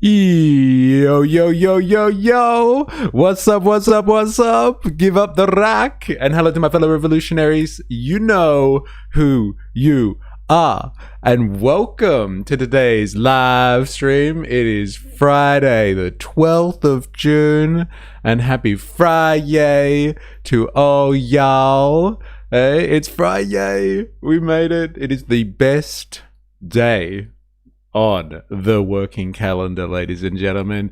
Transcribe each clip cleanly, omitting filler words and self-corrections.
Yo, yo, yo, yo, yo. What's up, what's up, what's up? Give up the rack. And hello to my fellow revolutionaries. You know who you are. And welcome to today's live stream. It is Friday, the 12th of June. And happy Friday to all y'all. Hey, it's Friday. We made it. It is the best day on the working calendar, ladies and gentlemen.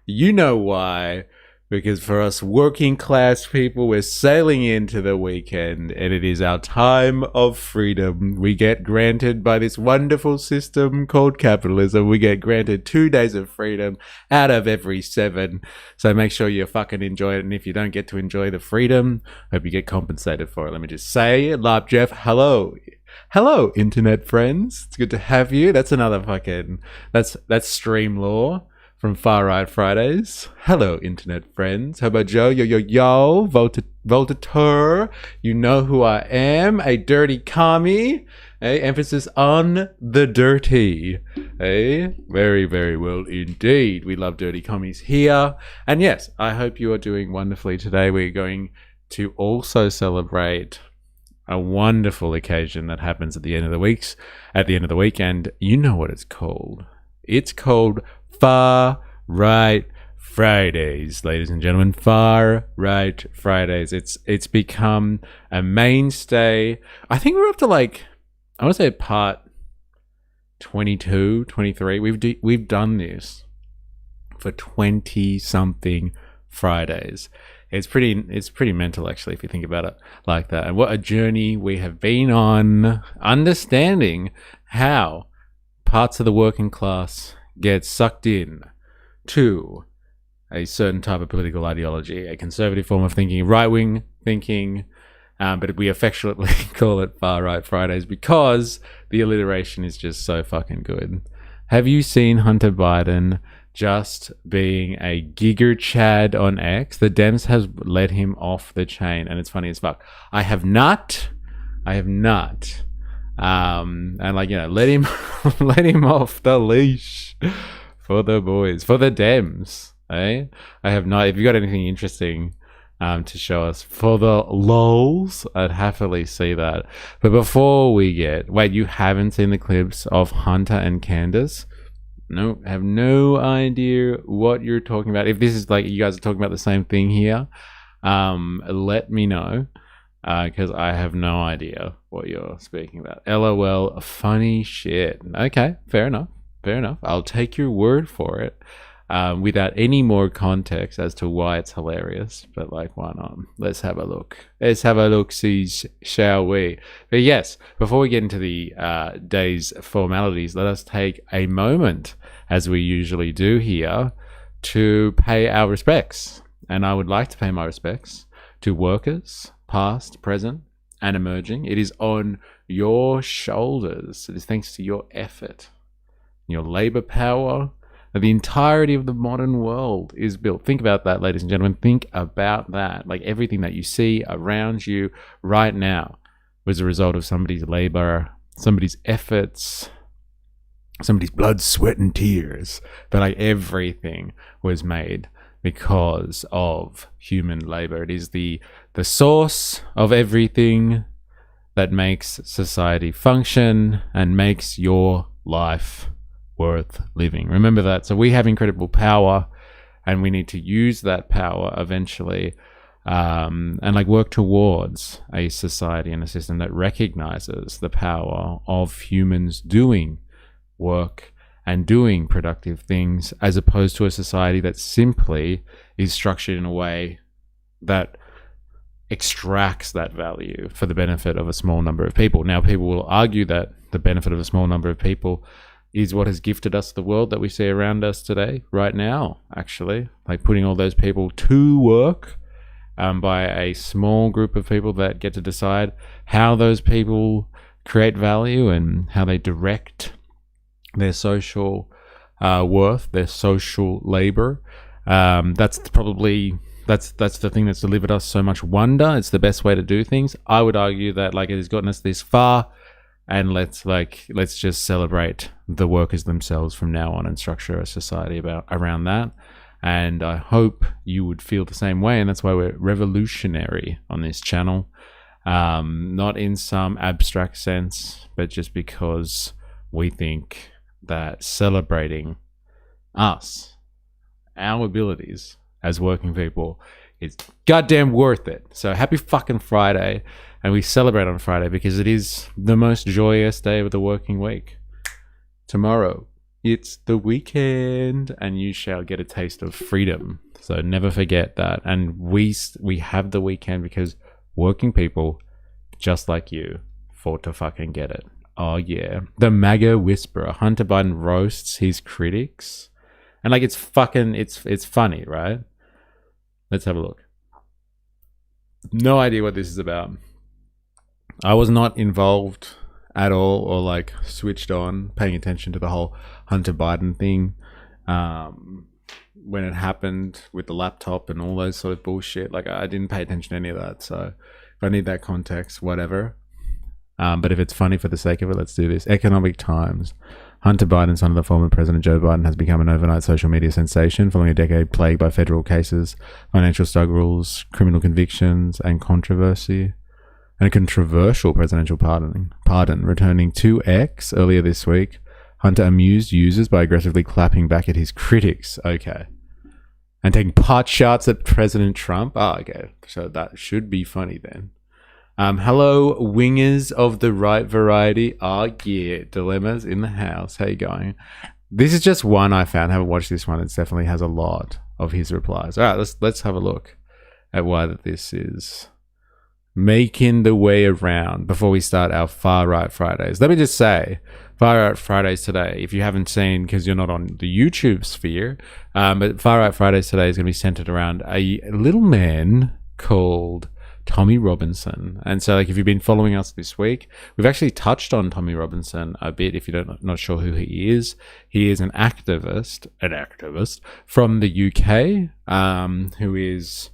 You know why? Because for us working class people, we're sailing into the weekend and it is our time of freedom. We get granted by this wonderful system called capitalism. We get granted 2 days of freedom out of every 7. So make sure you fucking enjoy it. And if you don't get to enjoy the freedom, hope you get compensated for it. Let me just say, Lab Jeff, hello. Hello, internet friends. It's good to have you. That's another fucking... That's Stream Law from Far Right Fridays. Hello, internet friends. How about Joe? Yo, yo, yo. Voltateur. You know who I am. A dirty commie. Emphasis on the dirty. Very, very well indeed. We love dirty commies here. And yes, I hope you are doing wonderfully today. We're going to also celebrate a wonderful occasion that happens at the end of the week, and you know what it's called. It's called Far Right Fridays, ladies and gentlemen. Far Right Fridays. It's become a mainstay. I think we're up to I want to say part 22, 23. We've done this for 20 something Fridays. It's pretty mental, actually, if you think about it like that. And what a journey we have been on, understanding how parts of the working class get sucked in to a certain type of political ideology, a conservative form of thinking, right-wing thinking, but we affectionately call it Far Right Fridays because the alliteration is just so fucking good. Have you seen Hunter Biden just being a gigger chad on X? The Dems has let him off the chain, and it's funny as fuck. I have not. And let him let him off the leash for the boys, for the Dems. I have not. If you got anything interesting to show us for the lols, I'd happily see that. But before we you haven't seen the clips of Hunter and Candace? No, I have no idea what you're talking about. If this is you guys are talking about the same thing here, let me know, because I have no idea what you're speaking about. LOL, funny shit. Okay, fair enough. I'll take your word for it, without any more context as to why it's hilarious. But why not? Let's have a look. See, shall we? But yes, before we get into the day's formalities, let us take a moment, as we usually do here, to pay our respects. And I would like to pay my respects to workers, past, present, and emerging. It is on your shoulders. It is thanks to your effort, your labor power, the entirety of the modern world is built. Think about that, ladies and gentlemen. Think about that. Everything that you see around you right now was a result of somebody's labor, somebody's efforts, somebody's blood, sweat, and tears. But everything was made because of human labor. It is the source of everything that makes society function and makes your life worth living. Remember that. So we have incredible power, and we need to use that power eventually, and work towards a society and a system that recognizes the power of humans doing work and doing productive things, as opposed to a society that simply is structured in a way that extracts that value for the benefit of a small number of people. Now, people will argue that the benefit of a small number of people is what has gifted us the world that we see around us today, right now, actually. Putting all those people to work by a small group of people that get to decide how those people create value and how they direct their social worth, their social labor. That's the thing that's delivered us so much wonder. It's the best way to do things. I would argue that it has gotten us this far, and let's just celebrate the workers themselves from now on and structure a society around that. And I hope you would feel the same way, and that's why we're revolutionary on this channel. Not in some abstract sense, but just because we think that celebrating us, our abilities as working people, is goddamn worth it. So happy fucking Friday, and we celebrate on Friday because it is the most joyous day of the working week. Tomorrow, it's the weekend, and you shall get a taste of freedom. So never forget that. And we have the weekend because working people, just like you, fought to fucking get it. Oh yeah. The MAGA whisperer, Hunter Biden roasts his critics. And like, it's funny, right? Let's have a look. No idea what this is about. I was not involved at all, or like switched on, paying attention to the whole Hunter Biden thing when it happened with the laptop and all those sort of bullshit. Like, I didn't pay attention to any of that. So if I need that context, whatever. But if it's funny for the sake of it, let's do this. Economic Times. Hunter Biden, son of the former President Joe Biden, has become an overnight social media sensation following a decade plagued by federal cases, financial struggles, criminal convictions, and controversy. And a controversial presidential pardon. Returning to X earlier this week, Hunter amused users by aggressively clapping back at his critics. Okay. And taking pot shots at President Trump. Oh, okay. So that should be funny then. Hello, wingers of the right variety. Oh, yeah. Dilemmas in the house. How you going? This is just one I found. I haven't watched this one. It definitely has a lot of his replies. All right, let's have a look at why this is making the way around before we start our Far Right Fridays. Let me just say, Far Right Fridays today, if you haven't seen, because you're not on the YouTube sphere, but Far Right Fridays today is going to be centered around a little man called Tommy Robinson. And so, like, if you've been following us this week, we've actually touched on Tommy Robinson a bit. If you're not sure who he is an activist from the UK, who is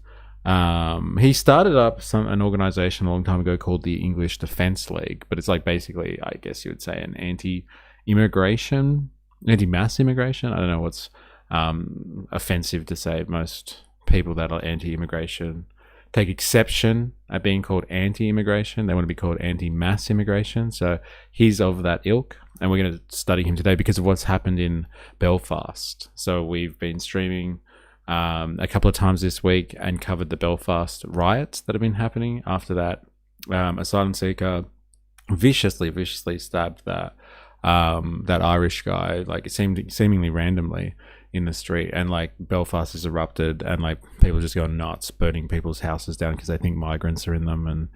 he started up an organization a long time ago called the English Defence League, but it's like basically, I guess you would say, an anti-mass immigration. I don't know what's offensive to say. Most people that are anti-immigration take exception at being called anti-immigration. They want to be called anti-mass immigration. So he's of that ilk, and we're going to study him today because of what's happened in Belfast. So we've been streaming a couple of times this week and covered the Belfast riots that have been happening. After that, asylum seeker viciously stabbed that Irish guy, like, it seemed seemingly randomly in the street, and like Belfast has erupted, and like people just go nuts, burning people's houses down because they think migrants are in them,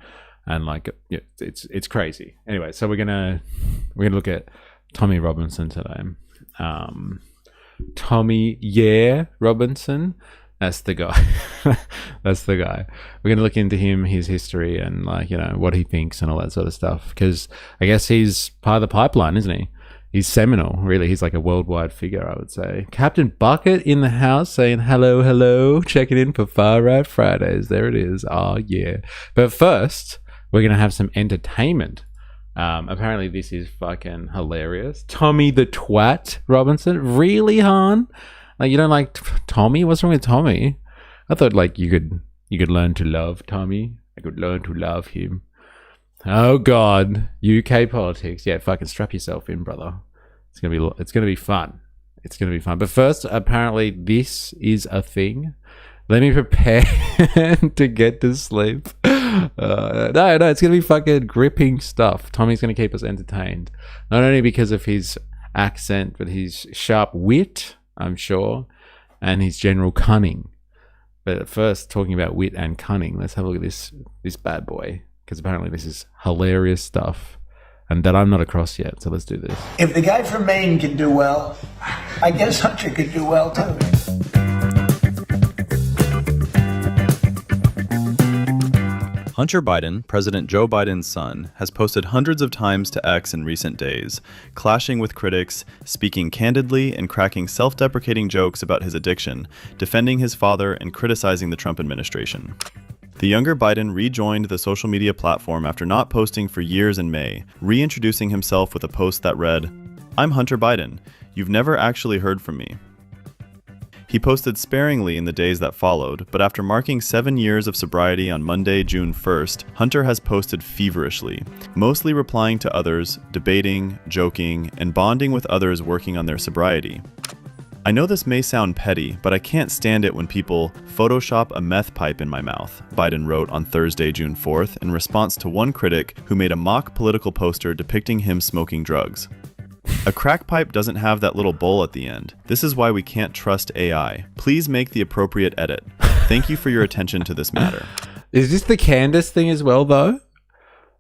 and like it's crazy. Anyway, so we're gonna look at Tommy Robinson today. Tommy Robinson, that's the guy. That's the guy. We're going to look into him, his history, and like, you know, what he thinks and all that sort of stuff, because I guess he's part of the pipeline, isn't he? He's seminal, really. He's like a worldwide figure, I would say. Captain Bucket in the house saying hello, checking in for Far Right Fridays. There it is. Oh yeah. But first, we're going to have some entertainment. Apparently this is fucking hilarious. Tommy the Twat Robinson. Really, Han? Like, you don't like Tommy? What's wrong with Tommy? I thought like you could learn to love Tommy. I could learn to love him. Oh God, UK politics. Yeah, fucking strap yourself in, brother. It's gonna be fun. It's gonna be fun. But first, apparently this is a thing. Let me prepare to get to sleep. No, it's going to be fucking gripping stuff. Tommy's going to keep us entertained. Not only because of his accent, but his sharp wit, I'm sure, and his general cunning. But at first, talking about wit and cunning, let's have a look at this bad boy, because apparently this is hilarious stuff, and that I'm not across yet, so let's do this. If the guy from Maine can do well, I guess Hunter could do well too. Hunter Biden, President Joe Biden's son, has posted hundreds of times to X in recent days, clashing with critics, speaking candidly and cracking self-deprecating jokes about his addiction, defending his father, and criticizing the Trump administration. The younger Biden rejoined the social media platform after not posting for years in May, reintroducing himself with a post that read, "I'm Hunter Biden. You've never actually heard from me." He posted sparingly in the days that followed, but after marking 7 years of sobriety on Monday, June 1st, Hunter has posted feverishly, mostly replying to others, debating, joking, and bonding with others working on their sobriety. "I know this may sound petty, but I can't stand it when people Photoshop a meth pipe in my mouth," Biden wrote on Thursday, June 4th, in response to one critic who made a mock political poster depicting him smoking drugs. "A crack pipe doesn't have that little bowl at the end. This is why we can't trust AI. Please make the appropriate edit. Thank you for your attention to this matter." Is this the Candace thing as well, though?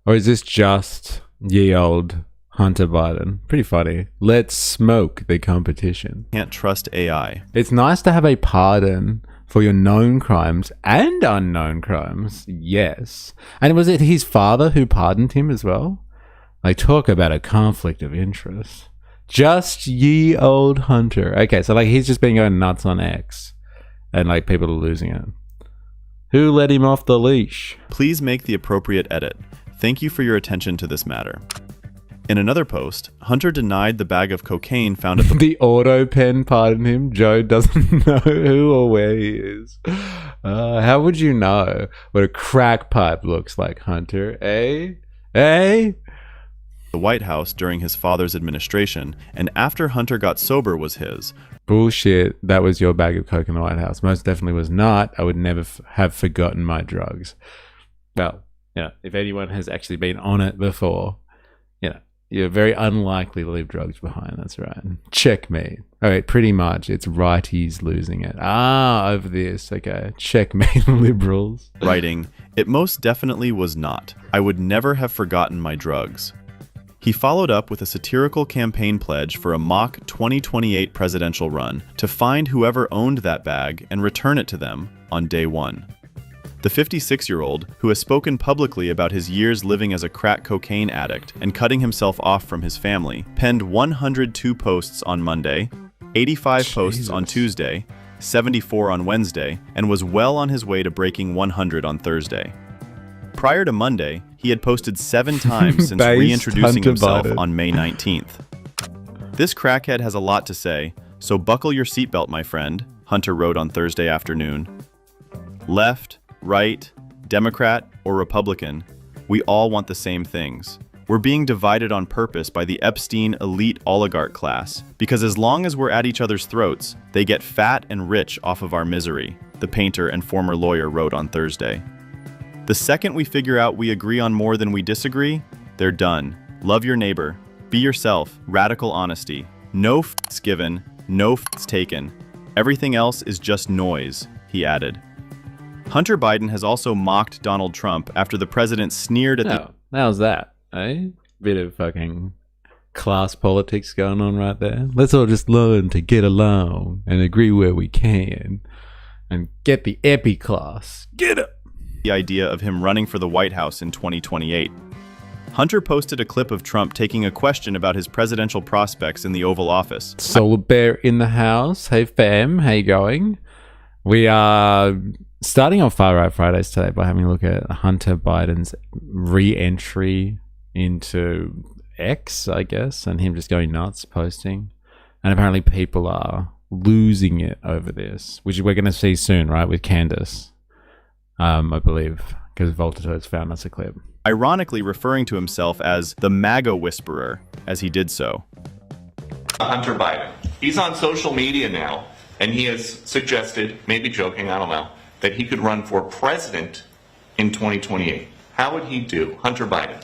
Or is this just ye old Hunter Biden? Pretty funny. Let's smoke the competition. Can't trust AI. It's nice to have a pardon for your known crimes and unknown crimes. Yes. And was it his father who pardoned him as well? Like, talk about a conflict of interest. Just ye old Hunter. Okay, so like he's just been going nuts on X. And like people are losing it. Who let him off the leash? Please make the appropriate edit. Thank you for your attention to this matter. In another post, Hunter denied the bag of cocaine found at the The auto pen pardoned him. Joe doesn't know who or where he is. How would you know what a crack pipe looks like, Hunter? Eh? the White House during his father's administration, and after Hunter got sober was his. Bullshit. That was your bag of coke in the White House. Most definitely was not. I would never have forgotten my drugs. Well, if anyone has actually been on it before, you're very unlikely to leave drugs behind. That's right. Checkmate. All right, pretty much. It's righties losing it. Over this. Okay. Checkmate, liberals. Writing, "It most definitely was not. I would never have forgotten my drugs." He followed up with a satirical campaign pledge for a mock 2028 presidential run to find whoever owned that bag and return it to them on day one. The 56-year-old, who has spoken publicly about his years living as a crack cocaine addict and cutting himself off from his family, penned 102 posts on Monday, 85 posts on Tuesday, 74 on Wednesday, and was well on his way to breaking 100 on Thursday. Prior to Monday, he had posted 7 times since reintroducing himself on May 19th. "This crackhead has a lot to say, so buckle your seatbelt, my friend," Hunter wrote on Thursday afternoon. "Left, right, Democrat, or Republican, we all want the same things. We're being divided on purpose by the Epstein elite oligarch class, because as long as we're at each other's throats, they get fat and rich off of our misery," the painter and former lawyer wrote on Thursday. "The second we figure out we agree on more than we disagree, they're done. Love your neighbor. Be yourself. Radical honesty. No f***s given. No f***s taken. Everything else is just noise," he added. Hunter Biden has also mocked Donald Trump after the president sneered at the... How's that? Bit of fucking class politics going on right there. Let's all just learn to get along and agree where we can and get the epi class. Get it! the idea of him running for the White House in 2028. Hunter posted a clip of Trump taking a question about his presidential prospects in the Oval Office. Solar Bear in the house. Hey fam, how you going? We are starting on Far Right Fridays today by having a look at Hunter Biden's re-entry into X, I guess, and him just going nuts posting. And apparently people are losing it over this, which we're going to see soon, right, with Candace, I believe, because Volta's found us a clip. Ironically referring to himself as the MAGA whisperer as he did so. Hunter Biden. He's on social media now, and he has suggested, maybe joking, I don't know, that he could run for president in 2028. How would he do, Hunter Biden,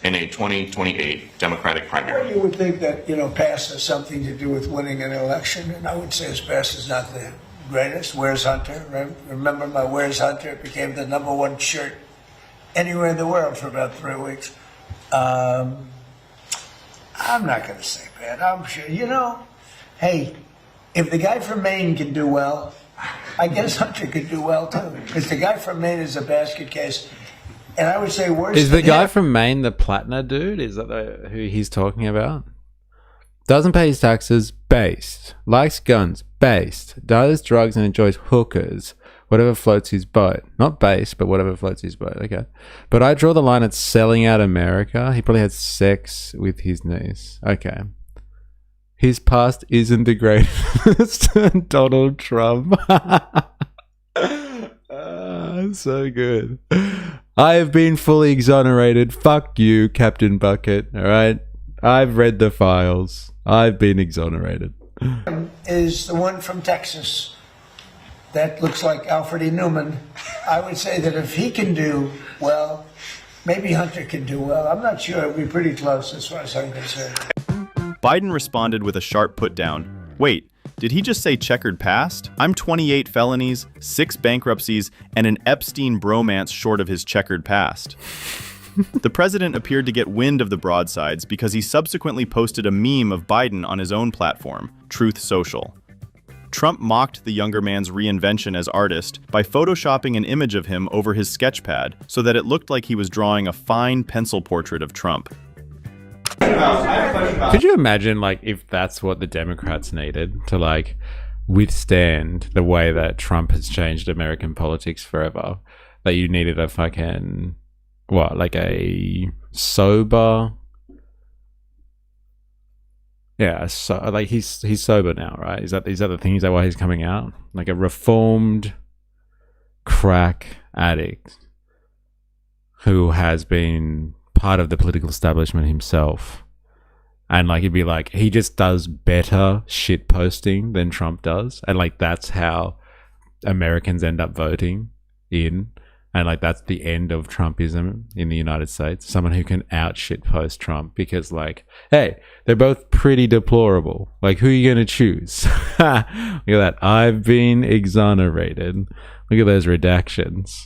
in a 2028 Democratic primary? Well, you would think that, past has something to do with winning an election, and I would say his past is not the greatest. Where's Hunter? Remember my Where's Hunter? It became the #1 shirt anywhere in the world for about 3 weeks. I'm not going to say bad. I'm sure, hey, if the guy from Maine can do well, I guess Hunter could do well too. Because the guy from Maine is a basket case. And I would say worse. Is the guy from Maine the Plattner dude? Is that who he's talking about? Doesn't pay his taxes, based. Likes guns, based. Does drugs and enjoys hookers. Whatever floats his boat. Not base, but whatever floats his boat. Okay. But I draw the line at selling out America. He probably had sex with his niece. Okay. His past isn't the greatest. Donald Trump. So good. I have been fully exonerated. Fuck you, Captain Bucket. All right. I've read the files. I've been exonerated. Is the one from Texas that looks like Alfred E. Newman. I would say that if he can do well, maybe Hunter can do well. I'm not sure. It'll be pretty close as far as I'm concerned. Biden responded with a sharp put-down. Wait, did he just say checkered past? I'm 28 felonies, 6 bankruptcies, and an Epstein bromance short of his checkered past. The president appeared to get wind of the broadsides because he subsequently posted a meme of Biden on his own platform, Truth Social. Trump mocked the younger man's reinvention as artist by photoshopping an image of him over his sketchpad so that it looked like he was drawing a fine pencil portrait of Trump. Could you imagine, like, if that's what the Democrats needed to, like, withstand the way that Trump has changed American politics forever? That you needed a fucking, what, like a sober... Yeah, so like he's sober now, right? Is that the thing? Is that why he's coming out? Like a reformed crack addict who has been part of the political establishment himself. And like he'd be like, he just does better shit posting than Trump does. And like that's how Americans end up voting in. And like that's the end of Trumpism in the United States. Someone who can out shit post Trump because like, hey, they're both pretty deplorable. Like who are you going to choose? Look at that. I've been exonerated. Look at those redactions.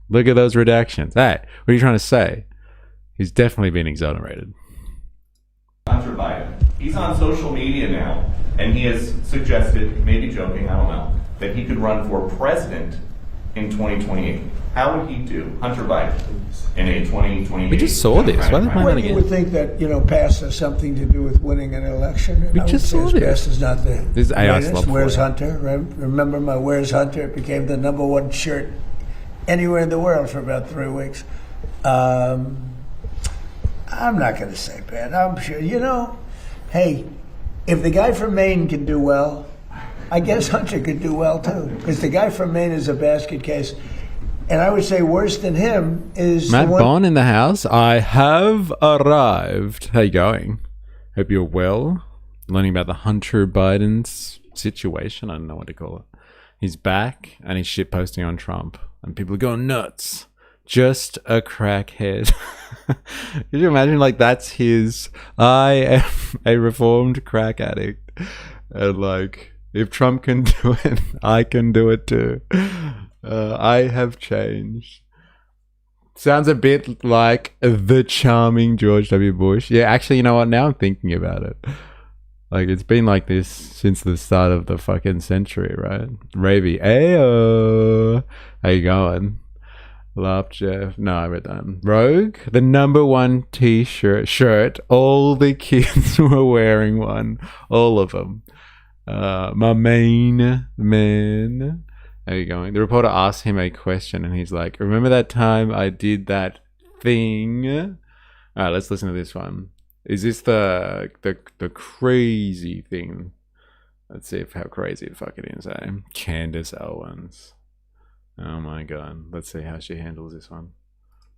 Look at those redactions. Hey, what are you trying to say? He's definitely been exonerated. Hunter Biden. He's on social media now, and he has suggested, maybe joking, I don't know, that he could run for president in 2028. How would he do, Hunter Biden, in a 2028? We just saw this. Why did my man You again? would think that, past has something to do with winning an election. And We I would just say saw his this. past is not the This is AI greatest. slop Where's for you. Hunter? Remember my Where's Hunter? It became the #1 shirt anywhere in the world for about 3 weeks. I'm not going to say bad. I'm sure, hey, if the guy from Maine can do well, I guess Hunter could do well too. Because the guy from Maine is a basket case. And I would say worse than him is Matt the one... Bond in the house. I have arrived. How you going? Hope you're well. Learning about the Hunter Biden's situation. I don't know what to call it. He's back and he's shit posting on Trump. And people are going nuts. Just a crackhead. Could you imagine, like, that's his... I am a reformed crack addict. And, like, if Trump can do it, I can do it too. I have changed. Sounds a bit like the charming George W. Bush. Yeah, actually, you know what? Now I'm thinking about it. Like, it's been like this since the start of the fucking century, right? Ravy, ayo. How you going? Laugh, Jeff. No, I read that. Rogue, the #1 shirt. All the kids were wearing one. All of them. My main man. How you going? The reporter asked him a question and he's like, remember that time I did that thing? All right, let's listen to this one. Is this the crazy thing? Let's see how crazy the fuck it is, eh? Candace Owens. Oh my god. Let's see how she handles this one.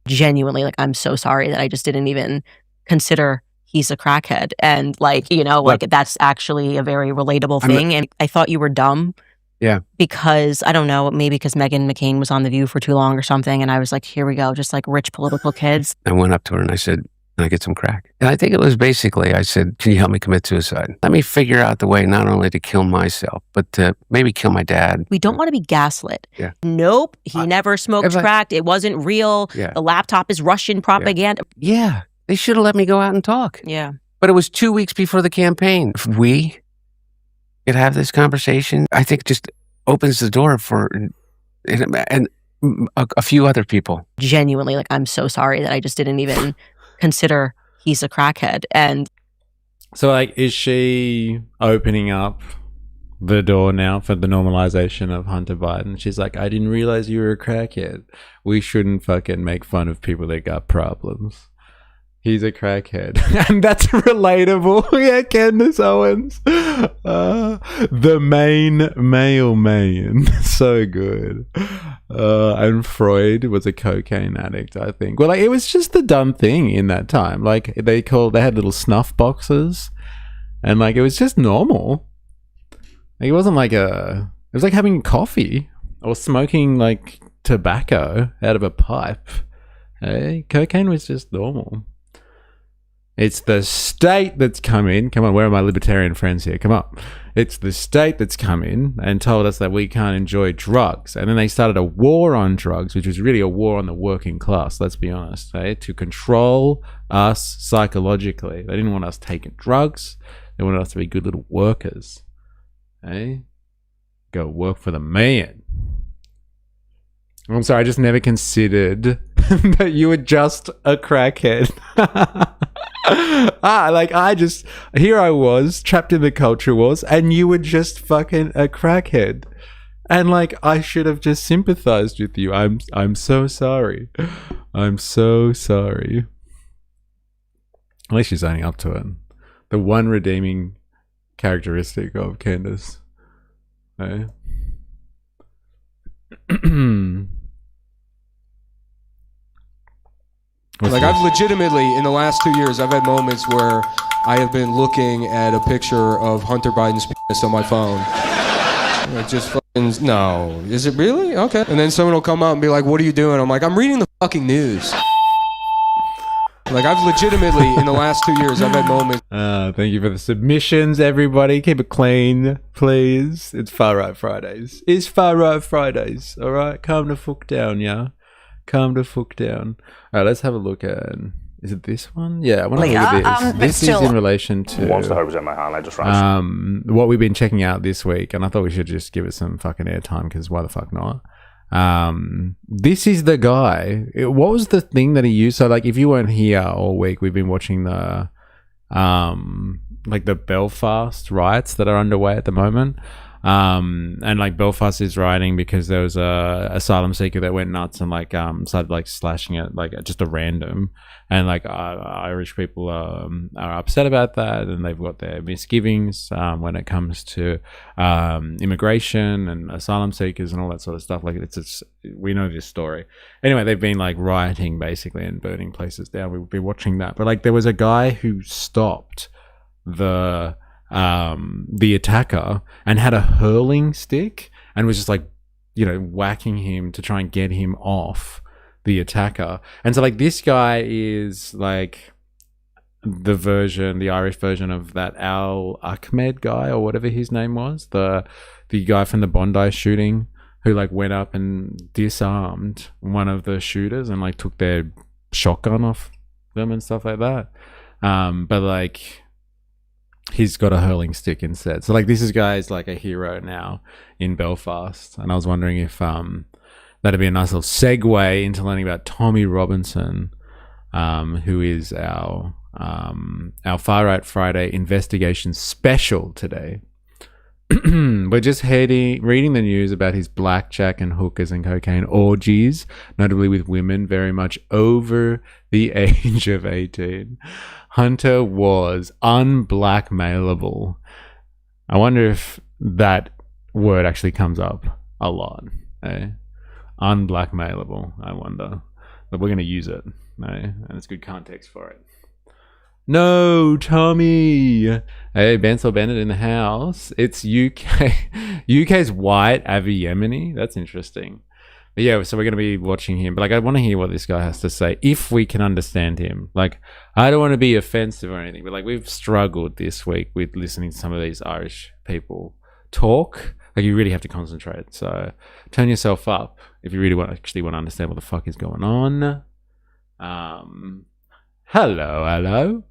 Genuinely, like, I'm so sorry that I just didn't even consider he's a crackhead. And like, like that's actually a very relatable thing. And I thought you were dumb. Yeah. Because, I don't know, maybe because Meghan McCain was on The View for too long or something. And I was like, here we go, just like rich political kids. I went up to her and I said, can I get some crack? And I think it was basically, I said, can you help me commit suicide? Let me figure out the way not only to kill myself, but to maybe kill my dad. We don't want to be gaslit. Yeah. Nope, he never smoked crack. It wasn't real. Yeah. The laptop is Russian propaganda. Yeah. They should have let me go out and talk. Yeah. But it was 2 weeks before the campaign. If we could have this conversation, I think just opens the door for and a few other people. Genuinely, like, I'm so sorry that I just didn't even consider he's a crackhead. And So, like, is she opening up the door now for the normalization of Hunter Biden. She's like, I didn't realize you were a crackhead. We shouldn't fucking make fun of people that got problems. He's a crackhead. And that's relatable. Yeah, Candace Owens. The main male man. So good. And Freud was a cocaine addict, I think. Well, like, it was just the dumb thing in that time. Like, they had little snuff boxes. And, like, it was just normal. Like, it wasn't like it was like having coffee or smoking, like, tobacco out of a pipe. Hey, cocaine was just normal. It's the state that's come in. Come on, where are my libertarian friends here? Come on. It's the state that's come in and told us that we can't enjoy drugs. And then they started a war on drugs, which was really a war on the working class, let's be honest, to control us psychologically. They didn't want us taking drugs. They wanted us to be good little workers. Go work for the man. I'm sorry, I just never considered that you were just a crackhead. Here I was, trapped in the culture wars, and you were just fucking a crackhead. And, like, I should have just sympathized with you. I'm so sorry. I'm so sorry. At least she's owning up to it. The one redeeming characteristic of Candace. Like, I've legitimately, in the last 2 years, I've had moments where I have been looking at a picture of Hunter Biden's penis on my phone. Like, just fucking, no. Is it really? Okay. And then someone will come out and be like, what are you doing? I'm like, I'm reading the fucking news. Like, I've legitimately, in the last 2 years, I've had moments. Thank you for the submissions, everybody. Keep it clean, please. It's Far Right Fridays. It's Far Right Fridays, alright? Calm the fuck down, yeah? Calm the fuck down. Alright, let's have a look at... Is it this one? Yeah, I want to look at this. This is in relation to... Once the hope was in my hand, I just ran. What we've been checking out this week, and I thought we should just give it some fucking airtime, because why the fuck not? This is the guy. What was the thing that he used? So, like, if you weren't here all week, we've been watching the like the Belfast riots that are underway at the moment. And like Belfast is rioting because there was a asylum seeker that went nuts and like started like slashing it like just a random, and like Irish people are upset about that, and they've got their misgivings when it comes to immigration and asylum seekers and all that sort of stuff. Like it's we know this story. Anyway, they've been like rioting basically and burning places down. We've been watching that, but like there was a guy who stopped the attacker and had a hurling stick and was just like, you know, whacking him to try and get him off the attacker. And so like this guy is like the Irish version of that Al Ahmed guy or whatever his name was, the guy from the Bondi shooting who like went up and disarmed one of the shooters and like took their shotgun off them and stuff like that. But like he's got a hurling stick instead. So like this guy's like a hero now in Belfast. And I was wondering if that'd be a nice little segue into learning about Tommy Robinson, who is our Far Right Friday investigation special today. We're just reading the news about his blackjack and hookers and cocaine orgies, notably with women very much over the age of 18. Hunter was unblackmailable. I wonder if that word actually comes up a lot. Unblackmailable, I wonder. But we're going to use it. And it's good context for it. No, Tommy. Hey, Bensel Bennett in the house. It's UK's White Avi Yemeni. That's interesting. But yeah, so we're going to be watching him. But like, I want to hear what this guy has to say, if we can understand him. Like, I don't want to be offensive or anything, but like, we've struggled this week with listening to some of these Irish people talk. Like, you really have to concentrate. So turn yourself up if you really want to understand what the fuck is going on. Hello.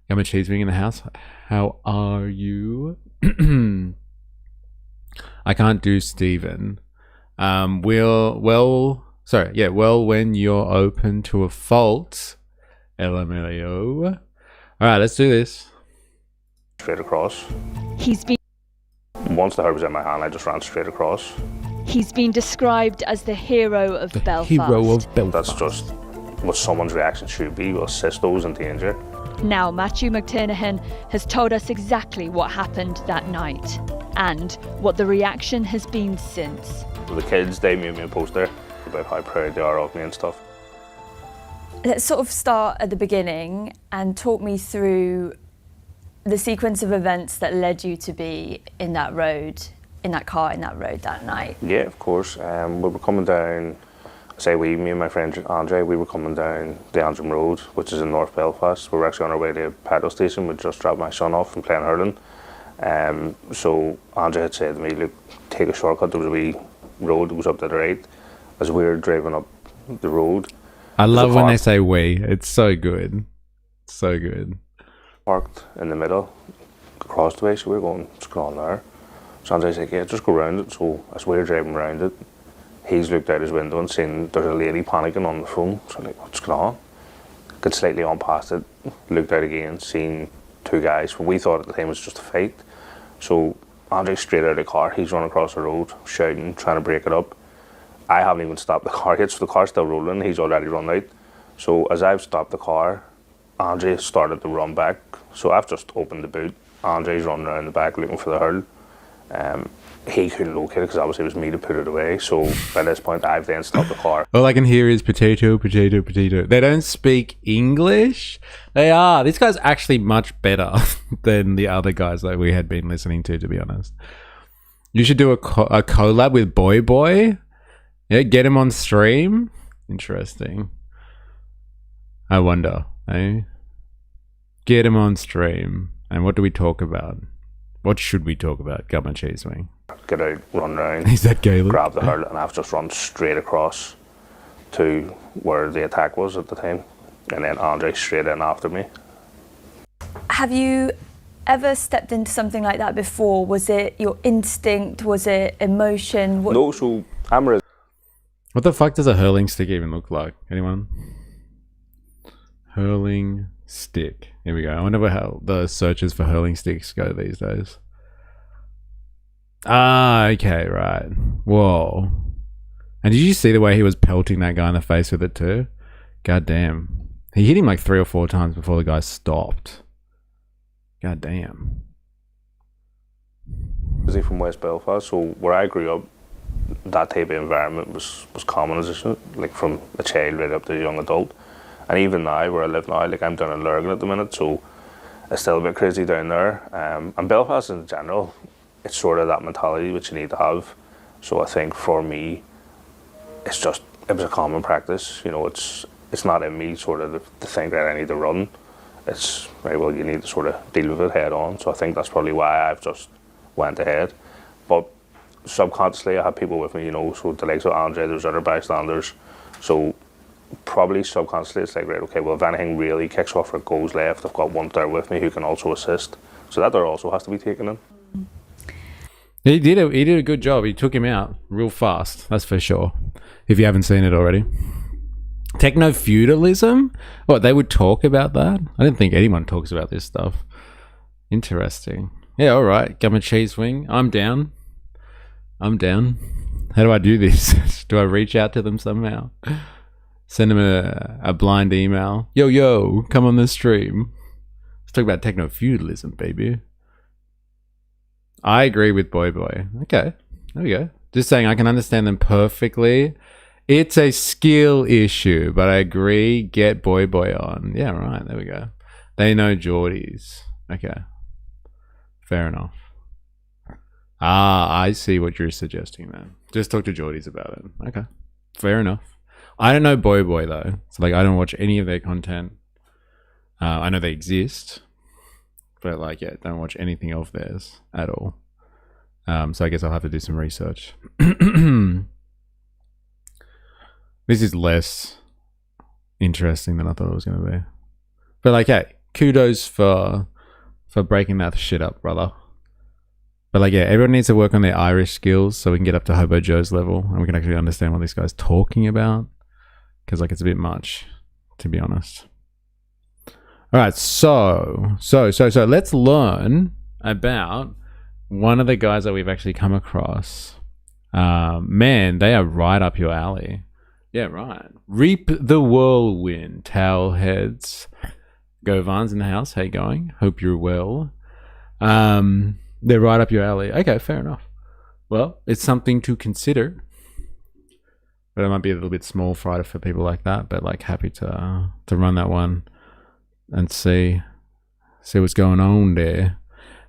I'm a cheese wing in the house. How are you? I can't do Stephen. Well, when you're open to a fault, LMAO. All right, let's do this. Straight across. He's been Once the herd was in my hand, I just ran straight across. He's been described as the hero of Belfast. Hero of Belfast. That's just what someone's reaction should be. We'll assist those in danger. Now, Matthew McTiernan has told us exactly what happened that night and what the reaction has been since. The kids, they made me a poster about how proud they are of me and stuff. Let's sort of start at the beginning and talk me through the sequence of events that led you to be in that road, in that car, in that road that night. Yeah, of course. We were coming down, me and my friend Andre, we were coming down the Antrim Road, which is in North Belfast. We were actually on our way to a petrol station. We just dropped my son off from playing hurling. So Andre had said to me, look, take a shortcut. There was a wee road that was up to the right. As we were driving up the road, I love when they say we. It's so good. So good. Parked in the middle, across the way, so we were going, just go on there. So Andre's like, yeah, just go around it. So as we were driving around it, he's looked out his window and seen there's a lady panicking on the phone. So I'm like, what's going on? Got slightly on past it, looked out again, seen two guys. We thought at the time it was just a fight. So Andre's straight out of the car, he's running across the road, shouting, trying to break it up. I haven't even stopped the car yet, so the car's still rolling, he's already run out. So as I've stopped the car, Andre started to run back. So I've just opened the boot, Andre's running around the back looking for the hurl. He couldn't locate it because obviously it was me to put it away. So by this point, I've then stopped the car. All I can hear is potato, potato, potato. They don't speak English. They are. This guy's actually much better than the other guys that we had been listening to be honest. You should do a collab with Boy Boy. Yeah, get him on stream. Interesting. I wonder, eh? Get him on stream. And what do we talk about? What should we talk about? Gum and cheese wing. Get out, run around. Is that Gaelic? Grab the hurl, and I've just run straight across to where the attack was at the time. And then Andre straight in after me. Have you ever stepped into something like that before? Was it your instinct? Was it emotion? No, so I'm a... What the fuck does a hurling stick even look like? Anyone? Hurling stick. Here we go. I wonder how the searches for hurling sticks go these days. Ah, okay, right. Whoa. And did you see the way he was pelting that guy in the face with it too? God damn. He hit him like 3 or 4 times before the guy stopped. God damn. From West Belfast, so where I grew up, that type of environment was common as like from a child right up to a young adult. And even now, where I live now, like I'm down in Lurgan at the minute, so it's still a bit crazy down there. And Belfast in general, it's sort of that mentality which you need to have. So I think for me, it was a common practice. You know, it's not in me sort of to think that I need to run. It's right, well, you need to sort of deal with it head on. So I think that's probably why I've just went ahead. But subconsciously, I had people with me, you know, so the likes of Andre, there's other bystanders. So probably subconsciously, it's like, right, okay, well, if anything really kicks off or goes left, I've got one there with me who can also assist. So that there also has to be taken in. He did a good job. He took him out real fast, that's for sure. If you haven't seen it already. Techno-feudalism? What, they would talk about that? I didn't think anyone talks about this stuff. Interesting. Yeah, alright. Gum and cheese wing. I'm down. How do I do this? Do I reach out to them somehow? Send them a blind email. Yo, come on the stream. Let's talk about techno-feudalism, baby. I agree with Boy Boy. Okay, there we go. Just saying I can understand them perfectly. It's a skill issue, but I agree. Get Boy Boy on. Yeah, right. There we go. They know Geordies. Okay. Fair enough. Ah, I see what you're suggesting then. Just talk to Geordies about it. Okay. Fair enough. I don't know Boy Boy though. So like I don't watch any of their content. I know they exist. But like, yeah, don't watch anything of theirs at all. So I guess I'll have to do some research. This is less interesting than I thought it was going to be. But like, hey, kudos for breaking that shit up, brother. But like, yeah, everyone needs to work on their Irish skills so we can get up to Hobo Joe's level and we can actually understand what this guy's talking about. Because like, it's a bit much, to be honest. All right, so let's learn about one of the guys that we've actually come across, man, they are right up your alley. Yeah, right. Reap the whirlwind, towel heads. Govan's in the house. How you going? Hope you're well. They're right up your alley. Okay, fair enough. Well, it's something to consider. But it might be a little bit small fry for people like that. But like, happy to run that one and see what's going on there.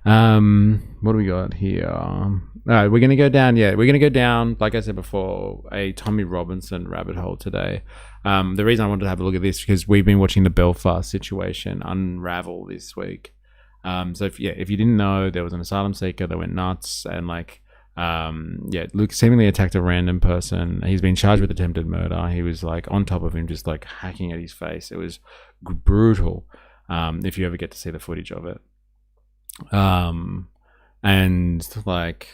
What do we got here? All right, we're gonna go down. Yeah, we're gonna go down. Like I said before, a Tommy Robinson rabbit hole today. The reason I wanted to have a look at this because we've been watching the Belfast situation unravel this week. So if you didn't know, there was an asylum seeker that went nuts and Luke seemingly attacked a random person. He's been charged with attempted murder. He was like on top of him, just like hacking at his face. It was brutal. If you ever get to see the footage of it. And like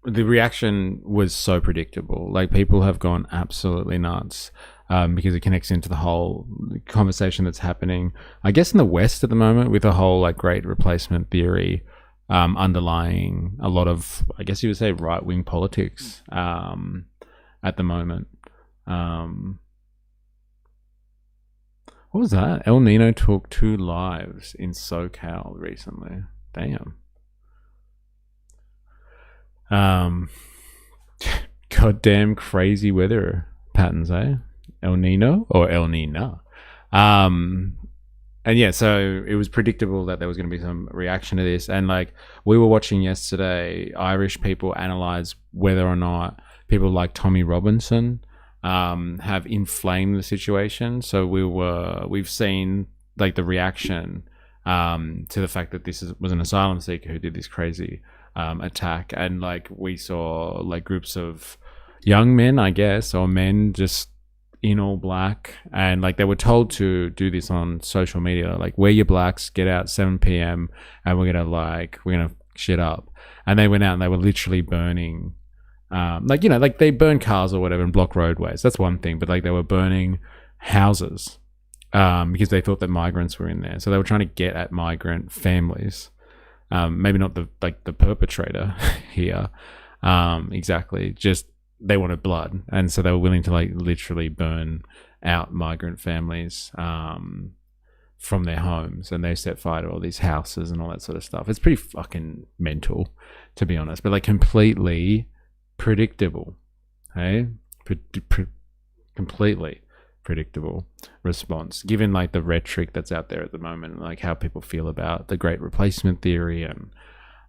the reaction was so predictable. Like people have gone absolutely nuts because it connects into the whole conversation that's happening, I guess, in the West at the moment with the whole like great replacement theory underlying a lot of, I guess you would say, right-wing politics at the moment. What was that? El Nino took 2 lives in SoCal recently. Damn. Goddamn crazy weather patterns, eh? El Nino or El Nina. And yeah, so it was predictable that there was going to be some reaction to this. And like we were watching yesterday, Irish people analyze whether or not people like Tommy Robinson have inflamed the situation. So we've seen like the reaction to the fact that this was an asylum seeker who did this crazy attack, and like we saw like groups of young men, I guess, or men just in all black, and like they were told to do this on social media, like wear your blacks, get out 7 p.m. and we're gonna shit up. And they went out and they were literally burning like they burn cars or whatever and block roadways. That's one thing, but like they were burning houses because they thought that migrants were in there. So they were trying to get at migrant families. Maybe not the perpetrator here exactly, just they wanted blood, and so they were willing to like literally burn out migrant families from their homes, and they set fire to all these houses and all that sort of stuff. It's pretty fucking mental, to be honest, but like completely predictable, hey? Completely predictable response, given like the rhetoric that's out there at the moment, like how people feel about the Great Replacement theory and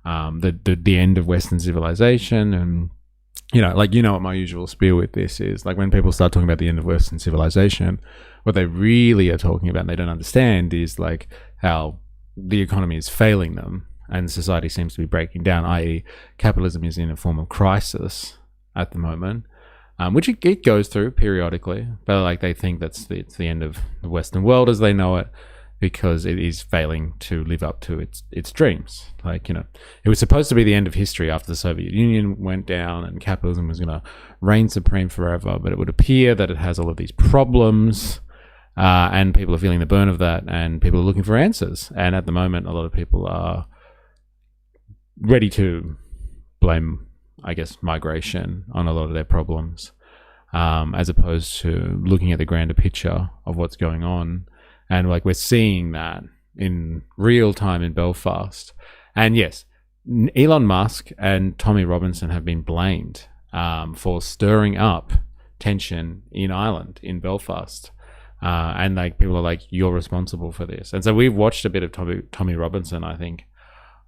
the end of Western civilization. And what my usual spiel with this is, like when people start talking about the end of Western civilization, what they really are talking about and they don't understand is like how the economy is failing them and society seems to be breaking down, i.e. capitalism is in a form of crisis at the moment, which it goes through periodically, but like they think it's the end of the Western world as they know it, because it is failing to live up to its dreams. Like, it was supposed to be the end of history after the Soviet Union went down and capitalism was going to reign supreme forever, but it would appear that it has all of these problems, and people are feeling the burn of that, and people are looking for answers. And at the moment, a lot of people are ready to blame, I guess, migration on a lot of their problems, as opposed to looking at the grander picture of what's going on. And like we're seeing that in real time in Belfast. And yes, Elon Musk and Tommy Robinson have been blamed for stirring up tension in Ireland, in Belfast. And like people are like, you're responsible for this. And so we've watched a bit of Tommy Robinson, I think,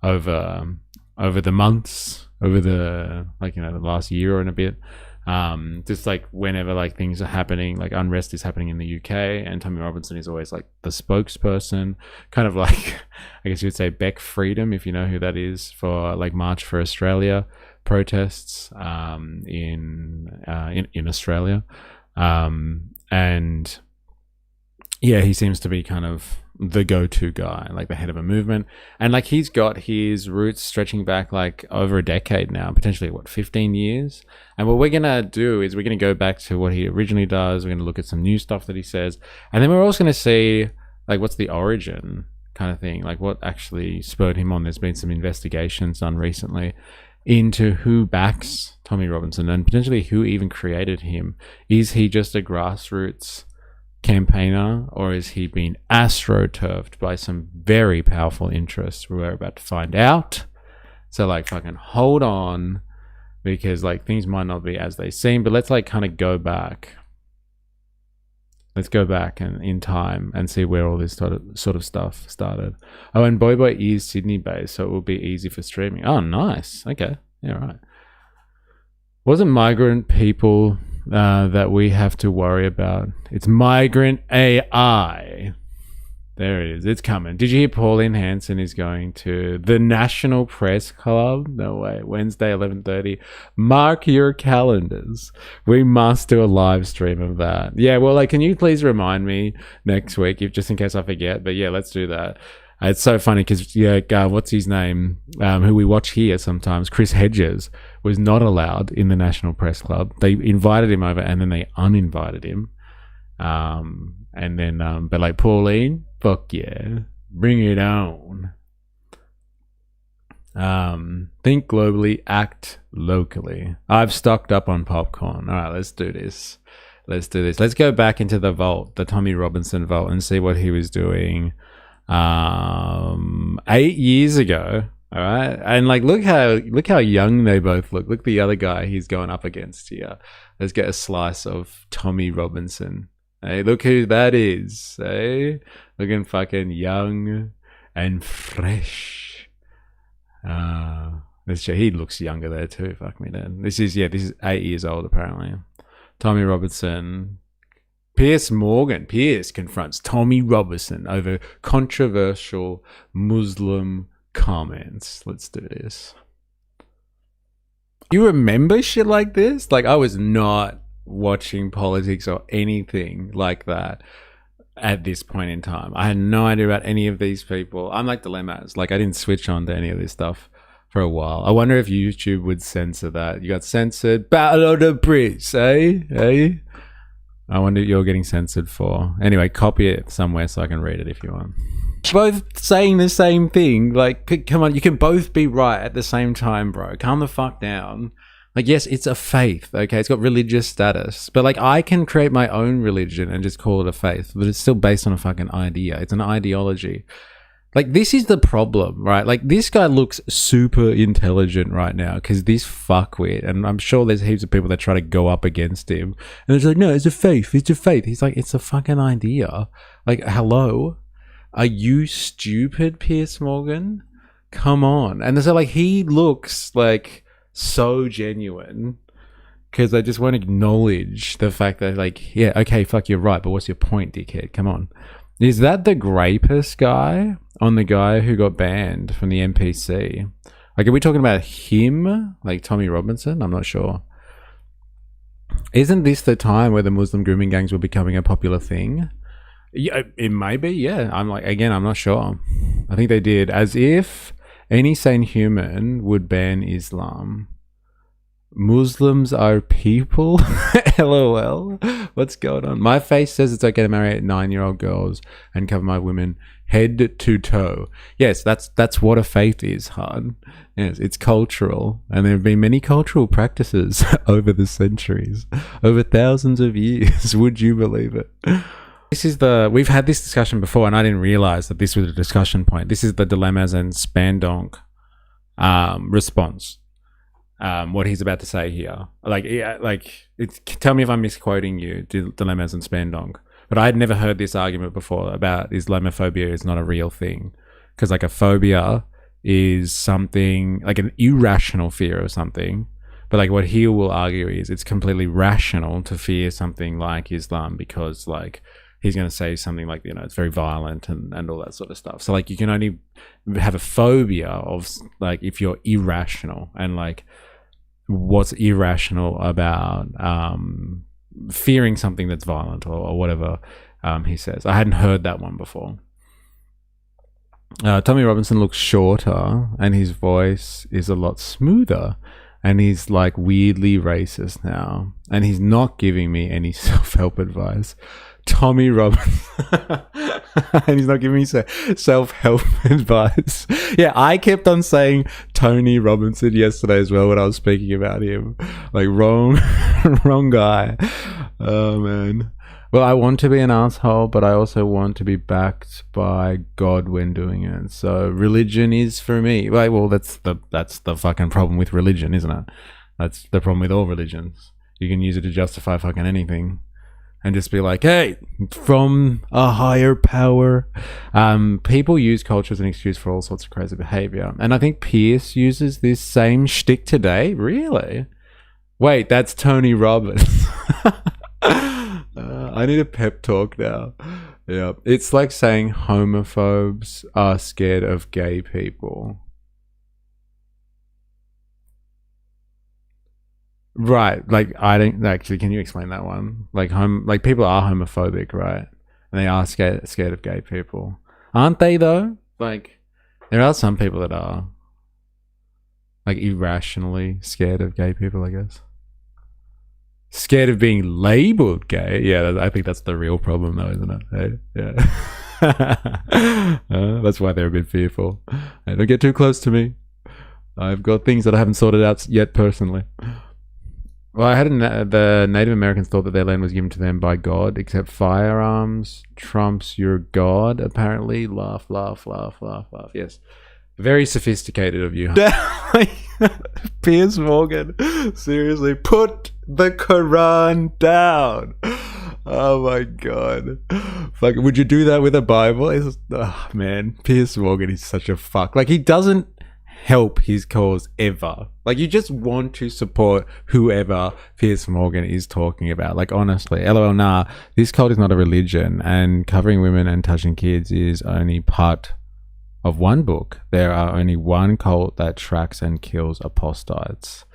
over the months, over the the last year and a bit. Just like whenever like things are happening, like unrest is happening in the UK, and Tommy Robinson is always like the spokesperson, kind of like I guess you would say Beck Freedom, if you know who that is, for like March for Australia protests in Australia, and yeah, he seems to be kind of the go-to guy, like the head of a movement, and like he's got his roots stretching back like over a decade now, potentially 15 years. And what we're gonna do is we're gonna go back to what he originally does. We're gonna look at some new stuff that he says, and then we're also gonna see like what's the origin kind of thing. Like, what actually spurred him on? There's been some investigations done recently into who backs Tommy Robinson and potentially who even created him. Is he just a grassroots campaigner, or is he being astroturfed by some very powerful interests? We're about to find out. So like, fucking hold on, because like things might not be as they seem. But let's like kind of go back. Let's go back and in time and see where all this sort of stuff started. Oh, and Boy Boy is Sydney based, so it will be easy for streaming. Oh, nice. Okay, yeah, right. Wasn't migrant people that we have to worry about? It's migrant AI. There it is. It's coming. Did you hear Pauline Hanson is going to the National Press Club? No way. Wednesday, 11:30. Mark your calendars. We must do a live stream of that. Yeah, well, like, can you please remind me next week, if just in case I forget? But yeah, let's do that. It's so funny because, yeah, what's his name? Who we watch here sometimes, Chris Hedges, was not allowed in the National Press Club. They invited him over and then they uninvited him. And then, but like Pauline, fuck yeah, bring it on. Think globally, act locally. I've stocked up on popcorn. All right, let's do this. Let's go back into the vault, the Tommy Robinson vault, and see what he was doing 8 years ago. All right, and like look how young they both look. Look the other guy he's going up against here. Let's get a slice of Tommy Robinson. Hey, look who that is. Hey, looking fucking young and fresh. He looks younger there too. Fuck me then. This is 8 years old apparently. Tommy Robinson. Piers Morgan. Piers confronts Tommy Robinson over controversial Muslim comments. Let's do this. You remember shit like this? Like, I was not watching politics or anything like that at this point in time. I had no idea about any of these people. I'm like Dilemmas. Like, I didn't switch on to any of this stuff for a while. I wonder if YouTube would censor that. You got censored. Battle of the Brits, eh? I wonder what you're getting censored for. Anyway, copy it somewhere so I can read it if you want. Both saying the same thing. Like, come on, you can both be right at the same time, bro. Calm the fuck down. Like, yes, it's a faith, okay? It's got religious status. But, like, I can create my own religion and just call it a faith. But it's still based on a fucking idea. It's an ideology. Like, this is the problem, right? Like, this guy looks super intelligent right now because this fuckwit, and I'm sure there's heaps of people that try to go up against him. And it's like, no, it's a faith. It's a faith. He's like, it's a fucking idea. Like, hello? Are you stupid, Piers Morgan? Come on. And so, like, he looks like so genuine because I just won't acknowledge the fact that, like, yeah, okay, fuck, you're right, but what's your point, dickhead? Come on. Is that the Grapus guy on the guy who got banned from the NPC? Like, are we talking about him, like Tommy Robinson? I'm not sure. Isn't this the time where the Muslim grooming gangs were becoming a popular thing? Yeah, it may be, yeah. I'm like, again, I'm not sure. I think they did. As if any sane human would ban Islam. Muslims are people? LOL. What's going on? My face says it's okay to marry 9-year-old girls and cover my women head to toe. Yes, that's what a faith is, hon. Yes, it's cultural. And there have been many cultural practices over the centuries, over thousands of years. Would you believe it? We've had this discussion before, and I didn't realize that this was a discussion point. This is the Dilemmas and Spandonk response. What he's about to say here. Tell me if I'm misquoting you, Dilemmas and Spandonk. But I had never heard this argument before about Islamophobia is not a real thing. Because, like, a phobia is something, like an irrational fear of something. But, like, what he will argue is it's completely rational to fear something like Islam because, like, he's going to say something like, you know, it's very violent and all that sort of stuff. So, like, you can only have a phobia of, like, if you're irrational. And, like, what's irrational about fearing something that's violent or whatever he says. I hadn't heard that one before. Tommy Robinson looks shorter and his voice is a lot smoother. And he's like weirdly racist now. And he's not giving me any self-help advice. Tommy Robbins. And he's not giving me self-help advice. Yeah, I kept on saying Tony Robinson yesterday as well when I was speaking about him. Like, wrong guy. Oh, man. Well, I want to be an asshole, but I also want to be backed by God when doing it. So religion is for me. Like, well, that's the fucking problem with religion, isn't it? That's the problem with all religions. You can use it to justify fucking anything. And just be like, hey, from a higher power. People use culture as an excuse for all sorts of crazy behavior. And I think Pierce uses this same shtick today. Really? Wait, that's Tony Robbins. I need a pep talk now. Yeah, it's like saying homophobes are scared of gay people. Right, like I don't actually. Can you explain that one? Like people are homophobic, right? And they are scared of gay people, aren't they? Though, like there are some people that are like irrationally scared of gay people. I guess scared of being labeled gay. Yeah, I think that's the real problem, though, isn't it? Hey? Yeah, that's why they're a bit fearful. Hey, don't get too close to me. I've got things that I haven't sorted out yet personally. Well, I had the Native Americans thought that their land was given to them by God, except firearms trumps your God, apparently. Laugh, laugh, laugh, laugh, laugh. Yes. Very sophisticated of you. Piers Morgan, seriously, put the Quran down. Oh my God. Fuck, would you do that with a Bible? Man, Piers Morgan is such a fuck. Like, he doesn't help his cause ever. Like, you just want to support whoever Piers Morgan is talking about. Like, honestly, LOL, nah, this cult is not a religion, and covering women and touching kids is only part of one book. There are only one cult that tracks and kills apostates.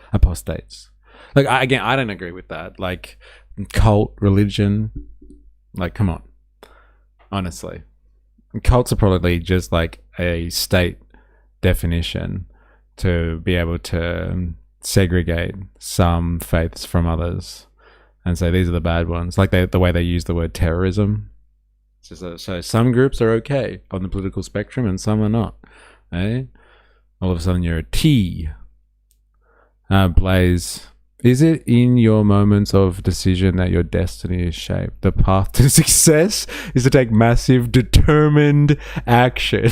Like, I don't agree with that. Like, cult, religion, like, come on. Honestly. Cults are probably just like a state definition to be able to segregate some faiths from others and say these are the bad ones, like the way they use the word terrorism. So some groups are okay on the political spectrum and some are not. All of a sudden you're a T. Blaze, is it in your moments of decision that your destiny is shaped? The path to success is to take massive, determined action.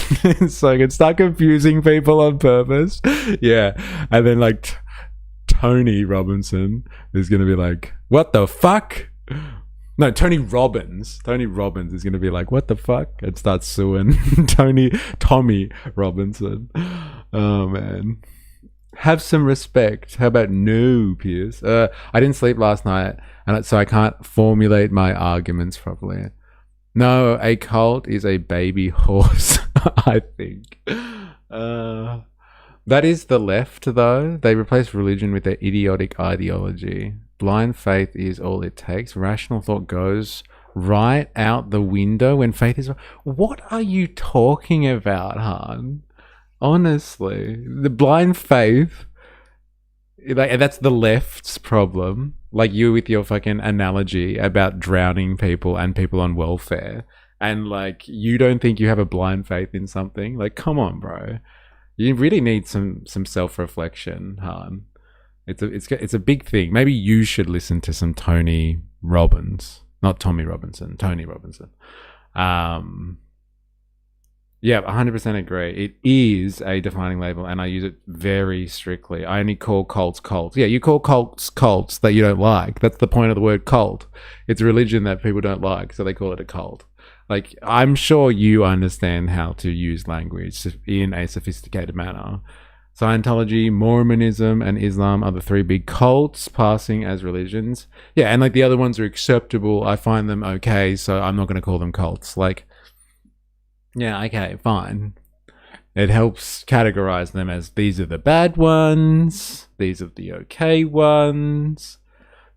So I can start confusing people on purpose. Yeah. And then like Tony Robinson is going to be like, what the fuck? No, Tony Robbins. Tony Robbins is going to be like, what the fuck? And start suing Tommy Robinson. Oh, man. Have some respect. How about no, Piers? I didn't sleep last night, and so I can't formulate my arguments properly. No, a cult is a baby horse, I think. That is the left, though. They replace religion with their idiotic ideology. Blind faith is all it takes. Rational thought goes right out the window when faith is... What are you talking about, Han? Honestly, the blind faith, like, that's the left's problem. Like you with your fucking analogy about drowning people and people on welfare, and like you don't think you have a blind faith in something. Like, come on, bro. You really need some self-reflection, Han. It's a big thing. Maybe you should listen to some Tony Robbins, not Tommy Robinson, Tony Robinson. Yeah, 100% agree. It is a defining label, and I use it very strictly. I only call cults cults. Yeah, you call cults cults that you don't like. That's the point of the word cult. It's a religion that people don't like, so they call it a cult. Like, I'm sure you understand how to use language in a sophisticated manner. Scientology, Mormonism, and Islam are the three big cults passing as religions. Yeah, and like the other ones are acceptable. I find them okay, so I'm not going to call them cults. Like, yeah, okay, fine. It helps categorize them as these are the bad ones, these are the okay ones.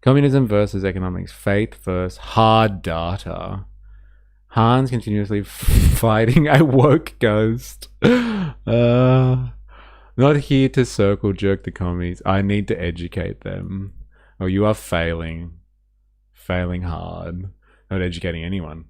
Communism versus economics, faith first, hard data. Han's continuously fighting a woke ghost. Not here to circle jerk the commies. I need to educate them. Oh, you are failing. Failing hard. not educating anyone.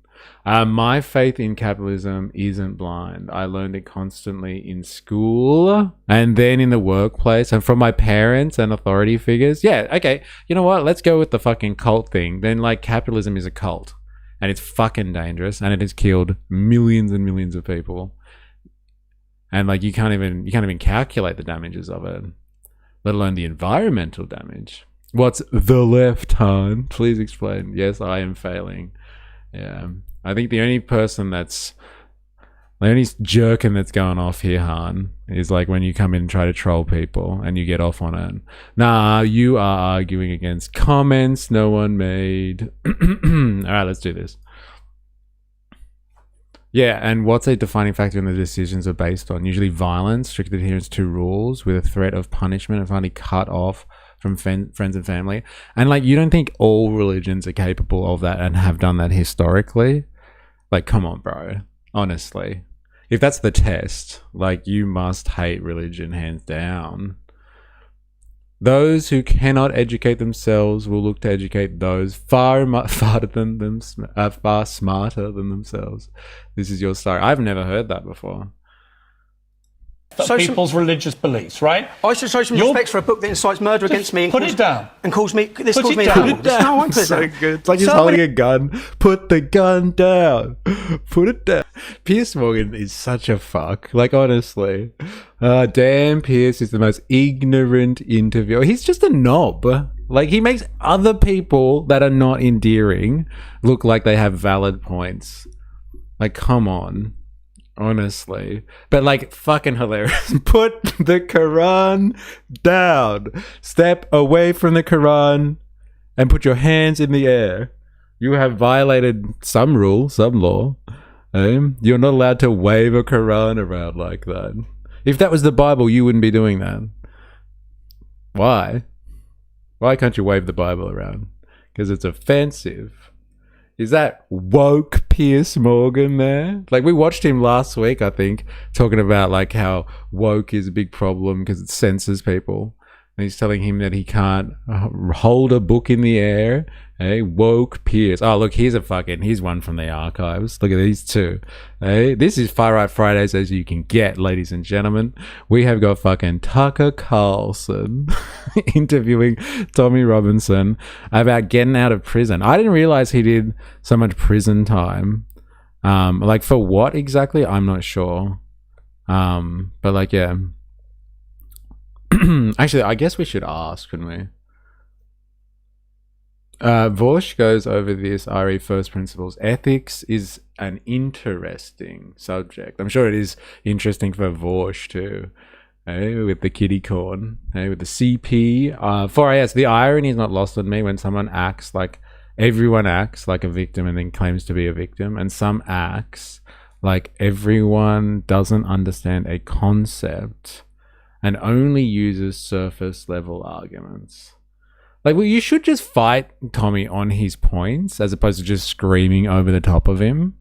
My faith in capitalism isn't blind. I learned it constantly in school and then in the workplace and from my parents and authority figures. Yeah, okay. You know what? Let's go with the fucking cult thing. Then, like, capitalism is a cult and it's fucking dangerous and it has killed millions and millions of people. And, like, you can't even calculate the damages of it, let alone the environmental damage. What's the left, Han? Please explain. Yes, I am failing. Yeah. I think the only jerkin that's going off here, Han, is like when you come in and try to troll people and you get off on it. Nah, you are arguing against comments no one made. All right, let's do this. Yeah, and what's a defining factor in the decisions are based on? Usually violence, strict adherence to rules with a threat of punishment and finally cut off from friends and family. And, like, you don't think all religions are capable of that and have done that historically? Like, come on, bro. Honestly. If that's the test, like, you must hate religion hands down. Those who cannot educate themselves will look to educate those far smarter than themselves. This is your story. I've never heard that before. People's religious beliefs, right? I should show some respect for a book that incites murder against me. Put it down. And calls me. This calls me. Put it down. No, I won't put it So down. good. It's like he's holding a gun. Put the gun down. Put it down. Piers Morgan is such a fuck. Like, honestly. Dan Pierce is the most ignorant interviewer. He's just a knob. Like, he makes other people that are not endearing look like they have valid points. Like, come on. Honestly. But, like, fucking hilarious. Put the Quran down. Step away from the Quran and put your hands in the air. You have violated some rule, some law. You're not allowed to wave a Quran around like that. If that was the Bible, you wouldn't be doing that. Why? Why can't you wave the Bible around? Because it's offensive. Is that woke Piers Morgan there? Like, we watched him last week, I think, talking about, like, how woke is a big problem because it censors people. And he's telling him that he can't hold a book in the air. Hey, woke Piers. Oh, look, here's one from the archives. Look at these two. Hey, this is Far Right Fridays as you can get, ladies and gentlemen. We have got fucking Tucker Carlson interviewing Tommy Robinson about getting out of prison. I didn't realize he did so much prison time. Like, for what exactly? I'm not sure. But, like, yeah. Actually, I guess we should ask, couldn't we? Vorsh goes over this RE first principles. Ethics is an interesting subject. I'm sure it is interesting for Vorsh too. With the kitty corn, with the CP. 4AS, the irony is not lost on me when someone acts like everyone acts like a victim and then claims to be a victim, and some acts like everyone doesn't understand a concept and only uses surface level arguments. Like, well, you should just fight Tommy on his points as opposed to just screaming over the top of him.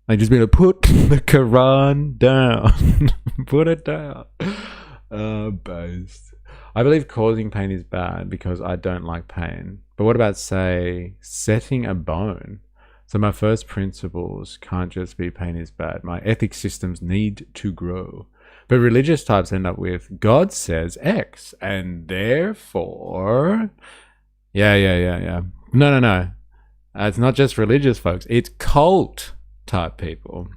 Like, just be like, put the Quran down. Put it down. Boast. I believe causing pain is bad because I don't like pain. But what about, say, setting a bone? So my first principles can't just be pain is bad. My ethics systems need to grow. But religious types end up with God says X, and therefore, yeah. No. It's not just religious folks. It's cult type people.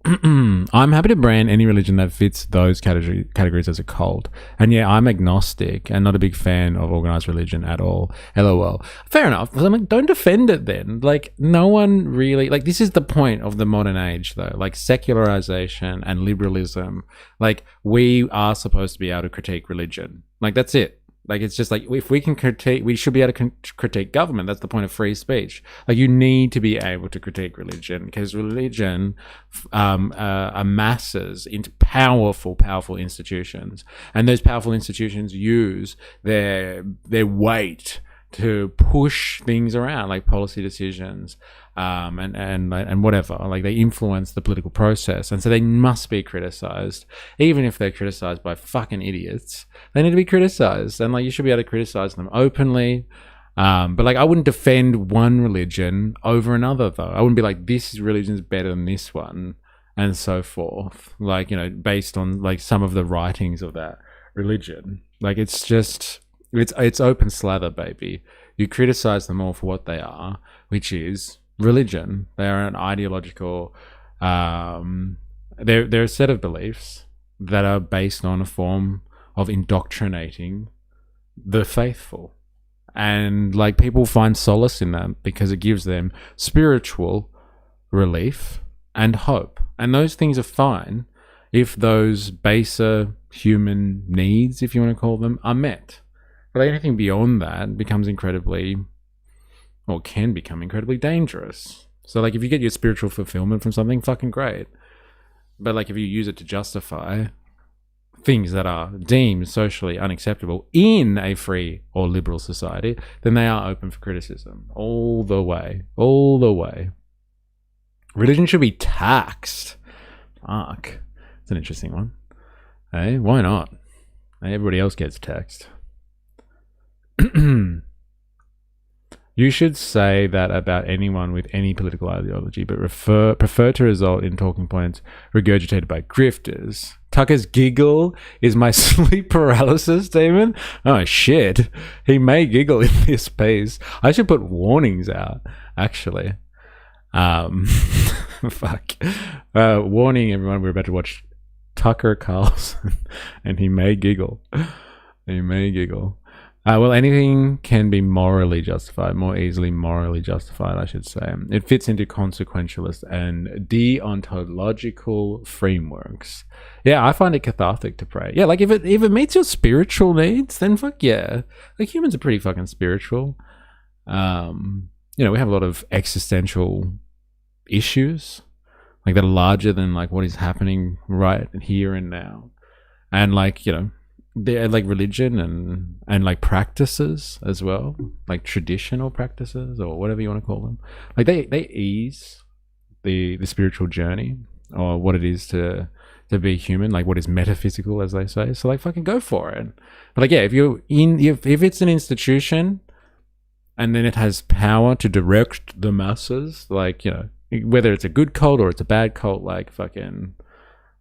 I'm happy to brand any religion that fits those categories as a cult. And yeah, I'm agnostic and not a big fan of organized religion at all. LOL. Fair enough. I mean, don't defend it then. Like, no one really... Like, this is the point of the modern age, though. Like, secularization and liberalism. Like, we are supposed to be able to critique religion. Like, that's it. Like, it's just like, if we can critique, we should be able to critique government. That's the point of free speech. Like, you need to be able to critique religion because religion amasses into powerful institutions. And those powerful institutions use their weight to push things around, like policy decisions, and whatever. Like, they influence the political process, and so they must be criticized, even if they're criticized by fucking idiots. They need to be criticized, and like, you should be able to criticize them openly. But like, I wouldn't defend one religion over another, though. I wouldn't be like, this religion is better than this one, and so forth. Like, you know, based on like some of the writings of that religion. Like, it's just, it's open slather, baby. You criticize them all for what they are, which is religion. They are an ideological, they're a set of beliefs that are based on a form of indoctrinating the faithful. And like, people find solace in that because it gives them spiritual relief and hope. And those things are fine if those baser human needs, if you want to call them, are met. But anything beyond that becomes incredibly, or can become incredibly dangerous. So like, if you get your spiritual fulfillment from something, fucking great. But like, if you use it to justify things that are deemed socially unacceptable in a free or liberal society, then they are open for criticism all the way. Religion should be taxed. Fuck. It's an interesting one. Hey, why not? Everybody else gets taxed. You should say that about anyone with any political ideology, but prefer to result in talking points regurgitated by grifters. Tucker's giggle is my sleep paralysis, Damon. Oh shit, he may giggle in this piece. I should put warnings out, actually. Fuck. Warning everyone, we're about to watch Tucker Carlson, and he may giggle. He may giggle. Well, anything can be morally justified, more easily morally justified, I should say. It fits into consequentialist and deontological frameworks. Yeah, I find it cathartic to pray. Yeah, like if it meets your spiritual needs, then fuck yeah. Like, humans are pretty fucking spiritual. You know, we have a lot of existential issues, like, that are larger than like what is happening right here and now. And like, you know, they're like religion and like practices as well, like traditional practices or whatever you want to call them. Like, they ease the spiritual journey, or what it is to be human, like what is metaphysical, as they say. So like, fucking go for it. But like, yeah, if it's an institution and then it has power to direct the masses, like, you know, whether it's a good cult or it's a bad cult, like, fucking,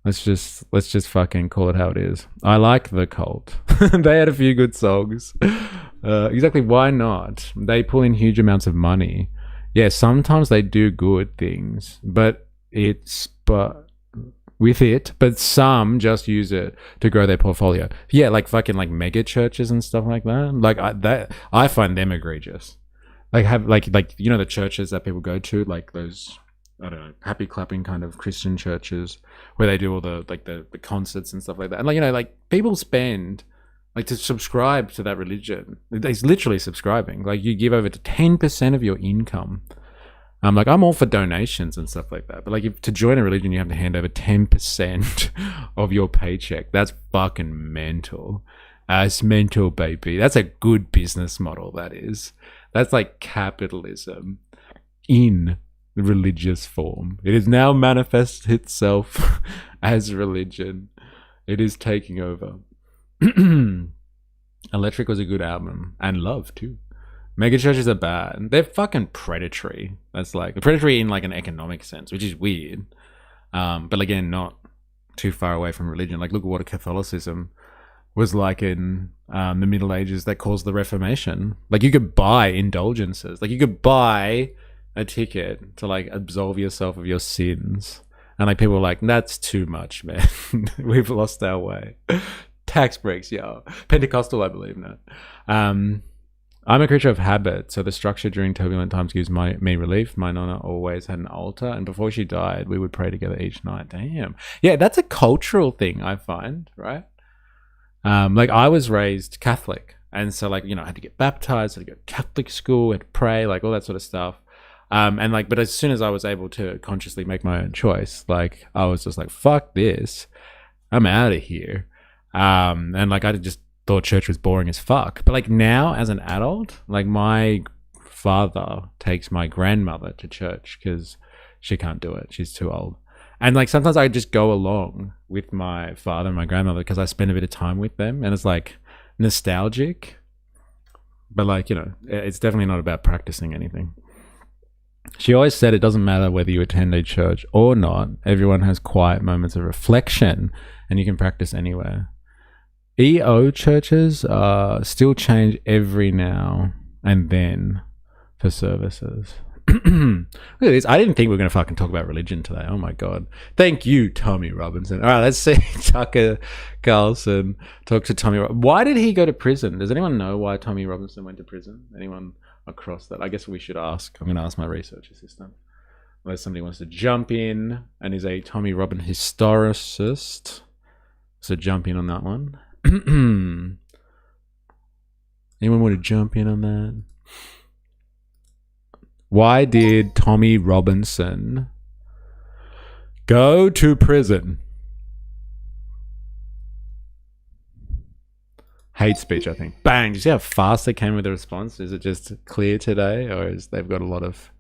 let's just fucking call it how it is. I like The Cult. They had a few good songs. Exactly, why not? They pull in huge amounts of money. Yeah, sometimes they do good things, but some just use it to grow their portfolio. Yeah, like fucking like mega churches and stuff like that. Like, I find them egregious. Like, have like you know, the churches that people go to, like those, I don't know, happy clapping kind of Christian churches where they do all the like the concerts and stuff like that. And like, you know, like, people spend, like, to subscribe to that religion, it's literally subscribing. Like, you give over to 10% of your income. Like, I'm all for donations and stuff like that, but like, to join a religion, you have to hand over 10% of your paycheck. That's fucking mental. It's mental, baby. That's a good business model, that is. That's like capitalism in religious form. It has now manifested itself as religion. It is taking over. Electric was a good album, and Love too. Mega churches are bad. They're fucking predatory. That's like predatory in like an economic sense, which is weird. But again, not too far away from religion. Like, look at what Catholicism was like in the Middle Ages that caused the Reformation. Like, you could buy indulgences. Like, you could buy a ticket to like absolve yourself of your sins, and like, people were like, that's too much, man. We've lost our way. Tax breaks, yo. Pentecostal, I believe now. I'm a creature of habit, so the structure during turbulent times gives me relief. My nonna always had an altar, and before she died, we would pray together each night. Damn. Yeah, that's a cultural thing, I find, right? Like, I was raised Catholic, and so like, you know, I had to get baptized, I had to go to Catholic school, I had to pray, like all that sort of stuff. And like, but as soon as I was able to consciously make my own choice, like, I was just like, fuck this, I'm out of here. And like, I just thought church was boring as fuck. But like, now as an adult, like, my father takes my grandmother to church because she can't do it, she's too old. And like, sometimes I just go along with my father and my grandmother because I spend a bit of time with them, and it's like nostalgic. But like, you know, it's definitely not about practicing anything. She always said it doesn't matter whether you attend a church or not. Everyone has quiet moments of reflection and you can practice anywhere. EO churches still change every now and then for services. Look at this. I didn't think we were going to fucking talk about religion today. Oh my God. Thank you, Tommy Robinson. All right, let's see Tucker Carlson talk to Tommy. Why did he go to prison? Does anyone know why Tommy Robinson went to prison? Anyone across that? I guess we should ask. I'm going to ask my research assistant. Unless somebody wants to jump in and is a Tommy Robinson historicist. So jump in on that one. Anyone want to jump in on that? Why did Tommy Robinson go to prison? Hate speech, I think. Bang! Do you see how fast they came with the response? Is it just clear today, or is they've got a lot of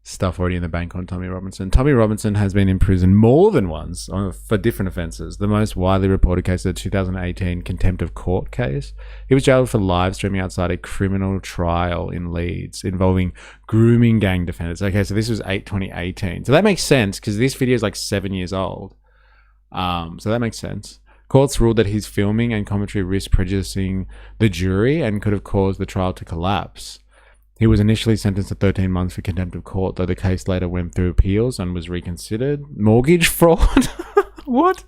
stuff already in the bank on Tommy Robinson? Tommy Robinson has been in prison more than once for different offences. The most widely reported case is the 2018 contempt of court case. He was jailed for live streaming outside a criminal trial in Leeds involving grooming gang defendants. Okay, so this was 2018. So that makes sense because this video is like 7 years old. So that makes sense. Courts ruled that his filming and commentary risked prejudicing the jury and could have caused the trial to collapse. He was initially sentenced to 13 months for contempt of court, though the case later went through appeals and was reconsidered. Mortgage fraud? What?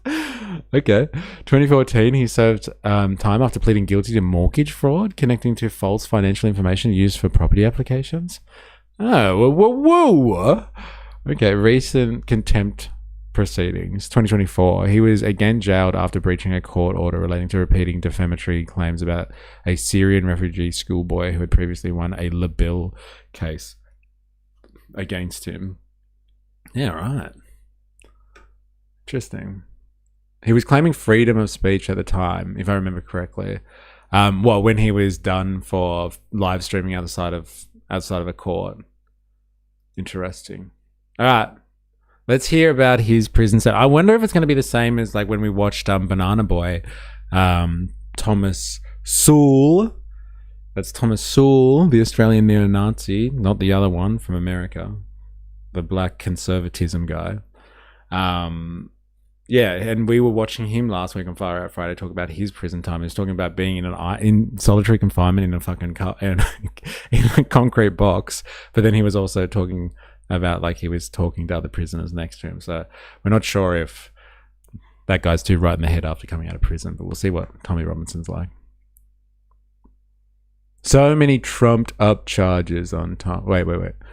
Okay. 2014, he served time after pleading guilty to mortgage fraud, connecting to false financial information used for property applications. Oh, whoa. Okay, recent contempt proceedings. 2024, he was again jailed after breaching a court order relating to repeating defamatory claims about a Syrian refugee schoolboy who had previously won a Labil case against him. Yeah, right. Interesting. He was claiming freedom of speech at the time, if I remember correctly. When he was done for live streaming outside of a court. Interesting. All right. Let's hear about his prison set. I wonder if it's going to be the same as like when we watched Banana Boy, Thomas Sowell. That's Thomas Sowell, the Australian neo-Nazi, not the other one from America, the black conservatism guy. Yeah, and we were watching him last week on Fire Out Friday talk about his prison time. He was talking about being in solitary confinement in a fucking in a concrete box, but then he was also talking about like he was talking to other prisoners next to him. So we're not sure if that guy's too right in the head after coming out of prison, but we'll see what Tommy Robinson's like. So many trumped up charges on Tom. Wait.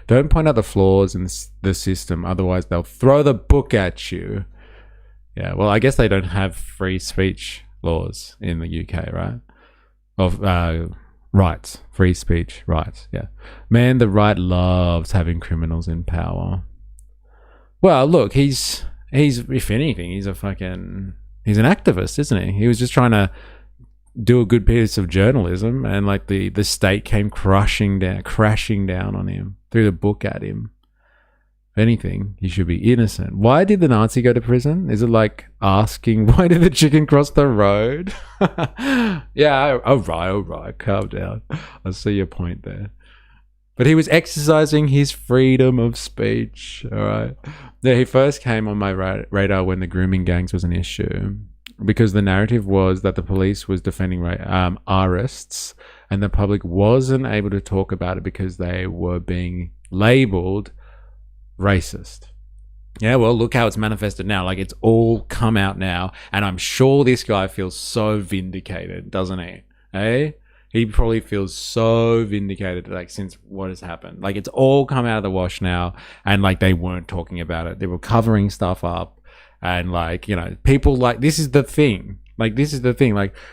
Don't point out the flaws in the system, otherwise they'll throw the book at you. Yeah, well, I guess they don't have free speech laws in the UK, right? Of rights, free speech rights. Yeah, man, the right loves having criminals in power. Well, look, he's if anything, he's an activist, isn't he? He was just trying to do a good piece of journalism, and like the state came crashing down on him, threw the book at him. If anything, he should be innocent. Why did the Nazi go to prison? Is it like asking, why did the chicken cross the road? Yeah, all right, calm down. I see your point there. But he was exercising his freedom of speech, all right? Yeah, he first came on my radar when the grooming gangs was an issue, because the narrative was that the police was defending arrests and the public wasn't able to talk about it because they were being labelled racist. Yeah, well, look how it's manifested now. Like, it's all come out now, and I'm sure this guy feels so vindicated, doesn't he? Eh? He probably feels so vindicated, like, since what has happened. Like, it's all come out of the wash now, and like they weren't talking about it. They were covering stuff up, and like, you know, people like, this is the thing. Like,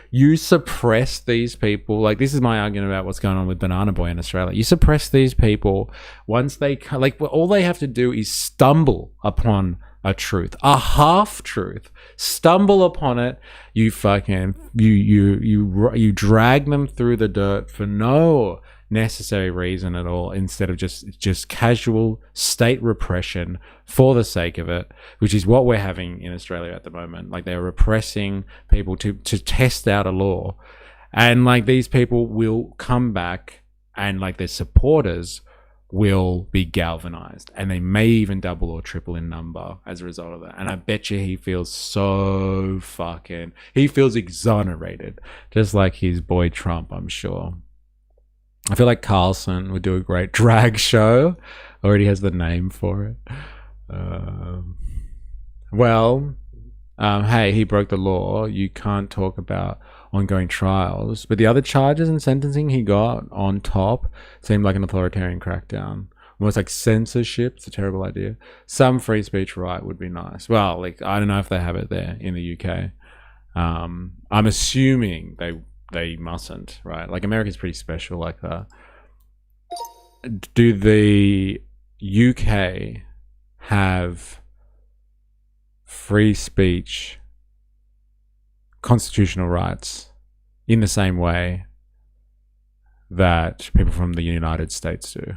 you suppress these people. Like, this is my argument about what's going on with Banana Boy in Australia. You suppress these people once they, like, all they have to do is stumble upon a truth, a half-truth. Stumble upon it, you fucking, you drag them through the dirt for no necessary reason at all, instead of just casual state repression for the sake of it, which is what we're having in Australia at the moment. Like, they're repressing people to test out a law, And like these people will come back and like their supporters will be galvanized, and they may even double or triple in number as a result of that. And I bet you he feels he feels exonerated, just like his boy Trump, I'm sure. I feel like Carlson would do a great drag show. Already has the name for it. Hey, he broke the law. You can't talk about ongoing trials. But the other charges and sentencing he got on top seemed like an authoritarian crackdown. Almost like censorship. It's a terrible idea. Some free speech right would be nice. Well, like, I don't know if they have it there in the UK. I'm assuming they mustn't, right? Like, America's pretty special like that. Do the UK have free speech constitutional rights in the same way that people from the United States do?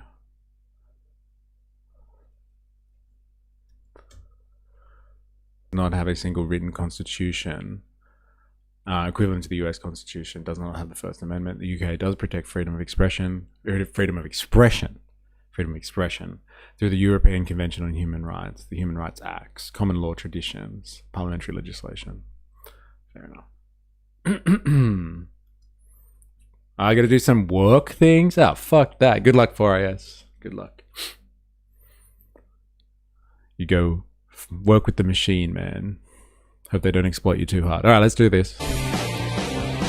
Not have a single written constitution equivalent to the US Constitution, does not have the First Amendment. The UK does protect freedom of expression through the European Convention on Human Rights, the Human Rights Acts, common law traditions, parliamentary legislation. Fair enough. I gotta do some work things? Oh, fuck that. Good luck, 4IS. Good luck. You go work with the machine, man. Hope they don't exploit you too hard. All right, let's do this.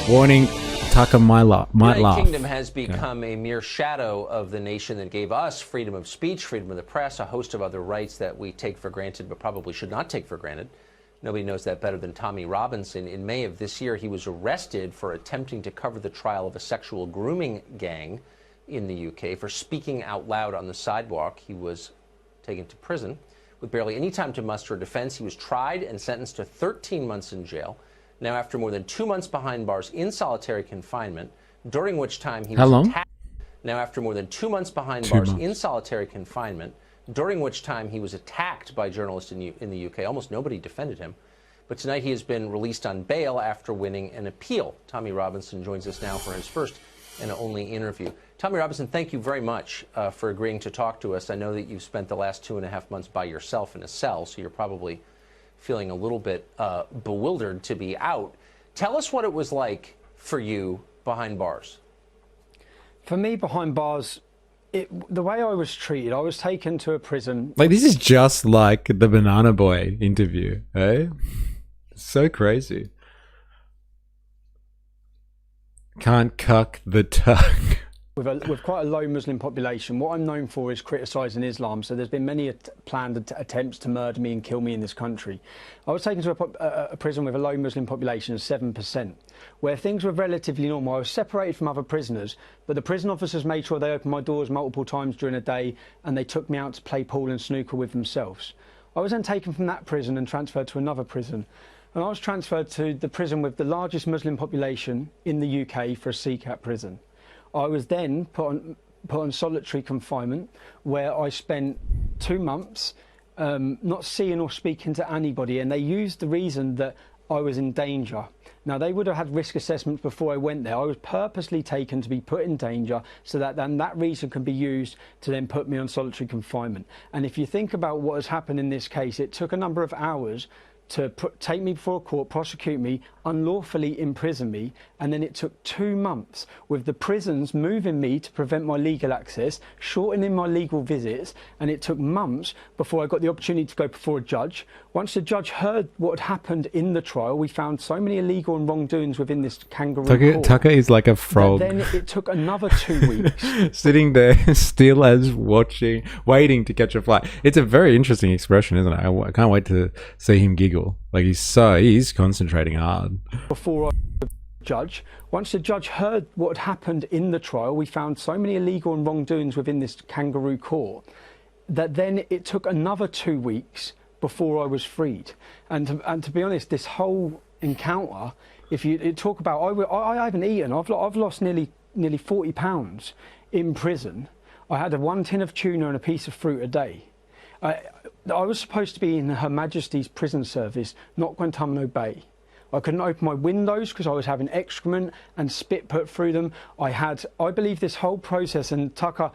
Warning, Tucker might laugh. The United Kingdom has become a mere shadow of the nation that gave us freedom of speech, freedom of the press, a host of other rights that we take for granted but probably should not take for granted. Nobody knows that better than Tommy Robinson. In May of this year, he was arrested for attempting to cover the trial of a sexual grooming gang in the UK. For speaking out loud on the sidewalk, he was taken to prison. With barely any time to muster a defense, he was tried and sentenced to 13 months in jail. Now, after more than 2 months behind bars in solitary confinement, during which time he was attacked. Now, after more than 2 months behind bars in solitary confinement, during which time he was attacked by journalists in the UK. Almost nobody defended him. But tonight he has been released on bail after winning an appeal. Tommy Robinson joins us now for his first and only interview. Tommy Robinson, thank you very much for agreeing to talk to us. I know that you've spent the last 2.5 months by yourself in a cell, so you're probably feeling a little bit bewildered to be out. Tell us what it was like for you behind bars. For me, behind bars, the way I was treated, I was taken to a prison. Like, this is just like the Banana Boy interview, eh? So crazy. Can't cuck the tongue. With quite a low Muslim population, what I'm known for is criticising Islam, so there's been many planned attempts to murder me and kill me in this country. I was taken to a prison with a low Muslim population of 7%, where things were relatively normal. I was separated from other prisoners, but the prison officers made sure they opened my doors multiple times during the day, and they took me out to play pool and snooker with themselves. I was then taken from that prison and transferred to another prison. And I was transferred to the prison with the largest Muslim population in the UK for a CCAT prison. I was then put on solitary confinement, where I spent 2 months not seeing or speaking to anybody, and they used the reason that I was in danger. Now, they would have had risk assessments before I went there. I was purposely taken to be put in danger, so that then that reason can be used to then put me on solitary confinement. And if you think about what has happened in this case, it took a number of hours to take me before a court, prosecute me, unlawfully imprison me, and then it took 2 months with the prisons moving me to prevent my legal access, shortening my legal visits, and it took months before I got the opportunity to go before a judge. Once the judge heard what had happened in the trial, we found so many illegal and wrongdoings within this kangaroo court. Tucker is like a frog. Then it took another 2 weeks. Sitting there, still as watching, waiting to catch a flight. It's a very interesting expression, isn't it? I can't wait to see him giggle. Like, he's concentrating hard. Before I judge, once the judge heard what had happened in the trial, we found so many illegal and wrongdoings within this kangaroo court that then it took another 2 weeks before I was freed. And to be honest, this whole encounter, if you talk about, I haven't eaten. I've lost nearly 40 pounds in prison. I had 1 tin of tuna and a piece of fruit a day. I was supposed to be in Her Majesty's prison service, not Guantanamo Bay. I couldn't open my windows because I was having excrement and spit put through them. I believe this whole process, and Tucker,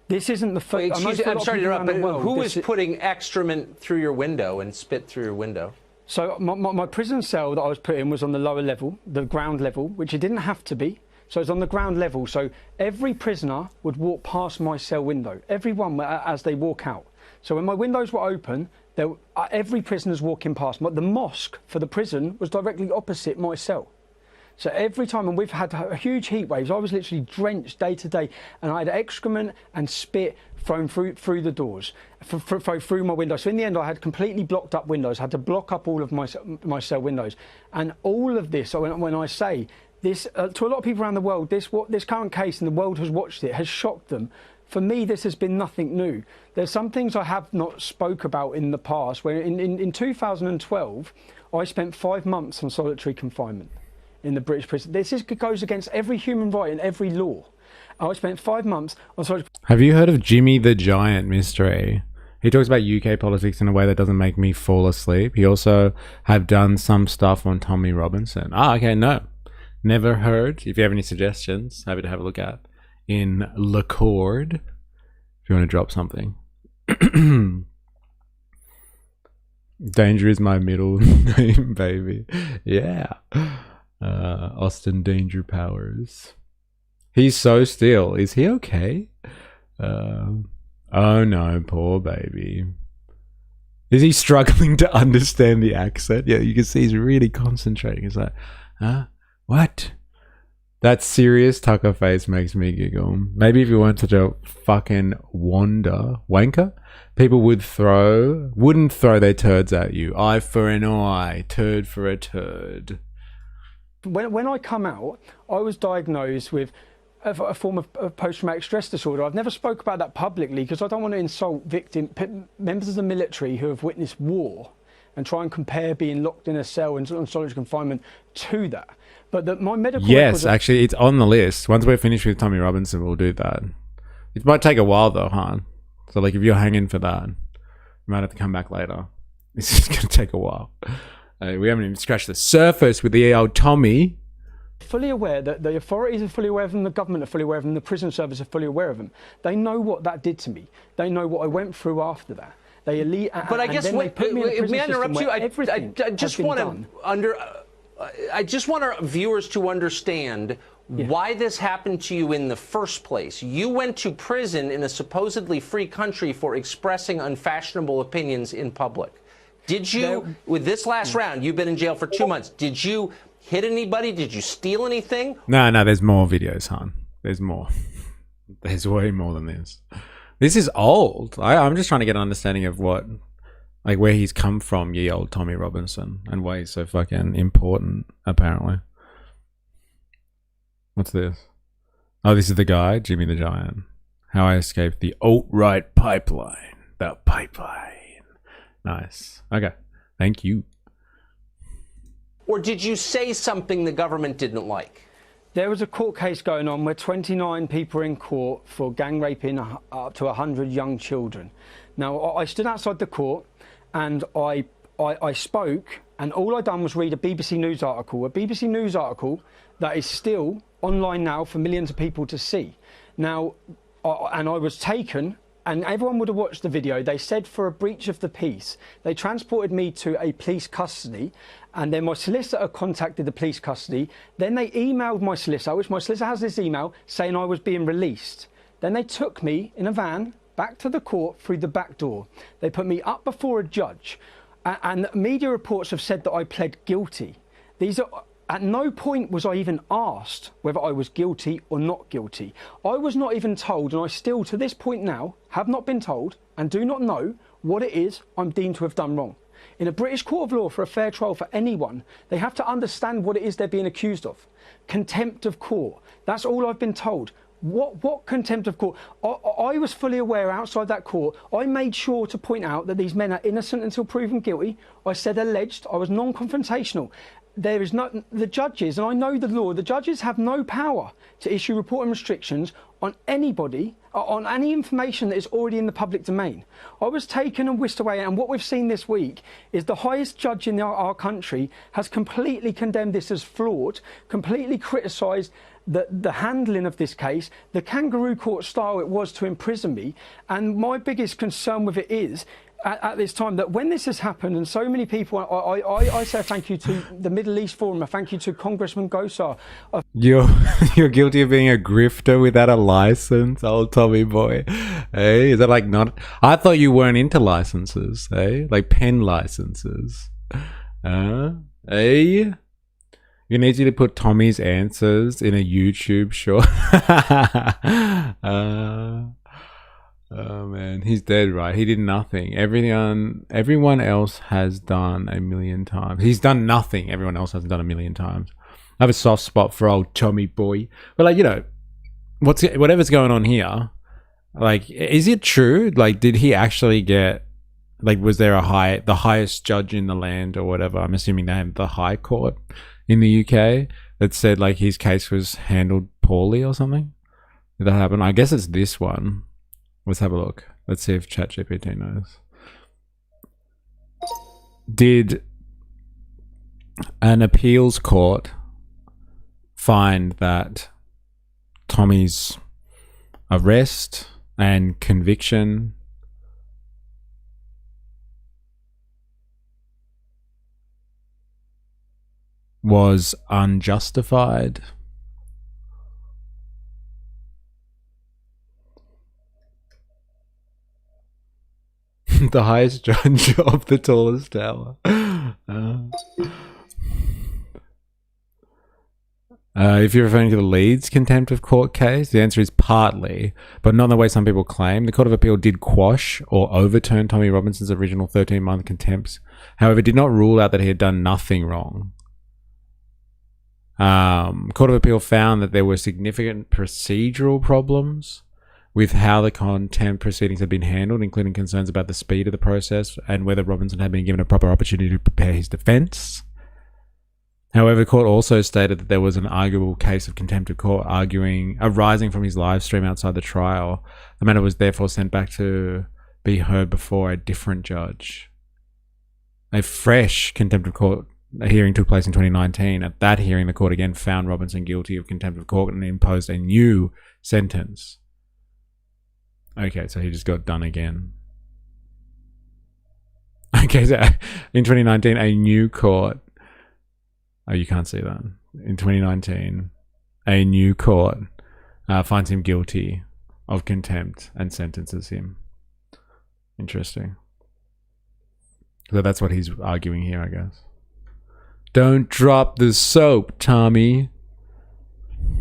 this isn't the first. I'm sorry to interrupt, but who is putting excrement through your window and spit through your window? So my prison cell that I was put in was on the lower level, the ground level, which it didn't have to be. So it's on the ground level. So every prisoner would walk past my cell window, everyone as they walk out. So when my windows were open, every prisoner's walking past. The mosque for the prison was directly opposite my cell. So every time, and we've had huge heat waves, I was literally drenched day to day, and I had excrement and spit thrown through the doors, through my windows. So in the end, I had completely blocked up windows, had to block up all of my cell windows. And all of this, when I say this, to a lot of people around the world, this current case, and the world has watched it, has shocked them. For me, this has been nothing new. There's some things I have not spoke about in the past, where in 2012, I spent 5 months on solitary confinement in the British prison. This goes against every human right and every law. I spent 5 months on solitary. Have you heard of Jimmy the Giant, Mr. A? He talks about UK politics in a way that doesn't make me fall asleep. He also have done some stuff on Tommy Robinson. Okay, no. Never heard. If you have any suggestions, happy to have a look at in Lacord, if you want to drop something. Danger is my middle name, baby. Yeah. Austin Danger Powers. He's so still. Is he okay? Oh no, poor baby. Is he struggling to understand the accent? Yeah, you can see he's really concentrating. He's like, huh? What? That serious Tucker face makes me giggle. Maybe if you weren't such a fucking wanker, people wouldn't throw their turds at you. Eye for an eye, turd for a turd. When I come out, I was diagnosed with a form of post-traumatic stress disorder. I've never spoke about that publicly because I don't want to insult members of the military who have witnessed war and try and compare being locked in a cell and on solitary confinement to that. But my medical yes, actually, it's on the list. Once we're finished with Tommy Robinson, we'll do that. It might take a while though, huh? So like, if you're hanging for that, you might have to come back later. This is going to take a while. We haven't even scratched the surface with the old Tommy. Fully aware that the authorities are fully aware of them, the government are fully aware of them, the prison service are fully aware of them. They know what that did to me. They know what I went through after that. They elite. But I guess may I interrupt you? I just want our viewers to understand why this happened to you in the first place. You went to prison in a supposedly free country for expressing unfashionable opinions in public. Did you, with this last round, you've been in jail for 2 months, did you hit anybody? Did you steal anything? No, there's more videos, hon. There's more. There's way more than this. This is old. I'm just trying to get an understanding of what, like, where he's come from, ye old Tommy Robinson, and why he's so fucking important, apparently. What's this? Oh, this is the guy, Jimmy the Giant. How I escaped the alt-right pipeline. The pipeline. Nice. Okay. Thank you. Or did you say something the government didn't like? There was a court case going on where 29 people were in court for gang raping up to 100 young children. Now, I stood outside the court and I spoke, and all I done was read a BBC News article that is still online now for millions of people to see. Now, and I was taken, and everyone would have watched the video. They said for a breach of the peace, they transported me to a police custody, and then my solicitor contacted the police custody. Then they emailed my solicitor, which my solicitor has this email saying I was being released. Then they took me in a van back to the court through the back door. They put me up before a judge, and media reports have said that I pled guilty. At no point was I even asked whether I was guilty or not guilty. I was not even told, and I still, to this point now, have not been told and do not know what it is I'm deemed to have done wrong. In a British court of law, for a fair trial for anyone, they have to understand what it is they're being accused of. Contempt of court. That's all I've been told. What contempt of court? I was fully aware outside that court. I made sure to point out that these men are innocent until proven guilty. I said alleged. I was non-confrontational. there is not the judges, and I know the law. The judges have no power to issue reporting restrictions on anybody, on any information that is already in the public domain. I was taken and whisked away, and what we've seen this week is the highest judge in our country has completely condemned this as flawed, completely criticised the handling of this case, the kangaroo court style it was to imprison me. And my biggest concern with it is, at this time, that when this has happened, and so many people, I say thank you to the Middle East Forum, a thank you to Congressman Gosar. You're guilty of being a grifter without a license, old Tommy boy. Hey, is that like not? I thought you weren't into licenses, hey, like pen licenses. Hey, you need you to put Tommy's answers in a YouTube short. Oh man, he's dead, right? He did nothing. Everyone else has done a million times. He's done nothing. Everyone else has done a million times. I have a soft spot for old Tommy boy. But like, you know, whatever's going on here, like, is it true? Like, did he actually get, like, was there the highest judge in the land or whatever? I'm assuming they have the High Court in the UK that said like his case was handled poorly or something. Did that happen? I guess it's this one. Let's have a look. Let's see if ChatGPT knows. Did an appeals court find that Tommy's arrest and conviction was unjustified? The highest judge of the tallest tower. If you're referring to the Leeds contempt of court case, the answer is partly, but not in the way some people claim. The Court of Appeal did quash or overturn Tommy Robinson's original 13-month contempt, however, did not rule out that he had done nothing wrong. Court of Appeal found that there were significant procedural problems with how the contempt proceedings had been handled, including concerns about the speed of the process and whether Robinson had been given a proper opportunity to prepare his defence. However, the court also stated that there was an arguable case of contempt of court arising from his live stream outside the trial. The matter was therefore sent back to be heard before a different judge. A fresh contempt of court hearing took place in 2019. At that hearing, the court again found Robinson guilty of contempt of court and imposed a new sentence. Okay, so he just got done again. Okay, so in 2019, a new court... Oh, you can't see that. In 2019, a new court finds him guilty of contempt and sentences him. Interesting. So that's what he's arguing here, I guess. Don't drop the soap, Tommy.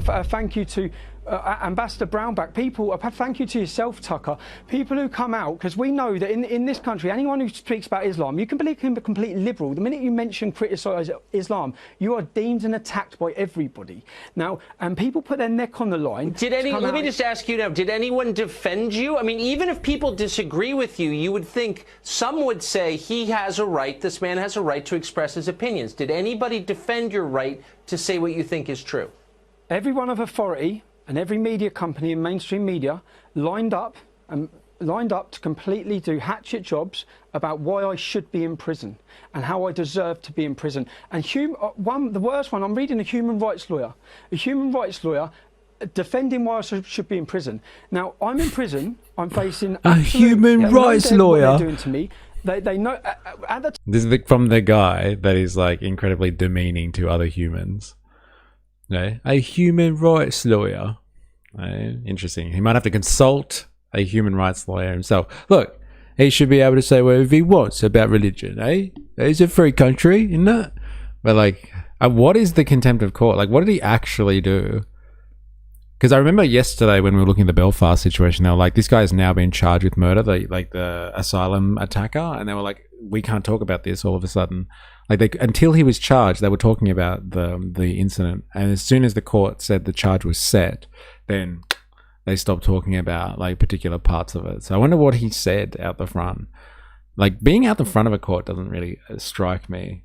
Thank you to Ambassador Brownback. People, thank you to yourself, Tucker. People who come out, because we know that in this country, anyone who speaks about Islam, you can believe him a complete liberal. The minute you mention, criticise Islam, you are deemed and attacked by everybody. Now, and people put their neck on the line. Let me just ask you now, did anyone defend you? I mean, even if people disagree with you, you would think some would say he has a right, this man has a right to express his opinions. Did anybody defend your right to say what you think is true? Everyone of authority and every media company and mainstream media lined up to completely do hatchet jobs about why I should be in prison and how I deserve to be in prison. And the worst one, I'm reading a human rights lawyer defending why I should be in prison. Now, I'm in prison, I'm facing a human rights lawyer. What they're doing to me. They know this is from the guy that is like incredibly demeaning to other humans. No, a human rights lawyer. Interesting. He might have to consult a human rights lawyer himself. Look, he should be able to say whatever he wants about religion, eh? It's a free country, isn't it? But like, what is the contempt of court? Like, what did he actually do? Because I remember yesterday when we were looking at the Belfast situation, they were like, this guy has now been charged with murder, the asylum attacker, and they were like, we can't talk about this all of a sudden. Like, until he was charged, they were talking about the incident, and as soon as the court said the charge was set, then they stopped talking about like particular parts of it. So I wonder what he said out the front. Like, being out the front of a court doesn't really strike me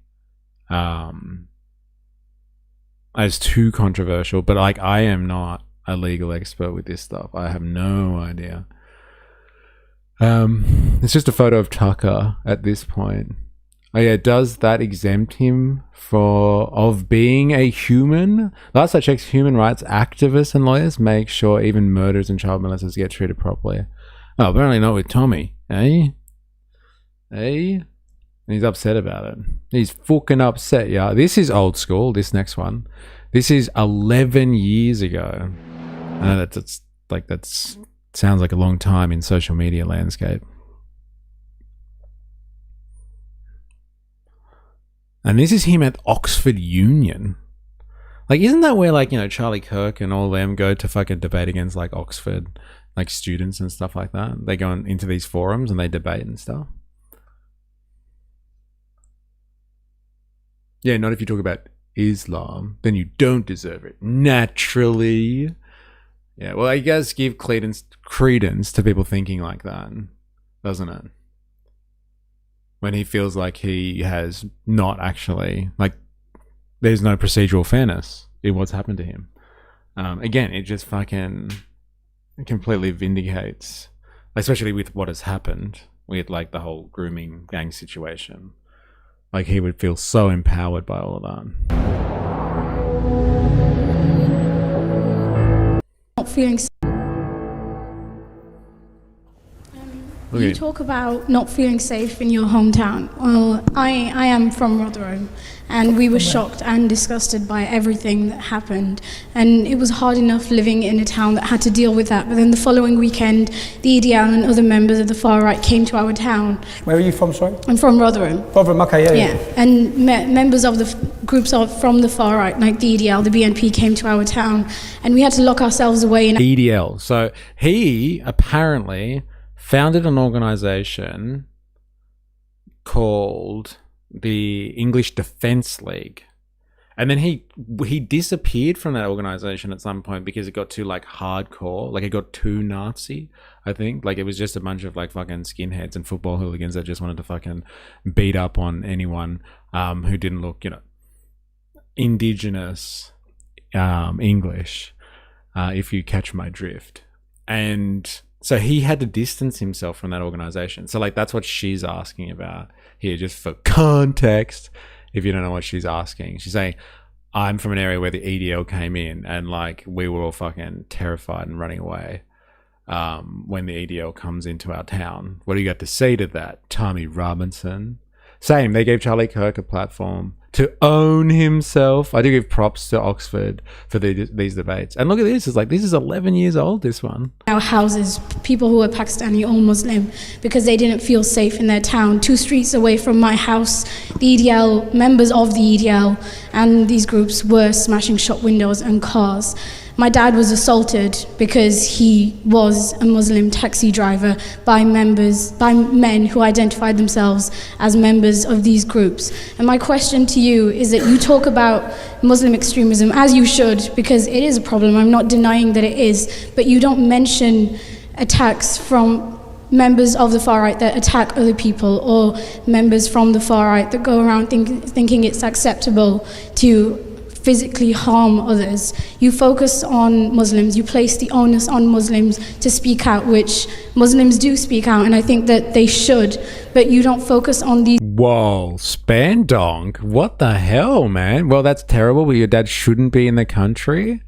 as too controversial, but like I am not a legal expert with this stuff. I have no idea. It's just a photo of Tucker at this point. Oh yeah, does that exempt him of being a human? Last I checked, human rights activists and lawyers make sure even murderers and child molesters get treated properly. Oh, apparently not with Tommy, eh? And he's upset about it. He's fucking upset, yeah. This is old school, this next one. This is 11 years ago. I know that's sounds like a long time in social media landscape. And this is him at Oxford Union. Like, isn't that where, like, you know, Charlie Kirk and all them go to fucking debate against, like, Oxford, like, students and stuff like that? They go into these forums and they debate and stuff. Yeah, not if you talk about Islam, then you don't deserve it. Naturally. Yeah, well, I guess give credence to people thinking like that, doesn't it? When he feels like he has not actually, like, there's no procedural fairness in what's happened to him. Again, it just fucking completely vindicates, especially with what has happened with, like, the whole grooming gang situation. Like, he would feel so empowered by all of that. Not feeling. You talk about not feeling safe in your hometown. Well, I am from Rotherham, and we were shocked and disgusted by everything that happened. And it was hard enough living in a town that had to deal with that. But then the following weekend, the EDL and other members of the far right came to our town. Where are you from, sorry? I'm from Rotherham. Rotherham, okay, yeah. And members of the groups from the far right, like the EDL, the BNP, came to our town, and we had to lock ourselves away. EDL. So he apparently founded an organization called the English Defence League. And then he disappeared from that organization at some point because it got too, like, hardcore. Like, it got too Nazi, I think. Like, it was just a bunch of, like, fucking skinheads and football hooligans that just wanted to fucking beat up on anyone who didn't look, you know, indigenous English, if you catch my drift. And so he had to distance himself from that organization. So, like, that's what she's asking about here, just for context. If you don't know what she's asking, she's saying, I'm from an area where the EDL came in and, like, we were all fucking terrified and running away when the EDL comes into our town. What do you got to say to that, Tommy Robinson? Same, they gave Charlie Kirk a platform to own himself. I do give props to Oxford for these debates. And look at this, it's like, this is 11 years old, this one. Our houses, people who are Pakistani or Muslim, because they didn't feel safe in their town. 2 streets away from my house, the EDL, members of the EDL and these groups were smashing shop windows and cars. My dad was assaulted because he was a Muslim taxi driver by men who identified themselves as members of these groups. And my question to you is that you talk about Muslim extremism, as you should, because it is a problem. I'm not denying that it is, but you don't mention attacks from members of the far right that attack other people, or members from the far right that go around thinking it's acceptable to physically harm others. You focus on Muslims, you place the onus on Muslims to speak out, which Muslims do speak out, and I think that they should, but you don't focus on these. Whoa, Spandonk, what the hell, man? Well, that's terrible, but your dad shouldn't be in the country?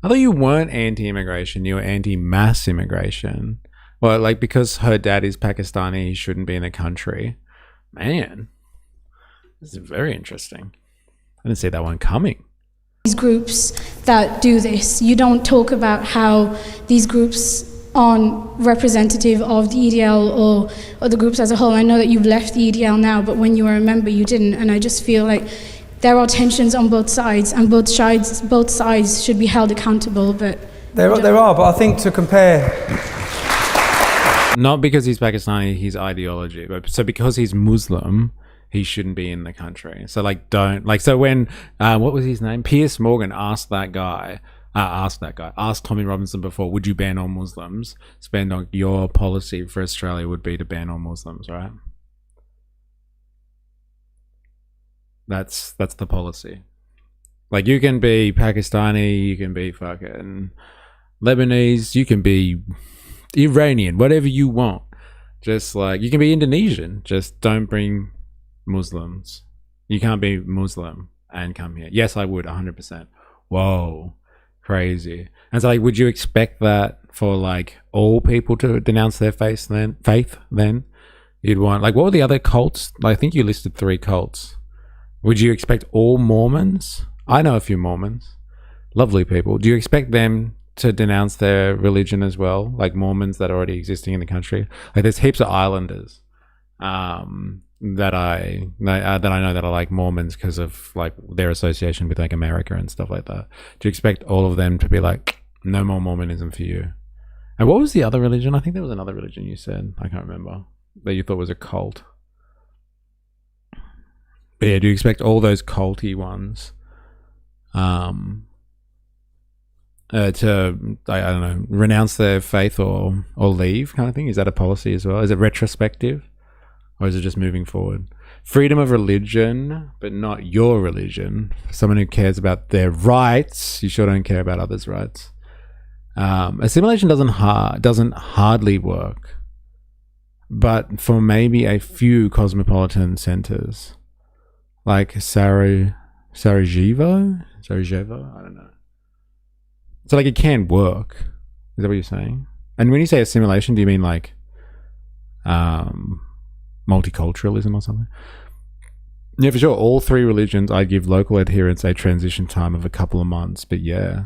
I thought you weren't anti-immigration, you were anti-mass immigration. Well, like, because her dad is Pakistani, he shouldn't be in the country. Man, this is very interesting. I didn't see that one coming. These groups that do this, you don't talk about how these groups aren't representative of the EDL or other groups as a whole. I know that you've left the EDL now, but when you were a member, you didn't. And I just feel like there are tensions on both sides, and both sides should be held accountable. But there are, but I think to compare. Not because he's Pakistani, his ideology, but so because he's Muslim, he shouldn't be in the country. So, like, don't, like, so when what was his name? Piers Morgan asked Tommy Robinson before, would you ban all Muslims? Spandonk, your policy for Australia would be to ban all Muslims, right? That's the policy. Like, you can be Pakistani, you can be fucking Lebanese, you can be Iranian, whatever you want. Just like, you can be Indonesian, just don't bring Muslims. You can't be Muslim and come here. Yes, I would, 100%. Whoa, crazy. And so, like, would you expect that for, like, all people to denounce their faith then? You'd want, like, what were the other cults? Like, I think you listed 3 cults. Would you expect all Mormons? I know a few Mormons. Lovely people. Do you expect them to denounce their religion as well? Like Mormons that are already existing in the country? Like, there's heaps of islanders that I know that are like Mormons because of like their association with like America and stuff like that. Do you expect all of them to be like, no more Mormonism for you? And what was the other religion? I think there was another religion you said. I can't remember. That you thought was a cult. But yeah, do you expect all those culty ones to, I don't know, renounce their faith or leave kind of thing? Is that a policy as well? Is it retrospective? Or is it just moving forward? Freedom of religion, but not your religion. For someone who cares about their rights, you sure don't care about others' rights. Assimilation doesn't hardly work, but for maybe a few cosmopolitan centers, like Sarajevo, I don't know. So like it can work. Is that what you're saying? And when you say assimilation, do you mean like multiculturalism or something? Yeah, for sure. All 3 religions, I'd give local adherents a transition time of a couple of months. But yeah,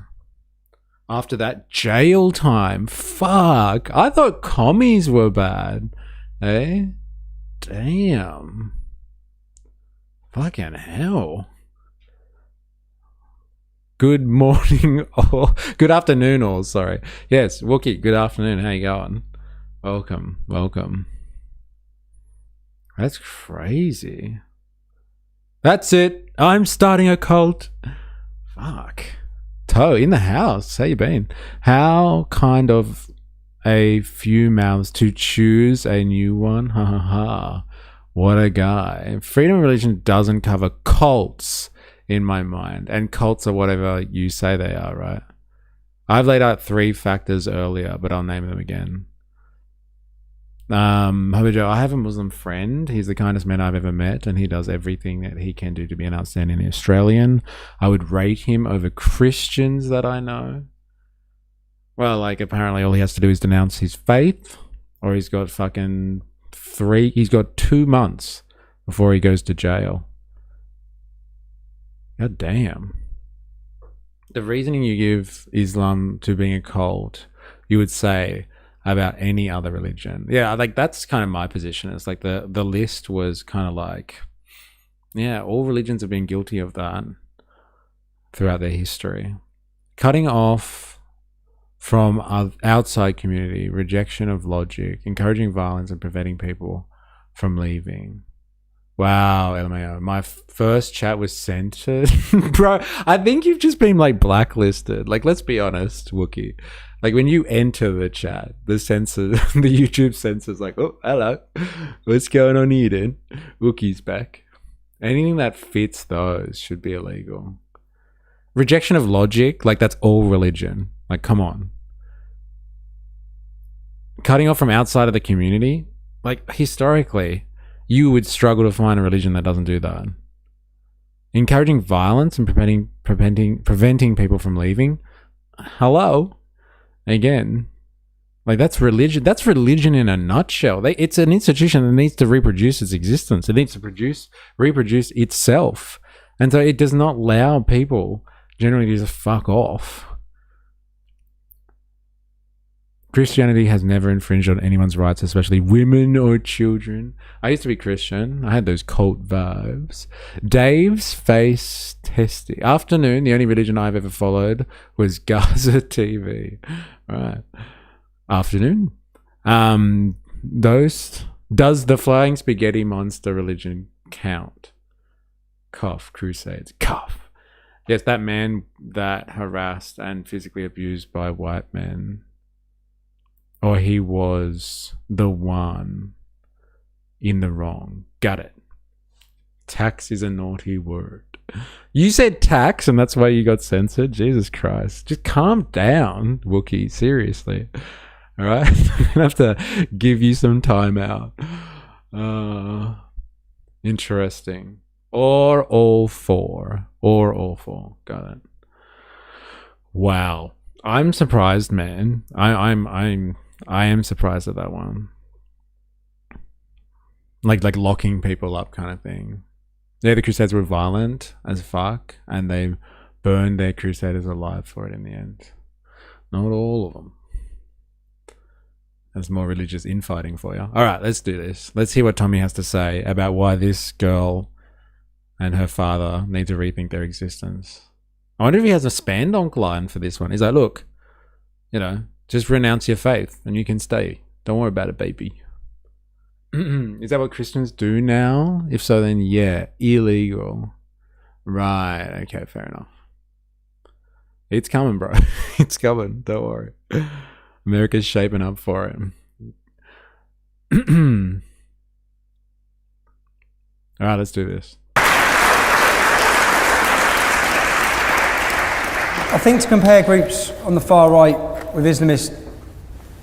after that, jail time. Fuck. I thought commies were bad. Eh? Damn. Fucking hell. Good morning, or good afternoon, all. Sorry. Yes, Wookie, good afternoon. How you going? Welcome. That's crazy. That's it. I'm starting a cult. Fuck. Toe in the house. How you been? How kind of a few mouths to choose a new one? Ha ha ha. What a guy. Freedom of religion doesn't cover cults in my mind. And cults are whatever you say they are, right? I've laid out 3 factors earlier, but I'll name them again. Joe, I have a Muslim friend. He's the kindest man I've ever met, and he does everything that he can do to be an outstanding Australian. I would rate him over Christians that I know. Well, like, apparently all he has to do is denounce his faith, or he's got fucking 2 months before he goes to jail. God damn. The reasoning you give Islam to being a cult, you would say about any other religion. Yeah, like that's kind of my position. It's like the list was kind of like, yeah, all religions have been guilty of that throughout their history. Cutting off from outside community, rejection of logic, encouraging violence, and preventing people from leaving. Wow, LMAO. My first chat was censored. Bro, I think you've just been like blacklisted. Like, let's be honest, Wookie. Like when you enter the chat, the YouTube censor's like, oh, hello. What's going on, Eden? Wookie's back. Anything that fits those should be illegal. Rejection of logic, like that's all religion. Like, come on. Cutting off from outside of the community, like historically, you would struggle to find a religion that doesn't do that. Encouraging violence and preventing people from leaving. Hello? Again, like that's religion. That's religion in a nutshell. It's an institution that needs to reproduce its existence. It needs to reproduce itself. And so it does not allow people generally to just fuck off. Christianity has never infringed on anyone's rights, especially women or children. I used to be Christian. I had those cult vibes. Dave's face testing. Afternoon, the only religion I've ever followed was Gaza TV. Right. Afternoon. Does the Flying Spaghetti Monster religion count? Cough. Crusades. Cough. Yes, that man that harassed and physically abused by white men. Or he was the one in the wrong. Got it. Tax is a naughty word. You said tax, and that's why you got censored. Jesus Christ! Just calm down, Wookie. Seriously, all right. I'm gonna have to give you some time out. Interesting. Or all four. Got it. Wow. I'm surprised, man. I am surprised at that one. Like locking people up kind of thing. Yeah, the Crusades were violent as fuck, and they burned their Crusaders alive for it in the end. Not all of them. There's more religious infighting for you. All right, let's do this. Let's hear what Tommy has to say about why this girl and her father need to rethink their existence. I wonder if he has a spandonk line for this one. He's like, look, just renounce your faith and you can stay. Don't worry about it, baby. Is that what Christians do now? If so, then yeah, illegal. Right, okay, fair enough. It's coming, bro. It's coming, don't worry. America's shaping up for it. Alright, let's do this. I think to compare groups on the far right with Islamist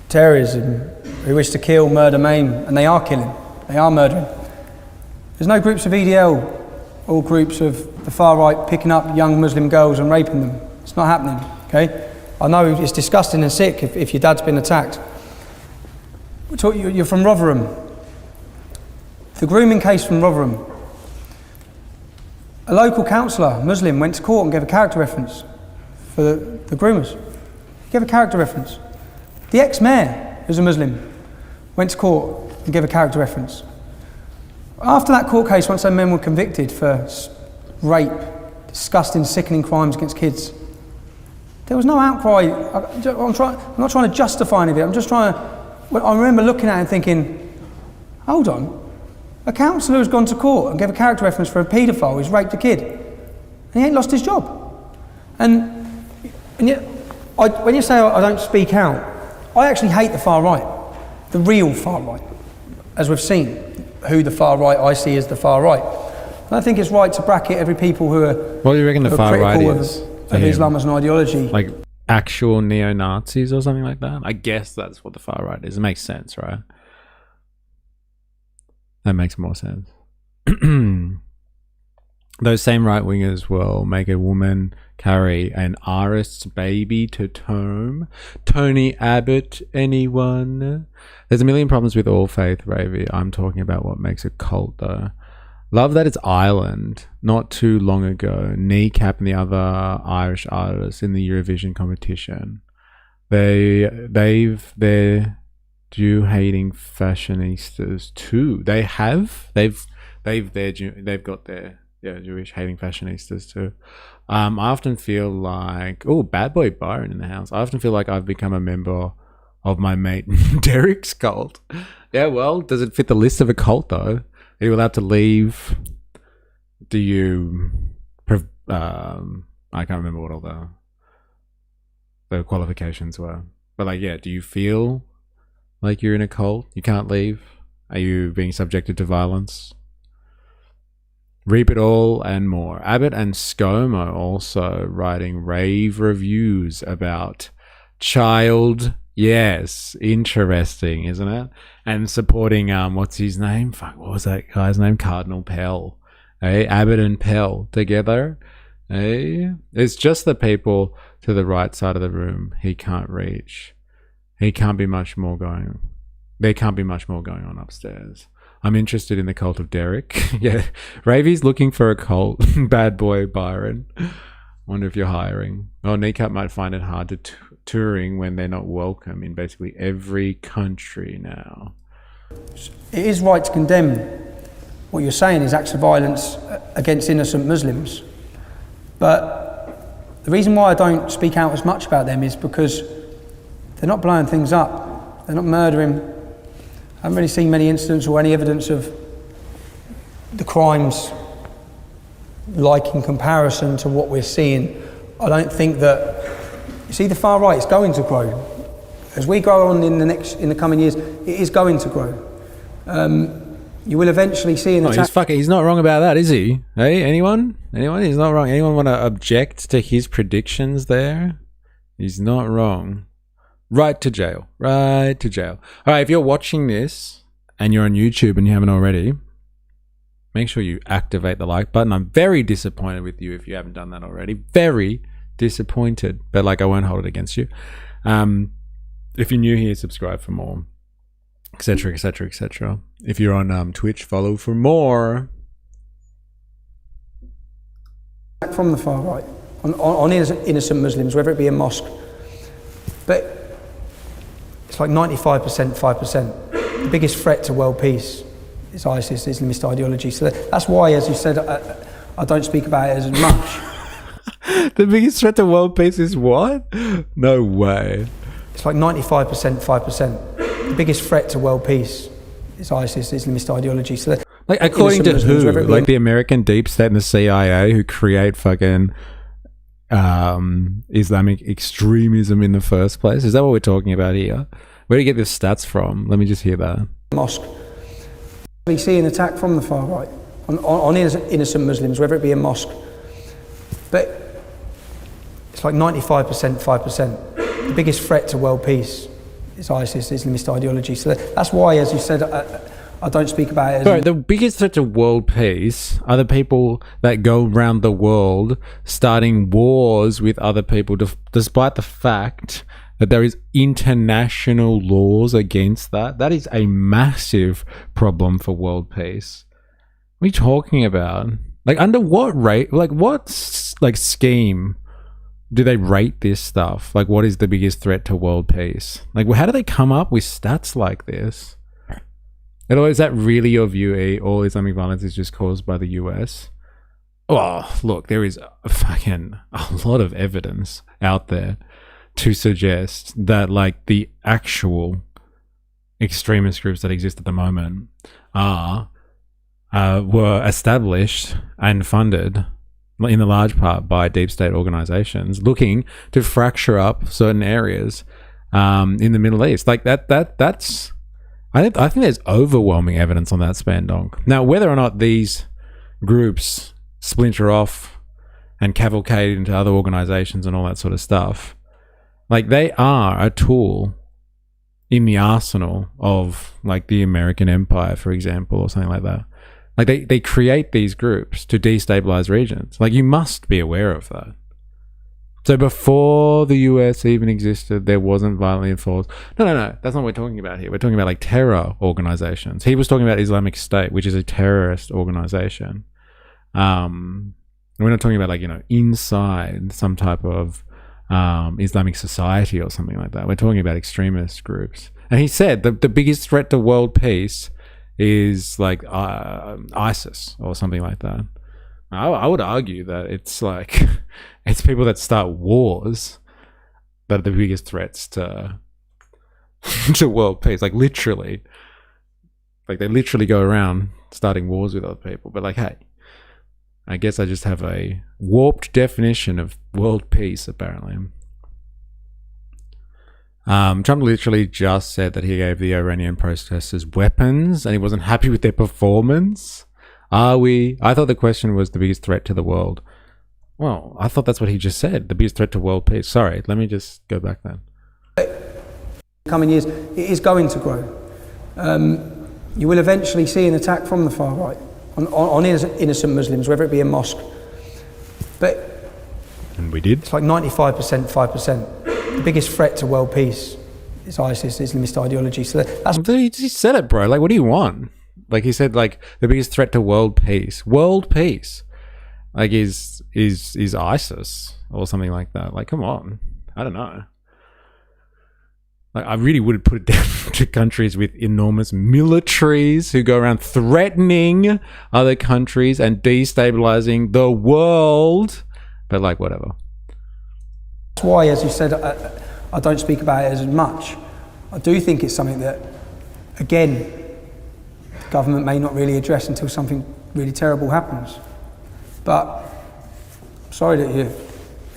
terrorism who wish to kill, murder, maim, and they are killing, they are murdering. There's no groups of EDL or groups of the far right picking up young Muslim girls and raping them. It's not happening, okay? I know it's disgusting and sick if your dad's been attacked. You're from Rotherham. The grooming case from Rotherham. A local councillor, Muslim, went to court and gave a character reference for the groomers. He gave a character reference. The ex-mayor, who's a Muslim, went to court and gave a character reference. After that court case, once those men were convicted for rape, disgusting, sickening crimes against kids, there was no outcry. I'm not trying to justify any of it. I'm just trying to... I remember looking at it and thinking, hold on. A councillor who's gone to court and gave a character reference for a paedophile who's raped a kid, and he ain't lost his job. And yet, when you say I don't speak out, I actually hate the far right, the real far right, as we've seen, who the far right I see as the far right. And I think it's right to bracket every people who are... What do you reckon the far right is? Of Islam as an ideology. Like actual neo-Nazis or something like that? I guess that's what the far right is. It makes sense, right? That makes more sense. Those same right-wingers will make a woman carry an artist's baby to term. Tony Abbott, anyone? There's a million problems with all faith, Ravy. I'm talking about what makes a cult, though. Love that it's Ireland. Not too long ago, Kneecap and the other Irish artists in the Eurovision competition. They're Jew-hating fashionistas too. They've got their Jewish-hating fashionistas too. I often feel like, bad boy Byron in the house. I often feel like I've become a member of my mate Derek's cult. Yeah, well, does it fit the list of a cult though? Are you allowed to leave? Do you... I can't remember what all the qualifications were. But do you feel like you're in a cult? You can't leave? Are you being subjected to violence? Reap it all and more. Abbott and ScoMo also writing rave reviews about child... Yes, interesting, isn't it? And supporting what's his name? What was that guy's name? Cardinal Pell. Hey, Abbott and Pell together. Hey, it's just the people to the right side of the room he can't reach. He can't be much more going. There can't be much more going on upstairs. I'm interested in the cult of Derek. Yeah, Ravy's looking for a cult. Bad boy Byron. Wonder if you're hiring. Kneecap might find it hard to touring when they're not welcome in basically every country now. It is right to condemn what you're saying is acts of violence against innocent Muslims. But the reason why I don't speak out as much about them is because they're not blowing things up. They're not murdering. I haven't really seen many incidents or any evidence of the crimes like in comparison to what we're seeing. I don't think that... You see, the far right is going to grow. As we grow on in the coming years, it is going to grow. You will eventually see an attack. He's not wrong about that, is he? Hey, anyone? He's not wrong. Anyone want to object to his predictions there? He's not wrong. Right to jail. Right to jail. All right, if you're watching this and you're on YouTube and you haven't already, make sure you activate the like button. I'm very disappointed with you if you haven't done that already. Very disappointed. But like, I won't hold it against you. If you're new here, subscribe for more, etc., etc., etc. If you're on Twitch, follow for more. From the far right on innocent Muslims, whether it be a mosque, but it's like 95%, 5%. The biggest threat to world peace is ISIS, Islamist ideology. So that's why, as you said, I don't speak about it as much. The biggest threat to world peace is what? No way. It's like 95%, 5%. The biggest threat to world peace is ISIS, Islamist ideology. So like, according to who? Like the American deep state and the CIA, who create fucking Islamic extremism in the first place? Is that what we're talking about here? Where do you get the stats from? Let me just hear that. Mosque. We see an attack from the far right on innocent Muslims, whether it be a mosque, but it's like 95%, 5%. The biggest threat to world peace is ISIS, Islamist ideology. So that's why, as you said, I don't speak about it as... Sorry, the biggest threat to world peace are the people that go around the world starting wars with other people, despite the fact that there is international laws against that. That is a massive problem for world peace. What are you talking about? Like, under what rate? Like, what scheme do they rate this stuff? Like, what is the biggest threat to world peace? Like, how do they come up with stats like this? And is that really your view? All Islamic violence is just caused by the US? Oh, look, there is a lot of evidence out there to suggest that, like, the actual extremist groups that exist at the moment were established and funded in the large part by deep state organizations looking to fracture up certain areas in the Middle East. Like that's I think there's overwhelming evidence on that, Spandonk. Now, whether or not these groups splinter off and cavalcade into other organizations and all that sort of stuff, like, they are a tool in the arsenal of, like, the American empire, for example, or something like that. Like, they create these groups to destabilize regions. Like, you must be aware of that. So before the US even existed, there wasn't violently enforced. No. That's not what we're talking about here. We're talking about, like, terror organizations. He was talking about Islamic State, which is a terrorist organization. We're not talking about, like, inside some type of Islamic society or something like that. We're talking about extremist groups. And he said the biggest threat to world peace is, like, ISIS or something like that. I would argue that it's like it's people that start wars that are the biggest threats to to world peace. Like, literally, like, they literally go around starting wars with other people. But, like, hey, I guess I just have a warped definition of world peace, apparently. Trump literally just said that he gave the Iranian protesters weapons and he wasn't happy with their performance. Are we? I thought the question was the biggest threat to the world. Well, I thought that's what he just said, the biggest threat to world peace. Sorry, let me just go back then. Coming years, it is going to grow. You will eventually see an attack from the far right on innocent Muslims, whether it be a mosque. And we did. It's like 95%, 5%. The biggest threat to world peace is ISIS, Islamist ideology. So that's... He said it, bro. Like, what do you want? Like, he said, like, the biggest threat to world peace, like, is ISIS or something like that. Like, come on. I don't know. Like, I really would put it down to countries with enormous militaries who go around threatening other countries and destabilizing the world. But, like, whatever. That's why, as you said, I don't speak about it as much. I do think it's something that, again, the government may not really address until something really terrible happens. But sorry that you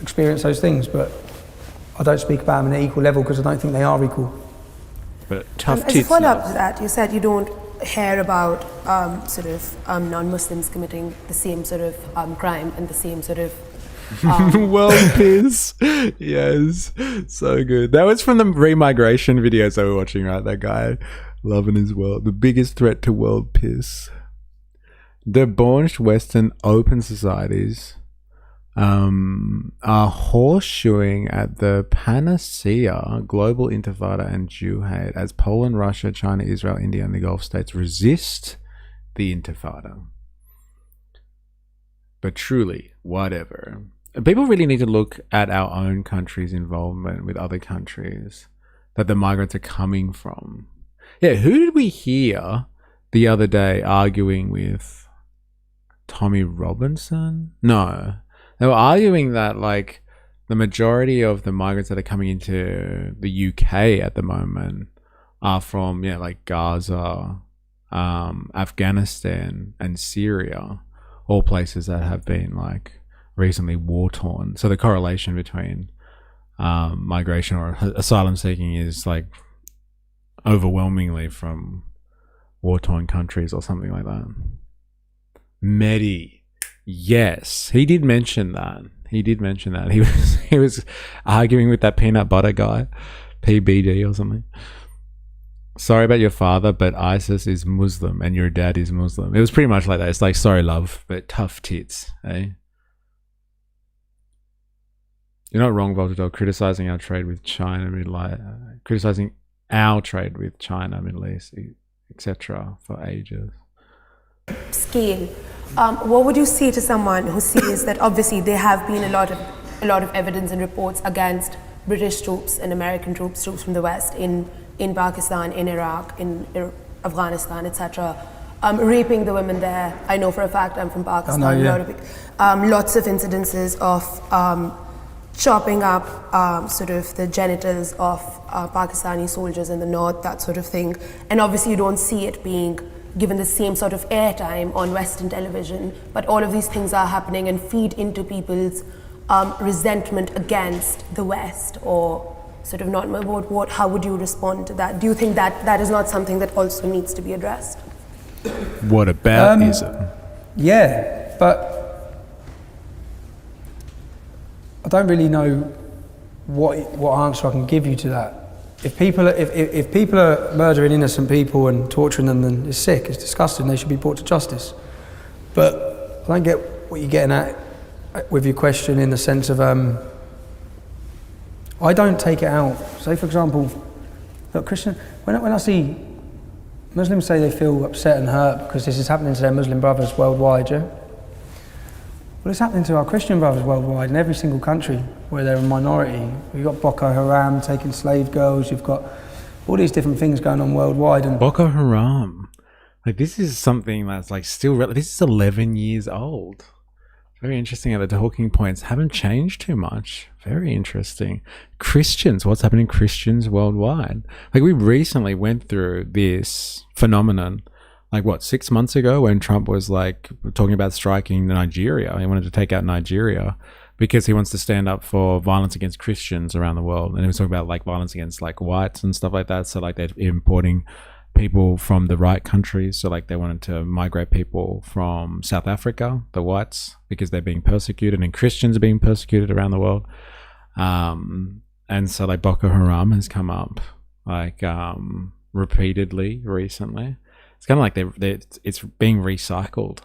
experience those things, but I don't speak about them on an equal level because I don't think they are equal. But tough As a follow-up to that, you said you don't hear about sort of non-Muslims committing the same sort of crime and the same sort of world piss. Yes, so good. That was from the remigration videos I was watching, right? That guy loving his world. The biggest threat to world piss. The Borned Western open societies are horseshoeing at the panacea global intifada and Jew hate as Poland, Russia, China, Israel, India, and the Gulf states resist the intifada. But truly, whatever. People really need to look at our own country's involvement with other countries that the migrants are coming from. Yeah, who did we hear the other day arguing with? Tommy Robinson? No. They were arguing that like the majority of the migrants that are coming into the UK at the moment are from like Gaza, Afghanistan and Syria, all places that have been like recently war torn. So the correlation between migration or asylum seeking is like overwhelmingly from war torn countries or something like that. Mehdi. Yes, he did mention that. He was arguing with that peanut butter guy, PBD or something. Sorry about your father, but ISIS is Muslim and your dad is Muslim. It was pretty much like that. It's like, sorry, love, but tough tits, eh? You're not wrong, Voltador, criticizing our trade with China, criticizing our trade with China, Middle East, etc. for ages. Scale. What would you say to someone who sees that obviously there have been a lot of evidence and reports against British troops and American troops from the West in Pakistan, in Iraq, in Afghanistan, etc., raping the women there? I know for a fact, I'm from Pakistan. Lots of incidences of chopping up sort of the genitals of Pakistani soldiers in the north, that sort of thing. And obviously you don't see it being given the same sort of airtime on Western television, but all of these things are happening and feed into people's resentment against the West, or sort of not. How would you respond to that? Do you think that that is not something that also needs to be addressed? What about is it? Yeah, but I don't really know what answer I can give you to that. If people are murdering innocent people and torturing them, then it's sick, it's disgusting, they should be brought to justice. But I don't get what you're getting at with your question, in the sense of I don't take it out. Say for example, look, Christian, when I see Muslims say they feel upset and hurt because this is happening to their Muslim brothers worldwide, yeah? Well, it's happening to our Christian brothers worldwide in every single country where they're a minority. You've got Boko Haram taking slave girls, you've got all these different things going on worldwide. And Boko Haram, like this is something that's like still, this is 11 years old. Very interesting how the talking points haven't changed too much. Very interesting. Christians, what's happening to Christians worldwide? Like we recently went through this phenomenon, like what, 6 months ago, when Trump was like talking about striking Nigeria. He wanted to take out Nigeria because he wants to stand up for violence against Christians around the world. And he was talking about like violence against like whites and stuff like that. So like they're importing people from the right countries. So like they wanted to migrate people from South Africa, the whites, because they're being persecuted, and Christians are being persecuted around the world. And so like Boko Haram has come up like repeatedly recently. It's kind of like it's being recycled,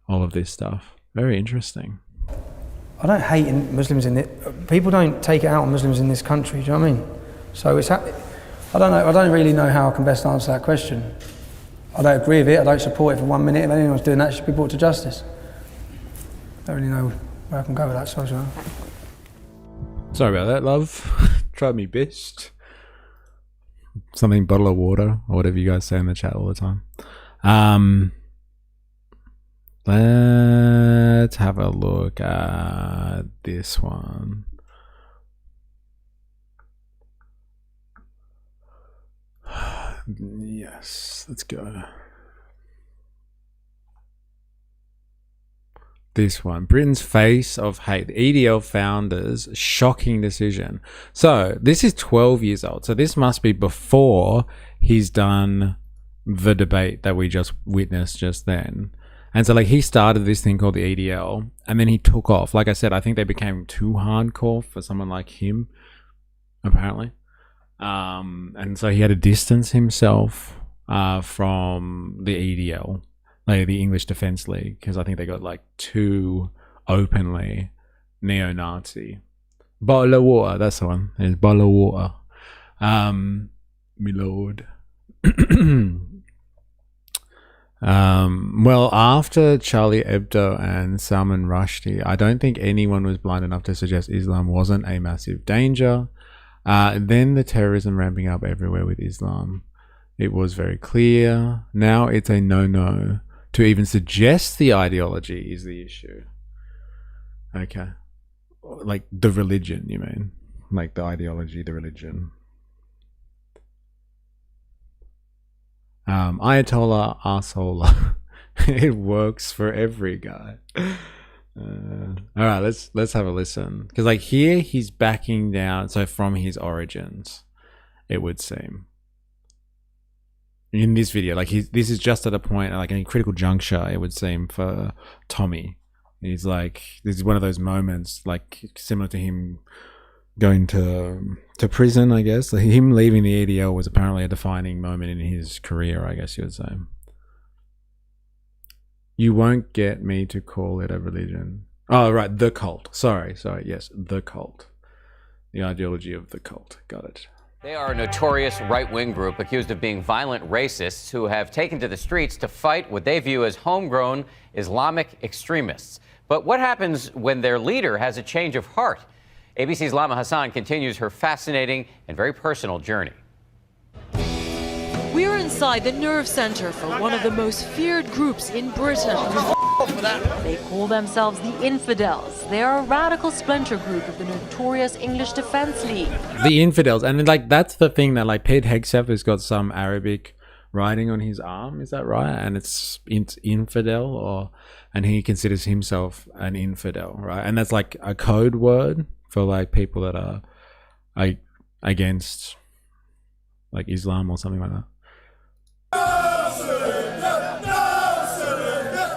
all of this stuff. Very interesting. I don't hate Muslims in it. People don't take it out on Muslims in this country. Do you know what I mean? So it's. I don't know. I don't really know how I can best answer that question. I don't agree with it. I don't support it for 1 minute. If anyone's doing that, it should be brought to justice. I don't really know where I can go with that. Sorry about that, love. Tried me best. Something, bottle of water, or whatever you guys say in the chat all the time. Let's have a look at this one. Yes, let's go. This one, Britain's face of hate. The EDL founders' shocking decision. So this is 12 years old. So this must be before he's done the debate that we just witnessed just then. And so like he started this thing called the EDL, and then he took off. Like I said, I think they became too hardcore for someone like him, apparently. And so he had to distance himself from the EDL, like the English Defence League, because I think they got like too openly neo-Nazi. Bottle of water, that's the one. It's bottle of water. My lord. Well, after Charlie Hebdo and Salman Rushdie, I don't think anyone was blind enough to suggest Islam wasn't a massive danger. Then the terrorism ramping up everywhere with Islam. It was very clear. Now it's a no-no to even suggest the ideology is the issue. Okay. Like the religion, you mean? Like the ideology, the religion. Ayatollah Arsola. It works for every guy. All right, let's have a listen, because like here he's backing down. So from his origins, it would seem in this video, like this is just at a point, like a critical juncture, it would seem, for Tommy. He's like, this is one of those moments, like similar to him going to prison, I guess. Like him leaving the EDL was apparently a defining moment in his career, I guess you would say. You won't get me to call it a religion. Oh, right, the cult. Sorry, yes, the cult. The ideology of the cult. Got it. They are a notorious right-wing group accused of being violent racists who have taken to the streets to fight what they view as homegrown Islamic extremists. But what happens when their leader has a change of heart? ABC's Lama Hassan continues her fascinating and very personal journey. We're inside the nerve center for one of the most feared groups in Britain. They call themselves the Infidels. They are a radical splinter group of the notorious English Defence League. The Infidels, and like that's the thing that like Pete Hegseth has got some Arabic writing on his arm, is that right? And it's infidel, and he considers himself an infidel, right? And that's like a code word for like people that are like against like Islam or something like that.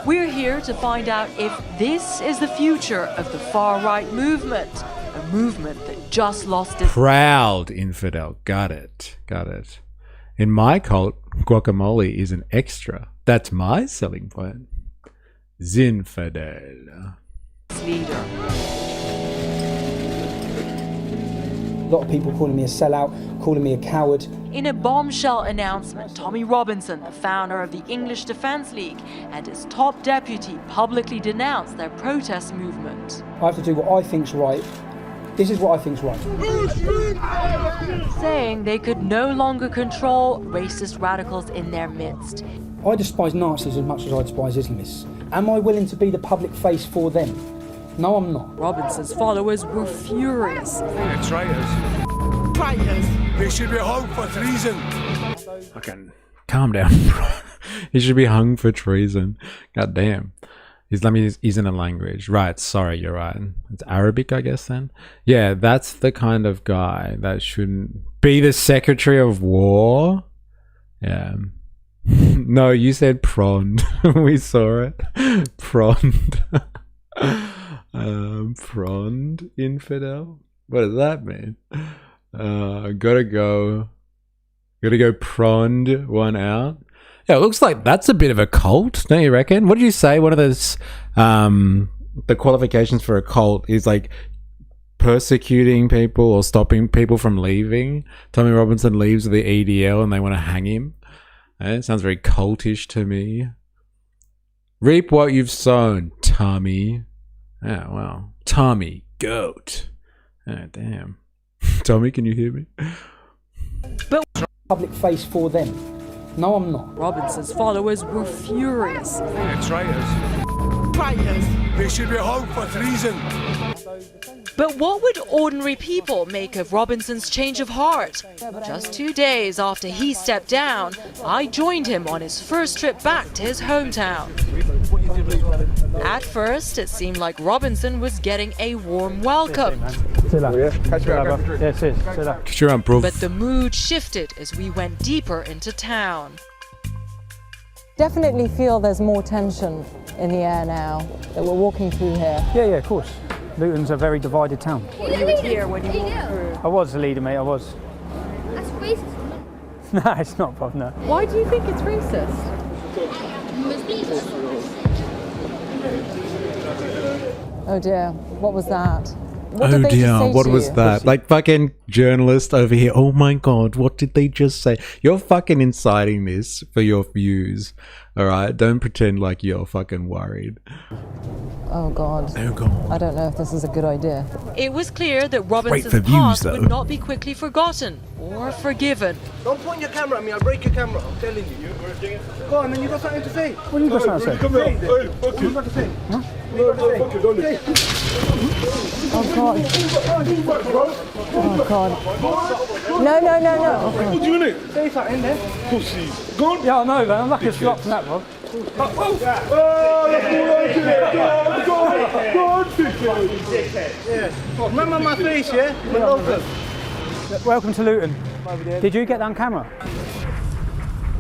We're here to find out if this is the future of the far-right movement, a movement that just lost its... Proud infidel. Got it. In my cult, guacamole is an extra. That's my selling point. Zinfidel. Leader. A lot of people calling me a sellout, calling me a coward. In a bombshell announcement, Tommy Robinson, the founder of the English Defence League, and his top deputy publicly denounced their protest movement. I have to do what I think's right. This is what I think's right. Saying they could no longer control racist radicals in their midst. I despise Nazis as much as I despise Islamists. Am I willing to be the public face for them? No, I'm not. Robinson's followers were furious. They're traitors. Traitors. They should be hung for treason. Okay, calm down. He should be hung for treason. God damn. Islam isn't a language. Right, sorry, you're right. It's Arabic, I guess, then? Yeah, that's the kind of guy that shouldn't be the Secretary of War. Yeah. No, you said prond. We saw it. Prond. Prond infidel? What does that mean? Gotta go prond one out. Yeah, it looks like that's a bit of a cult, don't you reckon? What did you say? One of those the qualifications for a cult is like persecuting people or stopping people from leaving. Tommy Robinson leaves the EDL and they want to hang him. It sounds very cultish to me. Reap what you've sown, Tommy. Oh, well. Tommy, goat. Oh, damn. Tommy, can you hear me? But public face for them. No, I'm not. Robinson's followers were furious. They're traitors. Traitors. They should be hung for treason. But what would ordinary people make of Robinson's change of heart? Just 2 days after he stepped down, I joined him on his first trip back to his hometown. At first, it seemed like Robinson was getting a warm welcome. But the mood shifted as we went deeper into town. definitely feel there's more tension in the air now that we're walking through here. Yeah, of course. Luton's a very divided town. You were here when you walked through. I was the leader, mate, I was. That's racist. No, it's not, Bob, no. Why do you think it's racist? Oh dear, what was that? What did Oh they just dear, say what to was you? that? Like fucking journalist over here. Oh my god, what did they just say? You're fucking inciting this for your views. Alright? Don't pretend like you're fucking worried. Oh god. Oh god. I don't know if this is a good idea. It was clear that for Robinson's views, past though. would not be quickly forgotten or forgiven. Don't point your camera at me, I'll break your camera, I'm telling you. Go on, then you got something to say. What have you got something to say? Come here. Hey, fuck What have you got to say? Huh? No, fuck you, don't it? Oh god. Oh god. No, no, no, no. Oh, What god. do you need? Say something there. Pussy. Go on. Yeah, I know, man. I'm lucky to slot from that, Bob. Oh, go on. Remember my face, yeah? My local. Welcome to Luton. Did you get that on camera?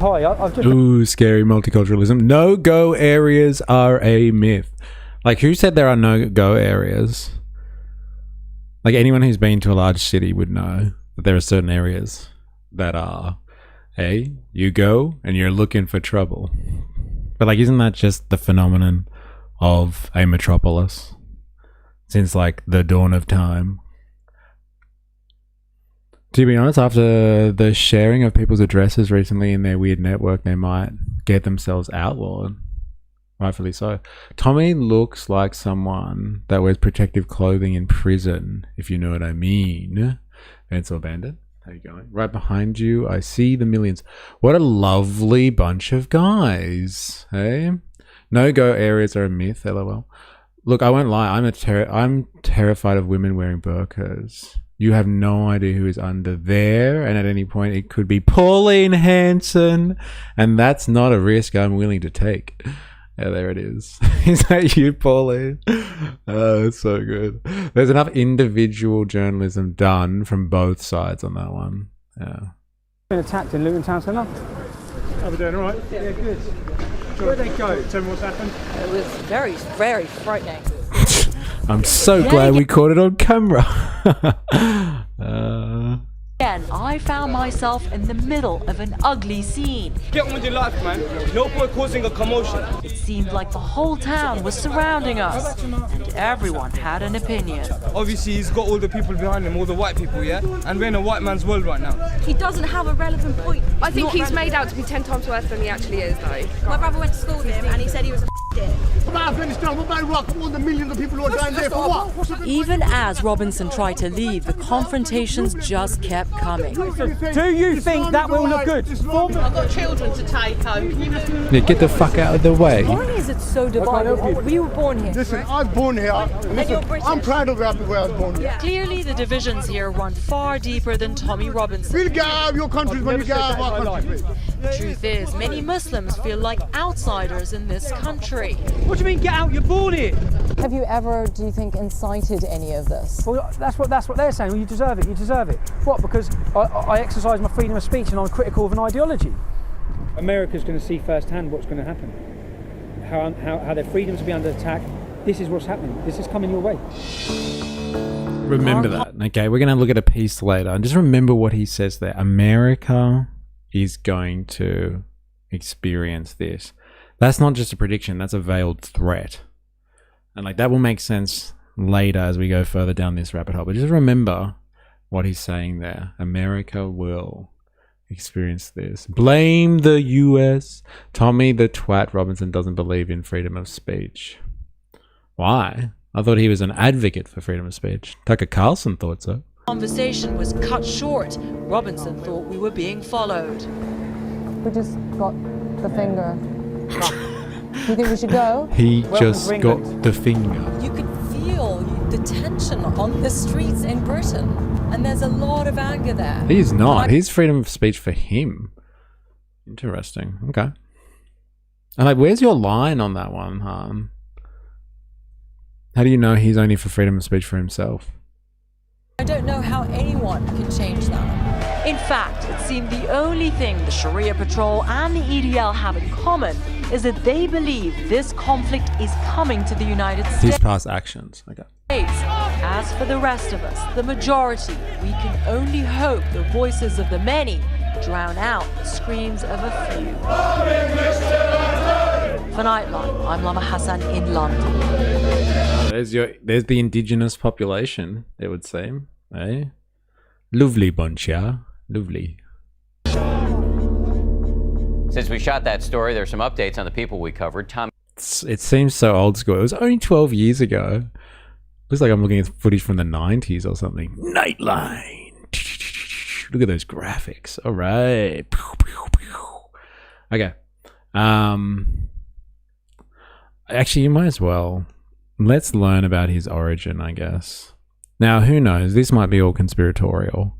Hi, I've just... Ooh, scary multiculturalism. No-go areas are a myth. Like, who said there are no-go areas? Like, anyone who's been to a large city would know that there are certain areas that are, hey, you go and you're looking for trouble. But, like, isn't that just the phenomenon of a metropolis since, like, the dawn of time? To be honest, after the sharing of people's addresses recently in their weird network, they might get themselves outlawed. Rightfully so. Tommy looks like someone that wears protective clothing in prison, if you know what I mean. Pencil Bandit, how you going? Right behind you, I see the millions. What a lovely bunch of guys, hey? No-go areas are a myth, lol. Look, I won't lie, I'm terrified of women wearing burqas. You have no idea who is under there, and at any point it could be Pauline Hanson, and that's not a risk I'm willing to take. Yeah, there it is. Is that you, Pauline? Oh, it's so good. There's enough individual journalism done from both sides on that one. Yeah. Been attacked in Luton Town Centre. How we doing, all right? Yeah, good. Where'd they go? Tell me what's happened. It was very, very frightening. I'm so glad we caught it on camera. Again, I found myself in the middle of an ugly scene. Get on with your life, man. No point causing a commotion. It seemed like the whole town was surrounding us, and everyone had an opinion. Obviously, he's got all the people behind him, all the white people, yeah? And we're in a white man's world right now. He doesn't have a relevant point. I think Not he's relevant. made out to be 10 times worse than he actually is, though. My brother went to school with him and he said he was a dick. What about Afghanistan? What about Iraq? All the millions of people who are dying there for what? Even as Robinson tried to leave, the confrontations just kept coming. Do you think that will look good? I've got children to take home. Can you just... Yeah, get the fuck out of the way. Why is it so divided? We were born here. Listen, I was born here. Listen, I'm proud of where I was born here. Clearly, the divisions here run far deeper than Tommy Robinson. We'll get out of your countries when you get out of our country. The truth is, many Muslims feel like outsiders in this country. What do you mean get out? You're born here. Have you ever, do you think, incited any of this? Well, that's what they're saying. Well, you deserve it. You deserve it. What? Because I exercise my freedom of speech and I'm critical of an ideology. America's going to see firsthand what's going to happen. How their freedoms will be under attack. This is what's happening. This is coming your way. Remember that. Okay, we're going to look at a piece later. And just remember what he says there. America is going to experience this. That's not just a prediction. That's a veiled threat. And like that will make sense later as we go further down this rabbit hole. But just remember what he's saying there. America will experience this. Blame the US. Tommy the twat Robinson doesn't believe in freedom of speech. Why? I thought he was an advocate for freedom of speech. Tucker Carlson thought so. Conversation was cut short. Robinson thought we were being followed. We just got the finger. Do you think we should go? He just got the finger. You could feel the tension on the streets in Britain, and there's a lot of anger there. He's not. He's freedom of speech for him. Interesting. Okay. And like, where's your line on that one, Han? How do you know he's only for freedom of speech for himself? I don't know how anyone can change that. In fact, it seemed the only thing the Sharia Patrol and the EDL have in common is that they believe this conflict is coming to the United His States. past actions. Okay. As for the rest of us, the majority, we can only hope the voices of the many drown out the screams of a few. For Nightline, I'm Lama Hassan in London. There's the indigenous population, it would seem. Eh? Lovely bunch, yeah? Lovely. Since we shot that story, there's some updates on the people we covered. Tom. It seems so old school. It was only 12 years ago. Looks like I'm looking at footage from the 90s or something. Nightline. Look at those graphics. All right. Okay. Actually, you might as well. Let's learn about his origin, I guess. Now, who knows? This might be all conspiratorial.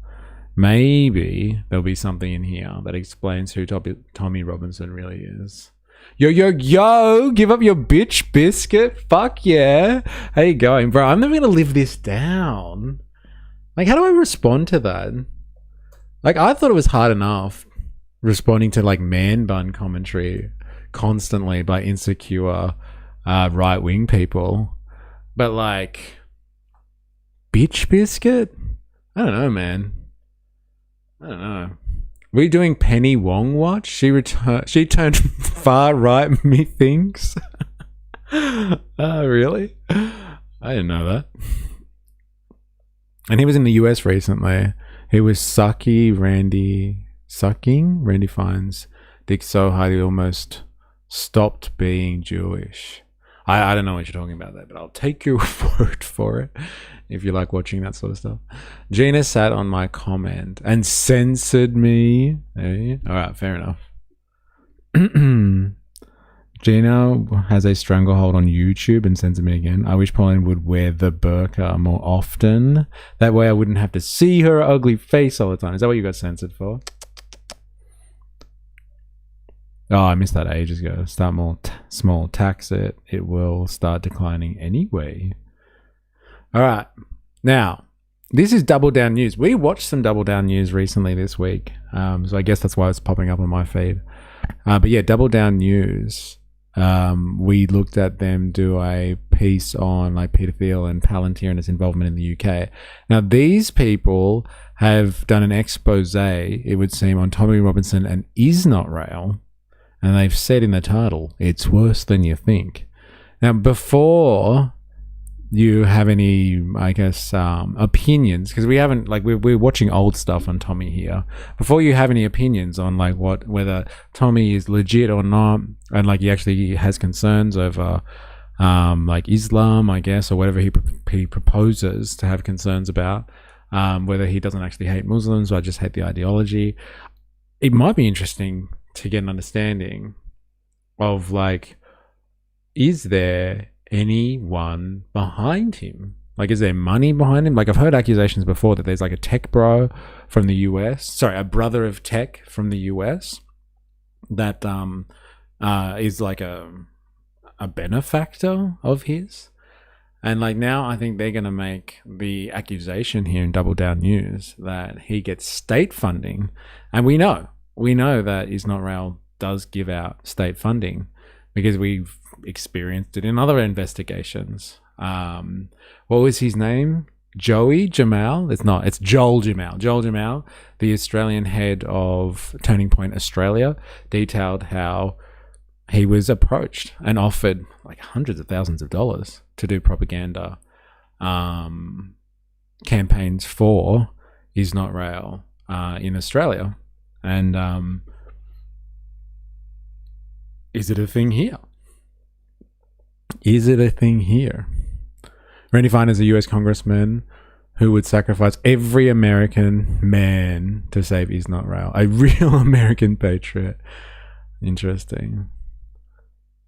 Maybe there'll be something in here that explains who Tommy Robinson really is. Yo, yo, yo! Give up your bitch biscuit. Fuck yeah. How you going? Bro, I'm never gonna live this down. Like, how do I respond to that? Like, I thought it was hard enough responding to, like, man bun commentary constantly by insecure right-wing people. But, like, bitch biscuit? I don't know, man. I don't know. Were you doing Penny Wong watch? She turned far right, methinks. Really? I didn't know that. And he was in the US recently. He was sucking Randy Fine's dick so hard he almost stopped being Jewish. I don't know what you're talking about there, but I'll take your word for it if you like watching that sort of stuff. Gina sat on my comment and censored me. Hey? All right, fair enough. Gina has a stranglehold on YouTube and censored me again. I wish Pauline would wear the burqa more often. That way I wouldn't have to see her ugly face all the time. Is that what you got censored for? Oh, I missed that ages ago. Start small, tax it. It will start declining anyway. All right. Now, this is Double Down News. We watched some Double Down News recently this week. So I guess that's why it's popping up on my feed. But yeah, Double Down News. We looked at them do a piece on like Peter Thiel and Palantir and its involvement in the UK. Now, these people have done an expose, it would seem, on Tommy Robinson and Is Not Rail. And they've said in the title, it's worse than you think. Now, before you have any, I guess, opinions, because we haven't, like, we're watching old stuff on Tommy here. Before you have any opinions on, like, whether Tommy is legit or not, and, like, he actually has concerns over, like, Islam, I guess, or whatever he proposes to have concerns about, whether he doesn't actually hate Muslims or just hate the ideology, it might be interesting to get an understanding of, like, is there anyone behind him? Like, is there money behind him? Like, I've heard accusations before that there's like a tech bro from the US, sorry, a brother of tech from the US that is like a benefactor of his. And like now I think they're going to make the accusation here in Double Down News that he gets state funding. And we know that Is Not Rail does give out state funding because we've experienced it in other investigations. What was his name? Joey Jamal? It's Joel Jamal. Joel Jamal, the Australian head of Turning Point Australia, detailed how he was approached and offered like hundreds of thousands of dollars to do propaganda campaigns for Is Not Rail in Australia. And is it a thing here? Is it a thing here? Randy Fine is a US congressman who would sacrifice every American man to save Is Not Rail. A real American patriot. Interesting.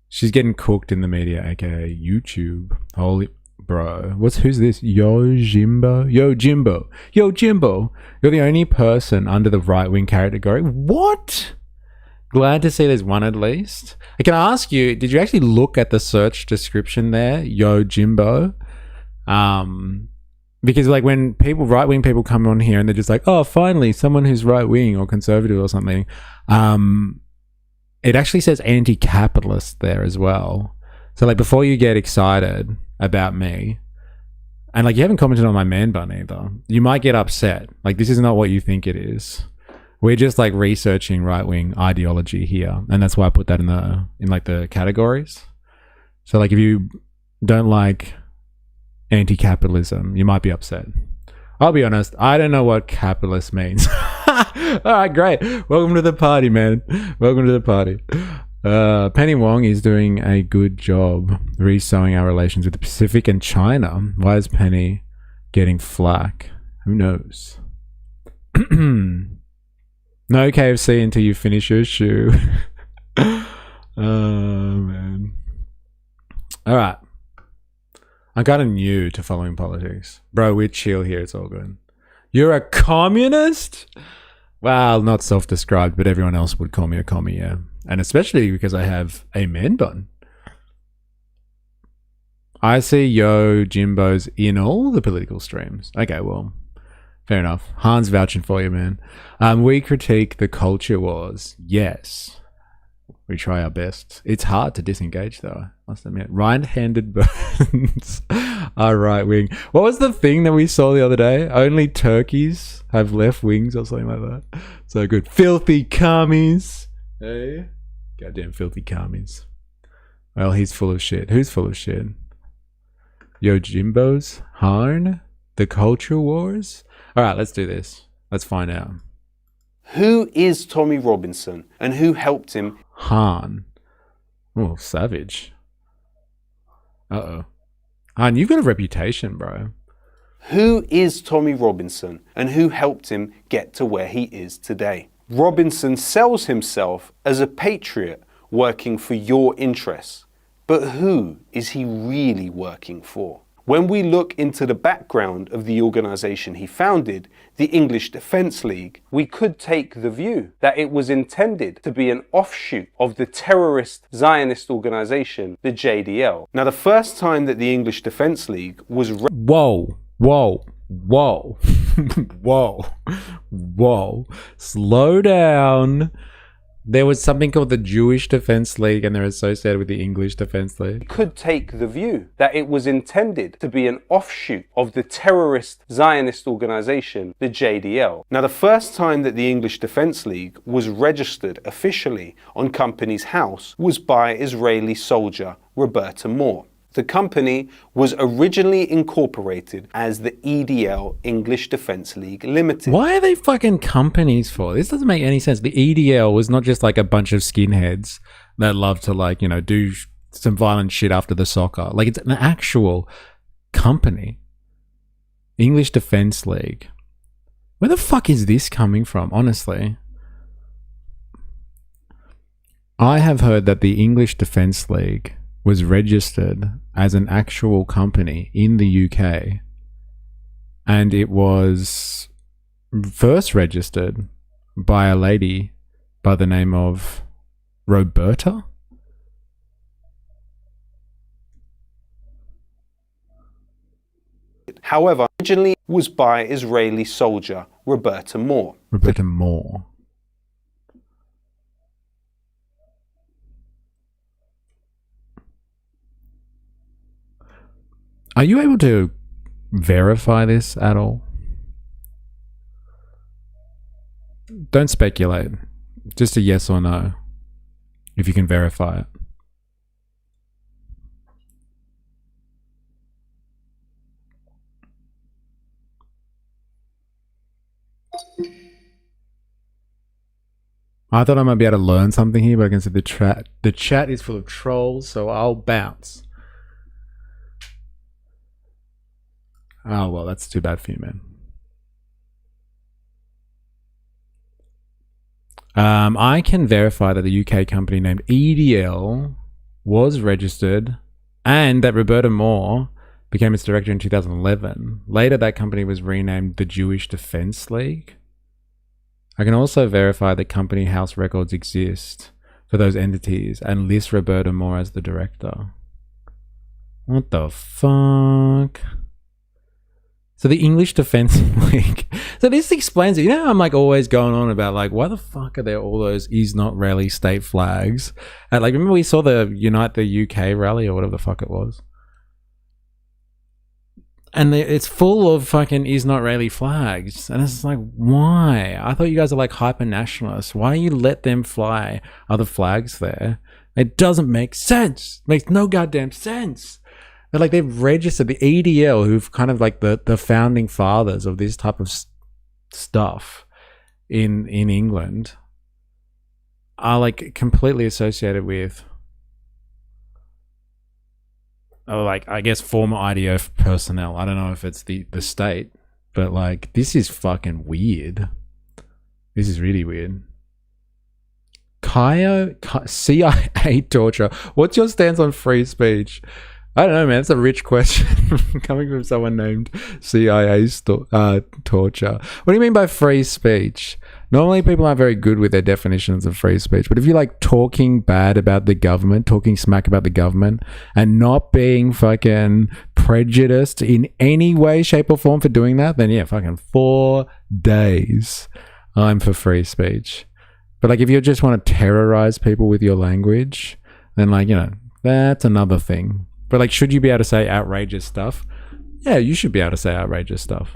She's getting cooked in the media, aka YouTube. Holy bro. Who's this? Yo Jimbo? Yo Jimbo. Yo Jimbo. You're the only person under the right-wing category. What? Glad to see there's one at least. I can ask you, did you actually look at the search description there? Yo Jimbo. because like when right wing people come on here and they're just like, oh, finally someone who's right wing or conservative or something, it actually says anti-capitalist there as well. So like before you get excited about me, and like you haven't commented on my man bun either, you might get upset. Like this is not what you think it is. We're just like researching right wing ideology here, and that's why I put that in like the categories. So like if you don't like anti-capitalism, you might be upset. I'll be honest, I don't know what capitalist means. All right, great. Welcome to the party, man. Welcome to the party. Penny Wong is doing a good job re-sewing our relations with the Pacific and China. Why is Penny getting flack? Who knows? No KFC until you finish your shoe. Oh, man. All right. I'm kind of new to following politics. Bro, we're chill here. It's all good. You're a communist? Well, not self-described, but everyone else would call me a commie, yeah. And especially because I have a man bun. I see Yo Jimbos in all the political streams. Okay, well, fair enough. Han's vouching for you, man. We critique the culture wars. Yes. We try our best. It's hard to disengage, though, I must admit. Right-handed burns are right wing. What was the thing that we saw the other day? Only turkeys have left wings or something like that. So good. Filthy commies. Hey? Goddamn filthy commies. Well, he's full of shit. Who's full of shit? Yo Jimbos? Harn? The culture wars? Alright, let's do this. Let's find out. Who is Tommy Robinson and who helped him? Han. Oh, savage. Uh-oh. Han, you've got a reputation, bro. Who is Tommy Robinson and who helped him get to where he is today? Robinson sells himself as a patriot working for your interests. But who is he really working for? When we look into the background of the organisation he founded, the English Defence League, we could take the view that it was intended to be an offshoot of the terrorist Zionist organisation, the JDL. Now, the first time that the English Defence League was... Whoa. Slow down. There was something called the Jewish Defence League and they're associated with the English Defence League. Could take the view that it was intended to be an offshoot of the terrorist Zionist organisation, the JDL. Now, the first time that the English Defence League was registered officially on Companies House was by Israeli soldier Roberta Moore. The company was originally incorporated as the EDL, English Defence League Limited. Why are they fucking companies for? This doesn't make any sense. The EDL was not just like a bunch of skinheads that love to like, you know, do some violent shit after the soccer. Like it's an actual company. English Defence League. Where the fuck is this coming from, honestly? I have heard that the English Defence League was registered as an actual company in the UK, and it was first registered by a lady by the name of Roberta. However, originally was by Israeli soldier Roberta Moore. Roberta Moore. Are you able to verify this at all? Don't speculate. Just a yes or no, if you can verify it. I thought I might be able to learn something here, but I can see the chat is full of trolls, so I'll bounce. Oh, well, that's too bad for you, man. I can verify that the UK company named EDL was registered and that Roberta Moore became its director in 2011. Later, that company was renamed the Jewish Defence League. I can also verify that company house records exist for those entities and list Roberta Moore as the director. What the fuck? So the English Defence League. So this explains it. You know, I'm like always going on about like, why the fuck are there all those is not rally state flags? And like, remember we saw the Unite the UK rally or whatever the fuck it was? And it's full of fucking is not rally flags. And it's like, why? I thought you guys are like hyper nationalists. Why you let them fly other flags there? It doesn't make sense. It makes no goddamn sense. But like they've registered the EDL, who've kind of like the founding fathers of this type of stuff in England, are like completely associated with, like, I guess former IDF personnel. I don't know if it's the state, but like this is fucking weird. This is really weird. CIA torture. What's your stance on free speech? I don't know, man. It's a rich question coming from someone named CIA torture. What do you mean by free speech? Normally people aren't very good with their definitions of free speech, but if you like talking bad about the government, talking smack about the government, and not being fucking prejudiced in any way, shape, or form for doing that, then yeah, fucking 4 days I'm for free speech. But like if you just want to terrorize people with your language, then like, you know, that's another thing. But like, should you be able to say outrageous stuff? Yeah, you should be able to say outrageous stuff.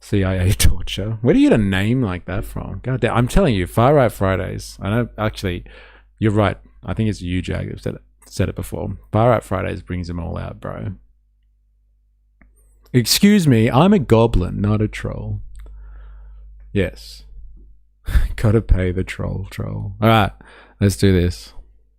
CIA torture. Where do you get a name like that from? God damn, I'm telling you, Far Right Fridays. I know, actually, you're right. I think it's you, Jag, who said it before. Far Right Fridays brings them all out, bro. Excuse me, I'm a goblin, not a troll. Yes. Gotta pay the troll. All right, let's do this.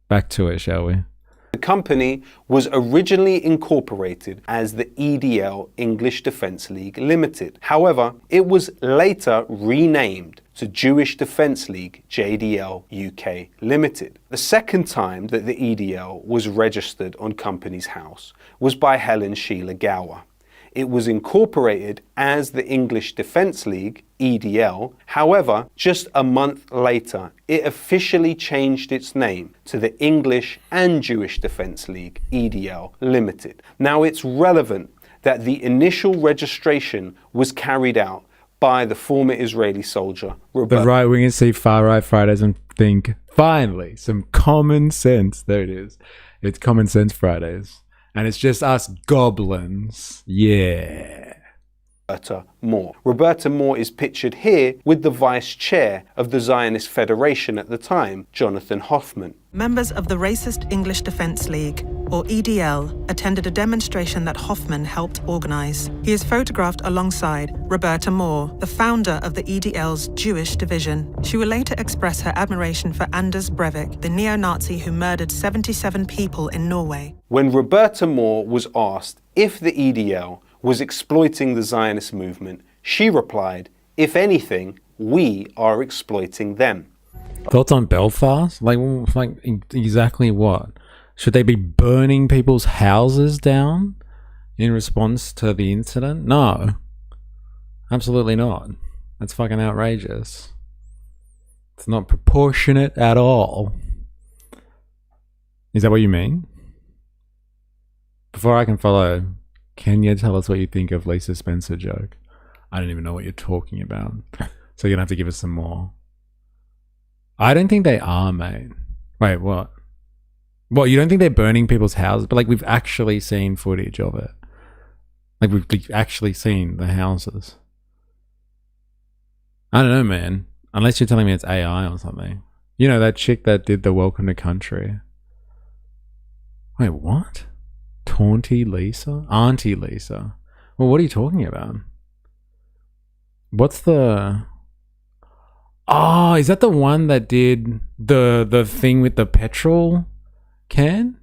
Back to it, shall we? The company was originally incorporated as the EDL English Defence League Limited. However, it was later renamed to Jewish Defence League JDL UK Limited. The second time that the EDL was registered on Companies House was by Helen Sheila Gower. It was incorporated as the English Defence League, EDL. However, just a month later, it officially changed its name to the English and Jewish Defence League, EDL Limited. Now, it's relevant that the initial registration was carried out by the former Israeli soldier, Roberta. The right wingers see Far Right Fridays and think, finally, some common sense. There it is. It's Common Sense Fridays. And it's just us goblins. Yeah. Roberta Moore. Roberta Moore is pictured here with the vice chair of the Zionist Federation at the time, Jonathan Hoffman. Members of the Racist English Defence League, or EDL, attended a demonstration that Hoffman helped organise. He is photographed alongside Roberta Moore, the founder of the EDL's Jewish division. She will later express her admiration for Anders Breivik, the neo-Nazi who murdered 77 people in Norway. When Roberta Moore was asked if the EDL was exploiting the Zionist movement, she replied, if anything, we are exploiting them. Thoughts on Belfast? Like exactly what? Should they be burning people's houses down in response to the incident? No. Absolutely not. That's fucking outrageous. It's not proportionate at all. Is that what you mean? Before I can follow, can you tell us what you think of Lisa Spencer joke? I don't even know what you're talking about. So you're gonna have to give us some more. I don't think they are, mate. Wait, what? What, you don't think they're burning people's houses? But like, we've actually seen footage of it. Like, we've actually seen the houses. I don't know, man. Unless you're telling me it's AI or something. You know, that chick that did the Welcome to Country. Wait, what? Taunty Lisa? Auntie Lisa? Well, what are you talking about? What's the... Oh, is that the one that did the thing with the petrol can?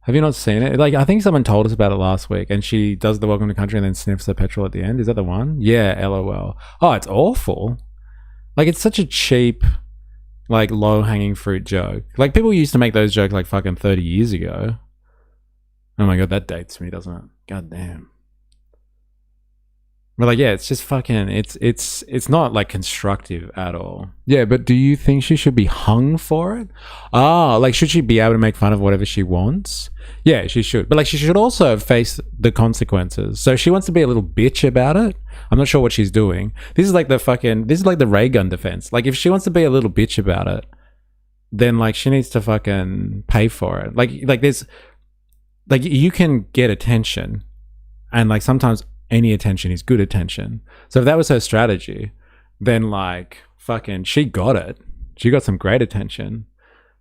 Have you not seen it? Like, I think someone told us about it last week, and she does the Welcome to Country and then sniffs the petrol at the end. Is that the one? Yeah, LOL. Oh, it's awful. Like, it's such a cheap, like, low-hanging fruit joke. Like, people used to make those jokes like fucking 30 years ago. Oh my god, that dates me, doesn't it? God damn. But like, yeah, it's just fucking. It's not like constructive at all. Yeah, but do you think she should be hung for it? Like, should she be able to make fun of whatever she wants? Yeah, she should. But like, she should also face the consequences. So if she wants to be a little bitch about it, I'm not sure what she's doing. This is like the ray gun defense. Like, if she wants to be a little bitch about it, then like she needs to fucking pay for it. Like there's like, you can get attention, and like sometimes any attention is good attention. So if that was her strategy, then like fucking she got it. She got some great attention.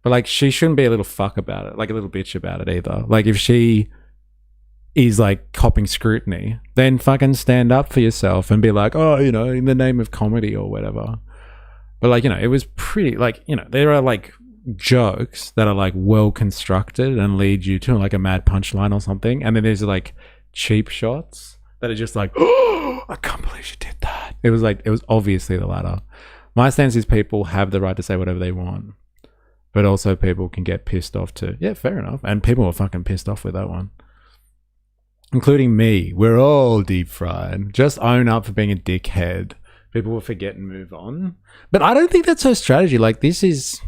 But like, she shouldn't be a little fuck about it, like a little bitch about it either. Like, if she is like copping scrutiny, then fucking stand up for yourself and be like, oh, you know, in the name of comedy or whatever. But like, you know, it was pretty like, you know, there are like jokes that are like well constructed and lead you to like a mad punchline or something. And then there's like cheap shots that are just like, oh, I can't believe she did that. It was obviously the latter. My stance is people have the right to say whatever they want. But also people can get pissed off too. Yeah, fair enough. And people were fucking pissed off with that one. Including me. We're all deep fried. Just own up for being a dickhead. People will forget and move on. But I don't think that's her strategy. Like, this is...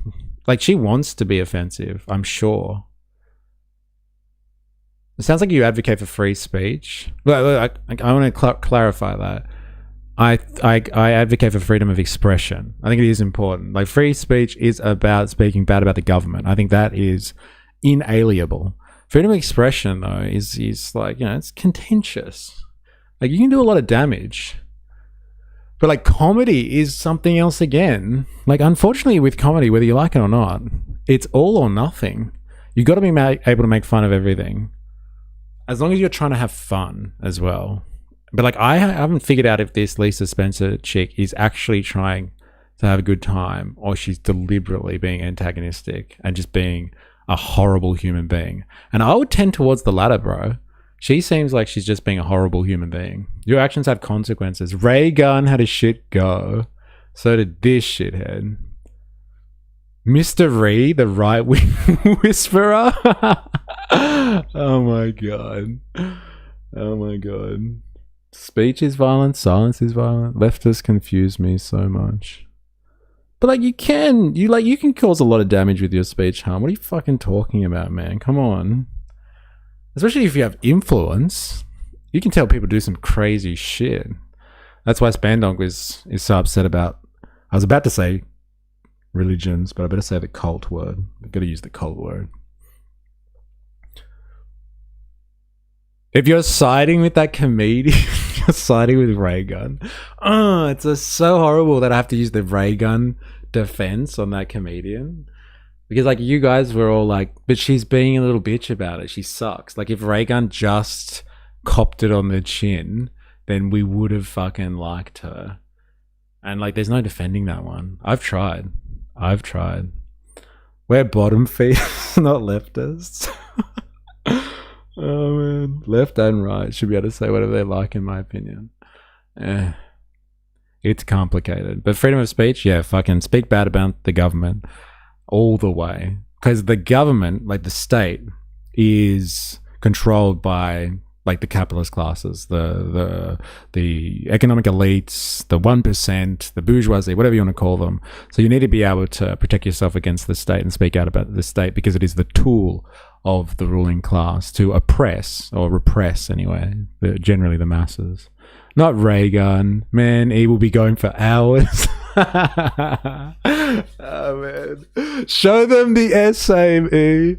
Like, she wants to be offensive, I'm sure. It sounds like you advocate for free speech. Look, I want to clarify that. I advocate for freedom of expression. I think it is important. Like, free speech is about speaking bad about the government. I think that is inalienable. Freedom of expression, though, is like, you know, it's contentious. Like, you can do a lot of damage. But like, comedy is something else again. Like, unfortunately with comedy, whether you like it or not, it's all or nothing. You got to be able to make fun of everything. As long as you're trying to have fun as well. But like, I haven't figured out if this Lisa Spencer chick is actually trying to have a good time, or she's deliberately being antagonistic and just being a horrible human being. And I would tend towards the latter, bro. She seems like she's just being a horrible human being. Your actions have consequences. Ray Gunn had a shit go. So did this shithead. Mr. Reed, the right-wing whisperer. Oh my god. Oh my god. Speech is violent, silence is violent. Leftists confuse me so much. But like, you can cause a lot of damage with your speech, huh? What are you fucking talking about, man? Come on. Especially if you have influence. You can tell people do some crazy shit. That's why Spandonk is so upset about... I was about to say religions, but I better say the cult word. I've got to use the cult word. If you're siding with that comedian, you're siding with Ray Gun. Oh, it's so horrible that I have to use the Ray Gun defense on that comedian. Because like, you guys were all like, but she's being a little bitch about it. She sucks. Like, if Ray Gun just copped it on the chin, then we would have fucking liked her. And like, there's no defending that one. I've tried. We're bottom feeders, not leftists. Oh man, left and right should be able to say whatever they like, in my opinion. It's complicated, but freedom of speech, yeah, fucking speak bad about the government all the way, because the government, like the state, is controlled by like the capitalist classes, the economic elites, the 1%, the bourgeoisie, whatever you want to call them. So you need to be able to protect yourself against the state and speak out about the state, because it is the tool of the ruling class to oppress, or repress anyway, generally the masses. Not Ray Gun. Man, he will be going for hours. Oh man. Show them the same E.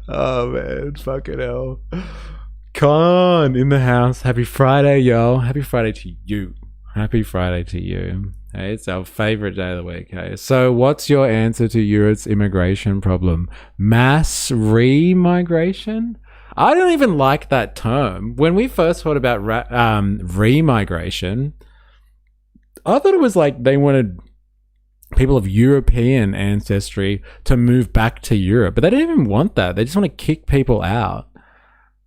Oh man, fucking hell. Con in the house. Happy Friday, yo. Happy Friday to you. Happy Friday to you. Hey, it's our favorite day of the week. Hey, so what's your answer to Europe's immigration problem? Mass remigration? I don't even like that term. When we first heard about remigration, I thought it was like they wanted people of European ancestry to move back to Europe, but they don't even want that. They just want to kick people out,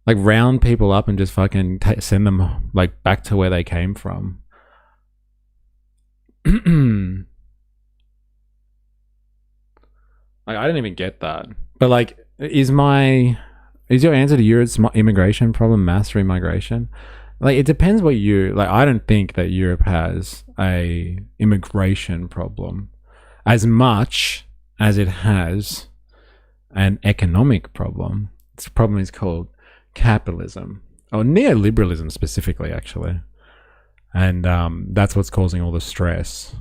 like round people up and just fucking send them like back to where they came from. Like, I didn't even get that. But like, is your answer to Europe's immigration problem mass remigration? like it depends what you like. I don't think that Europe has a immigration problem as much as it has an economic problem. This problem is called capitalism, or neoliberalism specifically, actually, and that's what's causing all the stress.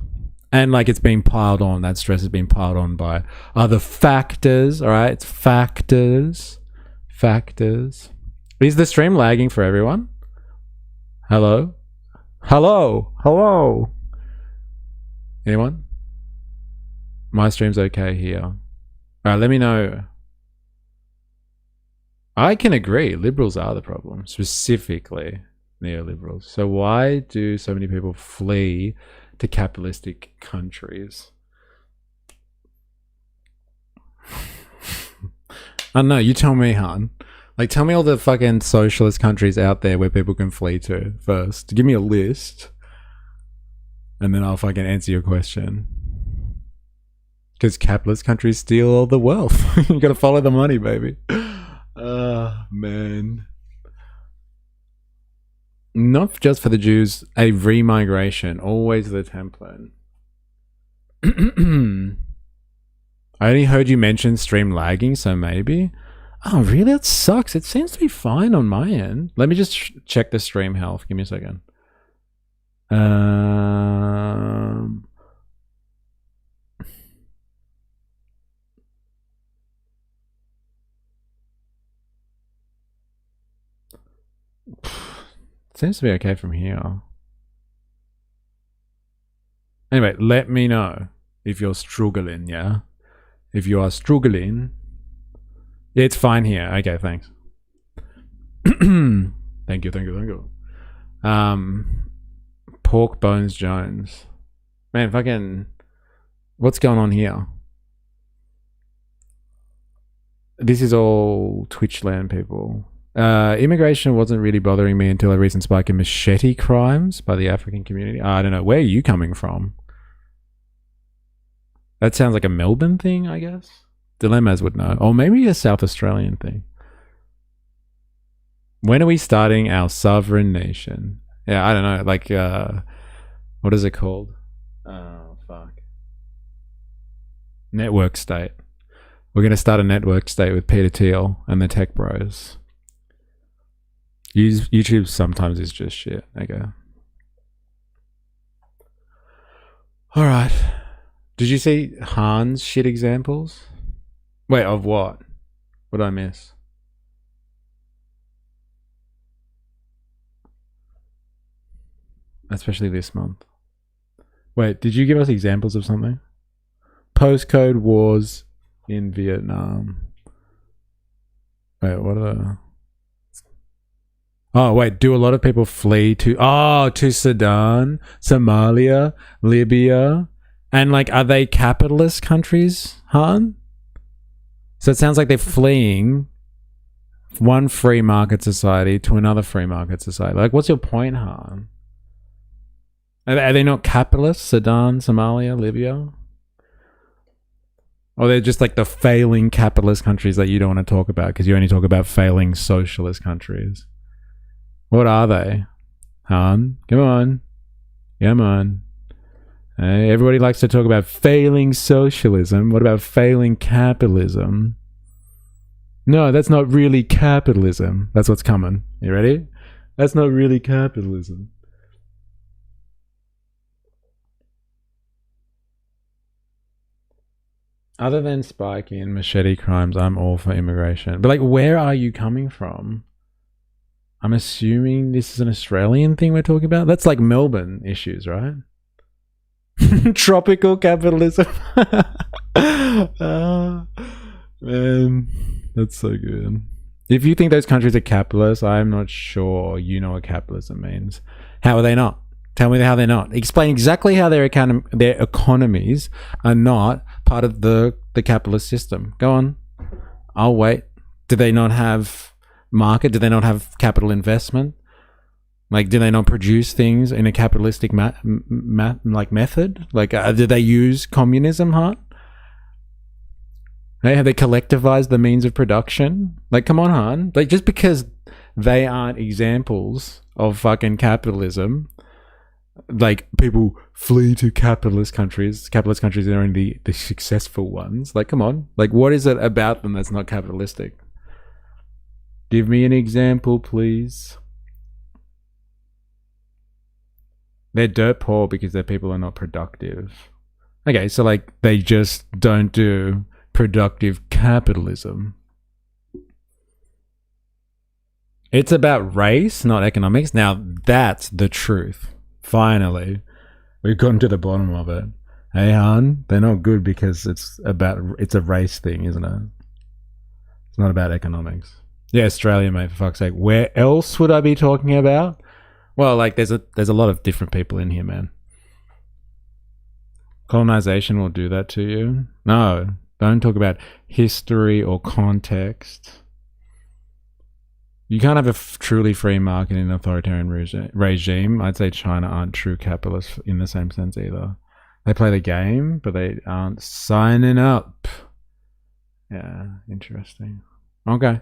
And like it's being piled on. That stress is being piled on by other factors. All right, it's factors. Is the stream lagging for everyone? Hello? Hello? Anyone? My stream's okay here. Alright, let me know. I can agree, liberals are the problem, specifically neoliberals. So why do so many people flee to capitalistic countries? I don't know, you tell me, hon. Like, tell me all the fucking socialist countries out there where people can flee to first. Give me a list. And then I'll fucking answer your question. Because capitalist countries steal all the wealth. You gotta follow the money, baby. Man. Not just for the Jews, a remigration. Always the template. I only heard you mention stream lagging, so maybe. Oh, really? That sucks. It seems to be fine on my end. Let me just check the stream health. Give me a second. Seems to be okay from here. Anyway, let me know if you're struggling, yeah? If you are struggling... It's fine here. Okay, thanks. Thank you. Pork Bones Jones. Man, fucking... What's going on here? This is all Twitchland people. Immigration wasn't really bothering me until a recent spike in machete crimes by the African community. I don't know. Where are you coming from? That sounds like a Melbourne thing, I guess. Dilemmas would know. Or maybe a South Australian thing. When are we starting our sovereign nation? Yeah, I don't know. Like, what is it called? Oh, fuck. Network state. We're going to start a network state with Peter Thiel and the tech bros. YouTube sometimes is just shit. Okay. Alright. Did you see Han's shit examples? Wait, of what? What did I miss? Especially this month. Wait, did you give us examples of something? Postcode wars in Vietnam. Wait, what are the... Oh, wait, do a lot of people flee to... Oh, to Sudan, Somalia, Libya. And, like, are they capitalist countries, Han? So it sounds like they're fleeing one free market society to another free market society. Like, what's your point, Han? Are they not capitalists? Sudan, Somalia, Libya? Or they're just like the failing capitalist countries that you don't want to talk about because you only talk about failing socialist countries? What are they? Han? Come on. Come on. Hey, everybody likes to talk about failing socialism. What about failing capitalism? No, that's not really capitalism. That's what's coming. You ready? That's not really capitalism. Other than spiking and machete crimes, I'm all for immigration. But like, where are you coming from? I'm assuming this is an Australian thing we're talking about. That's like Melbourne issues, right? Tropical capitalism. Man, that's so good. If you think those countries are capitalist, I'm not sure you know what capitalism means. How are they not? Tell me how they're not. Explain exactly how their economies are not part of the capitalist system. Go on. I'll wait. Do they not have market? Do they not have capital investment? Like, do they not produce things in a capitalistic method? Like, do they use communism, huh? Hey, have they collectivized the means of production? Like, come on, Han. Like, just because they aren't examples of fucking capitalism. Like, people flee to capitalist countries. Capitalist countries are only the successful ones. Like, come on. Like, what is it about them that's not capitalistic? Give me an example, please. They're dirt poor because their people are not productive. Okay, so, like, they just don't do productive capitalism. It's about race, not economics. Now, that's the truth. Finally, we've gotten to the bottom of it. Hey, Han, they're not good because it's a race thing, isn't it? It's not about economics. Yeah, Australia, mate, for fuck's sake. Where else would I be talking about? Well, like, there's a lot of different people in here, man. Colonization will do that to you. No, don't talk about history or context. You can't have a truly free market in an authoritarian regime. I'd say China aren't true capitalists in the same sense either. They play the game, but they aren't signing up. Yeah, interesting. Okay.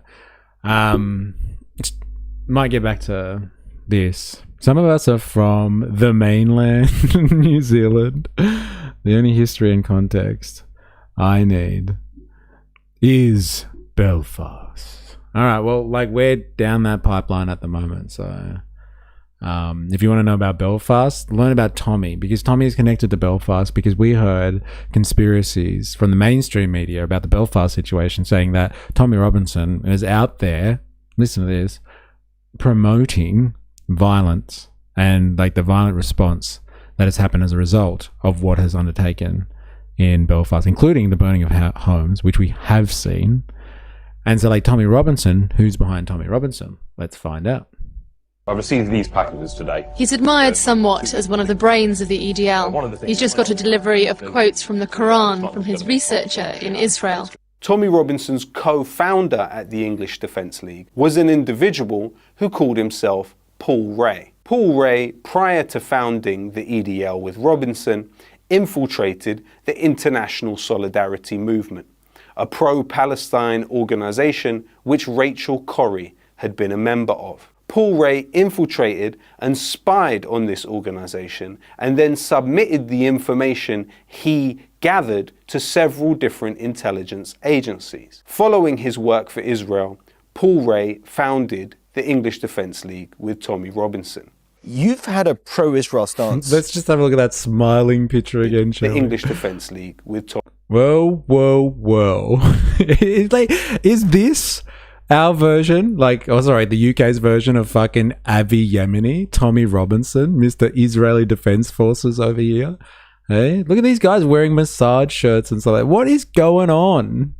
Might get back to this. Some of us are from the mainland, New Zealand. The only history and context I need is Belfast. All right, well, like, we're down that pipeline at the moment, so if you want to know about Belfast, learn about Tommy, because Tommy is connected to Belfast because we heard conspiracies from the mainstream media about the Belfast situation saying that Tommy Robinson is out there, listen to this, promoting violence and, like, the violent response that has happened as a result of what has undertaken in Belfast, including the burning of homes, which we have seen. And so, like, Tommy Robinson, who's behind Tommy Robinson? Let's find out. I've received these packages today. He's admired somewhat as one of the brains of the EDL. He's just got a delivery of quotes from the Quran from his researcher in Israel. Tommy Robinson's co-founder at the English Defence League was an individual who called himself Paul Ray. Paul Ray, prior to founding the EDL with Robinson, infiltrated the International Solidarity Movement, a pro-Palestine organisation which Rachel Corrie had been a member of. Paul Ray infiltrated and spied on this organisation and then submitted the information he gathered to several different intelligence agencies. Following his work for Israel, Paul Ray founded the English Defence League with Tommy Robinson. You've had a pro-Israel stance. Let's just have a look at that smiling picture again, shall The we? English Defence League with Tommy. Whoa. Is this our version? The UK's version of fucking Avi Yemeni, Tommy Robinson, Mr. Israeli Defense Forces over here. Hey, look at these guys wearing massage shirts and stuff like that. What is going on?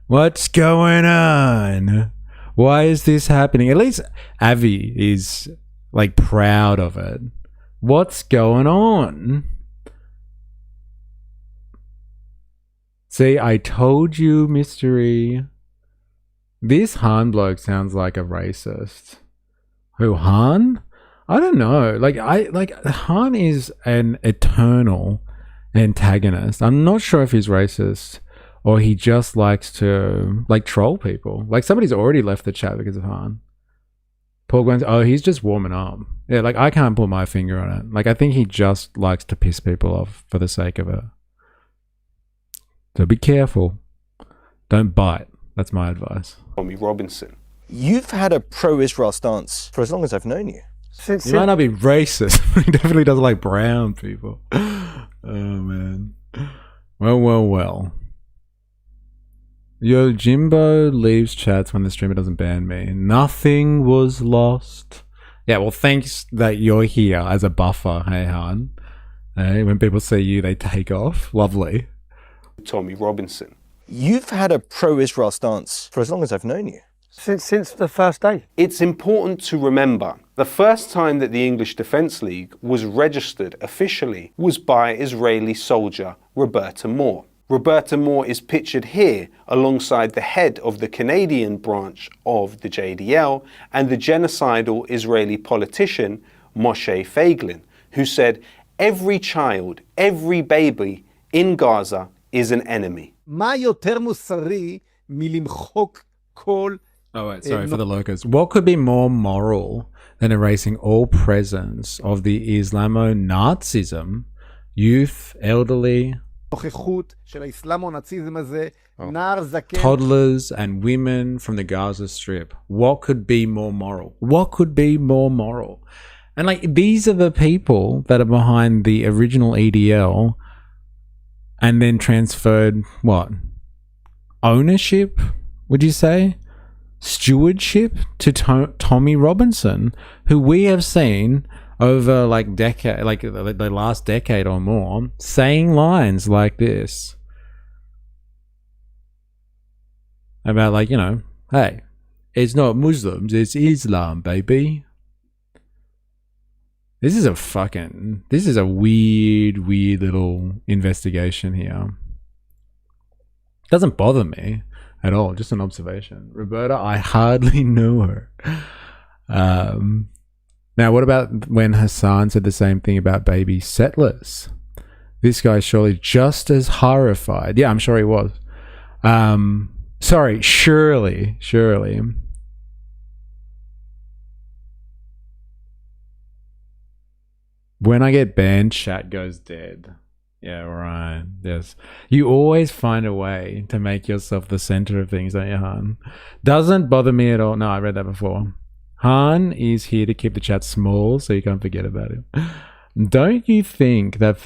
What's going on? Why is this happening? At least Avi is, like, proud of it. What's going on? See, I told you, mystery. This Han bloke sounds like a racist. Who, Han? I don't know. Han is an eternal antagonist. I'm not sure if he's racist or he just likes to, like, troll people. Like, somebody's already left the chat because of Han. Paul Gwen's, he's just warming up. Yeah, like, I can't put my finger on it. Like, I think he just likes to piss people off for the sake of it. So be careful. Don't bite. That's my advice. Tommy Robinson. You've had a pro-Israel stance for as long as I've known you. He might not be racist, but he definitely doesn't like brown people. Oh, man. Well. Yo, Jimbo leaves chats when the streamer doesn't ban me. Nothing was lost. Yeah, well, thanks that you're here as a buffer, hey, Han. Hey, when people see you, they take off. Lovely. Tommy Robinson. You've had a pro-Israel stance for as long as I've known you. Since the first day. It's important to remember the first time that the English Defence League was registered officially was by Israeli soldier Roberta Moore. Roberta Moore is pictured here alongside the head of the Canadian branch of the JDL and the genocidal Israeli politician Moshe Feiglin, who said, "Every child, every baby in Gaza is an enemy." מה יותר מוסרי מלמחוק כל Oh, wait, sorry for the locals. What could be more moral than erasing all presence of the Islamo-Nazism, youth, elderly, toddlers and women from the Gaza Strip? What could be more moral? What could be more moral? And like, these are the people that are behind the original EDL and then transferred, what? Ownership, would you say? Stewardship to Tommy Robinson, who we have seen over like the last decade or more, saying lines like this about, like, you know, hey, it's not Muslims, it's Islam, baby. This is a weird little investigation here. Doesn't bother me at all, just an observation. Roberta, I hardly know her. Now, what about when Hassan said the same thing about baby settlers? This guy's surely just as horrified. Yeah, I'm sure he was. Surely. When I get banned, chat goes dead. Yeah, right. Yes. You always find a way to make yourself the center of things, don't you, Han? Doesn't bother me at all. No, I read that before. Han is here to keep the chat small so you can't forget about it. Don't you think that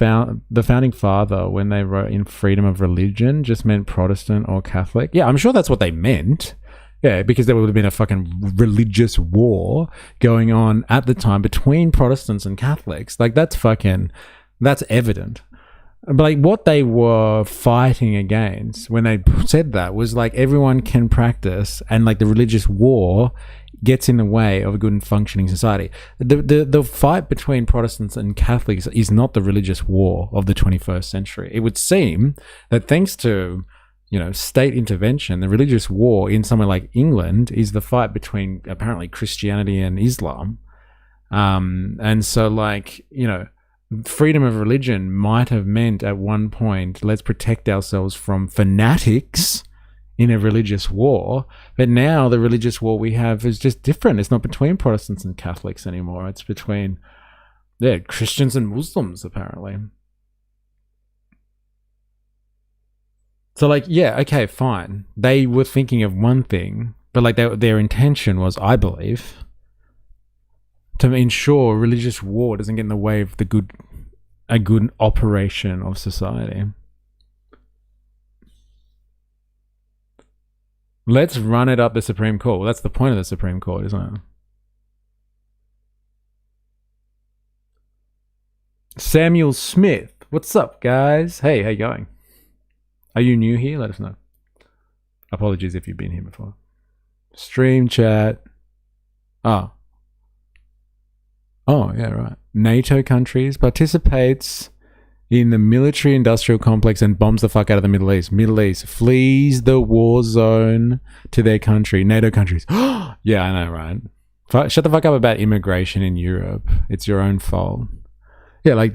the founding father, when they wrote in freedom of religion, just meant Protestant or Catholic? Yeah, I'm sure that's what they meant. Yeah, because there would have been a fucking religious war going on at the time between Protestants and Catholics. Like, that's evident. But like, what they were fighting against when they said that was like, everyone can practice, and like the religious war gets in the way of a good and functioning society. The fight between Protestants and Catholics is not the religious war of the 21st century. It would seem that thanks to, you know, state intervention, the religious war in somewhere like England is the fight between apparently Christianity and Islam. And so, like, you know, freedom of religion might have meant at one point, let's protect ourselves from fanatics in a religious war. But now the religious war we have is just different. It's not between Protestants and Catholics anymore. It's between, Christians and Muslims, apparently. So, like, yeah, okay, fine. They were thinking of one thing, but like their intention was, I believe, to ensure religious war doesn't get in the way of a good operation of society. Let's run it up the Supreme Court. Well, that's the point of the Supreme Court, isn't it? Samuel Smith. What's up, guys? Hey, how you going? Are you new here? Let us know. Apologies if you've been here before. Stream chat. Oh, yeah, right. NATO countries participates in the military-industrial complex and bombs the fuck out of the Middle East. Middle East flees the war zone to their country. NATO countries. Yeah, I know, right? Shut the fuck up about immigration in Europe. It's your own fault. Yeah, like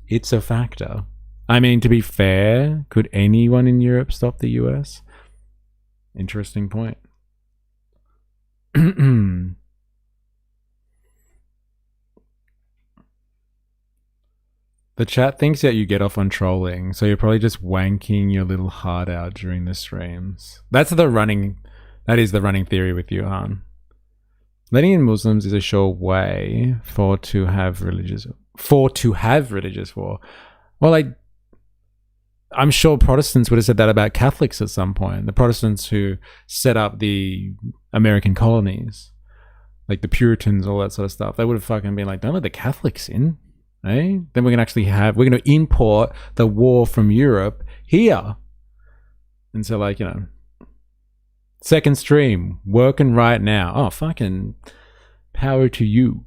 it's a factor. I mean, to be fair, could anyone in Europe stop the US? Interesting point. The chat thinks that you get off on trolling, so you're probably just wanking your little heart out during the streams. That is the running theory with you, Han. Letting in Muslims is a sure way to have religious war. Well, like, I'm sure Protestants would have said that about Catholics at some point. The Protestants who set up the American colonies, like the Puritans, all that sort of stuff, they would have fucking been like, don't let the Catholics in. Eh? Then we're going to import the war from Europe here. And so, like, you know, second stream, working right now. Oh, fucking power to you.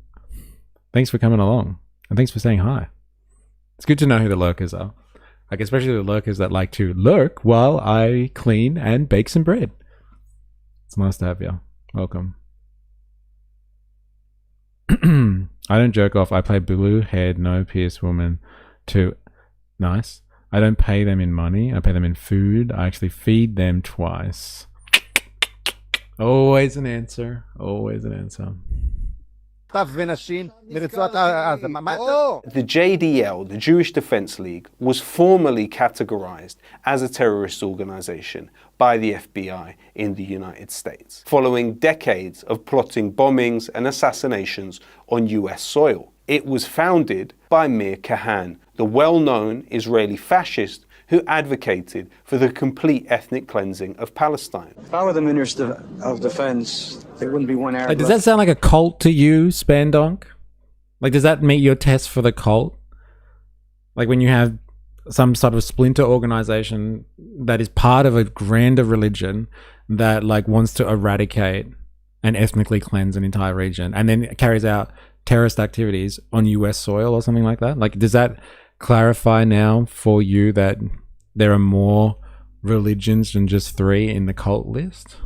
Thanks for coming along. And thanks for saying hi. It's good to know who the lurkers are. Like, especially the lurkers that like to lurk while I clean and bake some bread. It's nice to have you. Welcome. I don't jerk off. I play blue-haired, no-pierced woman too. Nice. I don't pay them in money. I pay them in food. I actually feed them twice. Always an answer. Always an answer. The JDL, the Jewish Defense League, was formally categorized as a terrorist organization by the FBI in the United States, following decades of plotting bombings and assassinations on US soil. It was founded by Meir Kahan, the well-known Israeli fascist who advocated for the complete ethnic cleansing of Palestine. If I were the Minister of Defense, there wouldn't be one Arab. Like, does that sound like a cult to you, Spandonk? Like, does that meet your test for the cult? Like when you have some sort of splinter organization that is part of a grander religion that like wants to eradicate and ethnically cleanse an entire region and then carries out terrorist activities on US soil or something like that? Like, does that clarify now for you that there are more religions than just 3 in the cult list?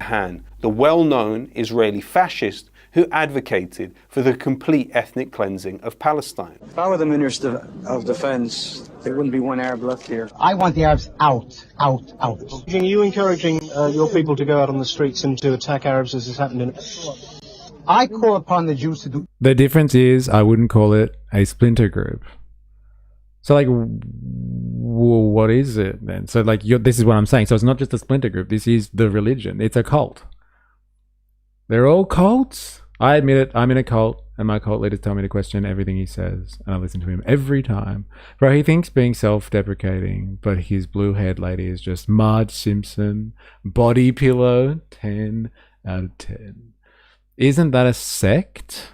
Han, the well-known Israeli fascist who advocated for the complete ethnic cleansing of Palestine. If I were the Minister of Defense, there wouldn't be one Arab left here. I want the Arabs out. Are you encouraging your people to go out on the streets and to attack Arabs as has happened in... I call upon the Jews to do... The difference is I wouldn't call it a splinter group. So like, what is it then? So like, this is what I'm saying. So it's not just a splinter group. This is the religion. It's a cult. They're all cults. I admit it. I'm in a cult, and my cult leaders tell me to question everything he says, and I listen to him every time. Bro, he thinks being self-deprecating, but his blue-haired lady is just Marge Simpson, body pillow, 10 out of 10. Isn't that a sect?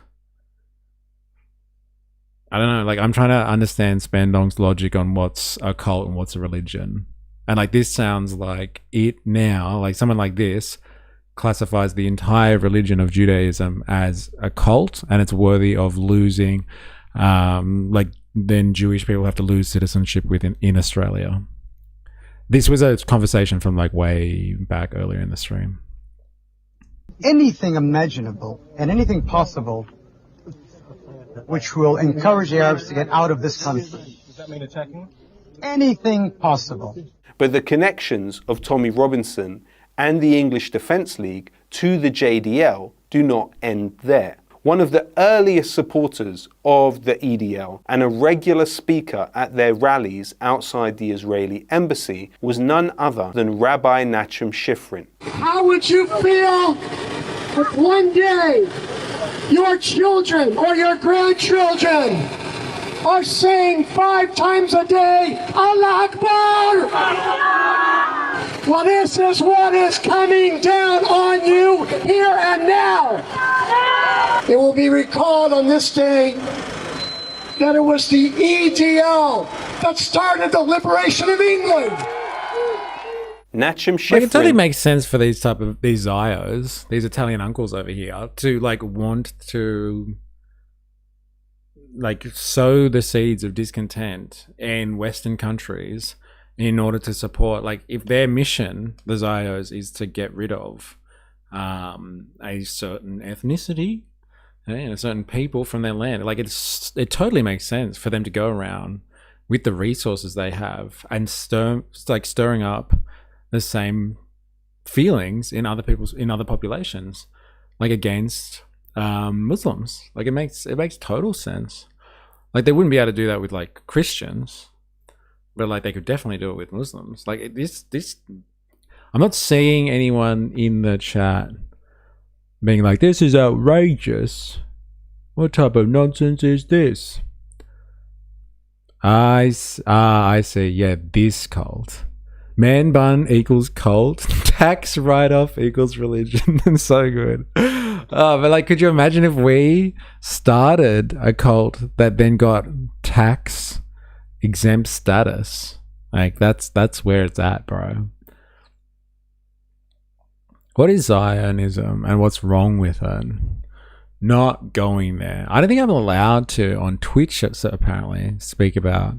I don't know, like I'm trying to understand Spandonk's logic on what's a cult and what's a religion. And like this sounds like it now, like someone like this classifies the entire religion of Judaism as a cult and it's worthy of losing, like then Jewish people have to lose citizenship in Australia. This was a conversation from like way back earlier in the stream. Anything imaginable and anything possible which will encourage the Arabs to get out of this country. Does that mean attacking? Anything possible. But the connections of Tommy Robinson and the English Defence League to the JDL do not end there. One of the earliest supporters of the EDL and a regular speaker at their rallies outside the Israeli embassy was none other than Rabbi Nachum Shifrin. How would you feel if one day your children or your grandchildren are saying 5 times a day, Allah Akbar? Well, this is what is coming down on you here and now. It will be recalled on this day that it was the EDL that started the liberation of England. Nachum Shifrin. Like it totally makes sense for these Zios, these Italian uncles over here, to like want to like sow the seeds of discontent in Western countries in order to support, like if their mission, the Zios, is to get rid of a certain ethnicity and a certain people from their land, like it totally makes sense for them to go around with the resources they have and stirring up the same feelings in other populations, like against Muslims. Like it makes total sense. Like they wouldn't be able to do that with like Christians, but like they could definitely do it with Muslims. Like this I'm not seeing anyone in the chat being like, this is outrageous. What type of nonsense is this? I see. Yeah, this cult. Man bun equals cult. Tax write-off equals religion. So good. But like, could you imagine if we started a cult that then got tax exempt status? Like that's where it's at, bro. What is Zionism and what's wrong with it? Not going there. I don't think I'm allowed to on Twitch, apparently, speak about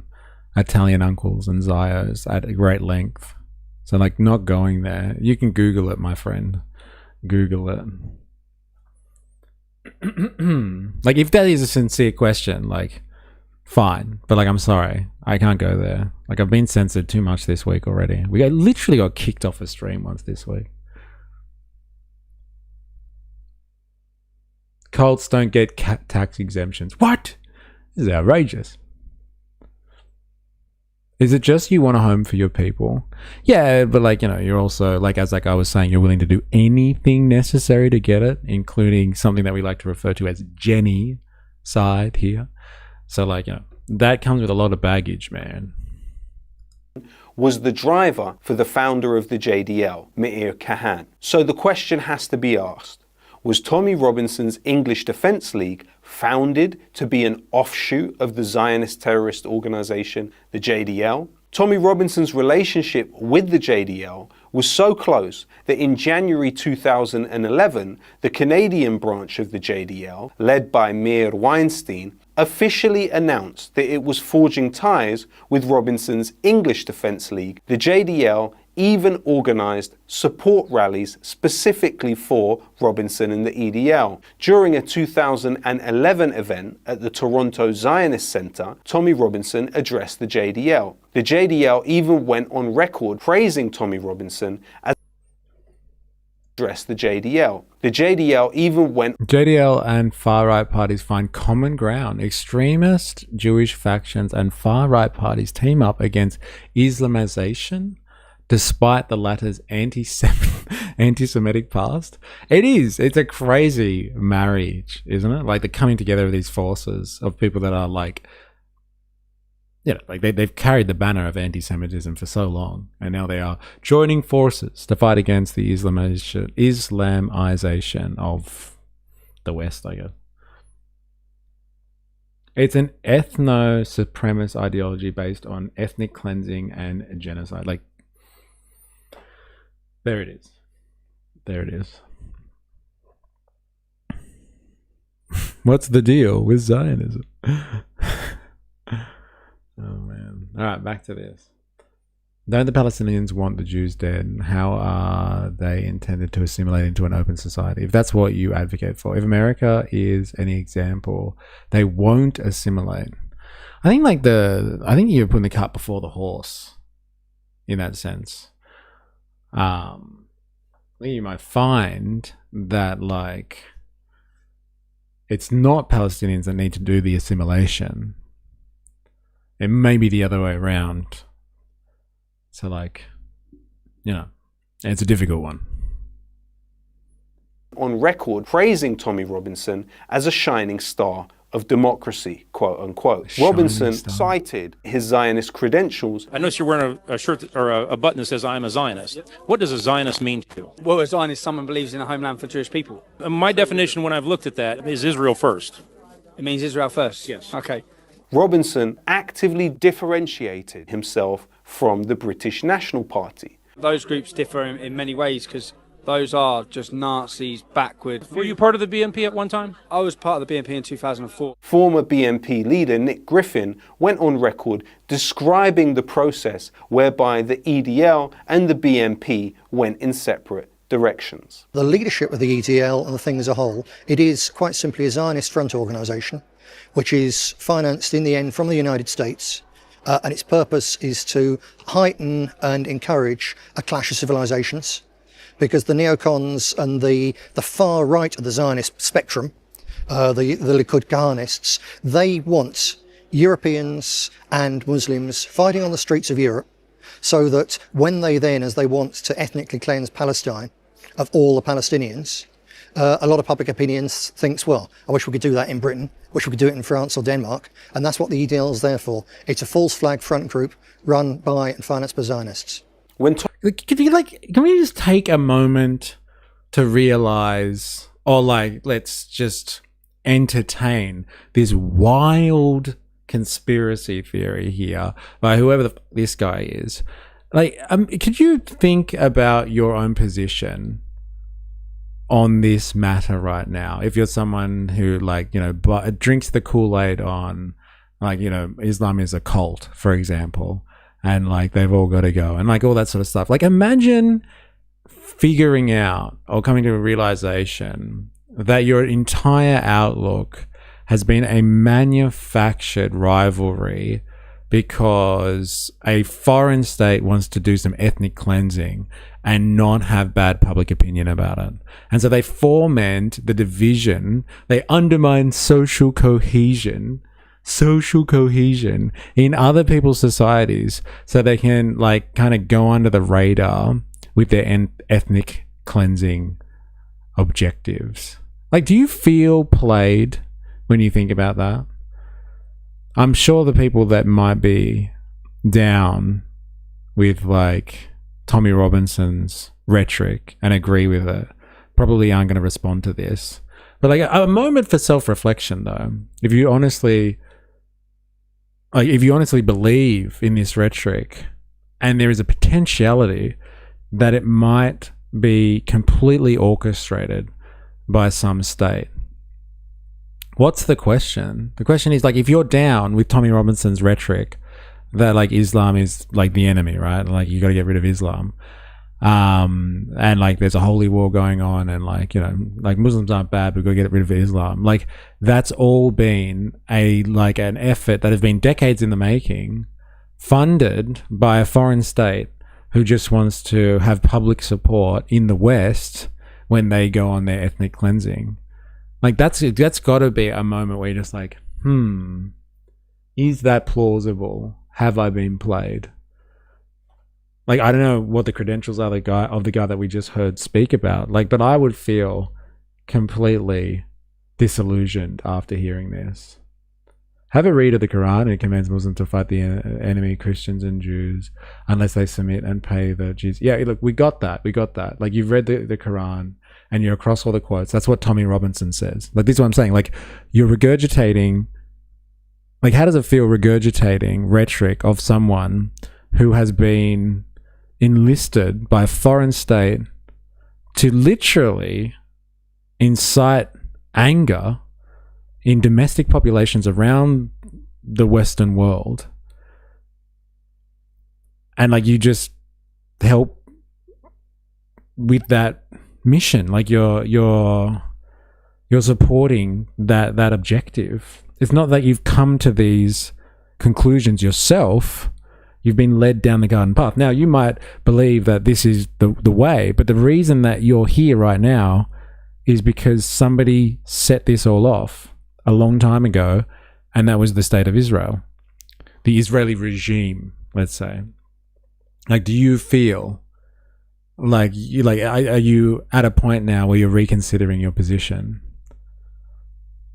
Italian uncles and Zios at a great length. So like not going there. You can Google it, my friend. Google it. Like if that is a sincere question, like fine. But like I'm sorry. I can't go there. Like I've been censored too much this week already. We literally got kicked off a stream once this week. cults don't get tax exemptions. What? This is outrageous. Is it just you want a home for your people? Yeah, but like, you know, you're also, like, as like I was saying, you're willing to do anything necessary to get it, including something that we like to refer to as Jenny-side here. So like, you know, that comes with a lot of baggage, man. Was the driver for the founder of the JDL, Meir Kahane. So the question has to be asked, was Tommy Robinson's English Defence League founded to be an offshoot of the Zionist terrorist organisation, the JDL? Tommy Robinson's relationship with the JDL was so close that in January 2011, the Canadian branch of the JDL, led by Meir Weinstein, officially announced that it was forging ties with Robinson's English Defence League. The JDL even organised support rallies specifically for Robinson and the EDL. During a 2011 event at the Toronto Zionist Centre, Tommy Robinson addressed the JDL. The JDL even went on record praising Tommy Robinson as addressed the JDL. The JDL even went... JDL and far-right parties find common ground. Extremist Jewish factions and far-right parties team up against Islamization, despite the latter's anti-Semitic past. It's a crazy marriage, isn't it? Like the coming together of these forces of people that are like, you know, like they've carried the banner of anti-Semitism for so long, and now they are joining forces to fight against the Islamization of the West, I guess. It's an ethno-supremacist ideology based on ethnic cleansing and genocide. Like, there it is. There it is. What's the deal with Zionism? Oh man. Alright, back to this. Don't the Palestinians want the Jews dead? How are they intended to assimilate into an open society? If that's what you advocate for. If America is any example, they won't assimilate. I think you're putting the cart before the horse in that sense. I think you might find that like it's not Palestinians that need to do the assimilation. It may be the other way around. So like, you know, it's a difficult one. On record praising Tommy Robinson as a shining star of democracy, quote unquote. Robinson cited his Zionist credentials. I notice you're wearing a shirt or a button that says I'm a Zionist. What does a Zionist mean to you? Well, a Zionist is someone who believes in a homeland for Jewish people. My definition when I've looked at that is Israel first. It means Israel first? Yes. Okay. Robinson actively differentiated himself from the British National Party. Those groups differ in many ways because those are just Nazis backward. Were you part of the BNP at one time? I was part of the BNP in 2004. Former BNP leader Nick Griffin went on record describing the process whereby the EDL and the BNP went in separate directions. The leadership of the EDL and the thing as a whole, it is quite simply a Zionist front organisation, which is financed in the end from the United States. And its purpose is to heighten and encourage a clash of civilizations, because the neocons and the far right of the Zionist spectrum, the Likud Kahanists, they want Europeans and Muslims fighting on the streets of Europe, so that when they then, as they want to ethnically cleanse Palestine of all the Palestinians, a lot of public opinion thinks, well, I wish we could do that in Britain, wish we could do it in France or Denmark, and that's what the EDL is there for. It's a false flag front group run by and financed by Zionists. Can we just take a moment to realize, or like, let's just entertain this wild conspiracy theory here by whoever this guy is. Like, could you think about your own position on this matter right now? If you're someone who, like, you know, drinks the Kool-Aid on, like, you know, Islam is a cult, for example, and like they've all got to go and like all that sort of stuff. Like, imagine figuring out or coming to a realization that your entire outlook has been a manufactured rivalry because a foreign state wants to do some ethnic cleansing, and not have bad public opinion about it. And so they foment the division, they undermine social cohesion in other people's societies so they can like kind of go under the radar with their ethnic cleansing objectives. Like, do you feel played when you think about that? I'm sure the people that might be down with like Tommy Robinson's rhetoric and agree with it probably aren't going to respond to this. But like a moment for self-reflection though, if you honestly believe in this rhetoric and there is a potentiality that it might be completely orchestrated by some state, what's the question? The question is like, if you're down with Tommy Robinson's rhetoric that like Islam is like the enemy, right? Like you got to get rid of Islam. And like there's a holy war going on and like, you know, like Muslims aren't bad, but we've got to get rid of Islam. Like that's all been an effort that has been decades in the making, funded by a foreign state who just wants to have public support in the West when they go on their ethnic cleansing. Like that's got to be a moment where you're just like, is that plausible? Have I been played? Like, I don't know what the credentials are of the guy that we just heard speak about. Like, but I would feel completely disillusioned after hearing this. Have a read of the Quran. It commands Muslims to fight the enemy, Christians and Jews, unless they submit and pay the Jews. Yeah, look, we got that. Like, you've read the Quran and you're across all the quotes. That's what Tommy Robinson says. Like, this is what I'm saying. Like, you're regurgitating. Like, how does it feel regurgitating rhetoric of someone who has been enlisted by a foreign state to literally incite anger in domestic populations around the Western world, and like you just help with that mission? Like you're supporting that objective. It's not that you've come to these conclusions yourself. You've been led down the garden path. Now, you might believe that this is the way, but the reason that you're here right now is because somebody set this all off a long time ago, and that was the state of Israel. The Israeli regime, let's say. Like, do you feel like are you at a point now where you're reconsidering your position?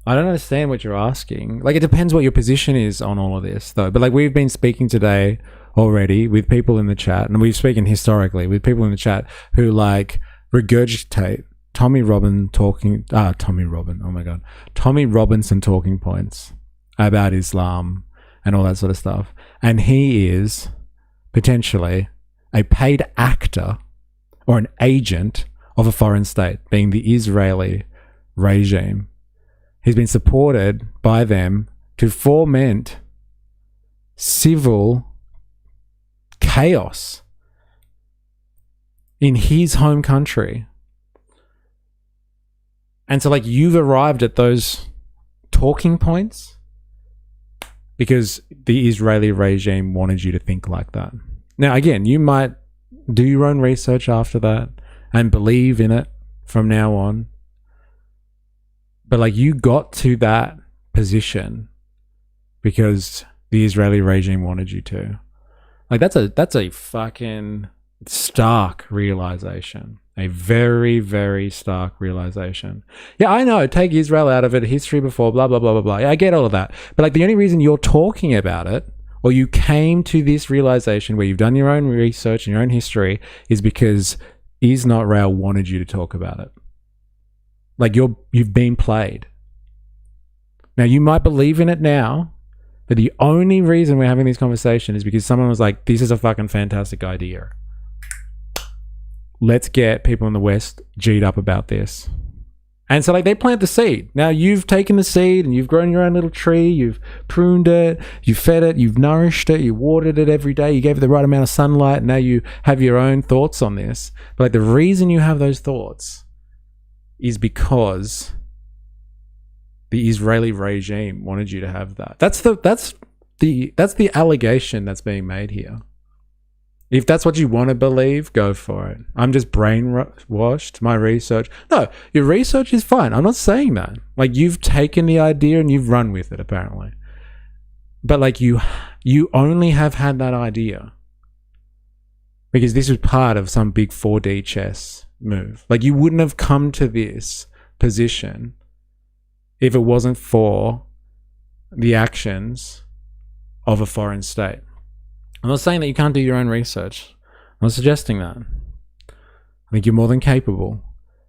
I don't understand what you're asking. Like, it depends what your position is on all of this, though. But like, we've been speaking today already with people in the chat, and we've spoken historically with people in the chat who like regurgitate Tommy Robinson talking points about Islam and all that sort of stuff. And he is potentially a paid actor or an agent of a foreign state, being the Israeli regime. He's been supported by them to foment civil chaos in his home country. And so, like, you've arrived at those talking points because the Israeli regime wanted you to think like that. Now, again, you might do your own research after that and believe in it from now on. But like, you got to that position because the Israeli regime wanted you to. Like, that's a fucking stark realization. A very, very stark realization. Yeah, I know, take Israel out of it, history before, blah, blah, blah, blah, blah. Yeah, I get all of that. But like, the only reason you're talking about it, or you came to this realization where you've done your own research and your own history, is because Is Not Rail wanted you to talk about it. Like, you've been played. Now, you might believe in it now, but the only reason we're having this conversation is because someone was like, this is a fucking fantastic idea. Let's get people in the West G'd up about this. And so, like, they plant the seed. Now, you've taken the seed and you've grown your own little tree. You've pruned it. You've fed it. You've nourished it. You watered it every day. You gave it the right amount of sunlight. Now you have your own thoughts on this. But like, the reason you have those thoughts is because the Israeli regime wanted you to have that. That's the allegation that's being made here. If that's what you want to believe, go for it. I'm just brainwashed. My research. No, your research is fine. I'm not saying that. Like, you've taken the idea and you've run with it, apparently. But like, you only have had that idea because this was part of some big 4D chess move. Like, you wouldn't have come to this position if it wasn't for the actions of a foreign state. I'm not saying that you can't do your own research. I'm not suggesting that. I think you're more than capable.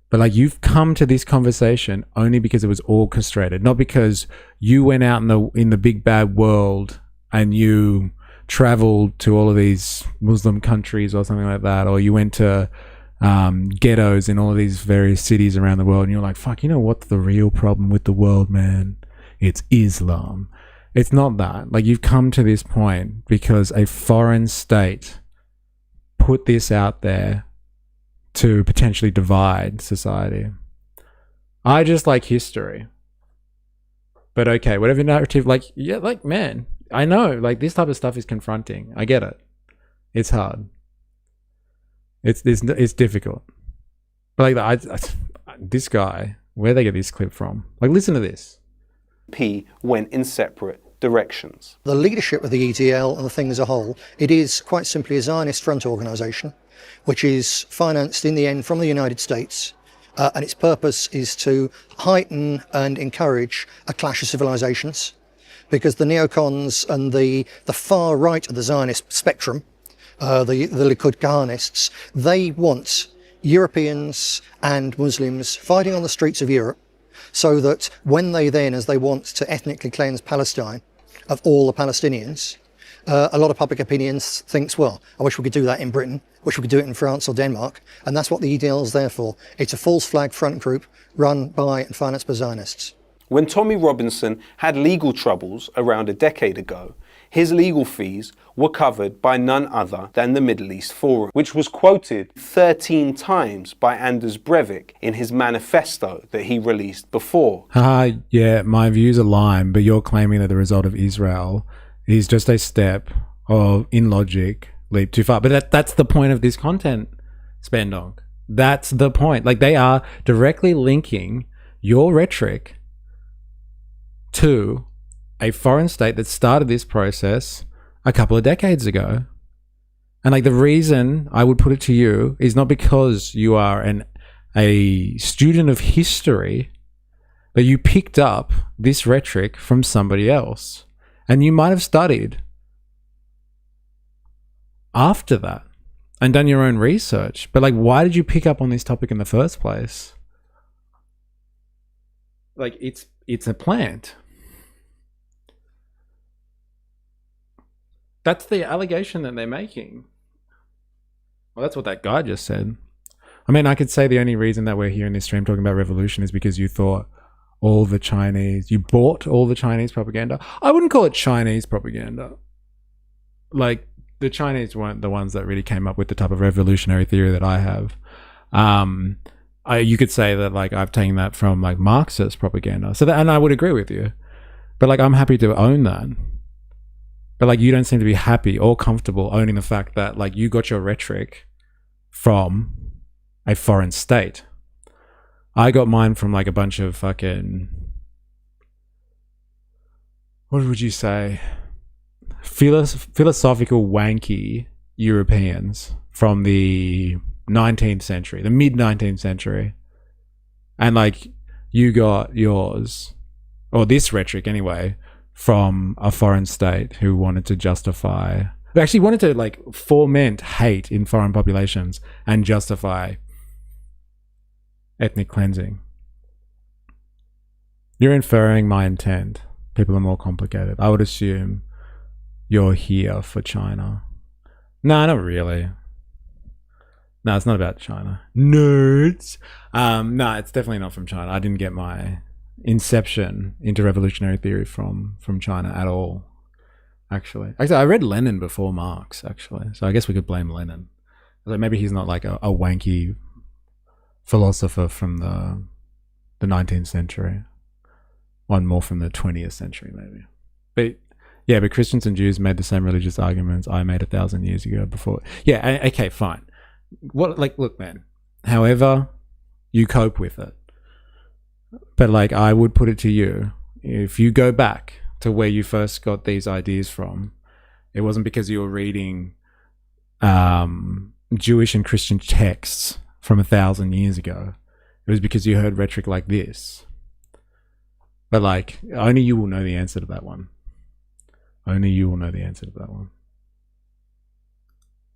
But like, you've come to this conversation only because it was orchestrated, not because you went out in the big bad world and you traveled to all of these Muslim countries or something like that, or you went to ghettos in all of these various cities around the world and you're like, fuck, you know what's the real problem with the world, man? It's Islam. It's not that. Like, you've come to this point because a foreign state put this out there to potentially divide society. I just like history. But okay, whatever narrative, like, yeah, like, man, I know, like, this type of stuff is confronting. I get it. It's hard. It's difficult. But like, this guy, where they get this clip from? Like, listen to this. Went in separate directions. The leadership of the EDL and the thing as a whole, it is quite simply a Zionist front organisation, which is financed in the end from the United States, and its purpose is to heighten and encourage a clash of civilizations, because the neocons and the far right of the Zionist spectrum, the Likud Kahanists, they want Europeans and Muslims fighting on the streets of Europe, so that when they then, as they want to ethnically cleanse Palestine of all the Palestinians, a lot of public opinion thinks, well, I wish we could do that in Britain, wish we could do it in France or Denmark, and that's what the EDL is there for. It's a false flag front group run by and financed by Zionists. When Tommy Robinson had legal troubles around a decade ago, his legal fees were covered by none other than the Middle East Forum, which was quoted 13 times by Anders Breivik in his manifesto that he released before. Yeah, my views align, but you're claiming that the result of Israel is just a step of, in logic, leap too far. But that's the point of this content, Spendong. That's the point. Like, they are directly linking your rhetoric to a foreign state that started this process a couple of decades ago. And like, the reason I would put it to you is not because you are a student of history, but you picked up this rhetoric from somebody else. And you might have studied after that and done your own research. But like, why did you pick up on this topic in the first place? Like, it's a plant. That's the allegation that they're making. Well, that's what that guy just said. I mean, I could say the only reason that we're here in this stream talking about revolution is because you thought you bought all the Chinese propaganda. I wouldn't call it Chinese propaganda. Like, the Chinese weren't the ones that really came up with the type of revolutionary theory that I have. You could say that, like, I've taken that from like Marxist propaganda. So that, and I would agree with you. But like, I'm happy to own that. But like, you don't seem to be happy or comfortable owning the fact that like, you got your rhetoric from a foreign state. I got mine from like a bunch of fucking, what would you say, philosophical wanky Europeans from the 19th century, the mid 19th century. And like, you got yours, or this rhetoric anyway, from a foreign state who wanted to justify, who actually wanted to like foment hate in foreign populations and justify ethnic cleansing. You're inferring my intent. People are more complicated. I would assume you're here for China. No, not really. No, it's not about China. Nerds. No, it's definitely not from China. I didn't get my inception into revolutionary theory from China at all. Actually, I read Lenin before Marx, actually. So I guess we could blame Lenin. Like, maybe he's not like a wanky philosopher from the 19th century. One more from the 20th century, maybe. But Yeah, but Christians and Jews made the same religious arguments I made 1,000 years ago before. Yeah, okay, fine. Look, man, however you cope with it. But I would put it to you, if you go back to where you first got these ideas from, it wasn't because you were reading Jewish and Christian texts from 1,000 years ago. It was because you heard rhetoric like this. But only you will know the answer to that one. Only you will know the answer to that one.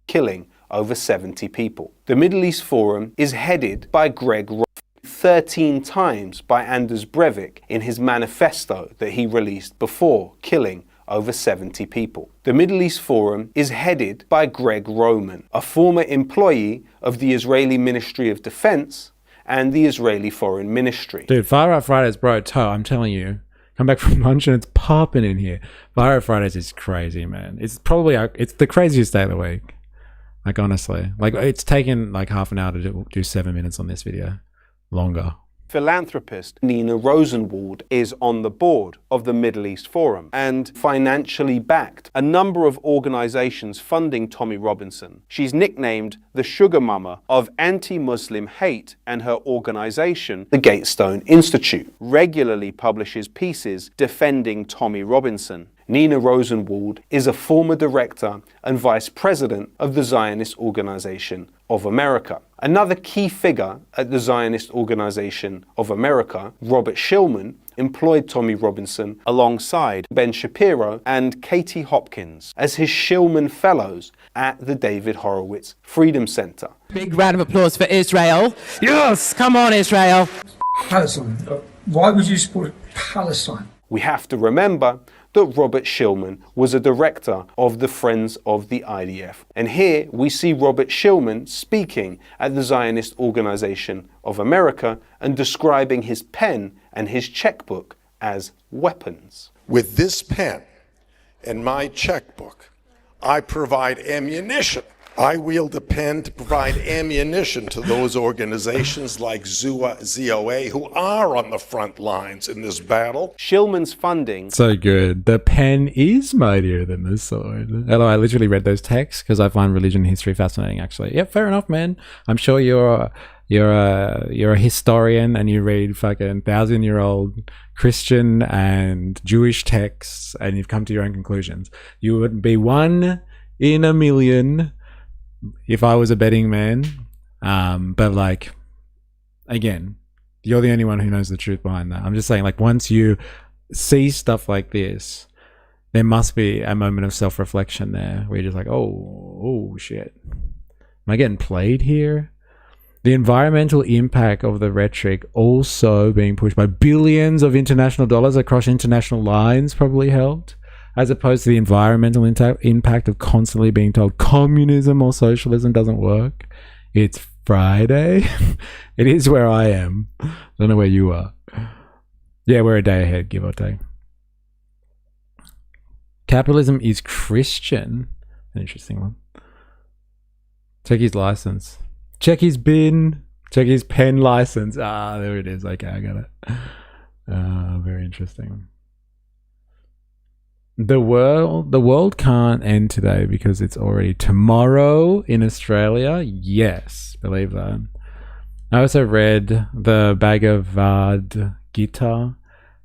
Killing over 70 people. The Middle East Forum is headed by Greg Roth, 13 times by Anders Breivik in his manifesto that he released before killing over 70 people. The Middle East Forum is headed by Greg Roman, a former employee of the Israeli Ministry of Defense and the Israeli Foreign Ministry. Dude, Far Right Fridays, bro, I'm telling you. Come back from lunch and it's popping in here. Fire Fridays is crazy, man. It's probably it's the craziest day of the week. Honestly, it's taken half an hour to do 7 minutes on this video, longer. Philanthropist Nina Rosenwald is on the board of the Middle East Forum and financially backed a number of organizations funding Tommy Robinson. She's nicknamed the Sugar Mama of anti-Muslim hate, and her organization, the Gatestone Institute, regularly publishes pieces defending Tommy Robinson. Nina Rosenwald is a former director and vice president of the Zionist Organization of America. Another key figure at the Zionist Organization of America, Robert Shillman, employed Tommy Robinson alongside Ben Shapiro and Katie Hopkins as his Shillman Fellows at the David Horowitz Freedom Center. Big round of applause for Israel. Yes, come on, Israel. Palestine. Why would you support Palestine? We have to remember that Robert Shillman was a director of the Friends of the IDF. And here we see Robert Shillman speaking at the Zionist Organization of America and describing his pen and his checkbook as weapons. With this pen and my checkbook, I provide ammunition. I wield a pen to provide ammunition to those organizations like ZOA who are on the front lines in this battle. Shillman's funding. So good. The pen is mightier than the sword. Although I literally read those texts because I find religion and history fascinating, actually. Yeah, fair enough, man. I'm sure you're a historian and you read fucking 1,000-year-old Christian and Jewish texts and you've come to your own conclusions. You would be one in a million if I was a betting man, but again, you're the only one who knows the truth behind that. I'm just saying, once you see stuff like this, there must be a moment of self-reflection there where you're just oh shit, am I getting played here? The environmental impact of the rhetoric also being pushed by billions of international dollars across international lines probably helped, as opposed to the environmental impact of constantly being told communism or socialism doesn't work. It's Friday. It is where I am. Don't know where you are. Yeah, we're a day ahead, give or take. Capitalism is Christian. An interesting one. Check his license. Check his bin. Check his pen license. Ah, there it is. Okay, I got it. Very interesting. The world can't end today because it's already tomorrow in Australia. Yes, believe that. I also read the Bhagavad Gita,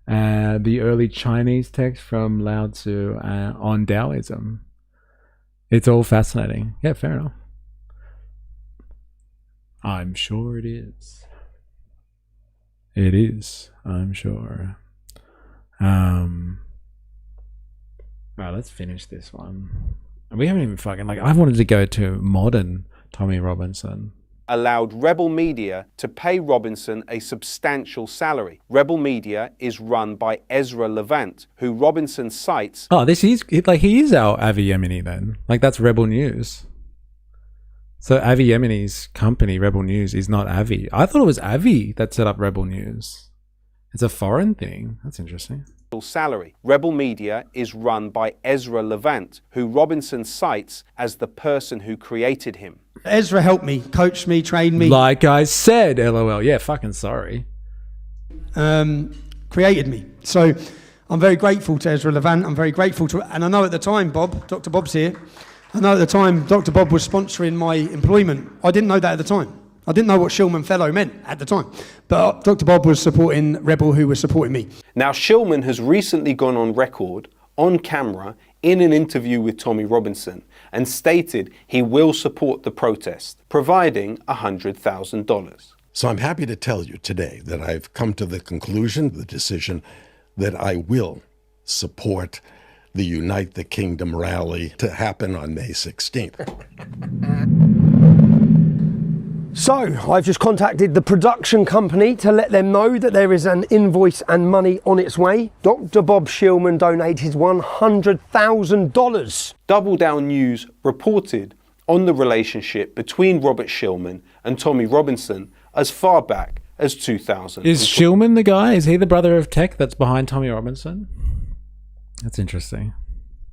the early Chinese text from Lao Tzu on Taoism. It's all fascinating. Yeah, fair enough. I'm sure it is. It is, I'm sure. Right, let's finish this one. We haven't even fucking I wanted to go to modern Tommy Robinson. Allowed Rebel Media to pay Robinson a substantial salary. Rebel Media is run by Ezra Levant, who Robinson cites. Oh, he is our Avi Yemeni then. That's Rebel News. So Avi Yemeni's company, Rebel News, is not Avi. I thought it was Avi that set up Rebel News. It's a foreign thing. That's interesting. Salary. Rebel Media is run by Ezra Levant, who Robinson cites as the person who created him. Ezra helped me, coached me, trained me. Like I said, LOL. Yeah, fucking sorry. Created me. So I'm very grateful to Ezra Levant. I'm very grateful to, and I know at the time, Dr. Bob's here. I know at the time Dr. Bob was sponsoring my employment. I didn't know that at the time. I didn't know what Shillman Fellow meant at the time. But Dr. Bob was supporting Rebel, who was supporting me. Now, Shillman has recently gone on record, on camera, in an interview with Tommy Robinson, and stated he will support the protest, providing $100,000. So I'm happy to tell you today that I've come to the conclusion, the decision, that I will support the Unite the Kingdom rally to happen on May 16th. So, I've just contacted the production company to let them know that there is an invoice and money on its way. Dr. Bob Shillman donated $100,000. Double Down News reported on the relationship between Robert Shillman and Tommy Robinson as far back as 2000. Is Shillman the guy? Is he the brother of tech that's behind Tommy Robinson? That's interesting.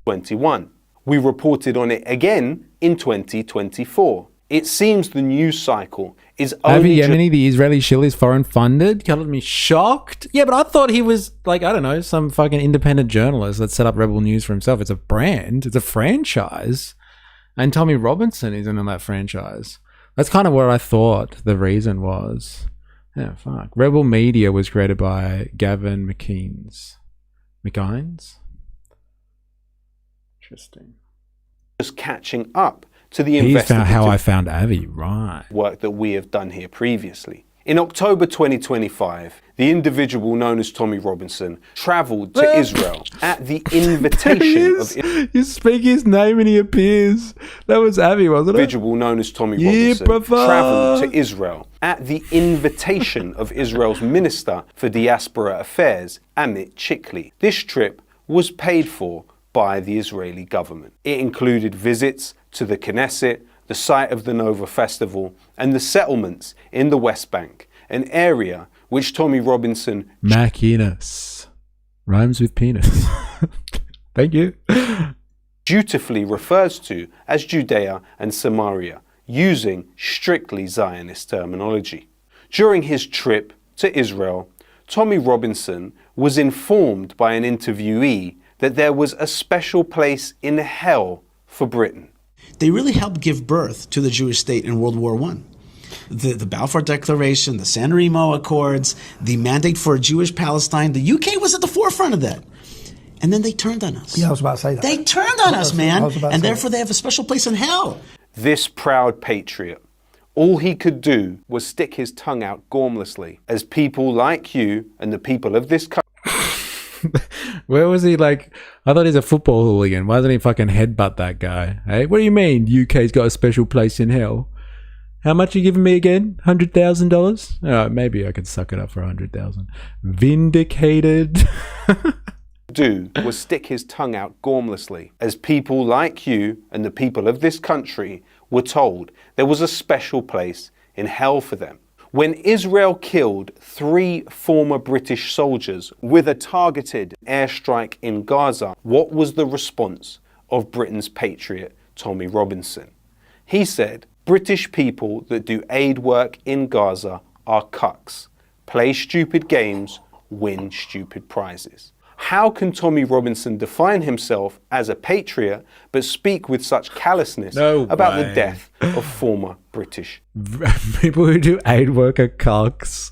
21. We reported on it again in 2024. It seems the news cycle is only... Avi Yemeni, the Israeli shill, is foreign funded. Colored me shocked. Yeah, but I thought he was like, I don't know, some fucking independent journalist that set up Rebel News for himself. It's a brand. It's a franchise. And Tommy Robinson is in that franchise. That's kind of what I thought the reason was. Yeah, fuck. Rebel Media was created by Gavin McInnes. Interesting. Just catching up to the He's investigative how I found Avi, right. work that we have done here previously. In October 2025, the individual known as Tommy Robinson travelled to Israel at the invitation of... You speak his name and he appears. That was Avi, wasn't it? Individual known as Tommy Robinson travelled to Israel at the invitation of Israel's Minister for Diaspora Affairs, Amit Chikli. This trip was paid for by the Israeli government. It included visits to the Knesset, the site of the Nova Festival, and the settlements in the West Bank, an area which Tommy Robinson... Macinus. Rhymes with penis. Thank you. ...dutifully refers to as Judea and Samaria, using strictly Zionist terminology. During his trip to Israel, Tommy Robinson was informed by an interviewee that there was a special place in hell for Britain. They really helped give birth to the Jewish state in World War I. The Balfour Declaration, the San Remo Accords, the mandate for a Jewish Palestine, the UK was at the forefront of that. And then they turned on us. Yeah, I was about to say that. They turned on us, man. And therefore they have a special place in hell. This proud patriot, all he could do was stick his tongue out gormlessly as people like you and the people of this country... Where was he? Like, I thought he's a football hooligan. Why doesn't he fucking headbutt that guy? Hey, what do you mean UK's got a special place in hell? How much are you giving me again? $100,000? Alright, maybe I could suck it up for 100,000. Vindicated. Do was stick his tongue out gormlessly as people like you and the people of this country were told there was a special place in hell for them. When Israel killed 3 former British soldiers with a targeted airstrike in Gaza, what was the response of Britain's patriot, Tommy Robinson? He said, British people that do aid work in Gaza are cucks, play stupid games, win stupid prizes. How can Tommy Robinson define himself as a patriot but speak with such callousness about the death of former British? People who do aid work are cocks,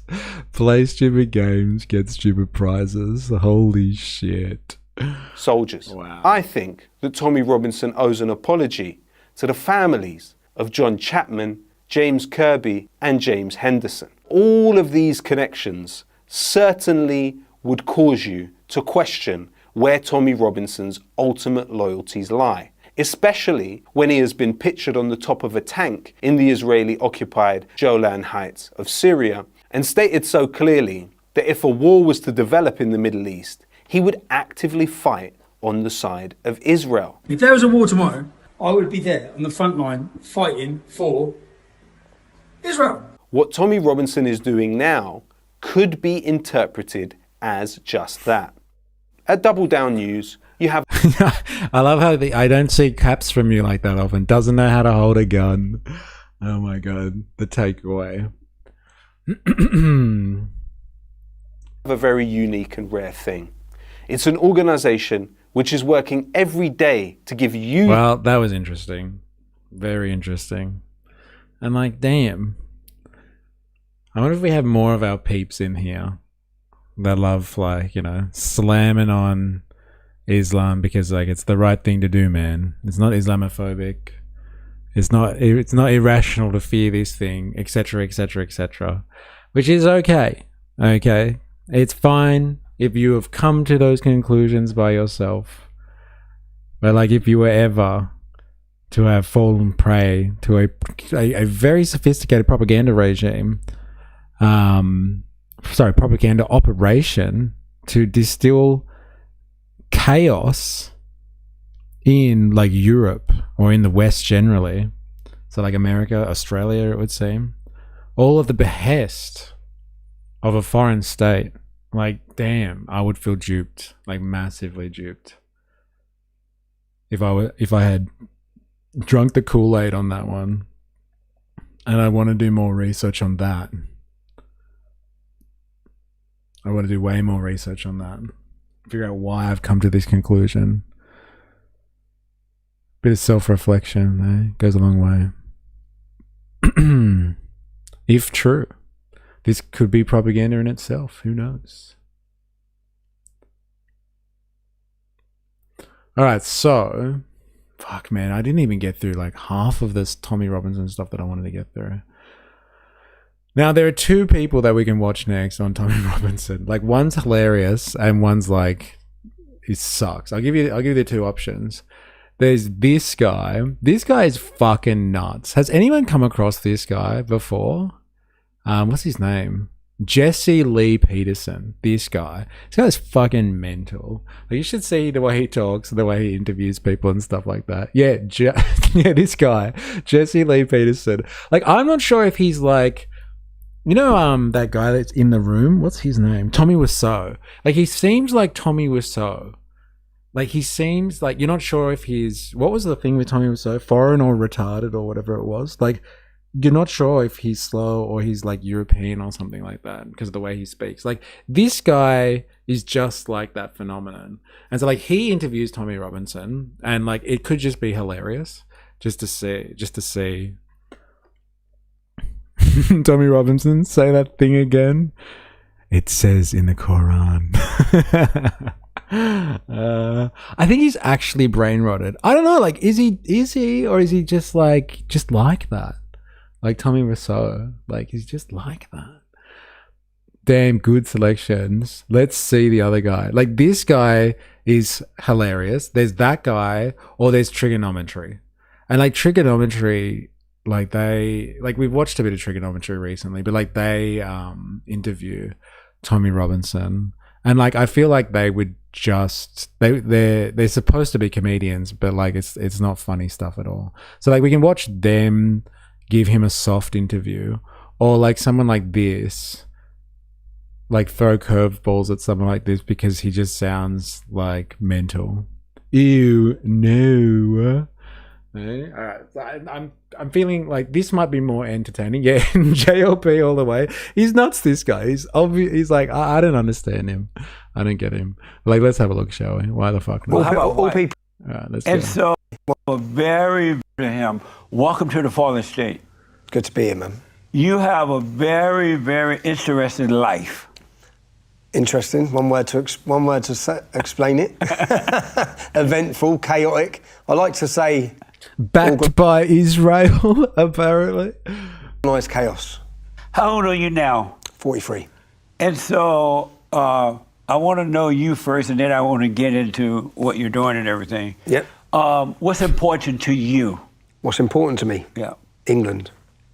play stupid games, get stupid prizes. Holy shit. Soldiers. Wow. I think that Tommy Robinson owes an apology to the families of John Chapman, James Kirby, and James Henderson. All of these connections certainly would cause you to question where Tommy Robinson's ultimate loyalties lie, especially when he has been pictured on the top of a tank in the Israeli-occupied Golan Heights of Syria, and stated so clearly that if a war was to develop in the Middle East, he would actively fight on the side of Israel. If there was a war tomorrow, I would be there on the front line fighting for Israel. What Tommy Robinson is doing now could be interpreted as just that. At Double Down News, you have... I love how I don't see caps from you like that often. Doesn't know how to hold a gun. Oh my god, the takeaway. A very unique and rare thing. It's an organization which is working every day to give you... Well, that was interesting. Very interesting. And like, damn. I wonder if we have more of our peeps in here that love, like, you know, slamming on Islam because, like, it's the right thing to do, man. It's not Islamophobic. It's not irrational to fear this thing, etc., etc., etc. Which is okay. Okay? It's fine if you have come to those conclusions by yourself. But, like, if you were ever to have fallen prey to a very sophisticated propaganda regime, propaganda operation to distill chaos in, like, Europe or in the West generally, so like America, Australia, it would seem, all of the behest of a foreign state, like, damn, I would feel duped, like massively duped, if I had drunk the Kool-Aid on that one. And I want to do more research on that. I want to do way more research on that. Figure out why I've come to this conclusion. Bit of self-reflection, goes a long way. If true, this could be propaganda in itself. Who knows? Alright, so... Fuck, man, I didn't even get through like half of this Tommy Robinson stuff that I wanted to get through. Now, there are two people that we can watch next on Tommy Robinson. Like, one's hilarious and one's like, it sucks. I'll give you the two options. There's this guy. This guy is fucking nuts. Has anyone come across this guy before? What's his name? Jesse Lee Peterson. This guy is fucking mental. Like, you should see the way he talks, the way he interviews people and stuff like that. Yeah, yeah, this guy, Jesse Lee Peterson. Like, I'm not sure if he's like, you know, that guy that's in the room. What's his name? Tommy Wiseau. Like, he seems like Tommy Wiseau. Like, he seems like, you're not sure if he's, what was the thing with Tommy Wiseau? Foreign or retarded or whatever it was. Like, you're not sure if he's slow or he's like European or something like that because of the way he speaks. Like, this guy is just like that phenomenon. And so, like, he interviews Tommy Robinson and, like, it could just be hilarious just to see Tommy Robinson say that thing again. It says in the Quran. I think he's actually brain rotted. I don't know, like, is he or is he just like that? Like Tommy Wiseau, like, he's just like that. Damn good selections. Let's see the other guy. Like, this guy is hilarious. There's that guy, or there's Trigonometry. And like Trigonometry, like we've watched a bit of Trigonometry recently, but like they interview Tommy Robinson, and like I feel like they would just they're supposed to be comedians, but like it's not funny stuff at all. So like we can watch them give him a soft interview, or like someone like this, like throw curveballs at someone like this because he just sounds like mental. Ew, no. Alright, so I'm feeling like this might be more entertaining. Yeah, JLP all the way. He's nuts, this guy. He's like, I don't understand him. I don't get him. Like, let's have a look, shall we? Why the fuck not? Well, how about all people? Alright, let's and go. So, very to him. Welcome to the Fallen State. Good to be here, man. You have a very, very interesting life. Interesting. One word to explain it. Eventful, chaotic. I like to say. Backed by Israel, apparently. Nice chaos. How old are you now? 43. And so I want to know you first, and then I want to get into what you're doing and everything. Yep. What's important to you? What's important to me? Yeah. England.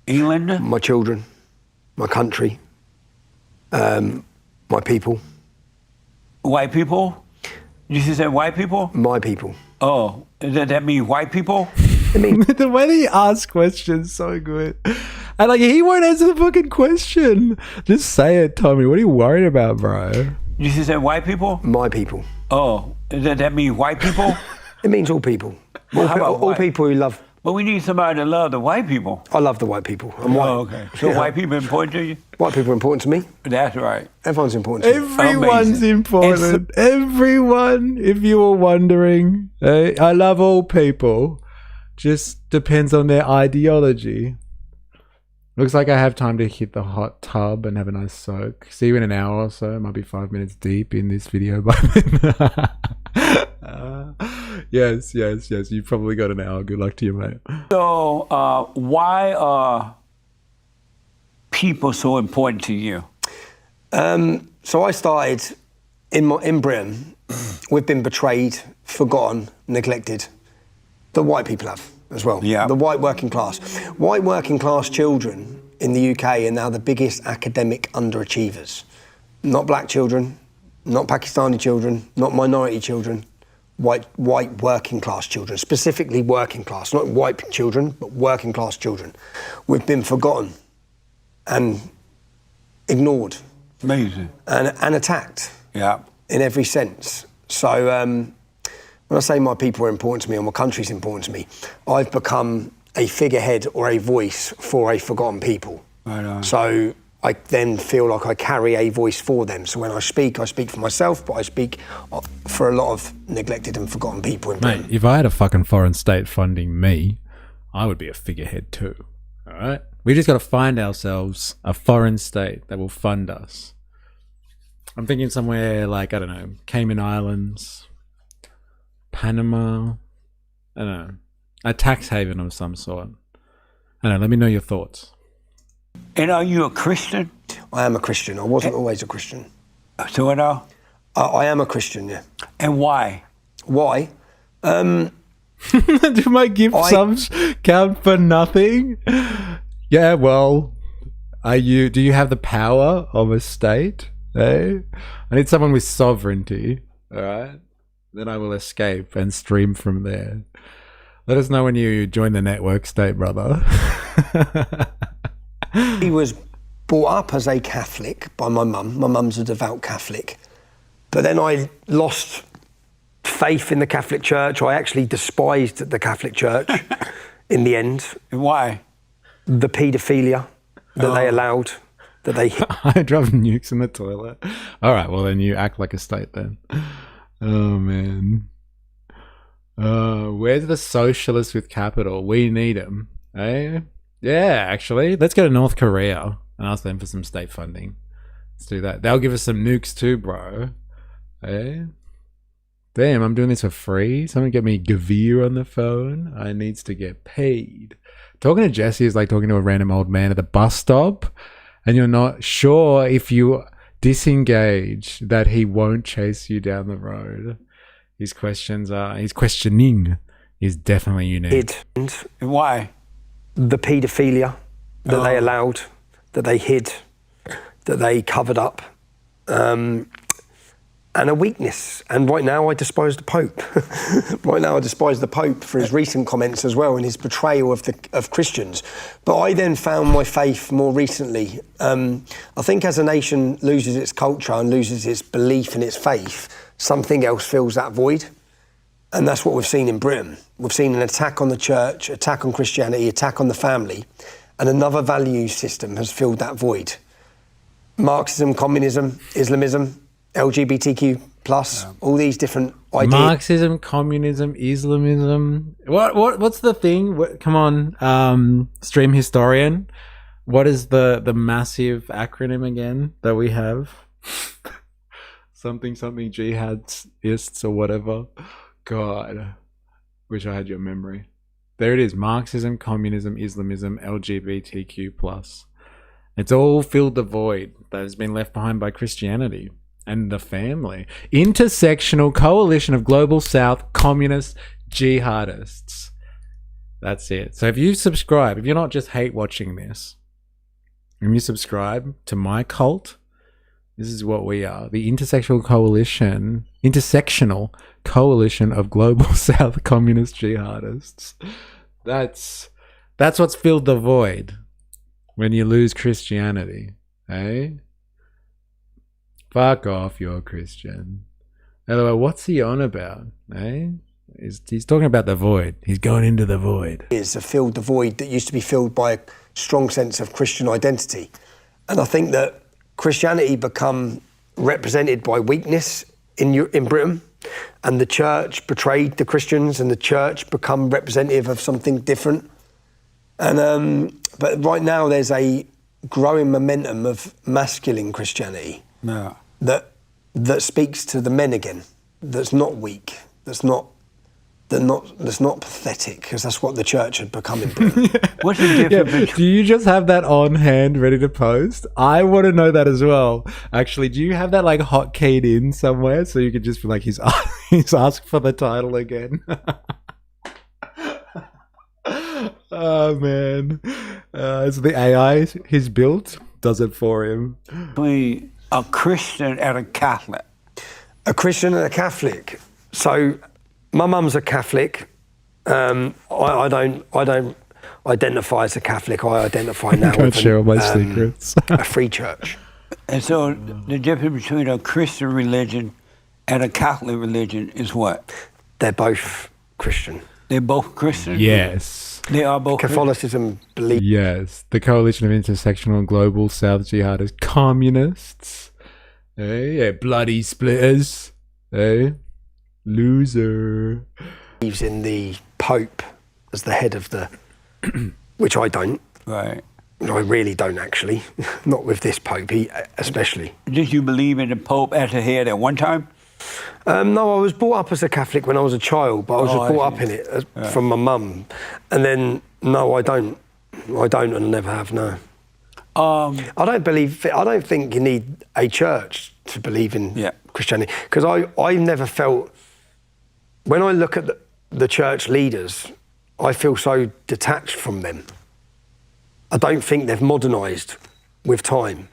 England? My children. My country. My people. White people? You just said white people? My people. Oh, does that mean white people? The way that he asks questions so good. And like, he won't answer the fucking question. Just say it, Tommy. What are you worried about, bro? You just said white people? My people. Oh, does that mean white people? It means all people. Well, how about all people who love But we need somebody to love the white people. I love the white people. I'm white. Oh, okay. So white people important to you? White people are important to me. That's right. Everyone's important to me. Everyone's important. Everyone, if you were wondering. I love all people. Just depends on their ideology. Looks like I have time to hit the hot tub and have a nice soak. See you in an hour or so. It might be 5 minutes deep in this video by then. Yes. You've probably got an hour. Good luck to you, mate. So why are people so important to you? So I started in Britain. We've been betrayed, forgotten, neglected. The white people have as well. Yeah. The white working class. White working class children in the UK are now the biggest academic underachievers. Not black children, not Pakistani children, not minority children. White working class children, specifically working class, not white children, but working class children. We've been forgotten and ignored. Amazing. And attacked. Yeah. In every sense. So when I say my people are important to me or my country's important to me, I've become a figurehead or a voice for a forgotten people. Right on. So I then feel like I carry a voice for them. So when I speak for myself, but I speak for a lot of neglected and forgotten people in Britain. Mate, if I had a fucking foreign state funding me, I would be a figurehead too. All right? We just got to find ourselves a foreign state that will fund us. I'm thinking somewhere like, I don't know, Cayman Islands, Panama, I don't know, a tax haven of some sort. I don't know, let me know your thoughts. And are you a Christian? I am a Christian. I wasn't always a Christian. So what now? I am a Christian, yeah. And why? Why? Do my gift subs count for nothing? Yeah, well, do you have the power of a state? I need someone with sovereignty, alright? Then I will escape and stream from there. Let us know when you join the network state, brother. He was brought up as a Catholic by my mum. My mum's a devout Catholic. But then I lost faith in the Catholic Church. I actually despised the Catholic Church in the end. Why? The paedophilia that they allowed. That they I drop nukes in the toilet. All right, well then you act like a state then. Oh man. Where's the socialists with capital? We need them. Eh? Yeah, actually. Let's go to North Korea and ask them for some state funding. Let's do that. They'll give us some nukes too, bro. Eh? Damn, I'm doing this for free? Someone get me Gavir on the phone. I needs to get paid. Talking to Jesse is like talking to a random old man at the bus stop, and you're not sure if you disengage that he won't chase you down the road. His questioning is definitely unique. Why? The paedophilia that they allowed, that they hid, that they covered up, and a weakness. And right now I despise the Pope. Right now I despise the Pope for his recent comments as well and his betrayal of Christians. But I then found my faith more recently. I think as a nation loses its culture and loses its belief in its faith, something else fills that void. And that's what we've seen in Britain. We've seen an attack on the church, attack on Christianity, attack on the family, and another value system has filled that void. Marxism, communism, Islamism, LGBTQ+, all these different ideas. Marxism, communism, Islamism. What's the thing? Come on, stream historian. What is the massive acronym again that we have? something jihadists or whatever. God, wish I had your memory. There it is. Marxism, communism, Islamism, LGBTQ+. It's all filled the void that has been left behind by Christianity and the family. Intersectional coalition of global South communist jihadists. That's it. So if you subscribe, if you're not just hate watching this, and you subscribe to my cult, this is what we are. The intersectional coalition of global South communist jihadists. That's what's filled the void when you lose Christianity, eh? Fuck off, you're Christian. LOL, what's he on about, eh? He's talking about the void. He's going into the void. Is to fill the void that used to be filled by a strong sense of Christian identity. And I think that Christianity become represented by weakness in Britain, and the church betrayed the Christians, and the church become representative of something different. And but right now there's a growing momentum of masculine Christianity that speaks to the men again. That's not weak. That's not pathetic, because that's what the church had become in Britain. What's the difference between... Do you just have that on hand ready to post? I want to know that as well. Actually, do you have that like hotkeyed in somewhere so you could just be like, he's asked for the title again? Oh man, so the AI he's built does it for him. Between a Christian and a Catholic. A Christian and a Catholic. So my mum's a Catholic. I don't identify as a Catholic. I identify now Can't with share all my secrets. a free church. And so the difference between a Christian religion and a Catholic religion is what? They're both Christian. They're both Christian? Yes. They are both Catholicism believes. Yes. The Coalition of Intersectional and Global South Jihadist Communists. Yeah, bloody splitters. Loser. Believes in the Pope as the head of the... which I don't. Right. I really don't, actually. Not with this Pope, especially. Did you believe in the Pope as a head at one time? No, I was brought up as a Catholic when I was a child, but I was brought up in it from my mum. And then, no, I don't. I don't and I never have, no. I don't think you need a church to believe in Christianity. Because I never felt... When I look at the church leaders, I feel so detached from them. I don't think they've modernised with time.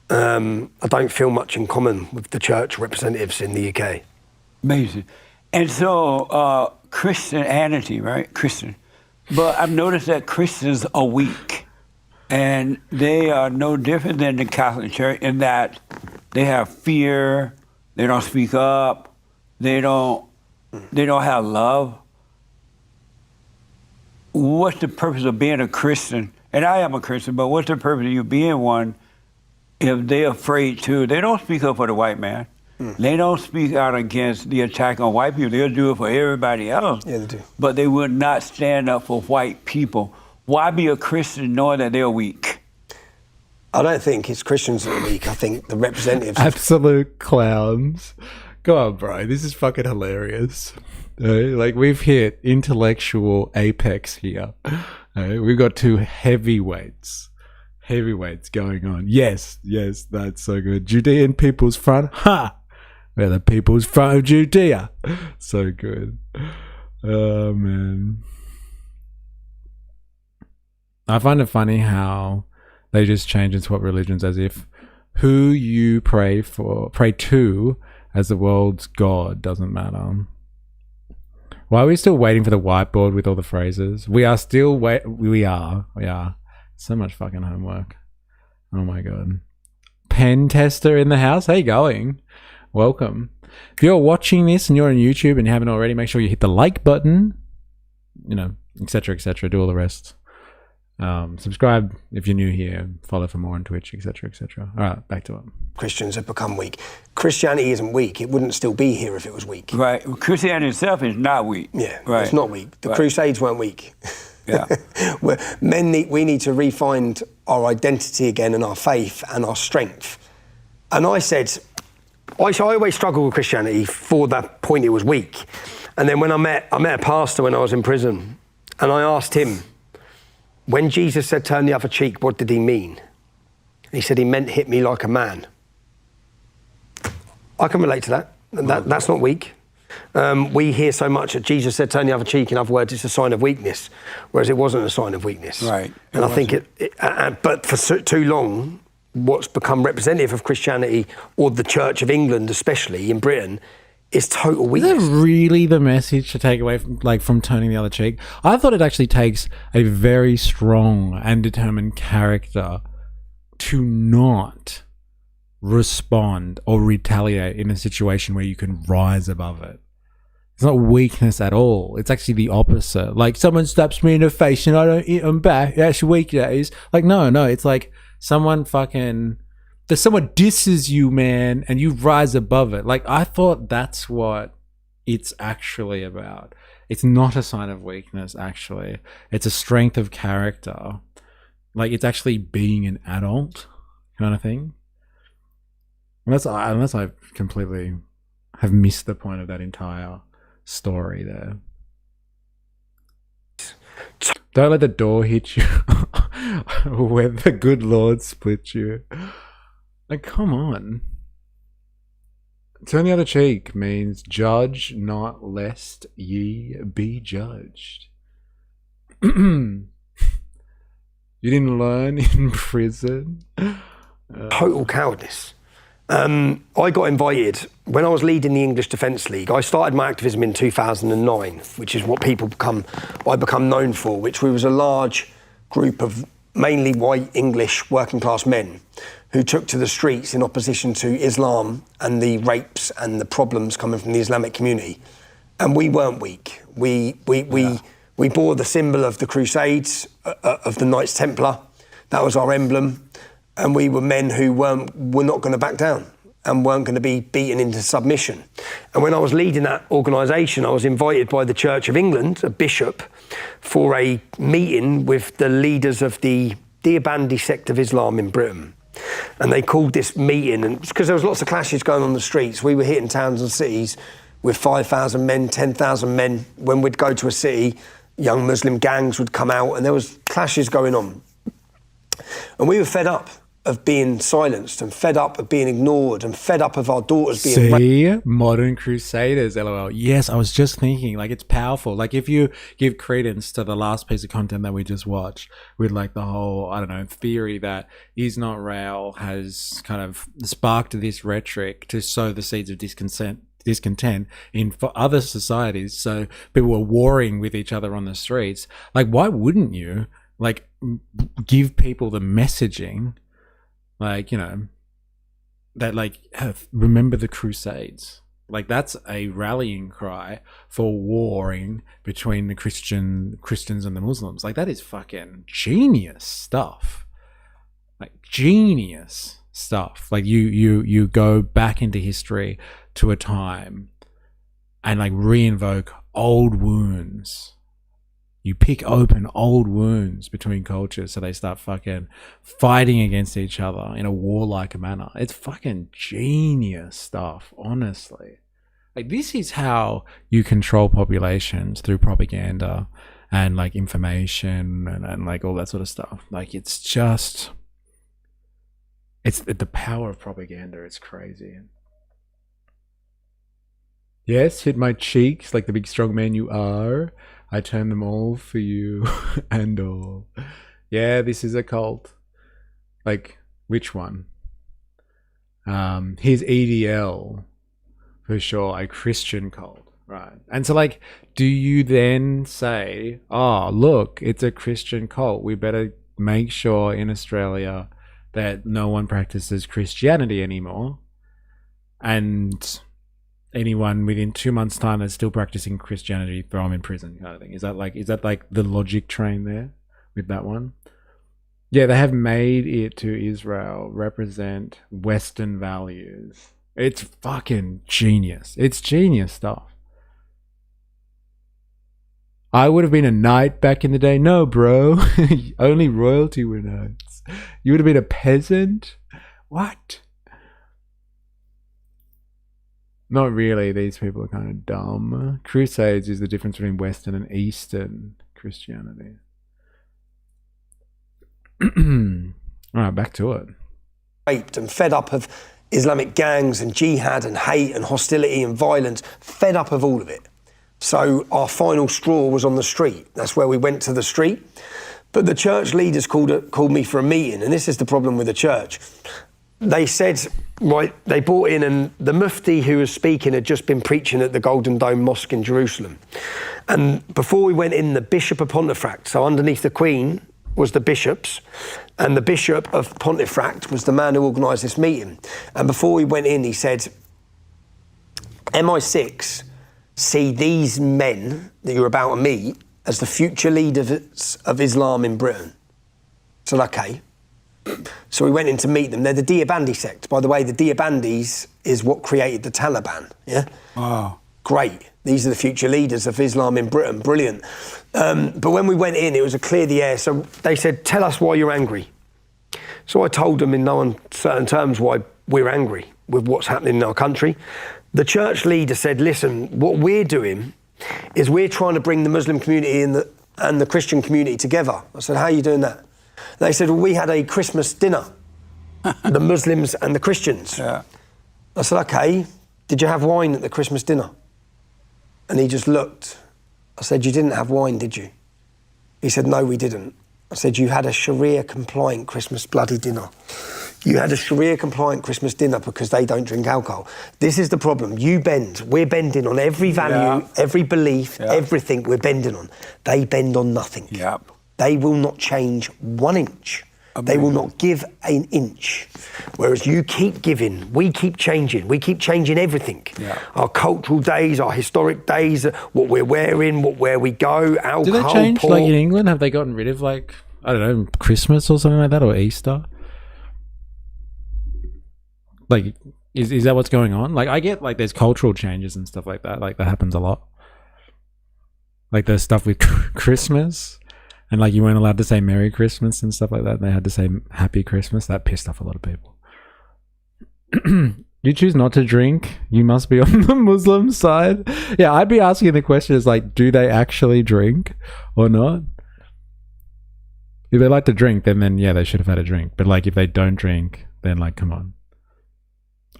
I don't feel much in common with the church representatives in the UK. Amazing. And so, Christianity, right? Christian. But I've noticed that Christians are weak. And they are no different than the Catholic Church in that they have fear, they don't speak up, they don't have love. What's the purpose of being a Christian? And I am a Christian, but what's the purpose of you being one if they're afraid to? They don't speak up for the white man. They don't speak out against the attack on white people. They'll do it for everybody else. Yeah, they do. But they would not stand up for white people. Why be a Christian knowing that they're weak? I don't think it's Christians that are weak. I think the representatives... Absolute clowns. Go on, bro. This is fucking hilarious. Like, we've hit intellectual apex here. We've got two heavyweights going on. Yes, that's so good. Judean People's Front. Ha! We're the People's Front of Judea. So good. Oh, man. I find it funny how they just change into what religions as if who you pray to as the world's God doesn't matter. Why are we still waiting for the whiteboard with all the phrases? We are. So much fucking homework. Oh my God. Pen tester in the house. How you going? Welcome. If you're watching this and you're on YouTube and you haven't already, make sure you hit the like button, etc., etc. Do all the rest. Subscribe if you're new here. Follow for more on Twitch, etc., etc. All right, back to it. Christians have become weak. Christianity isn't weak. It wouldn't still be here if it was weak. Right. Christianity itself is not weak. Yeah, right. It's not weak. The Crusades weren't weak. Yeah. We need to refine our identity again and our faith and our strength. And I said, I always struggled with Christianity for that point it was weak. And then when I met a pastor when I was in prison, and I asked him, when Jesus said turn the other cheek, what did he mean? And he said he meant hit me like a man. I can relate to that. That's not weak. We hear so much that Jesus said turn the other cheek. In other words, it's a sign of weakness, whereas it wasn't a sign of weakness. Right. And I think but for too long, what's become representative of Christianity, or the Church of England, especially in Britain, is total weakness. Is that really the message to take away from turning the other cheek? I thought it actually takes a very strong and determined character to not respond or retaliate in a situation where you can rise above it. It's not weakness at all. It's actually the opposite. Like, someone slaps me in the face and I don't hit them back. That's weak, that is. Like, no. It's like someone disses you, man, and you rise above it. Like, I thought that's what it's actually about. It's not a sign of weakness, actually. It's a strength of character. Like, it's actually being an adult kind of thing. Unless I completely have missed the point of that entire story there. Don't let the door hit you where the good Lord split you. Like, come on. Turn the other cheek means judge not lest ye be judged. You didn't learn in prison? Total cowardice. I got invited when I was leading the English Defence League. I started my activism in 2009, which is what I become known for, which was a large group of mainly white English working class men who took to the streets in opposition to Islam and the rapes and the problems coming from the Islamic community. And we weren't weak. We bore the symbol of the Crusades, of the Knights Templar. That was our emblem. And we were men who were not going to back down and weren't going to be beaten into submission. And when I was leading that organisation, I was invited by the Church of England, a bishop, for a meeting with the leaders of the Deobandi sect of Islam in Britain. And they called this meeting, and because there was lots of clashes going on the streets, we were hitting towns and cities with 5,000 men, 10,000 men. When we'd go to a city, young Muslim gangs would come out and there was clashes going on. And we were fed up of being silenced and fed up of being ignored and fed up of our daughters being modern crusaders, lol. Yes, I was just thinking, like, it's powerful. Like, if you give credence to the last piece of content that we just watched with, like, the whole, I don't know, theory that Is Not Real has kind of sparked this rhetoric to sow the seeds of discontent in for other societies, so people are warring with each other on the streets. Like, why wouldn't you, like, give people the messaging, like, you know, that, like, remember the Crusades? Like, that's a rallying cry for warring between the Christians and the Muslims. Like, that is fucking genius stuff. Like, genius stuff. Like, you go back into history to a time and, like, reinvoke old wounds. You pick open old wounds between cultures so they start fucking fighting against each other in a warlike manner. It's fucking genius stuff, honestly. Like, this is how you control populations, through propaganda and, like, information and like all that sort of stuff. Like, it's just, it's the power of propaganda. It's crazy. Yes, hit my cheeks like the big strong man you are. I turn them all for you and all. Yeah, this is a cult. Like, which one? Here's EDL, for sure, a Christian cult, right? And so, like, do you then say, oh, look, it's a Christian cult, we better make sure in Australia that no one practices Christianity anymore, and anyone within 2 months' time that's still practicing Christianity, throw them in prison, kind of thing? Is that like the logic train there with that one? Yeah, they have made it to Israel represent Western values. It's fucking genius. It's genius stuff. I would have been a knight back in the day. No, bro. Only royalty were knights. You would have been a peasant? What? Not really. These people are kind of dumb. Crusades is the difference between Western and Eastern Christianity. Alright, back to it. Raped and fed up of Islamic gangs and jihad and hate and hostility and violence, fed up of all of it. So our final straw was on the street. That's where we went to the street. But the church leaders called me for a meeting, and this is the problem with the church. They said, right, they brought in, and the Mufti who was speaking had just been preaching at the Golden Dome Mosque in Jerusalem. And before we went in, the Bishop of Pontefract, so underneath the Queen was the bishops, and the Bishop of Pontefract was the man who organised this meeting. And before we went in, he said, MI6 see these men that you're about to meet as the future leaders of Islam in Britain. I said, okay. So we went in to meet them. They're the Deobandi sect. By the way, the Deobandis is what created the Taliban, yeah? Wow. Great. These are the future leaders of Islam in Britain. Brilliant. But when we went in, it was a clear the air. So they said, tell us why you're angry. So I told them in no uncertain terms why we're angry with what's happening in our country. The church leader said, listen, what we're doing is we're trying to bring the Muslim community and the Christian community together. I said, how are you doing that? They said, well, we had a Christmas dinner, the Muslims and the Christians. Yeah. I said, okay, did you have wine at the Christmas dinner? And he just looked. I said, you didn't have wine, did you? He said, no, we didn't. I said, you had a Sharia-compliant Christmas bloody dinner. You had a Sharia-compliant Christmas dinner because they don't drink alcohol. This is the problem. You bend. We're bending on every value, every belief, everything we're bending on. They bend on nothing. Yep. They will not change 1 inch. They will not give an inch. Whereas you keep giving, we keep changing everything. Yeah. Our cultural days, our historic days, what we're wearing, where we go, alcohol, Do they change? pork. Like in England, have they gotten rid of like, I don't know, Christmas or something like that, or Easter? Like, is that what's going on? Like, I get like there's cultural changes and stuff like that. Like that happens a lot. Like there's stuff with Christmas. And like you weren't allowed to say Merry Christmas and stuff like that. They had to say Happy Christmas. That pissed off a lot of people. You choose not to drink. You must be on the Muslim side. Yeah, I'd be asking the question is like, do they actually drink or not? If they like to drink, then yeah, they should have had a drink. But like if they don't drink, then like, come on.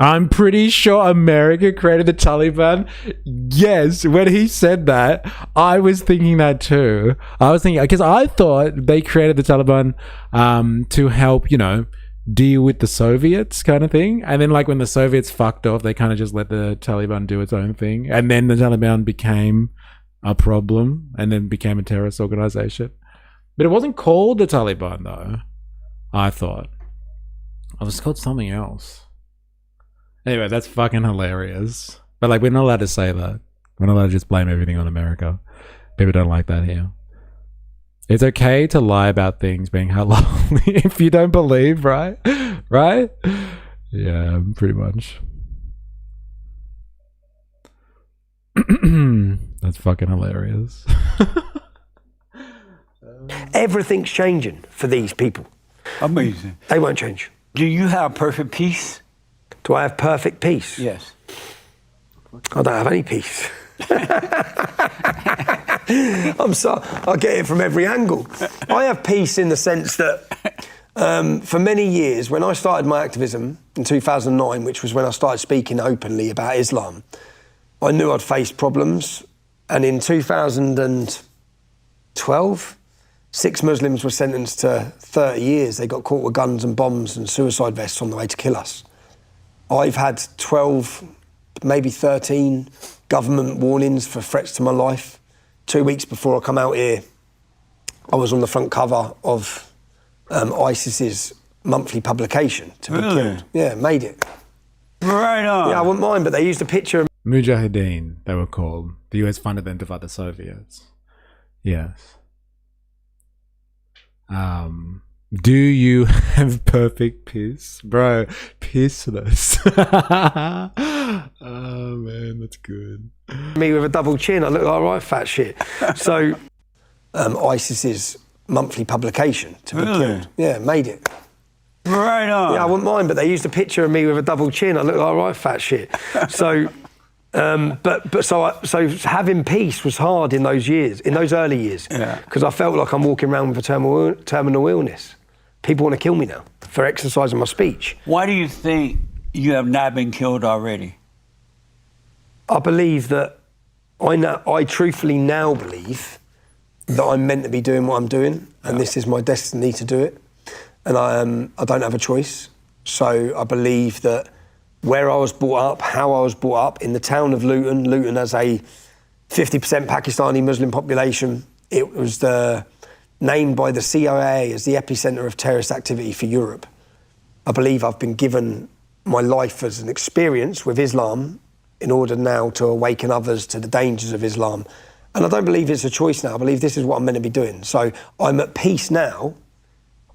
I'm pretty sure America created the Taliban. Yes, when he said that, I was thinking that too. I was thinking, because I thought they created the Taliban to help, you know, deal with the Soviets kind of thing. And then like when the Soviets fucked off, they kind of just let the Taliban do its own thing. And then the Taliban became a problem and then became a terrorist organization. But it wasn't called the Taliban though, I thought. It was called something else. Anyway, that's fucking hilarious. But like, we're not allowed to say that. We're not allowed to just blame everything on America. People don't like that here. It's okay to lie about things being halal if you don't believe, right? Right? Yeah, pretty much. That's fucking hilarious. Everything's changing for these people. Amazing. They won't change. Do you have perfect peace? Do I have perfect peace? Yes. I don't have any peace. I get it from every angle. I have peace in the sense that for many years, when I started my activism in 2009, which was when I started speaking openly about Islam, I knew I'd face problems. And in 2012, 6 Muslims were sentenced to 30 years. They got caught with guns and bombs and suicide vests on the way to kill us. I've had 12, maybe 13 government warnings for threats to my life. 2 weeks before I come out here, I was on the front cover of ISIS's monthly publication to be killed. Yeah, made it. Right on. Yeah, I wouldn't mind, but they used a picture of Mujahideen, they were called. The US funded them to fight the Soviets. Yes. Do you have perfect piss? Bro, pissless. Oh man, that's good. Me with a double chin, I look like a right fat shit. So, ISIS's monthly publication to be killed. Yeah, made it. Right on. Yeah, I wouldn't mind, but they used a picture of me with a double chin. I look like a right fat shit. So, so having peace was hard in those years, in those early years, because I felt like I'm walking around with a terminal illness. People want to kill me now for exercising my speech. Why do you think you have not been killed already? I believe that I truthfully now believe that I'm meant to be doing what I'm doing, and this is my destiny to do it, and I don't have a choice. So I believe that where I was brought up, how I was brought up, in the town of Luton. Luton has a 50% Pakistani Muslim population. It was named by the CIA as the epicenter of terrorist activity for Europe. I believe I've been given my life as an experience with Islam in order now to awaken others to the dangers of Islam. And I don't believe it's a choice now. I believe this is what I'm meant to be doing. So I'm at peace now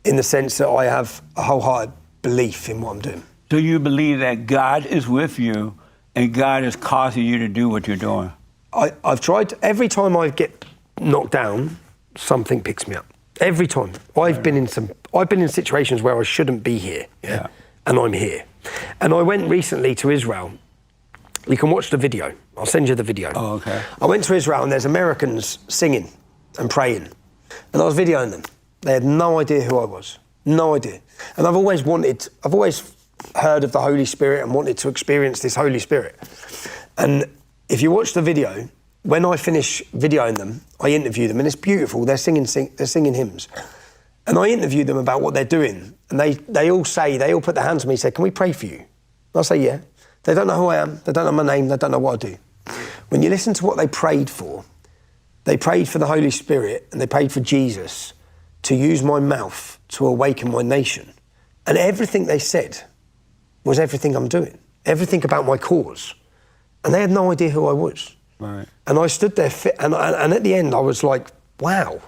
in the sense that I have a wholehearted belief in what I'm doing. Do you believe that God is with you and God is causing you to do what you're doing? I've tried, every time I get knocked down, something picks me up. Every time. I've been in situations where I shouldn't be here, and I'm here. And I went recently to Israel. You can watch the video. I'll send you the video. Oh, okay. I went to Israel and there's Americans singing and praying. And I was videoing them. They had no idea who I was. No idea. And I've always heard of the Holy Spirit and wanted to experience this Holy Spirit. And if you watch the video, when I finish videoing them, I interview them, and it's beautiful. They're singing hymns. And I interview them about what they're doing. And they all put their hands on me and say, can we pray for you? And I say, yeah. They don't know who I am. They don't know my name. They don't know what I do. When you listen to what they prayed for the Holy Spirit and they prayed for Jesus to use my mouth to awaken my nation. And everything they said was everything I'm doing. Everything about my cause. And they had no idea who I was. Right. And I stood there, and at the end I was like, wow.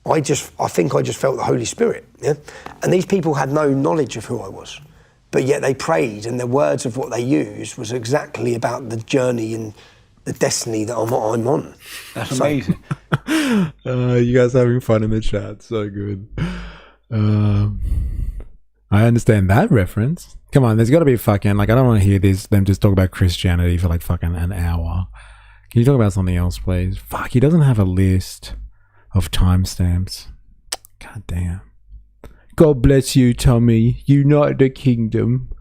I think I just felt the Holy Spirit. Yeah? And these people had no knowledge of who I was. But yet they prayed, and the words of what they used was exactly about the journey and the destiny that I'm on. That's amazing. You guys are having fun in the chat. So good. I understand that reference. Come on, there's got to be fucking, like, I don't want to hear them just talk about Christianity for like fucking an hour. Can you talk about something else, please? Fuck, he doesn't have a list of timestamps. God damn. God bless you, Tommy. United Kingdom.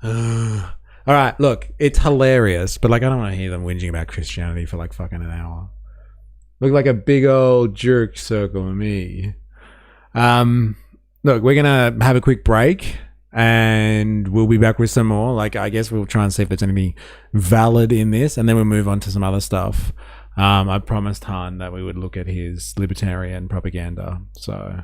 All right, look, it's hilarious, but like, I don't want to hear them whinging about Christianity for like fucking an hour. Look like a big old jerk circle of me. Look, we're gonna have a quick break, and we'll be back with some more. Like, I guess we'll try and see if there's anything valid in this, and then we'll move on to some other stuff. I promised Han that we would look at his libertarian propaganda, so.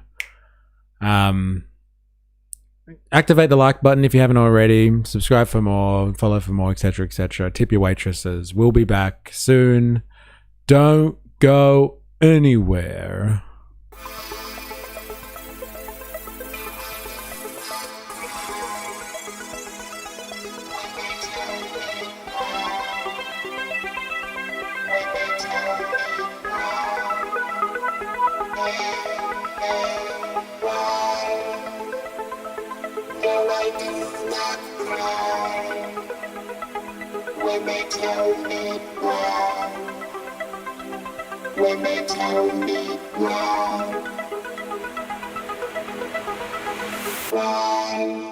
Activate the like button if you haven't already. Subscribe for more, follow for more, etc., etc. Tip your waitresses. We'll be back soon. Don't go anywhere. When they tell me why, when they tell me why, why.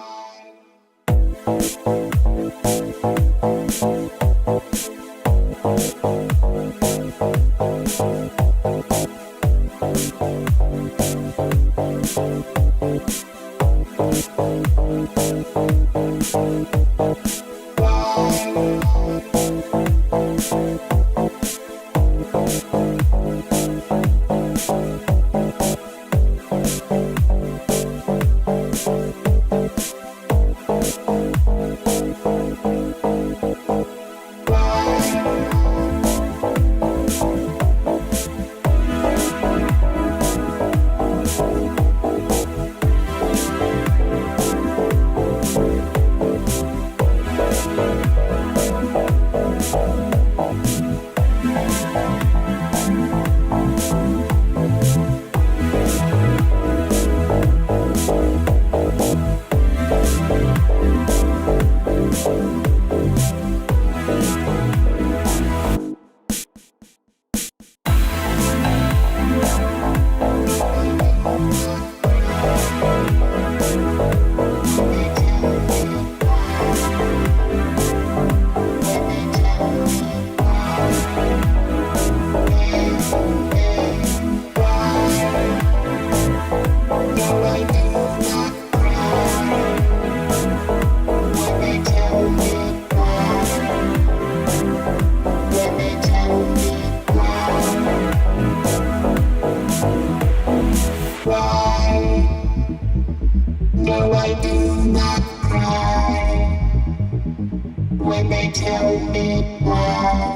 When they tell me why.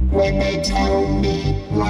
When they tell me why.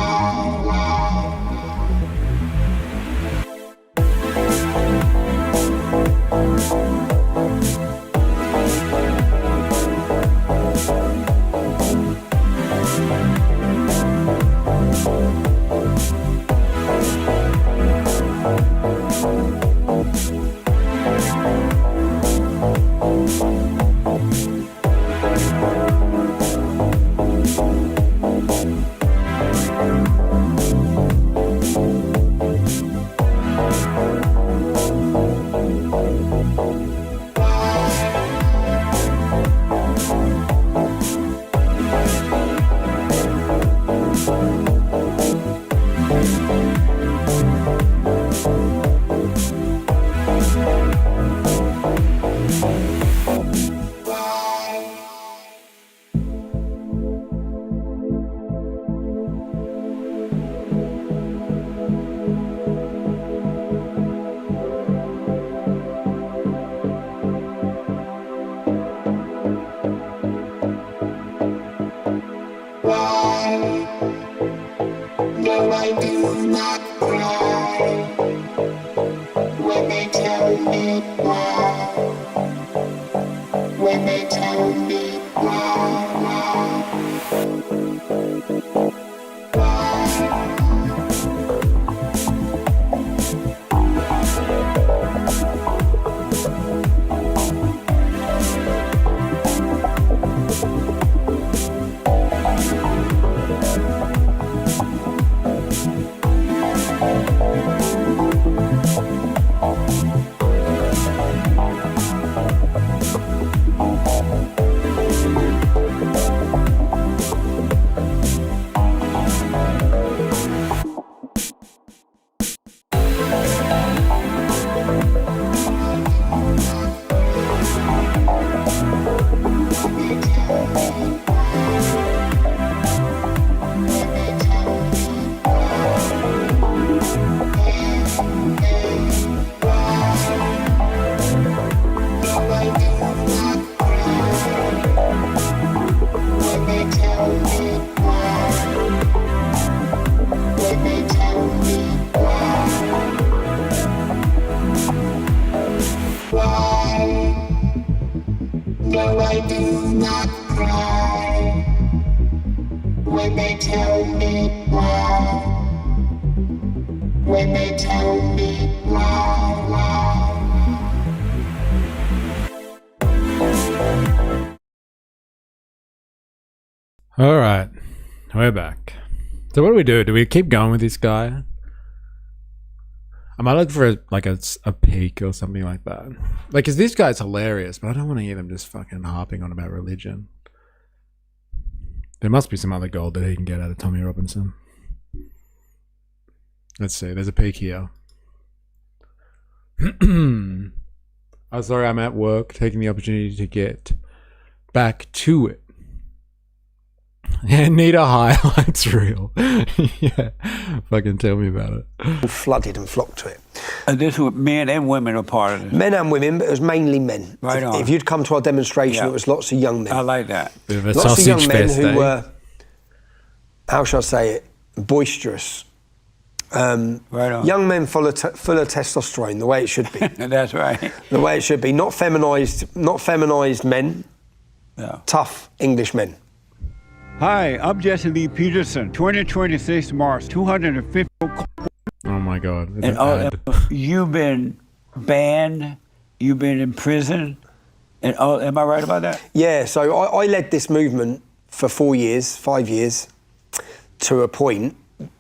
No, I do not cry when they tell me why. When they tell me why. No, I do not cry when they tell me why. When they tell me why. All right, we're back. So what do we do? Do we keep going with this guy? I might look for a peak or something like that. Like, cause this guy's hilarious, but I don't want to hear them just fucking harping on about religion. There must be some other gold that he can get out of Tommy Robinson. Let's see. There's a peak here. I'm sorry, I'm at work, taking the opportunity to get back to it. And need a highlights reel. Yeah, fucking tell me about it. Flooded and flocked to it. And this was men and women are part of it. Men and women, but it was mainly men. Right on. If you'd come to our demonstration, Yeah. it was lots of young men. I like that. Bit of a Lots of young sausage men fest, who eh? were, how shall I say it, boisterous. Right on. Young men full of testosterone, the way it should be. That's right. The way it should be. Not feminized men. Yeah. Tough English men. Hi, I'm Jesse Lee Peterson. 2026 March, 250. Oh my God. It's And an ad. you've been banned, you've been in prison, and am I right about that? Yeah, so I led this movement for 5 years, to a point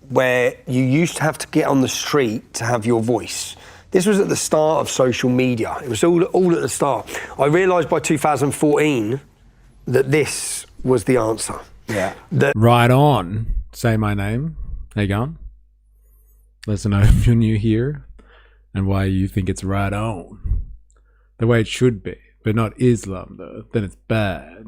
where you used to have to get on the street to have your voice. This was at the start of social media. It was all at the start. I realised by 2014 that this was the answer. Yeah. Right on. Say my name. How you going? Let us know if you're new here and why you think it's right on. The way it should be, but not Islam though. Then it's bad.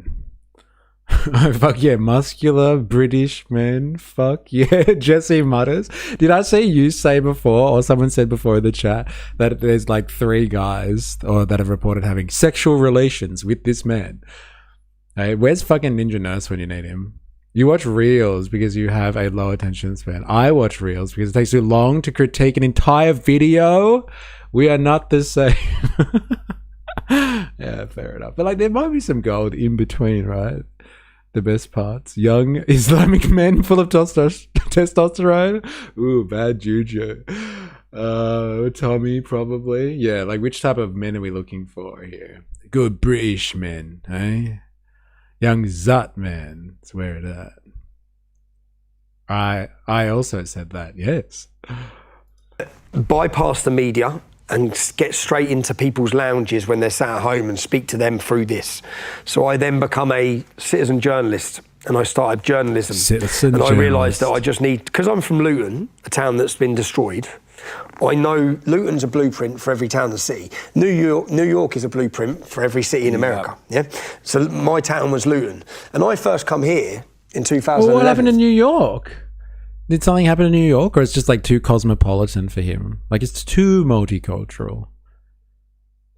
Fuck yeah, muscular British men. Fuck yeah, Jesse Mutters. Did I see you say before, or someone said before in the chat, that there's like 3 guys or that have reported having sexual relations with this man? Hey, where's fucking Ninja Nurse when you need him? You watch Reels because you have a low attention span. I watch Reels because it takes too long to critique an entire video. We are not the same. Yeah, fair enough. But like, there might be some gold in between, right? The best parts. Young Islamic men full of testosterone. Ooh, bad juju. Tommy, probably. Yeah, like, which type of men are we looking for here? Good British men, eh? Young Zut man. That's where it at. I also said that, yes. Bypass the media and get straight into people's lounges when they're sat at home and speak to them through this. So I then become a citizen journalist and I started journalism. I realised that I just need, because I'm from Luton, a town that's been destroyed. I know Luton's a blueprint for every town and city. New York is a blueprint for every city in America. Yeah. So my town was Luton, and I first come here in 2011. Well, what happened in New York? Did something happen in New York, or it's just like too cosmopolitan for him? Like, it's too multicultural.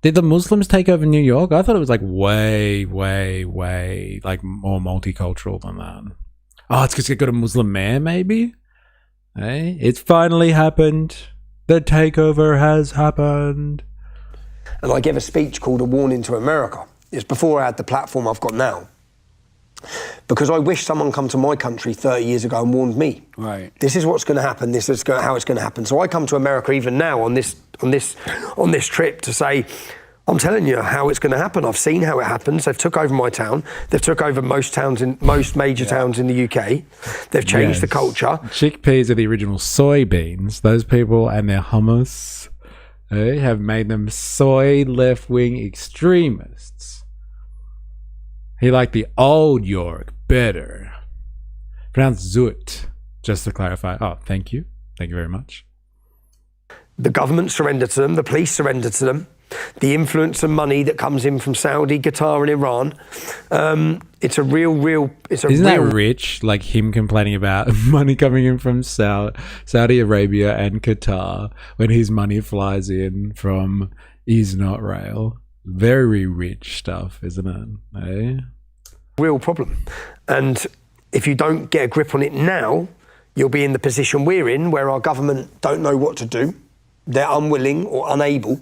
Did the Muslims take over New York? I thought it was like way like more multicultural than that. Oh, it's because they got a Muslim mayor, maybe? Hey, it's finally happened. The takeover has happened. And I gave a speech called A Warning to America. It's before I had the platform I've got now. Because I wish someone come to my country 30 years ago and warned me. Right. This is what's going to happen. This is how it's going to happen. So I come to America even now on this trip to say, I'm telling you how it's going to happen. I've seen how it happens. They've took over my town. They've took over most major towns in the UK. They've changed the culture. Chickpeas are the original soybeans. Those people and their hummus have made them soy left-wing extremists. He liked the old York better. Pronounced Zut, just to clarify. Oh, thank you. Thank you very much. The government surrendered to them. The police surrendered to them. The influence and money that comes in from Saudi, Qatar and Iran. It's a real... Isn't that rich? Like him complaining about money coming in from Saudi Arabia and Qatar when his money flies in from Is Not Rail. Very rich stuff, isn't it? Eh? Real problem. And if you don't get a grip on it now, you'll be in the position we're in where our government don't know what to do. They're unwilling or unable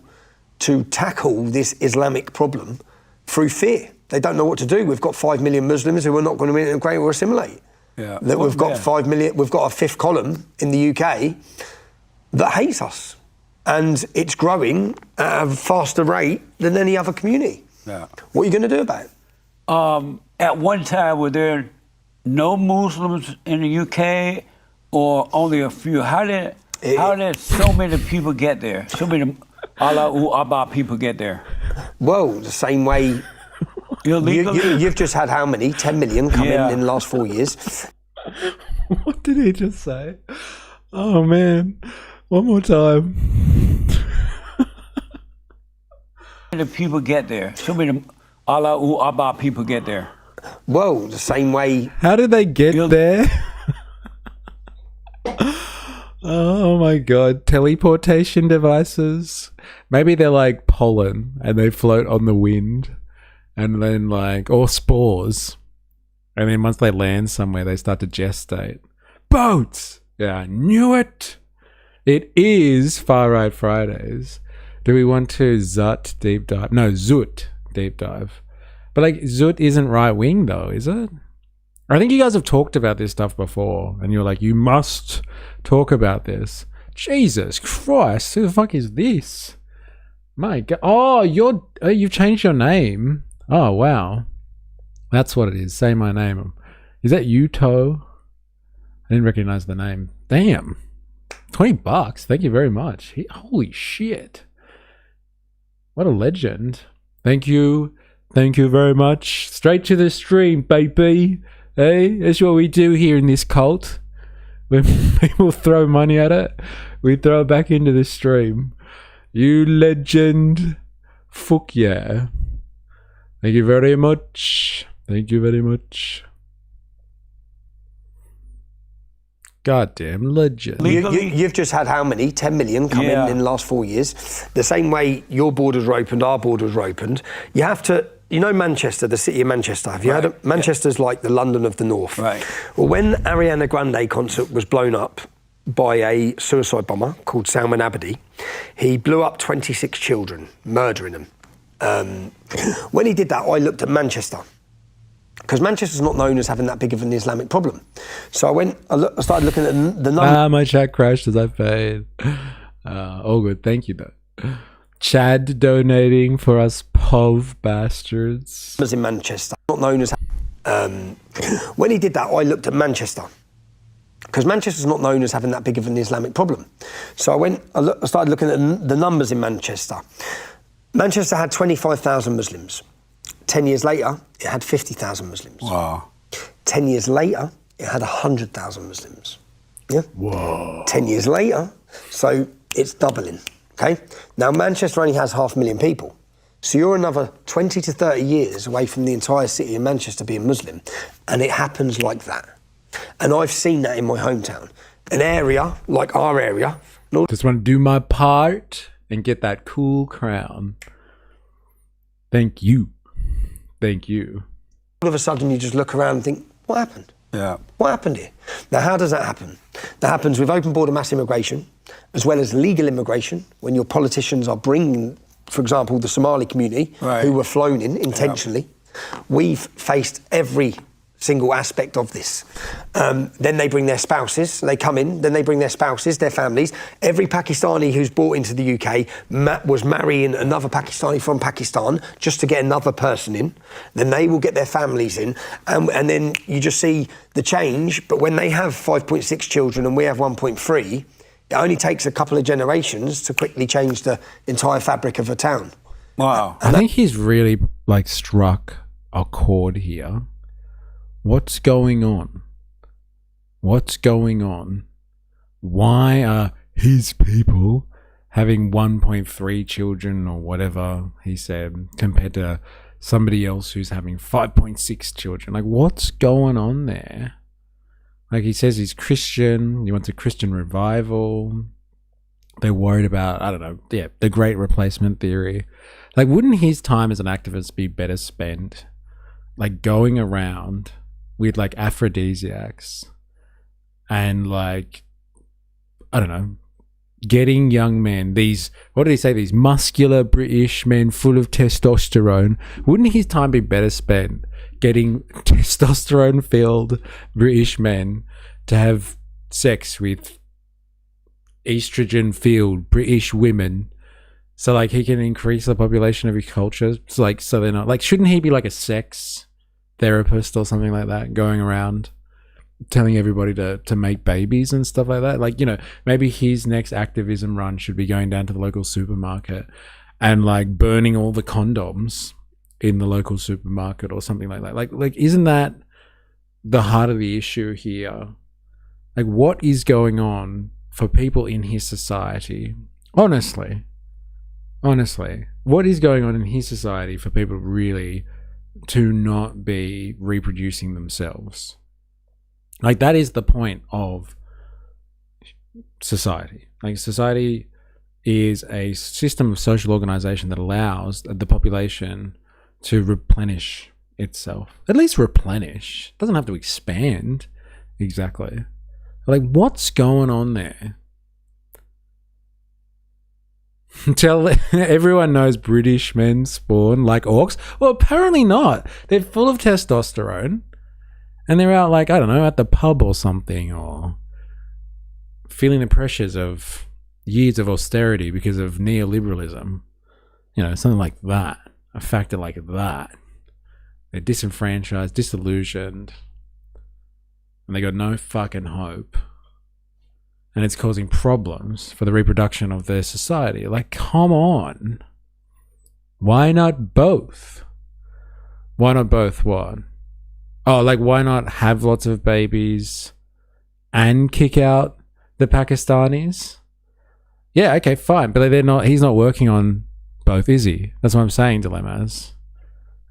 to tackle this Islamic problem through fear. They don't know what to do. We've got 5 million Muslims who are not going to integrate or assimilate. Yeah. That we've got 5 million. We've got a fifth column in the UK that hates us, and it's growing at a faster rate than any other community. Yeah. What are you going to do about it? At one time, were there no Muslims in the UK, or only a few? How did so many people get there? So many Allahu Akbar people get there? Well, the same way. You've just had how many? 10 million come in the last 4 years. What did he just say? Oh man, one more time. So many people get there. So many Allahu Akbar people get there. Well, the same way. How did they get there? Oh my god, teleportation devices. Maybe they're like pollen and they float on the wind, and then like, or spores. And then once they land somewhere, they start to gestate. Boats! Yeah, I knew it! It is Far Right Fridays. Do we want to Zut deep dive? No, Zut deep dive. But like, Zut isn't right wing though, is it? I think you guys have talked about this stuff before, and you're like, you must talk about this. Jesus Christ, who the fuck is this? My God. Oh, you've changed your name. Oh, wow. That's what it is. Say my name. Is that Yuto? I didn't recognize the name. Damn. $20. Thank you very much. Holy shit. What a legend. Thank you. Thank you very much. Straight to the stream, baby. Hey, that's what we do here in this cult. When people throw money at it, we throw it back into the stream. You legend. Fuck yeah. Thank you very much. Thank you very much. Goddamn legend. You've just had how many? 10 million come in the last 4 years. The same way your borders were opened, our borders were opened. You have to, you know Manchester, the city of Manchester. Have you heard of Manchester's like the London of the North. Right. Well, when Ariana Grande concert was blown up by a suicide bomber called Salman Abedi, he blew up 26 children, murdering them. When he did that, I looked at Manchester. Because Manchester's not known as having that big of an Islamic problem. So I started looking at the numbers. My chat crashed as I paid. All good. Thank you, though. Chad donating for us POV bastards. In Manchester, not known as. When he did that, I looked at Manchester. Because Manchester's not known as having that big of an Islamic problem. So I started looking at the numbers in Manchester. Manchester had 25,000 Muslims. 10 years later, it had 50,000 Muslims. Wow. 10 years later, it had 100,000 Muslims. Yeah? Whoa. 10 years later, so it's doubling, okay? Now, Manchester only has 500,000 people. So you're another 20 to 30 years away from the entire city of Manchester being Muslim, and it happens like that. And I've seen that in my hometown. An area, like our area... Just want to do my part and get that cool crown. Thank you. Thank you. All of a sudden, you just look around and think, what happened? Yeah. What happened here? Now, how does that happen? That happens with open border mass immigration, as well as legal immigration, when your politicians are bringing, for example, the Somali community, who were flown in intentionally. We've faced every single aspect of this. Then they bring their spouses, they come in, then they bring their spouses, their families. Every Pakistani who's brought into the UK was marrying another Pakistani from Pakistan just to get another person in. Then they will get their families in. And then you just see the change. But when they have 5.6 children and we have 1.3, it only takes a couple of generations to quickly change the entire fabric of a town. Wow. I think he's really like struck a chord here. What's going on? What's going on? Why are his people having 1.3 children or whatever he said compared to somebody else who's having 5.6 children? Like, what's going on there? Like, he says he's Christian. He wants a Christian revival. They're worried about, I don't know, the Great Replacement theory. Like, wouldn't his time as an activist be better spent, like, going around with like aphrodisiacs and like, I don't know, getting young men, these, what did he say, these muscular British men full of testosterone? Wouldn't his time be better spent getting testosterone filled British men to have sex with estrogen filled British women, so like he can increase the population of his culture? It's like, so they're not like, shouldn't he be like a sex therapist or something like that, going around telling everybody to make babies and stuff like that? Like, you know, maybe his next activism run should be going down to the local supermarket and like burning all the condoms in the local supermarket or something like that. Like isn't that the heart of the issue here? Like, what is going on for people in his society? Honestly, what is going on in his society for people really to not be reproducing themselves? Like, that is the point of society. Like, society is a system of social organization that allows the population to replenish itself. At least replenish. It doesn't have to expand. Exactly. Like, what's going on there? Tell everyone knows British men spawn like orcs. Well, apparently not. They're full of testosterone, and they're out, like, I don't know, at the pub or something, or feeling the pressures of years of austerity because of neoliberalism. You know, something like that. A factor like that. They're disenfranchised, disillusioned, and they got no fucking hope. And it's causing problems for the reproduction of their society. Like, come on. Why not both? Why not both what? Oh, like, why not have lots of babies and kick out the Pakistanis? Yeah, okay, fine. But they're not, he's not working on both, is he? That's what I'm saying, Dilemmas.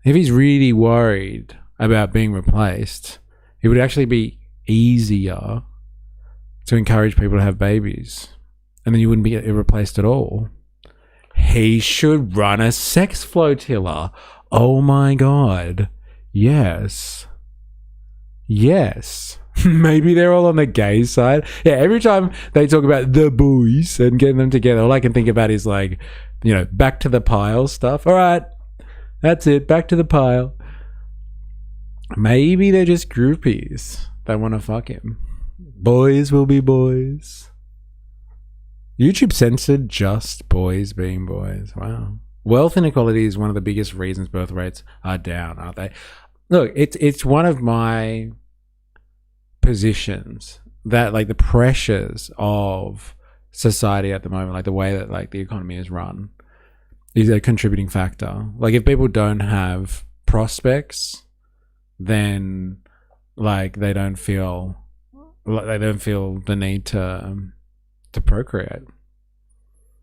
If he's really worried about being replaced, it would actually be easier to encourage people to have babies, and then you wouldn't be replaced at all. He should run a sex flotilla. Oh my god. Yes. Yes. Maybe they're all on the gay side. Yeah, every time they talk about the boys and getting them together, all I can think about is like, you know, back to the pile stuff. All right, that's it. Back to the pile. Maybe they're just groupies that want to fuck him. Boys will be boys. YouTube censored just boys being boys. Wow. Wealth inequality is one of the biggest reasons birth rates are down, aren't they? Look, it's one of my positions that like the pressures of society at the moment, like the way that like the economy is run, is a contributing factor. Like if people don't have prospects, then like they don't feel the need to procreate.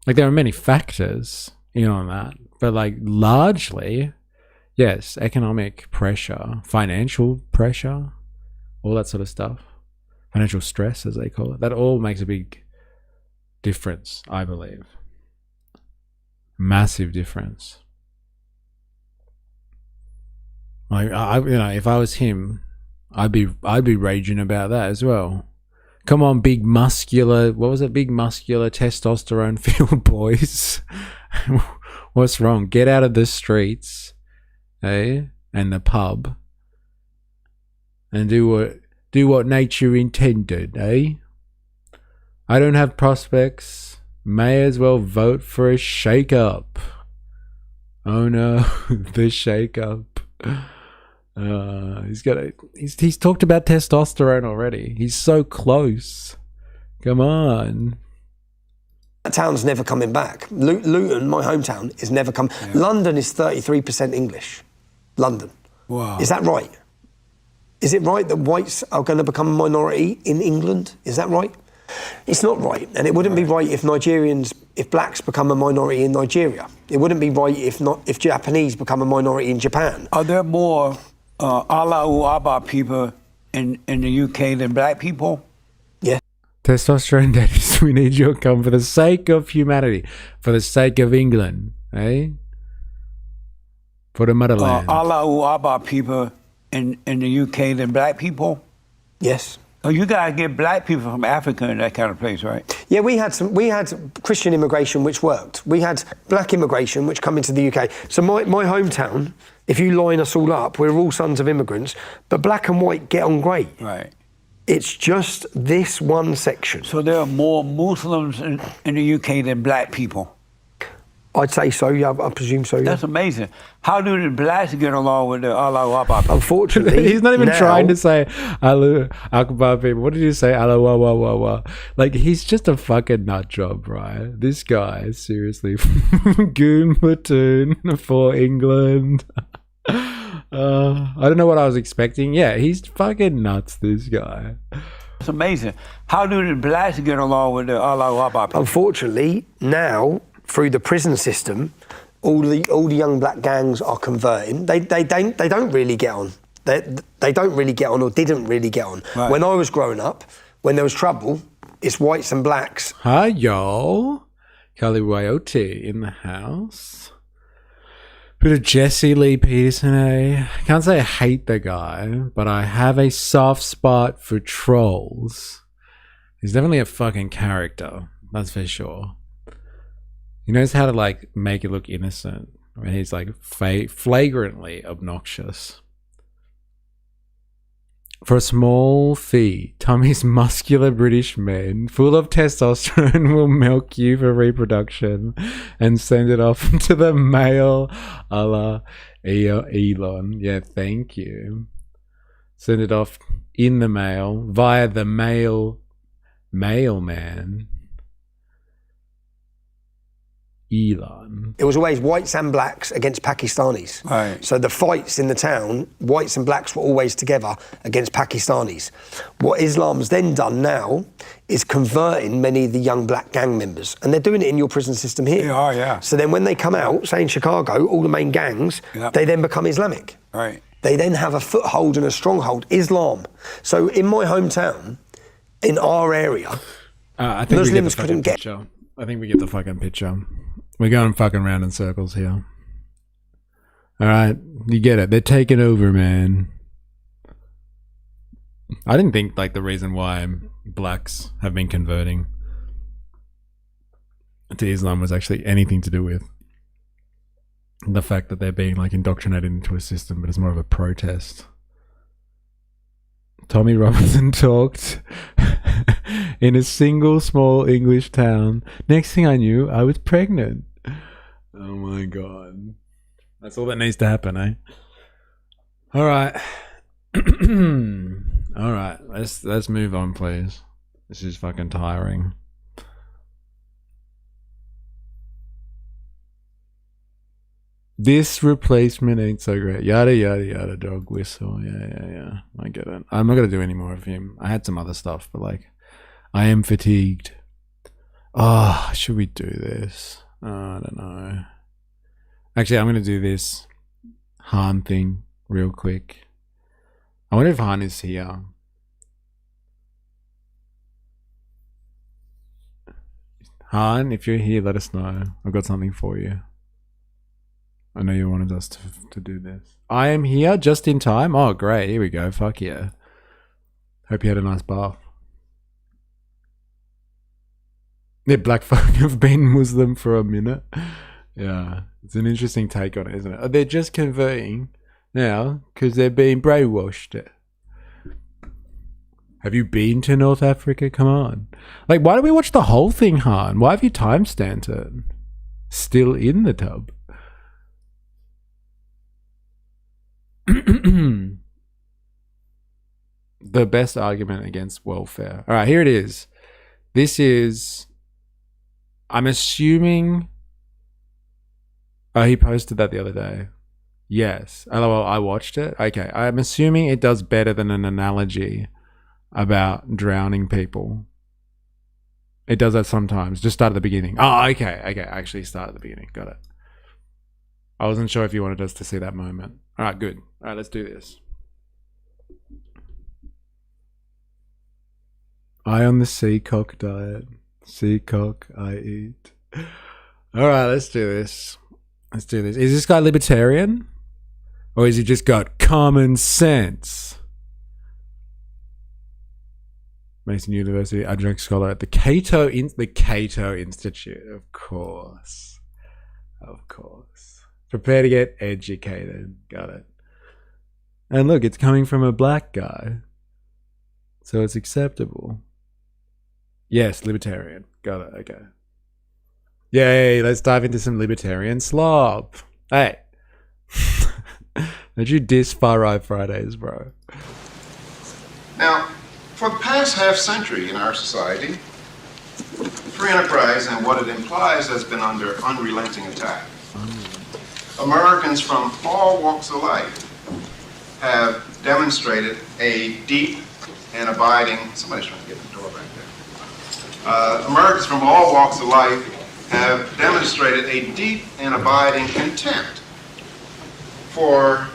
Like there are many factors, you know, on that, but like largely, yes, economic pressure, financial pressure, all that sort of stuff, financial stress as they call it, that all makes a big difference, I believe. Massive difference. Like I you know, if I was him, I'd be raging about that as well. Come on, big muscular, what was it? Big muscular testosterone filled boys. What's wrong? Get out of the streets, eh? And the pub. And do what nature intended, eh? I don't have prospects. May as well vote for a shake-up. Oh no, the shake-up. He's talked about testosterone already. He's so close. Come on. That town's never coming back. Luton, my hometown, is never coming. Yeah. London is 33% English. London. Wow. Is that right? Is it right that whites are going to become a minority in England? Is that right? It's not right, and it wouldn't be right if blacks become a minority in Nigeria. It wouldn't be right if Japanese become a minority in Japan. Are there more Allahu Akbar people in the UK than black people? Yeah. Testosterone daddies, we need your come for the sake of humanity, for the sake of England, eh? For the motherland. Allahu Akbar people in the UK than black people? Yes. Oh, you guys get black people from Africa and that kind of place, right? Yeah, we had Christian immigration which worked. We had black immigration which come into the UK. So my hometown, if you line us all up, we're all sons of immigrants, but black and white get on great. Right. It's just this one section. So there are more Muslims in the UK than black people? I'd say so, yeah, I presume so, yeah. That's amazing. How do the blacks get along with the Allahu Akbar people? Unfortunately, he's not even trying to say Allahu Akbar people. What did you say? Allahu Akbar. Like, he's just a fucking nut job, right? This guy, seriously. Goon platoon for England. I don't know what I was expecting. Yeah, he's fucking nuts, this guy. It's amazing. How do the blacks get along with the Allahu Akbar people? Unfortunately, now, through the prison system, all the young black gangs are converting. They don't really get on. They don't really get on, or didn't really get on. Right. When I was growing up, when there was trouble, it's whites and blacks. Hi y'all, Kali Wyote in the house. Bit of Jesse Lee Peterson, eh? I can't say I hate the guy, but I have a soft spot for trolls. He's definitely a fucking character, that's for sure. He knows how to like make it look innocent. I mean, he's like flagrantly obnoxious. For a small fee, Tommy's muscular British men, full of testosterone, will milk you for reproduction and send it off to the male a la Elon. Yeah, thank you. Send it off in the mail via the mailman. Elon. It was always whites and blacks against Pakistanis. Right. So the fights in the town, whites and blacks were always together against Pakistanis. What Islam's then done now is converting many of the young black gang members, and they're doing it in your prison system here. They are, yeah. So then when they come out, say in Chicago, all the main gangs, they then become Islamic. Right. They then have a foothold and a stronghold, Islam. So in my hometown, in our area, I think we get the Muslims fucking couldn't get. picture. I think we get the fucking picture. We're going fucking round in circles here. All right, you get it. They're taking over, man. I didn't think like the reason why blacks have been converting to Islam was actually anything to do with the fact that they're being like indoctrinated into a system, but it's more of a protest. Tommy Robinson talked in a single small English town. Next thing I knew, I was pregnant. Oh my god. That's all that needs to happen, eh? All right. All right. Let's move on, please. This is fucking tiring. This replacement ain't so great. Yada yada yada. Dog whistle. Yeah. I get it. I'm not gonna do any more of him. I had some other stuff, but like, I am fatigued. Oh, should we do this? Oh, I don't know. Actually, I'm gonna do this Han thing real quick. I wonder if Han is here. Han, if you're here, let us know. I've got something for you. I know you wanted us to do this. I am here just in time. Oh, great. Here we go. Fuck yeah. Hope you had a nice bath. Yeah, black folk have been Muslim for a minute. Yeah. It's an interesting take on it, isn't it? They're just converting now because they're being brainwashed. Have you been to North Africa? Come on. Like, why don't we watch the whole thing, Han? Why have you timestamped it? Still in the tub. The best argument against welfare. All right, here it is. This is, I'm assuming, oh, he posted that the other day. Yes. LOL, I watched it. Okay, I'm assuming it does better than an analogy about drowning people. It does that sometimes. Just start at the beginning. Oh, okay. Actually start at the beginning. Got it. I wasn't sure if you wanted us to see that moment. All right, good. All right, let's do this. I on the seacock diet. Seacock I eat. All right, let's do this. Let's do this. Is this guy libertarian? Or has he just got common sense? Mason University adjunct scholar at the Cato Institute. Of course. Prepare to get educated. Got it. And look, it's coming from a black guy. So it's acceptable. Yes, libertarian. Got it. Okay. Yay, let's dive into some libertarian slop. Hey. Don't you diss Far Right Fridays, bro. Now, for the past half century in our society, free enterprise and what it implies has been under unrelenting attack. Americans from all walks of life have demonstrated a deep and abiding, somebody's trying to get the door back there. Americans from all walks of life have demonstrated a deep and abiding contempt for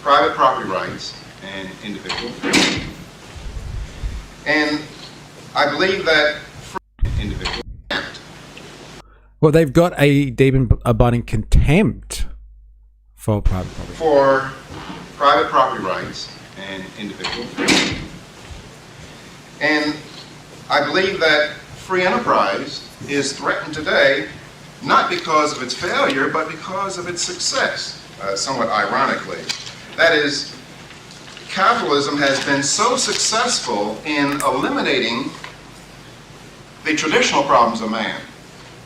private property rights and individual freedom. And I believe that individual contempt. Well, they've got a deep and abiding contempt for private property. For private property rights and individual freedom. And I believe that free enterprise is threatened today not because of its failure, but because of its success, somewhat ironically. That is, capitalism has been so successful in eliminating the traditional problems of man,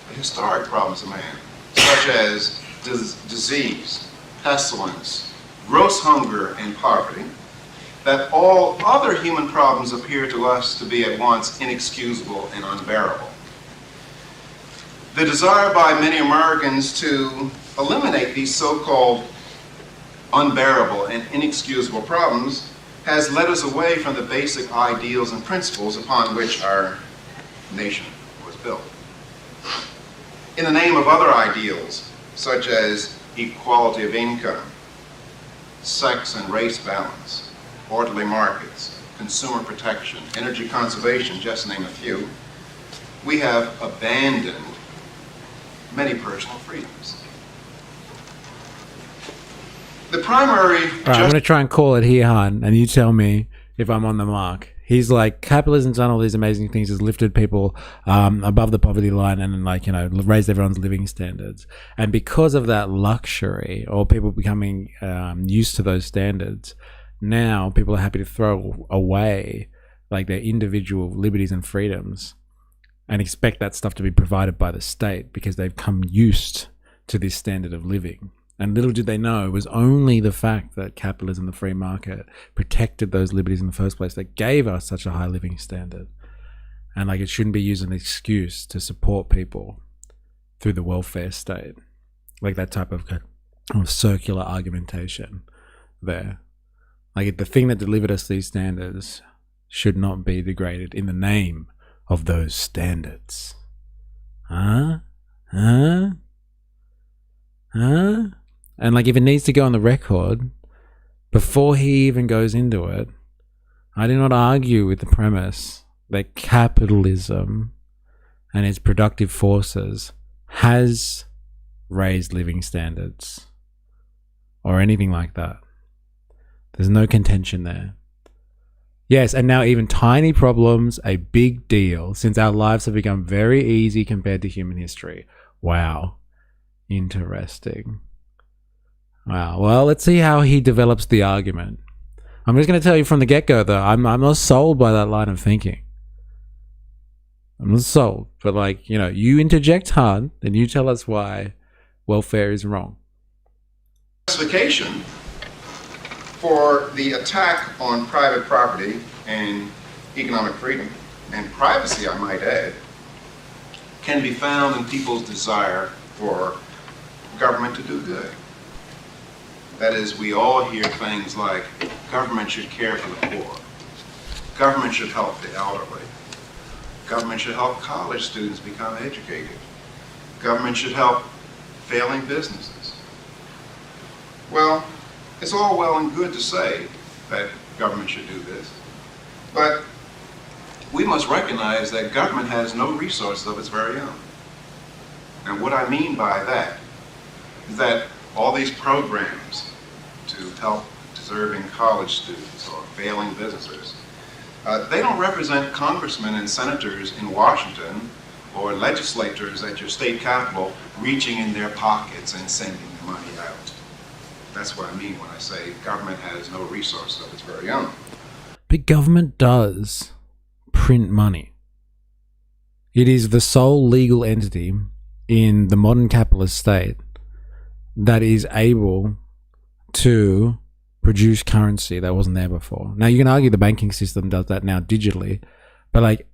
the historic problems of man, such as disease, pestilence, gross hunger, and poverty, that all other human problems appear to us to be at once inexcusable and unbearable. The desire by many Americans to eliminate these so-called unbearable and inexcusable problems has led us away from the basic ideals and principles upon which our nation was built. In the name of other ideals, such as equality of income, sex and race balance, orderly markets, consumer protection, energy conservation, just to name a few, we have abandoned many personal freedoms. The primary... All right, I'm going to try and call it here, Han, and you tell me if I'm on the mark. He's like, capitalism's done all these amazing things. It's lifted people above the poverty line and, like, you know, raised everyone's living standards. And because of that luxury, or people becoming used to those standards, now people are happy to throw away, like, their individual liberties and freedoms and expect that stuff to be provided by the state because they've come used to this standard of living. And little did they know, it was only the fact that capitalism, the free market, protected those liberties in the first place that gave us such a high living standard. And, like, it shouldn't be used as an excuse to support people through the welfare state. Like that type of circular argumentation there. Like, the thing that delivered us these standards should not be degraded in the name of those standards. Huh? And, like, if it needs to go on the record, before he even goes into it, I do not argue with the premise that capitalism and its productive forces has raised living standards or anything like that. There's no contention there. Yes, and now even tiny problems, a big deal, since our lives have become very easy compared to human history. Wow. Interesting. Wow. Well, let's see how he develops the argument. I'm just going to tell you from the get-go, though, I'm not sold by that line of thinking. I'm not sold. But, like, you know, you interject, Han, and you tell us why welfare is wrong. Justification for the attack on private property and economic freedom, and privacy, I might add, can be found in people's desire for government to do good. That is, we all hear things like, government should care for the poor, government should help the elderly, government should help college students become educated, government should help failing businesses. Well, it's all well and good to say that government should do this, but we must recognize that government has no resources of its very own. And what I mean by that is that all these programs to help deserving college students or failing businesses, they don't represent congressmen and senators in Washington or legislators at your state capitol reaching in their pockets and sending the money out. That's what I mean when I say government has no resources of its very own. But government does print money. It is the sole legal entity in the modern capitalist state that is able to produce currency that wasn't there before. Now, you can argue the banking system does that now digitally, but, like,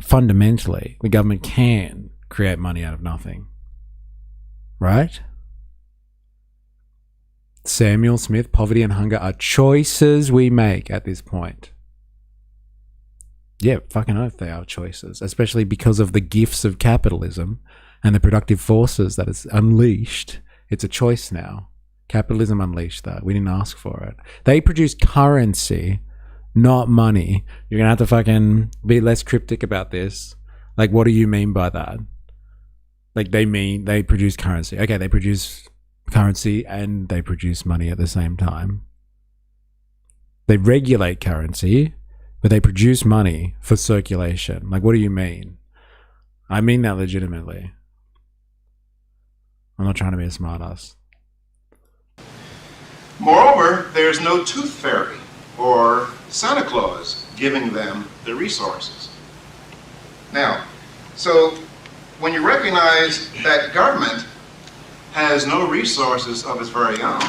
fundamentally, the government can create money out of nothing. Right? Samuel Smith, poverty and hunger are choices we make at this point. Yeah, fucking oath they are choices, especially because of the gifts of capitalism and the productive forces that it's unleashed. It's a choice now. Capitalism unleashed that. We didn't ask for it. They produce currency, not money. You're gonna have to fucking be less cryptic about this. Like, what do you mean by that? Like, they mean they produce currency. Okay, they produce currency and they produce money at the same time. They regulate currency, but they produce money for circulation. Like, what do you mean? I mean that legitimately. I'm not trying to be a smartass. Moreover, there's no tooth fairy or Santa Claus giving them the resources. Now, so when you recognize that government has no resources of its very own,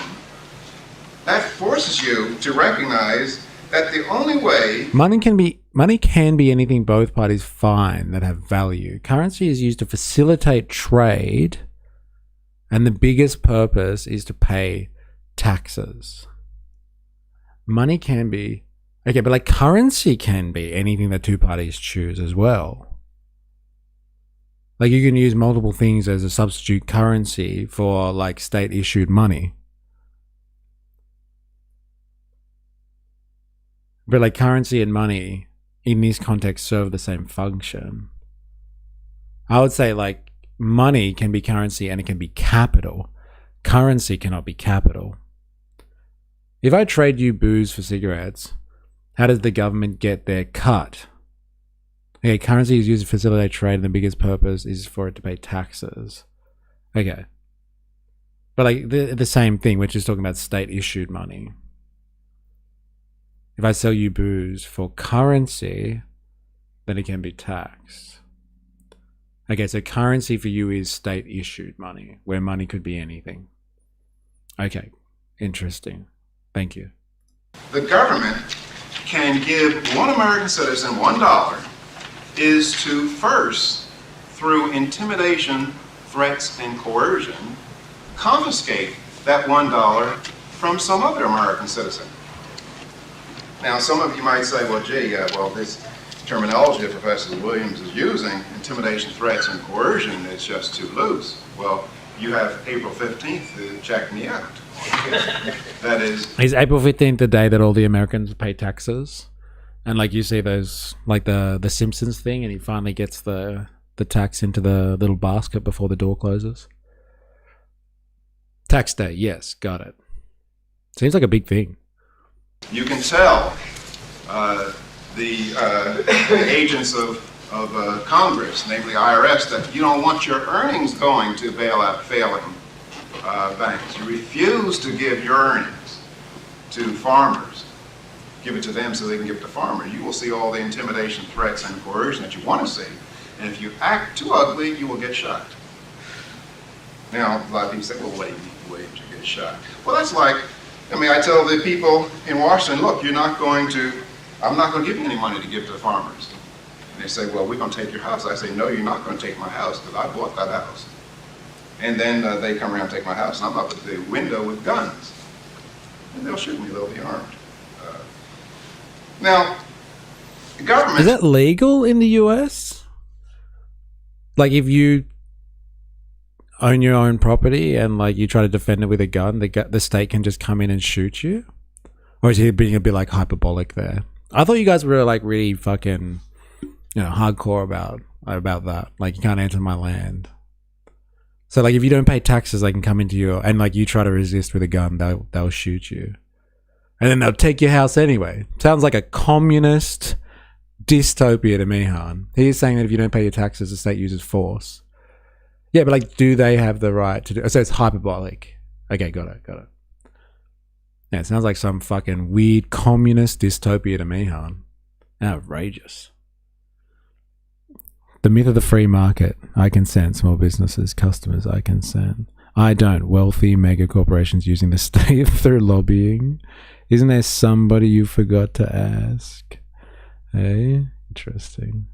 that forces you to recognize that the only way... Money can be anything both parties find that have value. Currency is used to facilitate trade, and the biggest purpose is to pay taxes. Money can be... Okay, but, like, currency can be anything that two parties choose as well. Like, you can use multiple things as a substitute currency for, like, state-issued money. But like currency and money in this context serve the same function. I would say like money can be currency and it can be capital. Currency cannot be capital. If I trade you booze for cigarettes, how does the government get their cut? Okay, currency is used to facilitate trade and the biggest purpose is for it to pay taxes. Okay. But like the same thing, we're just talking about state issued money. If I sell you booze for currency, then it can be taxed. Okay, so currency for you is state issued money, where money could be anything. Okay, interesting. Thank you. The government can give one American citizen $1 is to first, through intimidation, threats, and coercion, confiscate that $1 from some other American citizen. Now, some of you might say, well, gee, this terminology that Professor Williams is using, intimidation, threats, and coercion, is just too loose. Well, you have April 15th to check me out. That is April 15th the day that all the Americans pay taxes? And like you see those, like the Simpsons thing, and he finally gets the tax into the little basket before the door closes? Tax day, yes, got it. Seems like a big thing. You can tell the agents of Congress, namely IRS, that you don't want your earnings going to bail out failing banks. You refuse to give your earnings to farmers. Give it to them so they can give it to farmers. You will see all the intimidation, threats, and coercion that you want to see. And if you act too ugly, you will get shot. Now, a lot of people say, well, wait to get shot. Well, that's like, I tell the people in Washington, look, I'm not going to give you any money to give to the farmers. And they say, well, we're going to take your house. I say, no, you're not going to take my house because I bought that house. And then they come around and take my house, and I'm up at the window with guns. And they'll shoot me, they'll be armed. Now, the government... Is that legal in the US? Like if you own your own property and like you try to defend it with a gun, the state can just come in and shoot you? Or is he being a bit like hyperbolic there? I thought you guys were like really fucking, hardcore about that. Like you can't enter my land. So like if you don't pay taxes, they can come into you and like you try to resist with a gun, they'll shoot you. And then they'll take your house anyway. Sounds like a communist dystopia to me, Han. He's saying that if you don't pay your taxes, the state uses force. Yeah, but like, do they have the right to do? So it's hyperbolic. Okay, got it. Yeah, it sounds like some fucking weird communist dystopia to me, Han. Outrageous. The myth of the free market. I consent. Small businesses, customers, I consent. I don't. Wealthy mega corporations using the state through lobbying. Isn't there somebody you forgot to ask? Hey, interesting.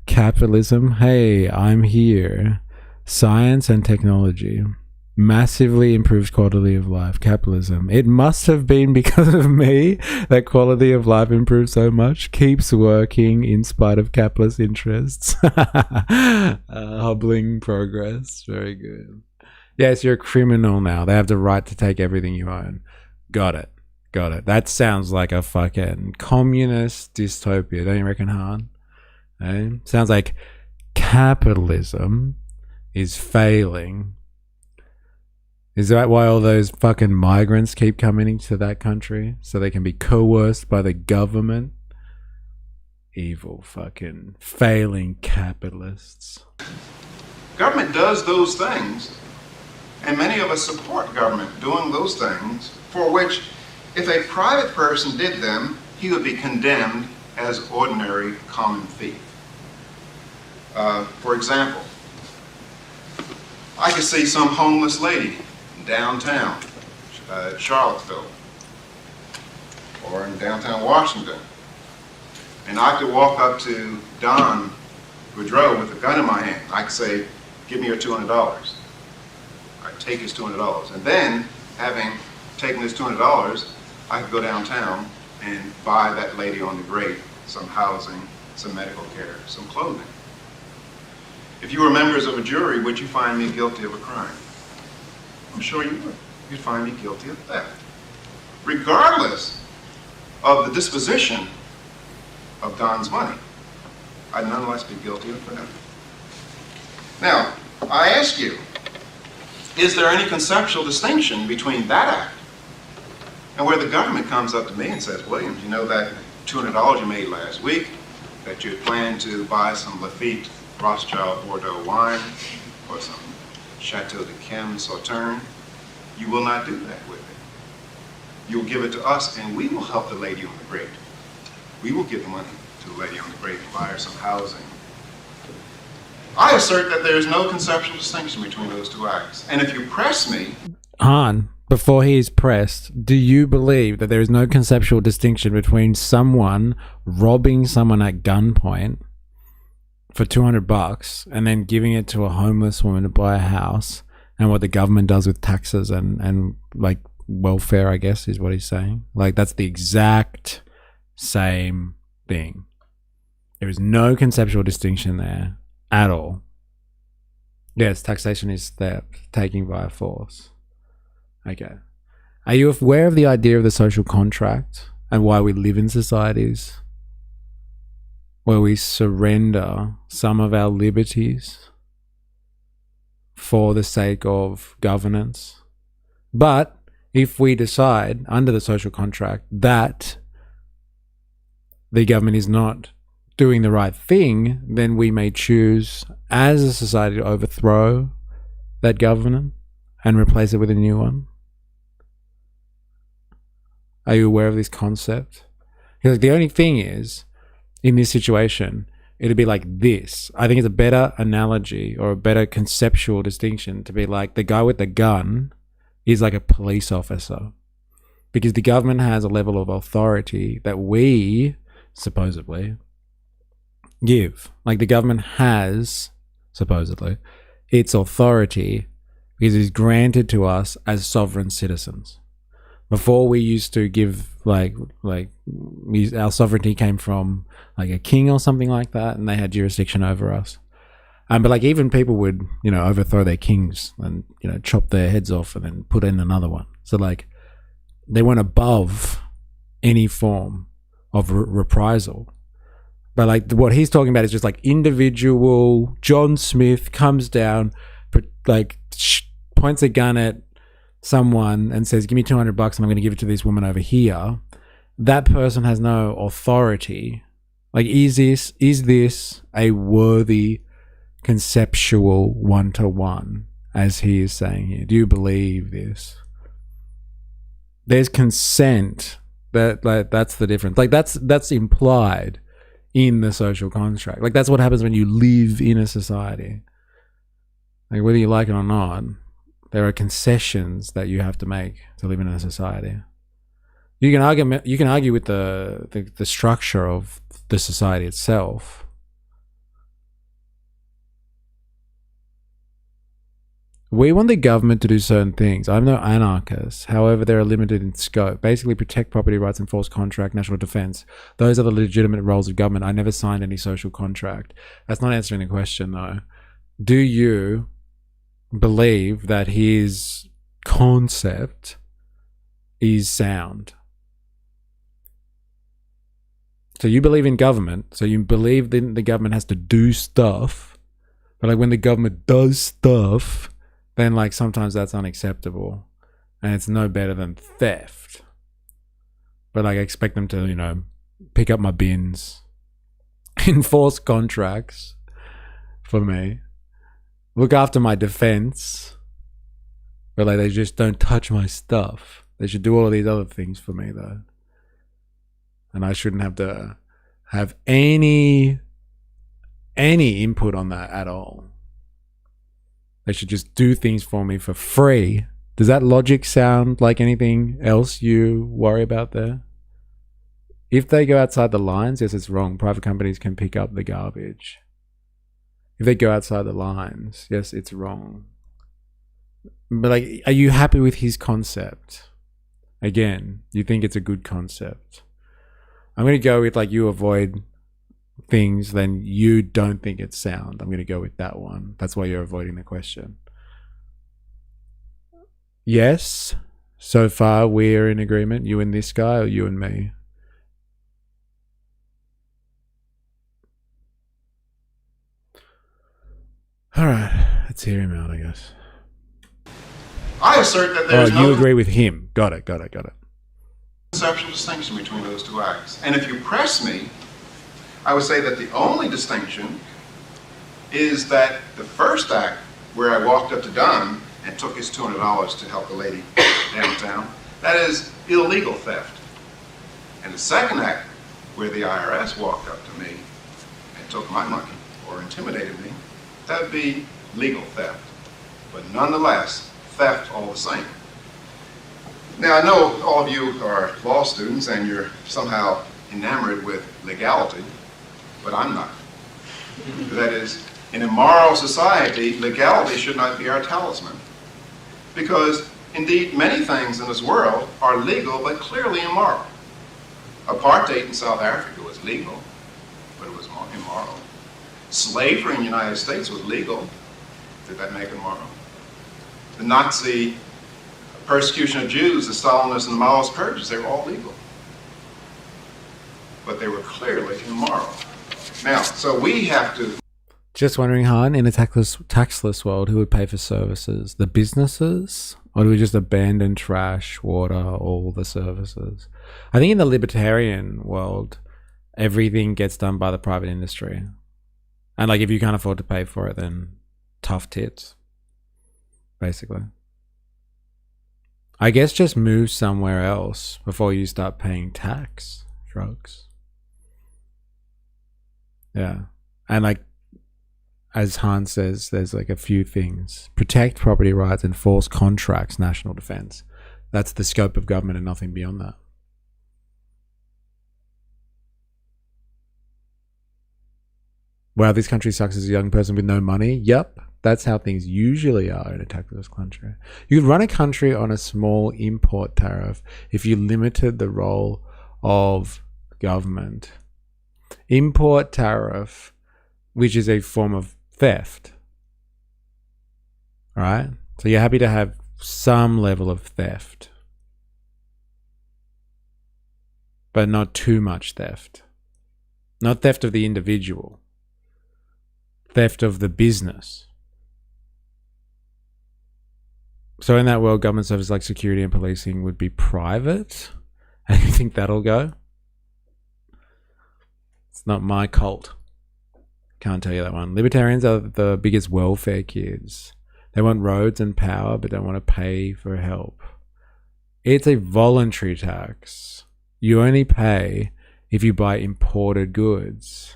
Capitalism. Hey, I'm here. Science and technology. Massively improves quality of life. Capitalism. It must have been because of me that quality of life improved so much. Keeps working in spite of capitalist interests. Hobbling progress. Very good. Yes, you're a criminal now. They have the right to take everything you own. Got it. That sounds like a fucking communist dystopia, don't you reckon, Han? Sounds like capitalism is failing. Is that why all those fucking migrants keep coming into that country? So they can be coerced by the government? Evil fucking failing capitalists. Government does those things, and many of us support government doing those things, for which, if a private person did them, he would be condemned as ordinary common thief. For example, I could see some homeless lady downtown Charlottesville or in downtown Washington, and I could walk up to Don Boudreaux with a gun in my hand. I could say, give me your $200. I'd take his $200, and then, having taken his $200, I could go downtown and buy that lady on the grate some housing, some medical care, some clothing. If you were members of a jury, would you find me guilty of a crime? I'm sure you would. You'd find me guilty of theft. Regardless of the disposition of Don's money, I'd nonetheless be guilty of theft. Now, I ask you, is there any conceptual distinction between that act and where the government comes up to me and says, Williams, you know that $200 you made last week, that you had planned to buy some Lafite Rothschild Bordeaux wine or some Chateau de Chem Sauterne, you will not do that with it. You'll give it to us and we will help the lady on the grate. We will give the money to the lady on the grate and buy her some housing. I assert that there is no conceptual distinction between those two acts. And if you press me... Han, before he is pressed, do you believe that there is no conceptual distinction between someone robbing someone at gunpoint for $200 and then giving it to a homeless woman to buy a house, and what the government does with taxes and like welfare, I guess, is what he's saying? Like, that's the exact same thing. There is no conceptual distinction there at all. Yes, taxation is theft, taking by force. Okay. Are you aware of the idea of the social contract and why we live in societies where we surrender some of our liberties for the sake of governance? But if we decide under the social contract that the government is not doing the right thing, then we may choose as a society to overthrow that government and replace it with a new one. Are you aware of this concept? Because the only thing is, in this situation, it'd be like this. I think it's a better analogy or a better conceptual distinction to be like the guy with the gun is like a police officer, because the government has a level of authority that we supposedly give. Like, the government has supposedly its authority because it is granted to us as sovereign citizens. Before, we used to give our sovereignty came from like a king or something like that, and they had jurisdiction over us. But like, even people would, overthrow their kings and, chop their heads off and then put in another one. So like, they weren't above any form of reprisal. But like, what he's talking about is just like individual John Smith comes down, like points a gun at someone and says, give me $200 and I'm going to give it to this woman over here. That person has no authority. Like, is this a worthy conceptual one-to-one, as he is saying here? Do you believe this? There's consent. That's the difference. Like, that's implied in the social contract. Like, that's what happens when you live in a society. Like, whether you like it or not, there are concessions that you have to make to live in a society. You can argue with the structure of the society itself. We want the government to do certain things. I'm no anarchist. However, they are limited in scope. Basically, protect property rights, enforce contract, national defense. Those are the legitimate roles of government. I never signed any social contract. That's not answering the question, though. Do you believe that his concept is sound? So you believe in government. So you believe that the government has to do stuff. But like, when the government does stuff, then like sometimes that's unacceptable and it's no better than theft. But like, I expect them to, pick up my bins, enforce contracts for me, look after my defense, but like, they just don't touch my stuff. They should do all of these other things for me, though. And I shouldn't have to have any input on that at all. They should just do things for me for free. Does that logic sound like anything else you worry about there? If they go outside the lines, yes, it's wrong. Private companies can pick up the garbage. If they go outside the lines, yes, it's wrong. But like, are you happy with his concept? Again, you think it's a good concept. I'm going to go with like, you avoid things, then you don't think it's sound. I'm going to go with that one. That's why you're avoiding the question. Yes, so far we're in agreement. You and this guy, or you and me? All right, let's hear him out, I guess. I assert that there's you no agree with him. Got it. conceptual distinction between those two acts. And if you press me, I would say that the only distinction is that the first act, where I walked up to Don and took his $200 to help the lady downtown, that is illegal theft. And the second act, where the IRS walked up to me and took my money or intimidated me, that would be legal theft. But nonetheless, theft all the same. Now, I know all of you are law students and you're somehow enamored with legality, but I'm not. That is, in a moral society, legality should not be our talisman. Because, indeed, many things in this world are legal but clearly immoral. Apartheid in South Africa was legal, but it was immoral. Slavery in the United States was legal. Did that make it moral? The Nazi persecution of Jews, the Stalinists and the Maoist purges, they were all legal. But they were clearly immoral. Now, so we have to... Just wondering, Han, in a taxless world, who would pay for services? The businesses? Or do we just abandon trash, water, all the services? I think in the libertarian world, everything gets done by the private industry. And like, if you can't afford to pay for it, then tough tits. Basically. I guess just move somewhere else before you start paying tax. Drugs. Yeah. And like, as Han says, there's like a few things. Protect property rights, enforce contracts, national defense. That's the scope of government and nothing beyond that. Wow, this country sucks as a young person with no money. Yep, that's how things usually are in a taxless country. You could run a country on a small import tariff if you limited the role of government. Import tariff, which is a form of theft. All right? So you're happy to have some level of theft, but not too much theft. Not theft of the individual. Theft of the business. So in that world, government services like security and policing would be private? And you think that'll go? It's not my cult. Can't tell you that one. Libertarians are the biggest welfare kids. They want roads and power, but don't want to pay for help. It's a voluntary tax. You only pay if you buy imported goods.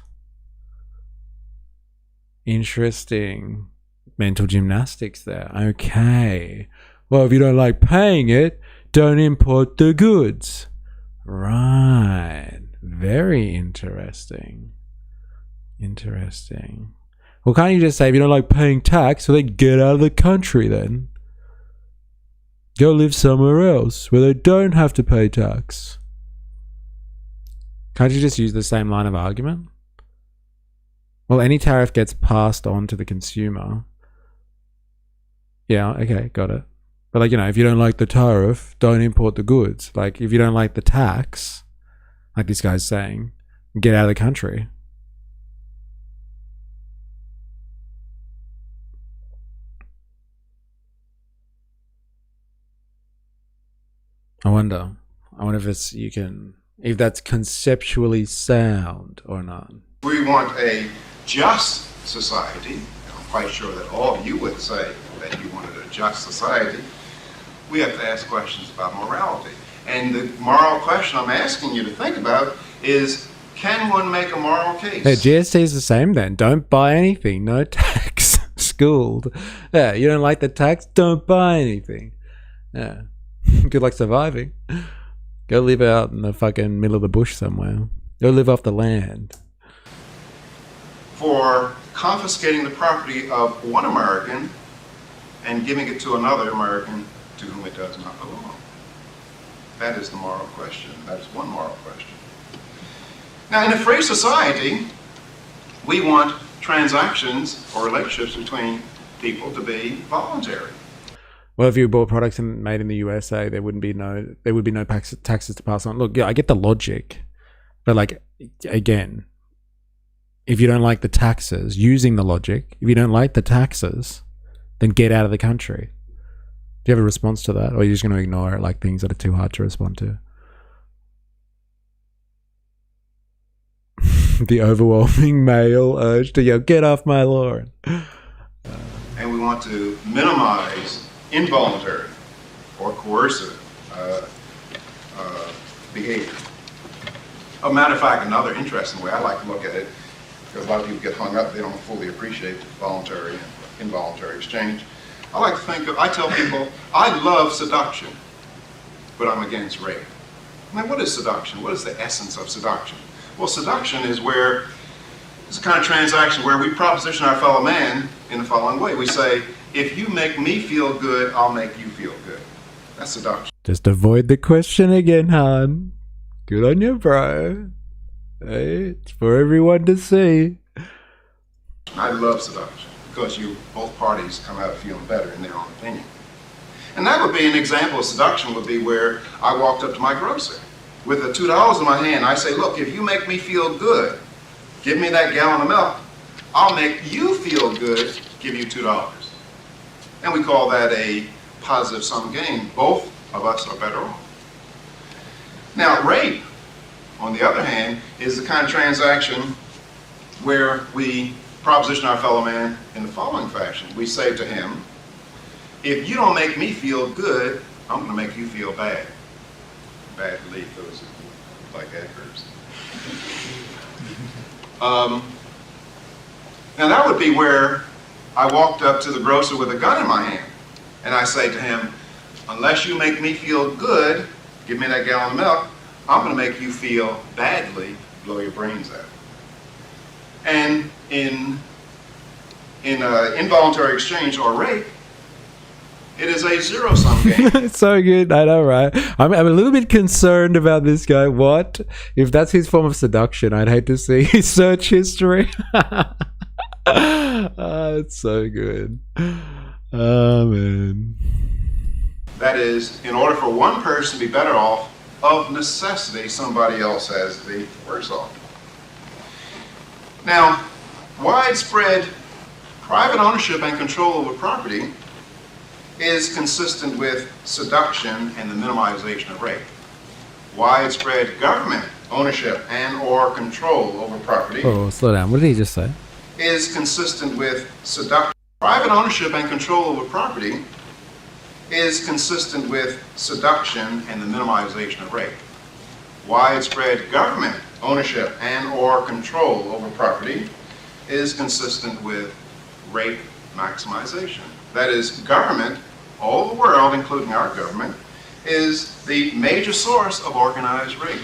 Interesting. Mental gymnastics there. Okay. Well, if you don't like paying it, don't import the goods. Right. Very interesting. Interesting. Well, can't you just say, if you don't like paying tax, so then get out of the country then? Go live somewhere else where they don't have to pay tax. Can't you just use the same line of argument? Well, any tariff gets passed on to the consumer. Yeah, okay, got it. But like, you know, if you don't like the tariff, don't import the goods. Like, if you don't like the tax, like this guy's saying, get out of the country. I wonder if it's, if that's conceptually sound or not. We want a just society, and I'm quite sure that all of you would say that you wanted a just society. We have to ask questions about morality. And the moral question I'm asking you to think about is, can one make a moral case? Hey, GST is the same then. Don't buy anything. No tax. Schooled. Yeah, you don't like the tax? Don't buy anything. Yeah. Good luck surviving. Go live out in the fucking middle of the bush somewhere. Go live off the land. For confiscating the property of one American and giving it to another American to whom it does not belong. That is the moral question. That is one moral question. Now, in a free society, we want transactions or relationships between people to be voluntary. Well, if you bought products made in the USA, there would be no taxes to pass on. Look, yeah, I get the logic, but like, again, if you don't like the taxes, using the logic, if you don't like the taxes, then get out of the country. Do you have a response to that? Or are you just going to ignore it like things that are too hard to respond to? The overwhelming male urge to yell, get off my lawn. And we want to minimize involuntary or coercive behavior. A matter of fact, another interesting way I like to look at it, because a lot of people get hung up, they don't fully appreciate voluntary and involuntary exchange. I like to think of, I tell people, I love seduction, but I'm against rape. I mean, what is seduction? What is the essence of seduction? Well, seduction is where, it's a kind of transaction where we proposition our fellow man in the following way. We say, if you make me feel good, I'll make you feel good. That's seduction. Just avoid the question again, hon. Good on you, bro. Hey, it's for everyone to see. I love seduction because both parties come out feeling better in their own opinion. And that would be an example of seduction would be where I walked up to my grocer with the $2 in my hand. I say, look, if you make me feel good, give me that gallon of milk. I'll make you feel good, give you $2. And we call that a positive sum game. Both of us are better off. Now, rape, on the other hand, is the kind of transaction where we proposition our fellow man in the following fashion. We say to him, if you don't make me feel good, I'm going to make you feel bad. Bad relief, those who like adverbs. Now that would be where I walked up to the grocer with a gun in my hand, and I say to him, unless you make me feel good, give me that gallon of milk, I'm going to make you feel badly, blow your brains out. And in involuntary exchange or rape, it is a zero-sum game. It's so good. I know, right? I'm a little bit concerned about this guy. What? If that's his form of seduction, I'd hate to see his search history. It's so good. Oh, man. That is, in order for one person to be better off, of necessity, somebody else has to be worse off. Now, widespread private ownership and control over property is consistent with seduction and the minimization of rape. Widespread government ownership and or control over property slow down. What did he just say? Is consistent with seduction. Private ownership and control over property is consistent with seduction and the minimization of rape. Widespread government ownership and or control over property is consistent with rape maximization. That is, government, all the world, including our government, is the major source of organized rape.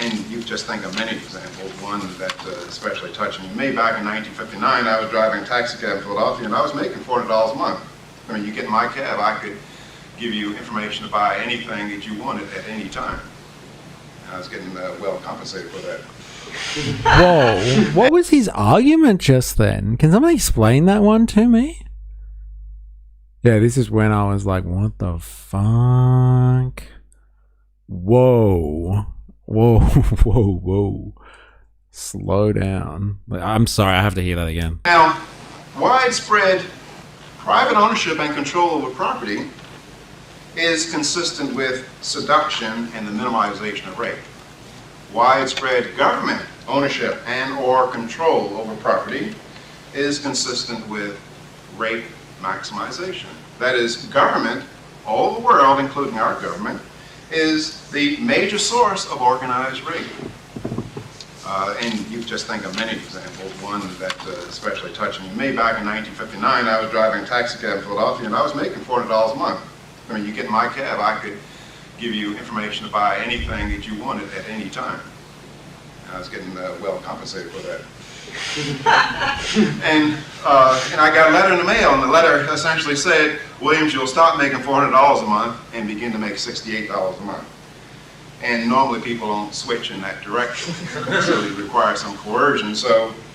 And you just think of many examples. One that especially touching me. Back in 1959, I was driving a taxi cab in Philadelphia, and I was making $400 a month. I mean, you get in my cab, I could give you information to buy anything that you wanted at any time. And I was getting well compensated for that. Whoa. What was his argument just then? Can somebody explain that one to me? Yeah, this is when I was like, what the fuck? Whoa. Whoa, whoa, whoa. Slow down. I'm sorry, I have to hear that again. Now, widespread private ownership and control over property is consistent with seduction and the minimization of rape. Widespread government ownership and or control over property is consistent with rape maximization. That is, government, all the world, including our government, is the major source of organized rape. And you just think of many examples. One that especially touching me. Back in 1959, I was driving a taxi cab in Philadelphia, and I was making $400 a month. I mean, you get in my cab, I could give you information to buy anything that you wanted at any time. And I was getting well compensated for that. And I got a letter in the mail, and the letter essentially said, Williams, you'll stop making $400 a month and begin to make $68 a month. And normally people don't switch in that direction. So it requires some coercion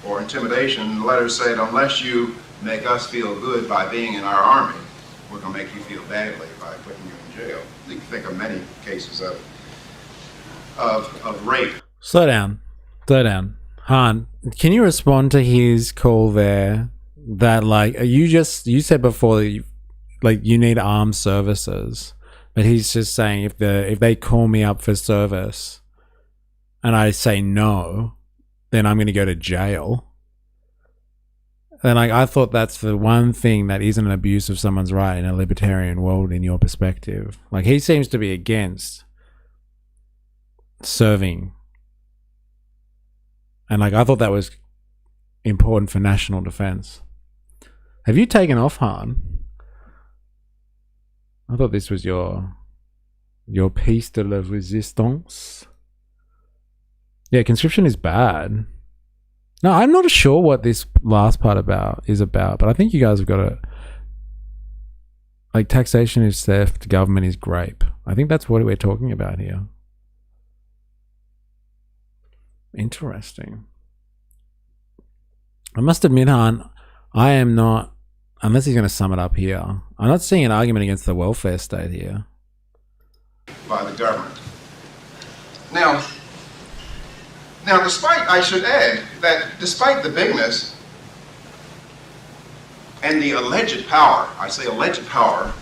or intimidation. The letter said, unless you make us feel good by being in our army, we're going to make you feel badly by putting you in jail. You can think of many cases of rape. Slow down. Slow down. Han, can you respond to his call there? That like you said before that you need armed services, but he's just saying if they call me up for service, and I say no, then I'm going to go to jail. And like I thought that's the one thing that isn't an abuse of someone's right in a libertarian world in your perspective. Like he seems to be against serving. And like I thought that was important for national defense. Have you taken off, Han? I thought this was your piece de la resistance. Yeah, conscription is bad. No, I'm not sure what this last part is about, but I think you guys have got to... Like, taxation is theft, government is grape. I think that's what we're talking about here. Interesting. I must admit, Han, I am not... Unless he's going to sum it up here, I'm not seeing an argument against the welfare state here. By the government. Now, I should add that despite the bigness and the alleged power, I say alleged power,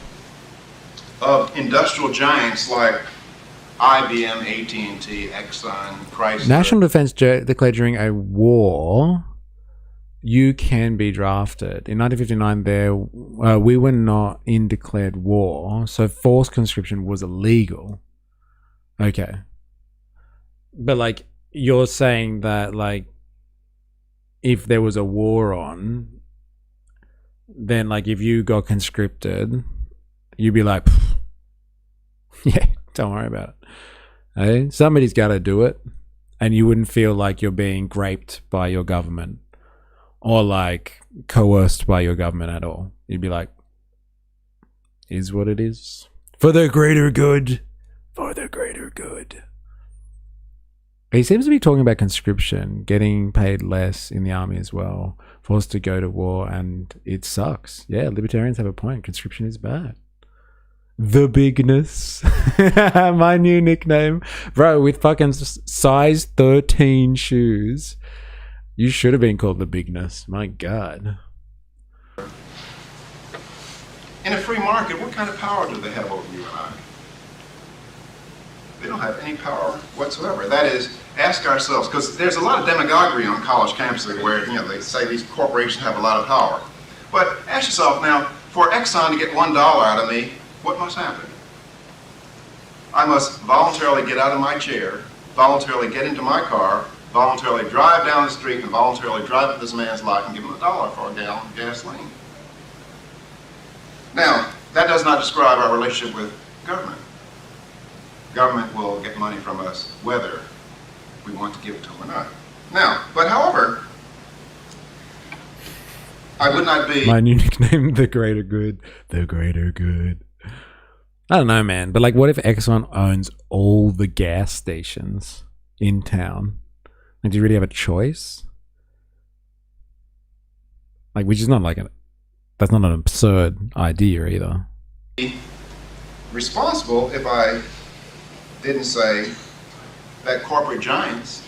of industrial giants like IBM, AT&T, Exxon, Chrysler. National Defense declared during a war, you can be drafted. In 1959, we were not in declared war, so forced conscription was illegal. Okay. But like, you're saying that like, if there was a war on, then like if you got conscripted, you'd be like, yeah, don't worry about it. Hey? Somebody's got to do it, and you wouldn't feel like you're being graped by your government or like coerced by your government at all. You'd be like, is what it is. For the greater good. For the greater good. He seems to be talking about conscription, getting paid less in the army as well, forced to go to war, and it sucks. Yeah, libertarians have a point. Conscription is bad. The Bigness. My new nickname. Bro, with fucking size 13 shoes. You should have been called The Bigness. My God. In a free market, what kind of power do they have over you and I? They don't have any power whatsoever. That is, ask ourselves, because there's a lot of demagoguery on college campuses where, they say these corporations have a lot of power. But ask yourself now, for Exxon to get $1 out of me, what must happen? I must voluntarily get out of my chair, voluntarily get into my car, voluntarily drive down the street, and voluntarily drive up this man's lot and give him $1 for a gallon of gasoline. Now, that does not describe our relationship with government. Government will get money from us whether we want to give it to them or not. Now, but however, I would not be... My new nickname, The Greater Good. The Greater Good. I don't know, man. But like, what if Exxon owns all the gas stations in town? And do you really have a choice? Like, which is not like that's not an absurd idea either. Responsible if I didn't say that corporate giants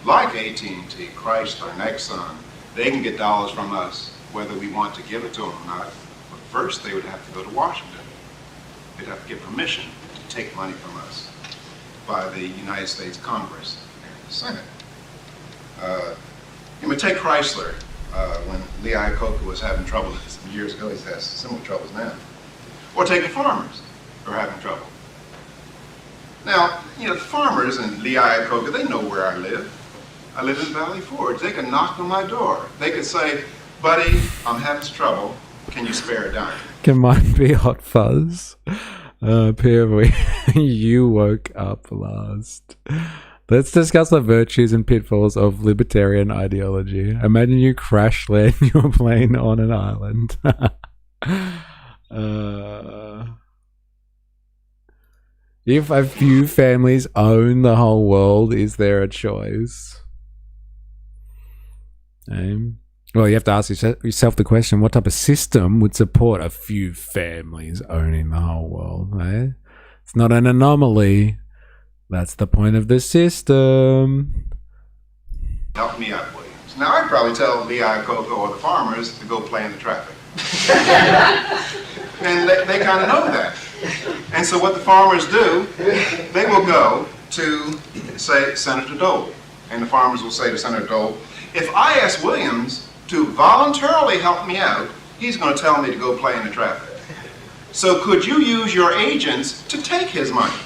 like AT&T, Chrysler, and Exxon, they can get dollars from us whether we want to give it to them or not. But first they would have to go to Washington. They'd have to get permission to take money from us by the United States Congress and the Senate. Take Chrysler. When Lee Iacocca was having trouble some years ago, he has similar troubles now. Or take the farmers who are having trouble. Now, the farmers in Lee Iacocca, they know where I live. I live in Valley Forge. They could knock on my door. They could say, buddy, I'm having some trouble. Can you spare a dime? Can mine be Hot Fuzz? POV, you woke up last. Let's discuss the virtues and pitfalls of libertarian ideology. Imagine you crash land your plane on an island. If a few families own the whole world, is there a choice? Well, you have to ask yourself the question, what type of system would support a few families owning the whole world? Eh? It's not an anomaly. That's the point of the system. Help me out, Williams. Now, I'd probably tell B.I. Coco or the farmers to go play in the traffic. And they kind of know that. And so what the farmers do, they will go to, say, Senator Dole. And the farmers will say to Senator Dole, if I ask Williams to voluntarily help me out, he's going to tell me to go play in the traffic. So could you use your agents to take his money?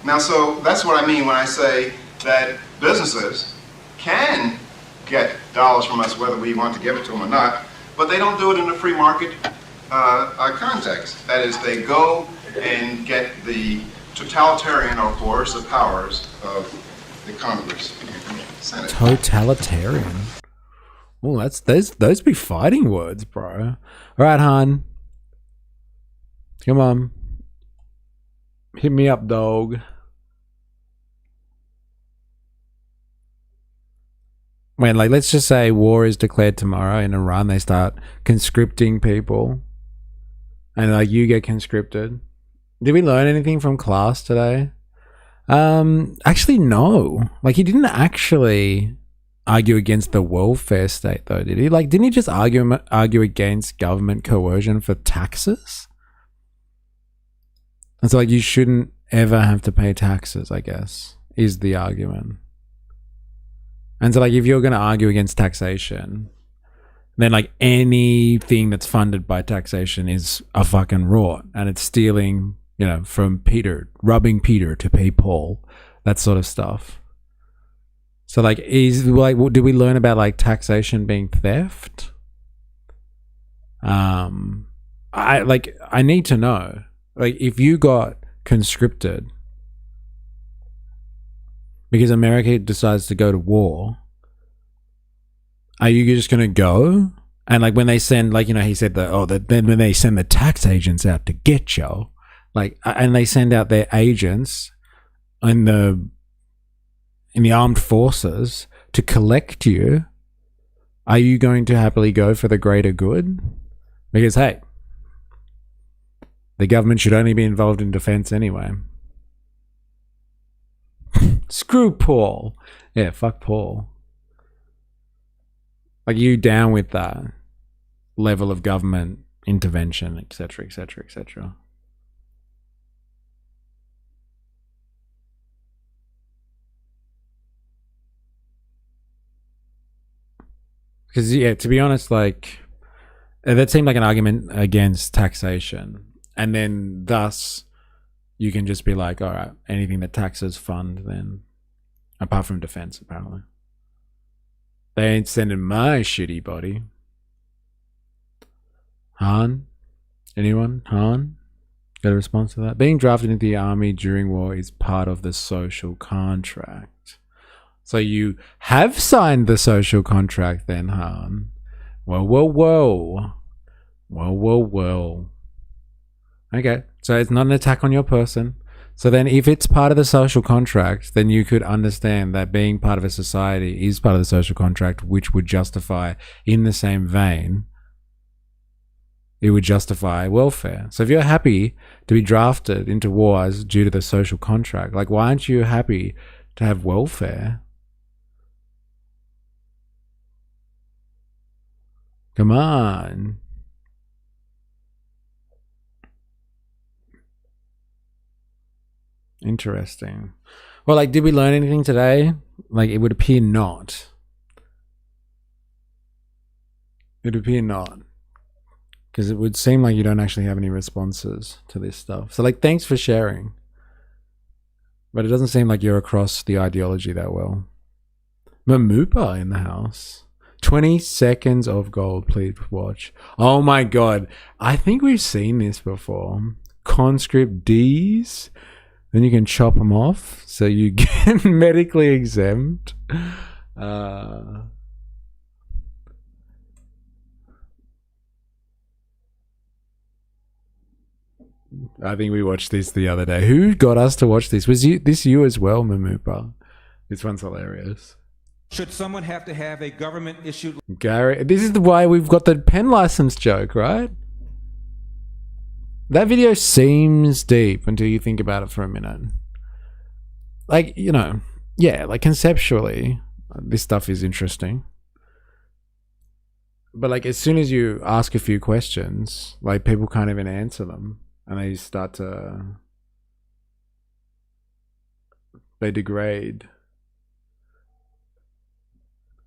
Now, so that's what I mean when I say that businesses can get dollars from us whether we want to give it to them or not, but they don't do it in a free market context. That is, they go and get the totalitarian or coercive powers of the Congress and Senate. Totalitarian. Oh, that's those be fighting words, bro. All right, Han. Come on. Hit me up, dog. Wait, like, let's just say war is declared tomorrow in Iran. They start conscripting people. And, like, you get conscripted. Did we learn anything from class today? Actually, no. Like, he didn't actually argue against the welfare state, though, did he? Like, didn't he just argue against government coercion for taxes? And so, like, you shouldn't ever have to pay taxes, I guess, is the argument. And so, like, if you're going to argue against taxation, then, like, anything that's funded by taxation is a fucking rort. And it's stealing, you know, from Peter, robbing Peter to pay Paul, that sort of stuff. So, like, do we learn about, like, taxation being theft? I need to know. Like, if you got conscripted because America decides to go to war, are you just going to go? And, like, when they send, like, you know, he said then when they send the tax agents out to get you, like, and they send out their agents in the armed forces to collect you, are you going to happily go for the greater good? Because, hey, the government should only be involved in defense anyway. Screw Paul. Yeah, fuck Paul. Like, you down with that level of government intervention, etc., etc., etc. Because, yeah, to be honest, like, that seemed like an argument against taxation. And then thus, you can just be like, all right, anything that taxes fund, then, apart from defense, apparently. They ain't sending my shitty body. Han? Anyone? Han? Got a response to that? Being drafted into the army during war is part of the social contract. So you have signed the social contract then, Han. Well, well, well. Well, well, well. Okay, so it's not an attack on your person. So then if it's part of the social contract, then you could understand that being part of a society is part of the social contract, which would justify, in the same vein, it would justify welfare. So if you're happy to be drafted into wars due to the social contract, like, why aren't you happy to have welfare? Come on. Interesting. Well, like, did we learn anything today? Like, it would appear not. It would appear not. Because it would seem like you don't actually have any responses to this stuff. So, like, thanks for sharing. But it doesn't seem like you're across the ideology that well. Mamupa in the house. 20 seconds of gold, please watch. Oh my god. I think we've seen this before. Conscript Ds. Then you can chop them off so you get medically exempt. I think we watched this the other day. Who got us to watch this? Was this you as well, Mamupa? This one's hilarious. Should someone have to have a government issued... Gary, this is why we've got the pen license joke, right? That video seems deep until you think about it for a minute. Like, you know, yeah, like conceptually, this stuff is interesting. But like as soon as you ask a few questions, like people can't even answer them, and they degrade.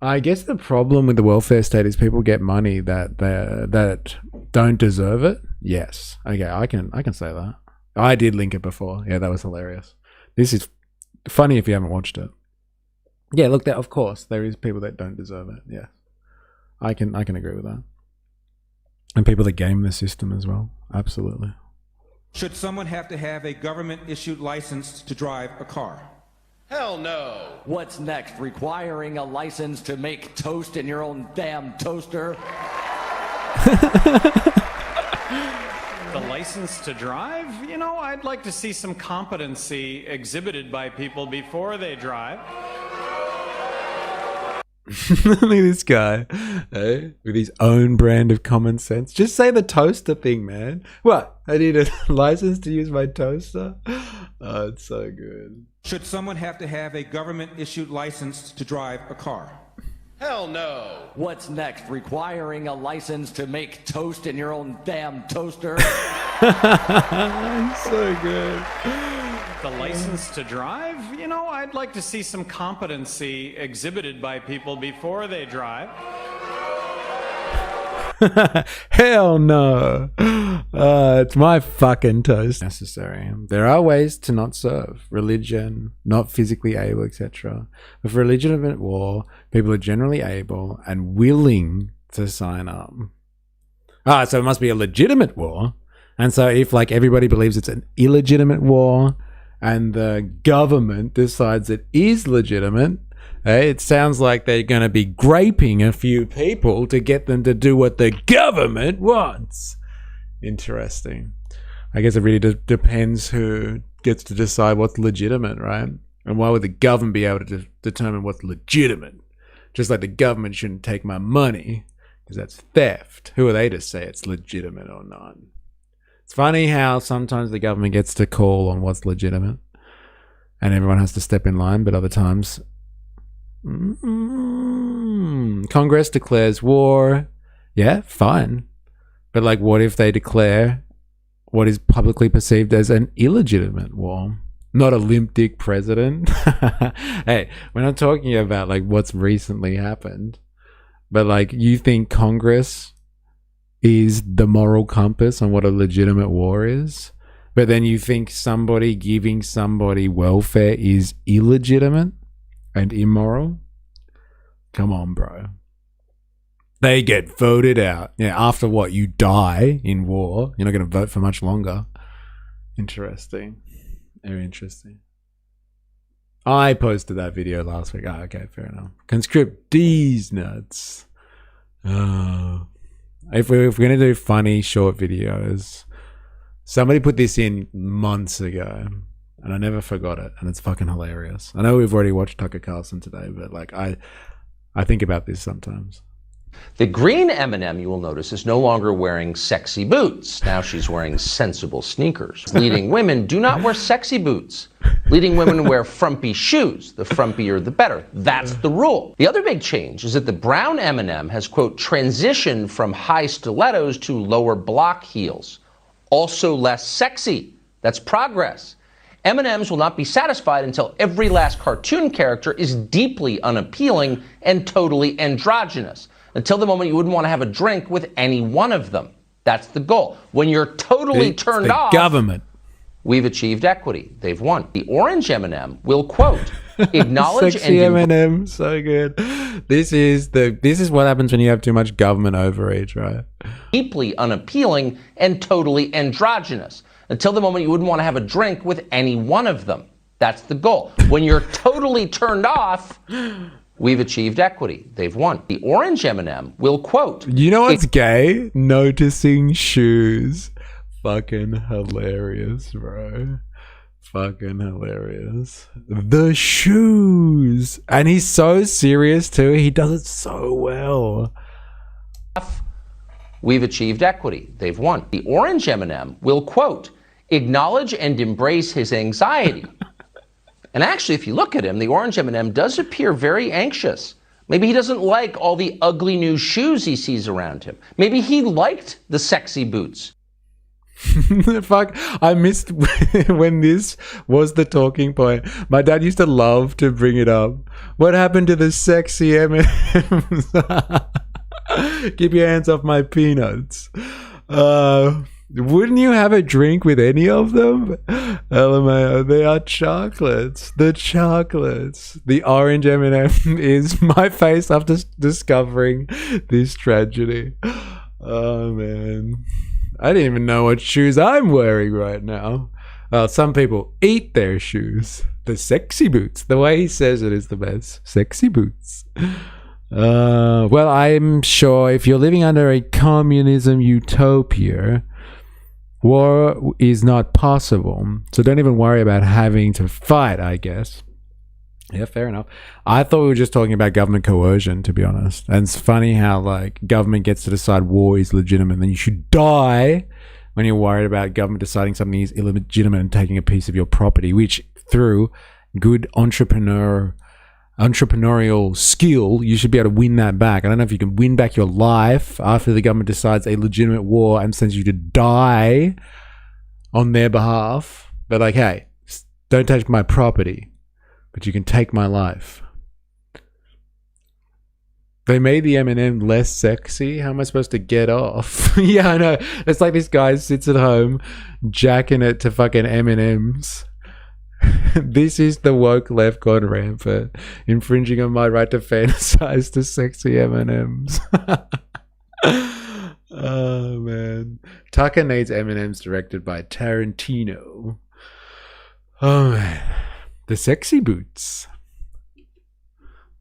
I guess the problem with the welfare state is people get money that don't deserve it. Yes. Okay, I can say that. I did link it before. Yeah, that was hilarious. This is funny if you haven't watched it. Yeah, look, that of course there is people that don't deserve it. Yeah. I can agree with that. And people that game the system as well. Absolutely. Should someone have to have a government-issued license to drive a car? Hell no. What's next? Requiring a license to make toast in your own damn toaster? The license to drive? You know, I'd like to see some competency exhibited by people before they drive. Look at this guy, with his own brand of common sense. Just say the toaster thing, man. What? I need a license to use my toaster? Oh, it's so good. Should someone have to have a government-issued license to drive a car? Hell no. What's next? Requiring a license to make toast in your own damn toaster? So good. The license to drive? You know, I'd like to see some competency exhibited by people before they drive. Hell no. It's my fucking toast. Necessary. There are ways to not serve. Religion, not physically able, etc. But for a legitimate war, people are generally able and willing to sign up. So it must be a legitimate war. And so if like everybody believes it's an illegitimate war and the government decides it is legitimate, it sounds like they're going to be graping a few people to get them to do what the government wants. Interesting. I guess it really depends who gets to decide what's legitimate, right? And why would the government be able to determine what's legitimate? Just like the government shouldn't take my money, because that's theft. Who are they to say it's legitimate or not? It's funny how sometimes the government gets to call on what's legitimate and everyone has to step in line, but other times Congress declares war. Yeah, fine. But like, what if they declare what is publicly perceived as an illegitimate war? Not a limp dick president. Hey, we're not talking about like what's recently happened, but like you think Congress is the moral compass on what a legitimate war is, but then you think somebody giving somebody welfare is illegitimate and immoral? Come on, bro. They get voted out. Yeah, after what? You die in war. You're not going to vote for much longer. Interesting. Very interesting. I posted that video last week. Oh, okay, fair enough. Conscript these nuts. If we're going to do funny short videos, somebody put this in months ago and I never forgot it, and it's fucking hilarious. I know we've already watched Tucker Carlson today, but like I think about this sometimes. The green M&M, you will notice, is no longer wearing sexy boots. Now she's wearing sensible sneakers. Leading women do not wear sexy boots. Leading women wear frumpy shoes. The frumpier, the better. That's the rule. The other big change is that the brown M&M has, quote, transitioned from high stilettos to lower block heels. Also less sexy. That's progress. M&Ms will not be satisfied until every last cartoon character is deeply unappealing and totally androgynous. Until the moment you wouldn't want to have a drink with any one of them. That's the goal. When you're totally turned off, government. We've achieved equity. They've won. The orange M&M will, quote, acknowledge sexy M&M, so good. This is what happens when you have too much government overreach, right? Deeply unappealing and totally androgynous. Until the moment you wouldn't want to have a drink with any one of them. That's the goal. When you're totally turned off, we've achieved equity. They've won. The orange M&M will, quote, you know what's gay? Noticing shoes. Fucking hilarious, bro. Fucking hilarious. The shoes. And he's so serious too. He does it so well. We've achieved equity. They've won. The orange M&M will, quote, acknowledge and embrace his anxiety. And actually, if you look at him, the orange M&M does appear very anxious. Maybe he doesn't like all the ugly new shoes he sees around him. Maybe he liked the sexy boots. Fuck, I missed when this was the talking point. My dad used to love to bring it up. What happened to the sexy M&Ms? Keep your hands off my peanuts. Wouldn't you have a drink with any of them? LMAO, they are chocolates. The chocolates. The orange M&M is my face after discovering this tragedy. Oh, man. I didn't even know what shoes I'm wearing right now. Some people eat their shoes. The sexy boots. The way he says it is the best. Sexy boots. Well, I'm sure if you're living under a communism utopia, war is not possible. So don't even worry about having to fight, I guess. Yeah, fair enough. I thought we were just talking about government coercion, to be honest. And it's funny how, like, government gets to decide war is legitimate, and you should die when you're worried about government deciding something is illegitimate and taking a piece of your property, which through good entrepreneurial skill, you should be able to win that back. I don't know if you can win back your life after the government decides a legitimate war and sends you to die on their behalf. But like, hey, don't take my property, but you can take my life. They made the M&M less sexy. How am I supposed to get off? Yeah, I know. It's like this guy sits at home jacking it to fucking M&Ms. This is the woke left gone rampant, infringing on my right to fantasize to sexy M&Ms. Oh, man. Tucker needs M&Ms directed by Tarantino. Oh, man. The sexy boots.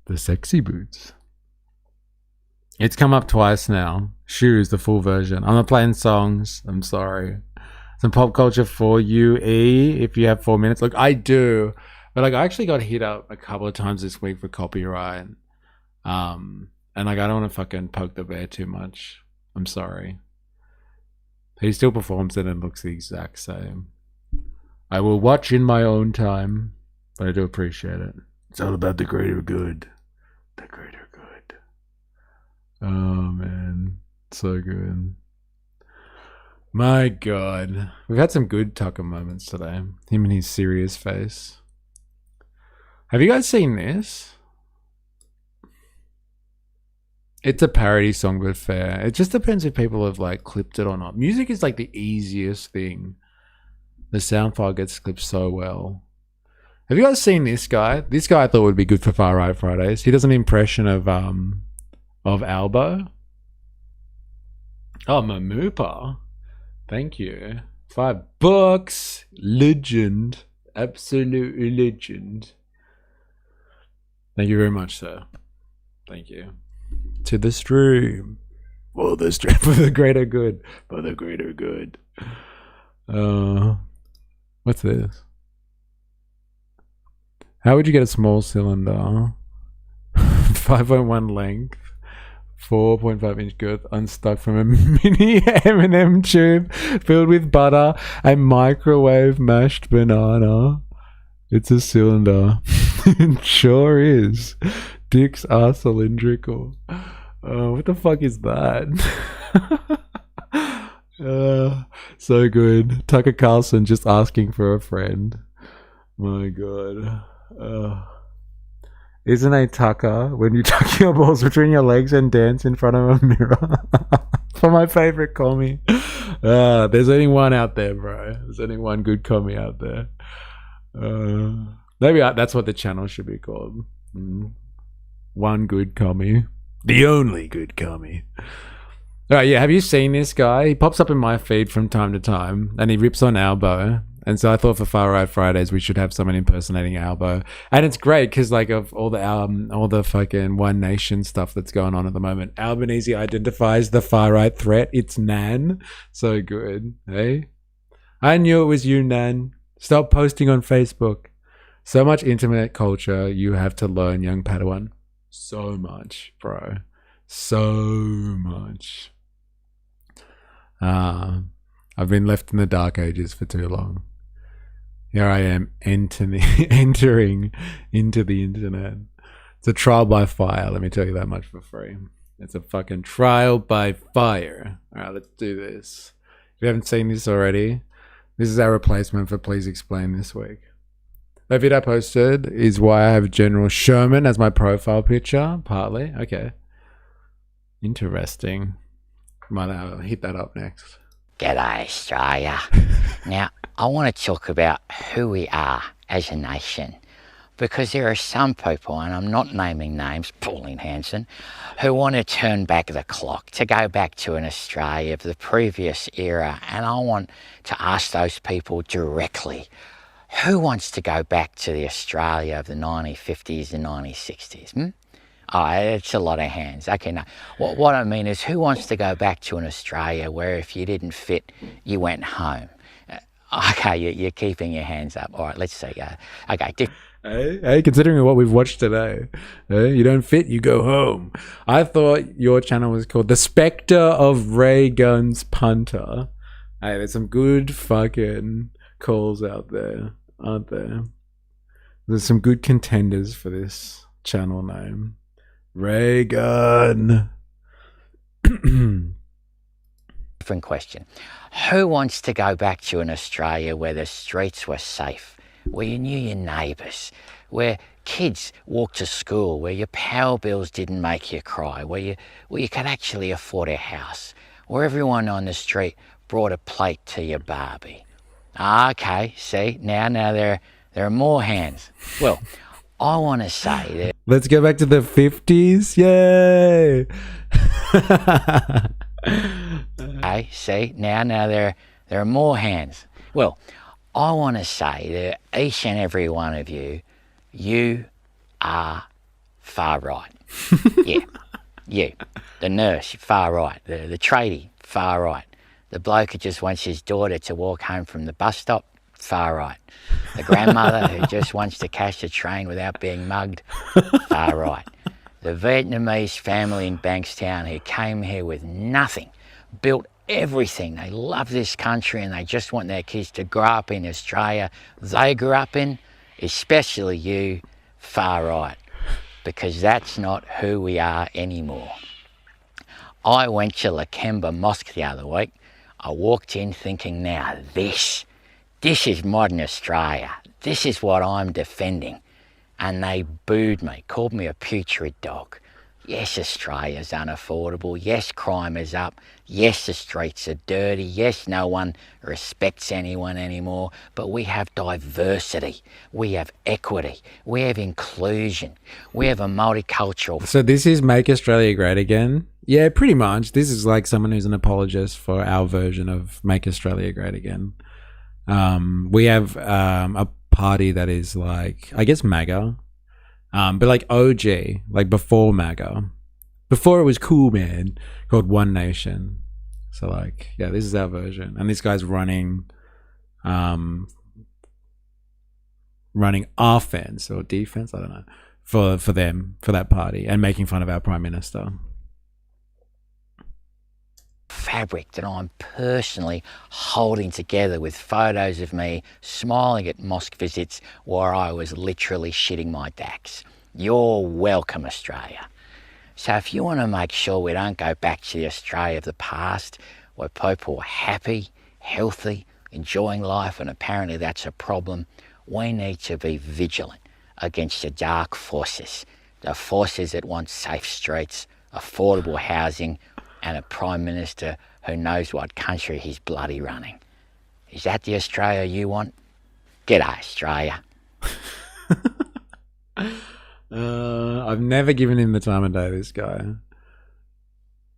The sexy boots. It's come up twice now. Shoes, the full version. I'm not playing songs. I'm sorry. Some pop culture for you, E, if you have 4 minutes. Look, I do. But like, I actually got hit up a couple of times this week for copyright. And like, I don't want to fucking poke the bear too much. I'm sorry. He still performs it and looks the exact same. I will watch in my own time, but I do appreciate it. It's all about the greater good. The greater good. Oh, man. So good. My God. We've had some good Tucker moments today. Him and his serious face. Have you guys seen this? It's a parody song, but fair. It just depends if people have like clipped it or not. Music is like the easiest thing. The sound file gets clipped so well. Have you guys seen this guy? This guy I thought would be good for Far Right Fridays. He does an impression of Albo. Oh, Mamupa. Thank you. $5. Legend. Absolute legend. Thank you very much, sir. Thank you. To the stream. For the stream. For the greater good. For the greater good. What's this? How would you get a small cylinder? 5.1 length. 4.5 inch girth unstuck from a mini M&M tube filled with butter and microwave mashed banana. It's a cylinder. It sure is. Dicks are cylindrical. What the fuck is that? So good. Tucker Carlson just asking for a friend. My God. Isn't a tucker when you tuck your balls between your legs and dance in front of a mirror? For my favorite commie. There's only one out there, bro. There's only one good commie out there. Maybe that's what the channel should be called. One good commie. The only good commie. Alright, yeah, have you seen this guy? He pops up in my feed from time to time and he rips on Albo. And so I thought for Far Right Fridays we should have someone impersonating Albo. And it's great because like of all the fucking One Nation stuff that's going on at the moment, Albanese identifies the far right threat. It's Nan. So good. Hey? I knew it was you, Nan. Stop posting on Facebook. So much internet culture you have to learn, young Padawan. So much, bro. So much. I've been left in the dark ages for too long. Here I am entering into the internet. It's a trial by fire, let me tell you that much for free. It's a fucking trial by fire. Alright, let's do this. If you haven't seen this already, this is our replacement for Please Explain this week. That video I posted is why I have General Sherman as my profile picture, partly. Okay. Interesting. Might hit that up next. G'day, Australia. Now, I want to talk about who we are as a nation, because there are some people, and I'm not naming names, Pauline Hanson, who want to turn back the clock, to go back to an Australia of the previous era, and I want to ask those people directly, who wants to go back to the Australia of the 1950s and 1960s? Oh, it's a lot of hands. Okay, no. What I mean is, who wants to go back to an Australia where if you didn't fit, you went home? Okay, you're keeping your hands up. All right, let's see. Okay. Hey, considering what we've watched today, you don't fit, you go home. I thought your channel was called The Spectre of Ray Guns Punter. Hey, there's some good fucking calls out there, aren't there? There's some good contenders for this channel name. Ray Gun. Different question. Who wants to go back to an Australia where the streets were safe, where you knew your neighbours, where kids walked to school, where your power bills didn't make you cry, where you could actually afford a house, where everyone on the street brought a plate to your Barbie? Okay, see, now there are more hands. Well, I want to say that... Let's go back to the 50s. Yay! Okay, see, now there are more hands. Well, I want to say that each and every one of you are far right. Yeah, you. The nurse, far right. The tradie, far right. The bloke who just wants his daughter to walk home from the bus stop, far right. The grandmother who just wants to catch the train without being mugged, far right. The Vietnamese family in Bankstown who came here with nothing, built everything. They love this country and they just want their kids to grow up in Australia they grew up in, especially you, far right, because that's not who we are anymore. I went to Lakemba Mosque the other week. I walked in thinking, now this is modern Australia. This is what I'm defending. And they booed me, called me a putrid dog. Yes, Australia's unaffordable. Yes, crime is up. Yes, the streets are dirty. Yes, no one respects anyone anymore. But we have diversity. We have equity. We have inclusion. We have a multicultural... So this is Make Australia Great Again? Yeah, pretty much. This is like someone who's an apologist for our version of Make Australia Great Again. We have a party that is like, I guess, MAGA. But like OG, like before MAGA, before it was cool, man, called One Nation. So like, yeah, this is our version, and this guy's running offense or defense, I don't know, for them, for that party, and making fun of our Prime Minister. Fabric that I'm personally holding together with photos of me smiling at mosque visits where I was literally shitting my dacks. You're welcome, Australia. So if you want to make sure we don't go back to the Australia of the past where people are happy, healthy, enjoying life, and apparently that's a problem, we need to be vigilant against the dark forces, the forces that want safe streets, affordable housing, and a Prime Minister who knows what country he's bloody running. Is that the Australia you want? G'day, Australia. I've never given him the time of day, this guy.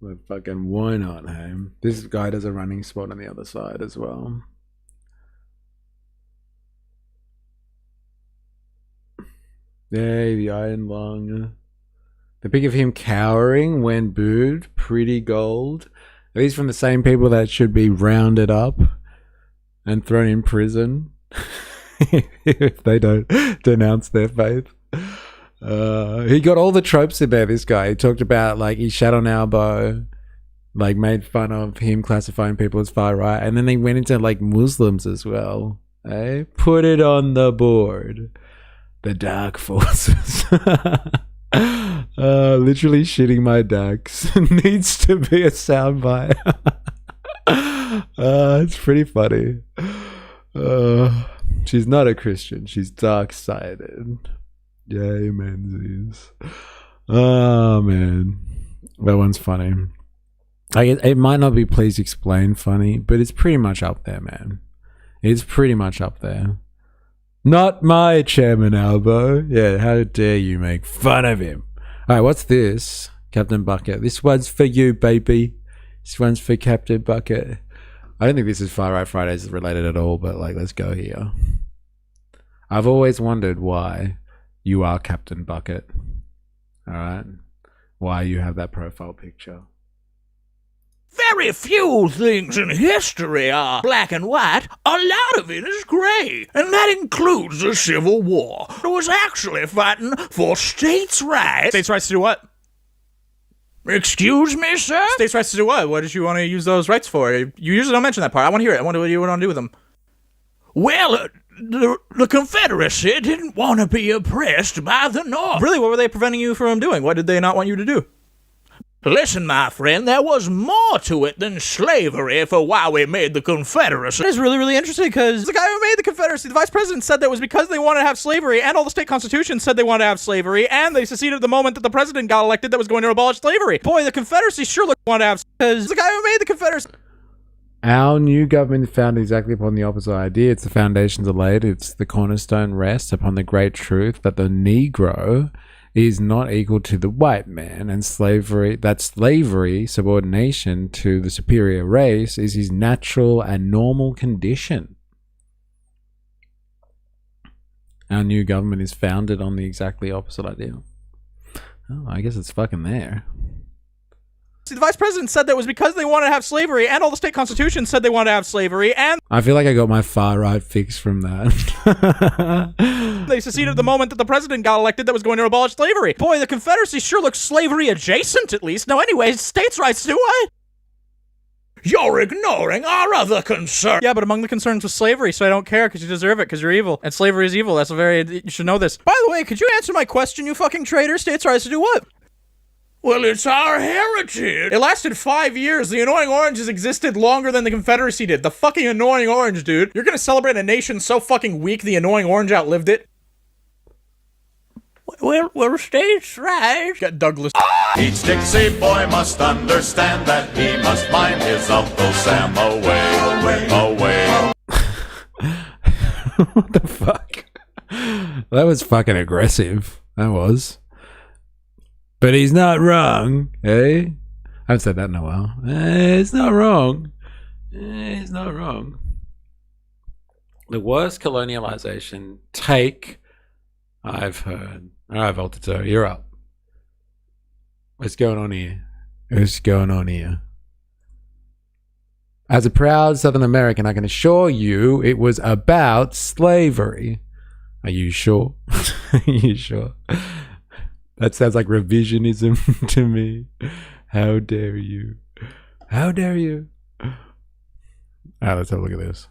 But fucking why not, hey? This guy does a running spot on the other side as well. Yay, the Iron Lung. The pic of him cowering when booed, pretty gold. Are these from the same people that should be rounded up and thrown in prison if they don't denounce their faith? He got all the tropes in there, this guy. He talked about, like, he shat on Albo, like, made fun of him classifying people as far right, and then they went into, like, Muslims as well. Put it on the board. The Dark Forces. Literally shitting my ducks. Needs to be a soundbite. It's pretty funny. She's not a Christian. She's dark-sided. Yay, Menzies. Oh, man. That one's funny. It might not be Please Explain funny, but it's pretty much up there, man. It's pretty much up there. Not my Chairman Albo. Yeah, how dare you make fun of him. Alright, what's this? Captain Bucket. This one's for you, baby. This one's for Captain Bucket. I don't think this is Far Right Fridays related at all, but like, let's go here. I've always wondered why you are Captain Bucket. Alright? Why you have that profile picture. Very few things in history are black and white. A lot of it is gray, and that includes the Civil War. It was actually fighting for states' rights. States' rights to do what? Excuse me, sir? States' rights to do what? What did you want to use those rights for? You usually don't mention that part. I want to hear it. I wonder what you want to do with them. Well, the Confederacy didn't want to be oppressed by the North. Really? What were they preventing you from doing? What did they not want you to do? Listen, my friend, there was more to it than slavery for why we made the Confederacy. That is really, really interesting, because the guy who made the Confederacy, the vice president, said that was because they wanted to have slavery, and all the state constitutions said they wanted to have slavery, and they seceded the moment that the president got elected that was going to abolish slavery. Boy, the Confederacy sure wanted to have, because the guy who made the Confederacy... Our new government founded exactly upon the opposite idea. It's the foundations are laid. It's the cornerstone rests upon the great truth that the Negro is not equal to the white man, and slavery, subordination to the superior race, is his natural and normal condition. Our new government is founded on the exactly opposite idea. Oh, I guess it's fucking there. The vice president said that was because they wanted to have slavery, and all the state constitutions said they wanted to have slavery, and... I feel like I got my far right fix from that. They seceded the moment that the president got elected that was going to abolish slavery. Boy, the Confederacy sure looks slavery adjacent, at least. Now, anyways, states' rights do what? You're ignoring our other concern. Yeah, but among the concerns was slavery, so I don't care, because you deserve it, because you're evil. And slavery is evil. You should know this. By the way, could you answer my question, you fucking traitor? States' rights to do what? Well, it's our heritage. It lasted 5 years. The Annoying Orange has existed longer than the Confederacy did. The fucking Annoying Orange, dude. You're gonna celebrate a nation so fucking weak the Annoying Orange outlived it? Well, states' rights. Got Douglas. Each Dixie boy must understand that he must mind his Uncle Sam away. What the fuck? That was fucking aggressive. That was. But he's not wrong, eh? I haven't said that in a while. It's not wrong. It's not wrong. The worst colonialization take I've heard. Alright, Voltato, you're up. What's going on here? What's going on here? As a proud Southern American, I can assure you it was about slavery. Are you sure? Are you sure? That sounds like revisionism to me. How dare you? How dare you? Alright, let's have a look at this.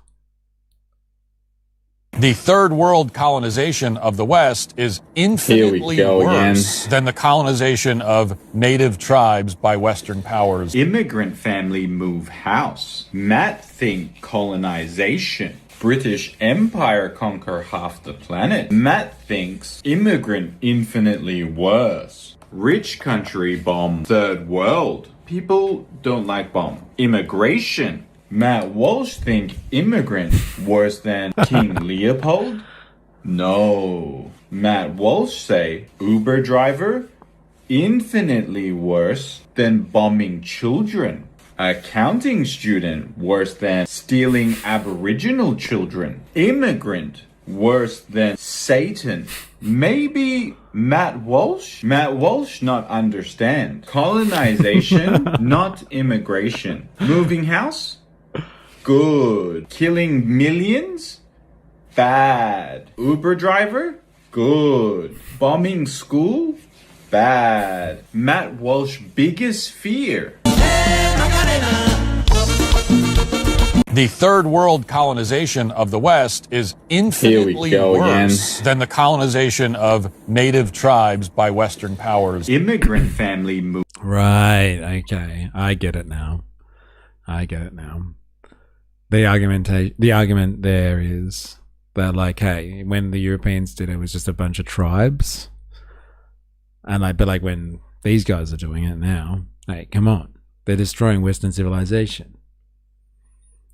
The third world colonization of the West is infinitely worse than the colonization of native tribes by Western powers. Immigrant family move house. Matt think colonization. British Empire conquer half the planet. Matt thinks immigrant infinitely worse. Rich country bomb third world. People don't like bomb. Immigration. Matt Walsh think immigrant worse than King Leopold? No. Matt Walsh say Uber driver infinitely worse than bombing children. Accounting student worse than stealing Aboriginal children. Immigrant worse than Satan. Maybe Matt Walsh? Matt Walsh not understand. Colonization, not immigration. Moving house? Good. Killing millions? Bad. Uber driver? Good. Bombing school? Bad. Matt Walsh biggest fear. The third world colonization of the West is infinitely worse than the colonization of native tribes by Western powers. Immigrant family move. Right. Okay. I get it now. The argument there is that, like, hey, when the Europeans did it, it was just a bunch of tribes, and but like when these guys are doing it now, hey, come on, they're destroying Western civilization.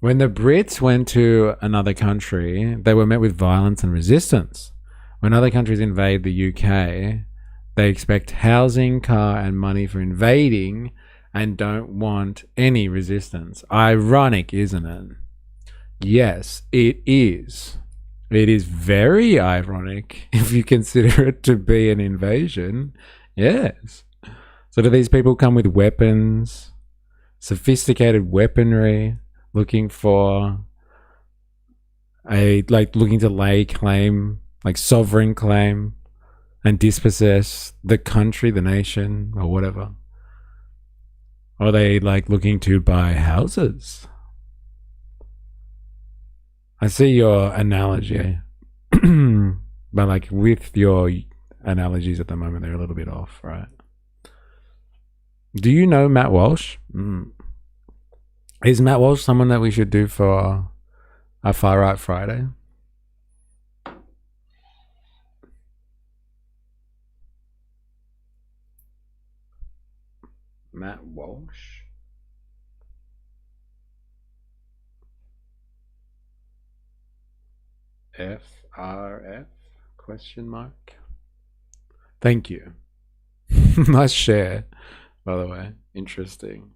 When the Brits went to another country, they were met with violence and resistance. When other countries invade the UK, they expect housing, car, and money for invading and don't want any resistance. Ironic, isn't it? Yes, it is. It is very ironic if you consider it to be an invasion. Yes. So do these people come with weapons, sophisticated weaponry, looking to lay claim, like sovereign claim, and dispossess the country, the nation, or whatever? Or are they like looking to buy houses? I see your analogy, but like with your analogies at the moment, they're a little bit off, right? Do you know Matt Walsh? Is Matt Walsh someone that we should do for a Far Right Friday? Matt Walsh? FRF? Question mark. Thank you. Nice share, by the way. Interesting.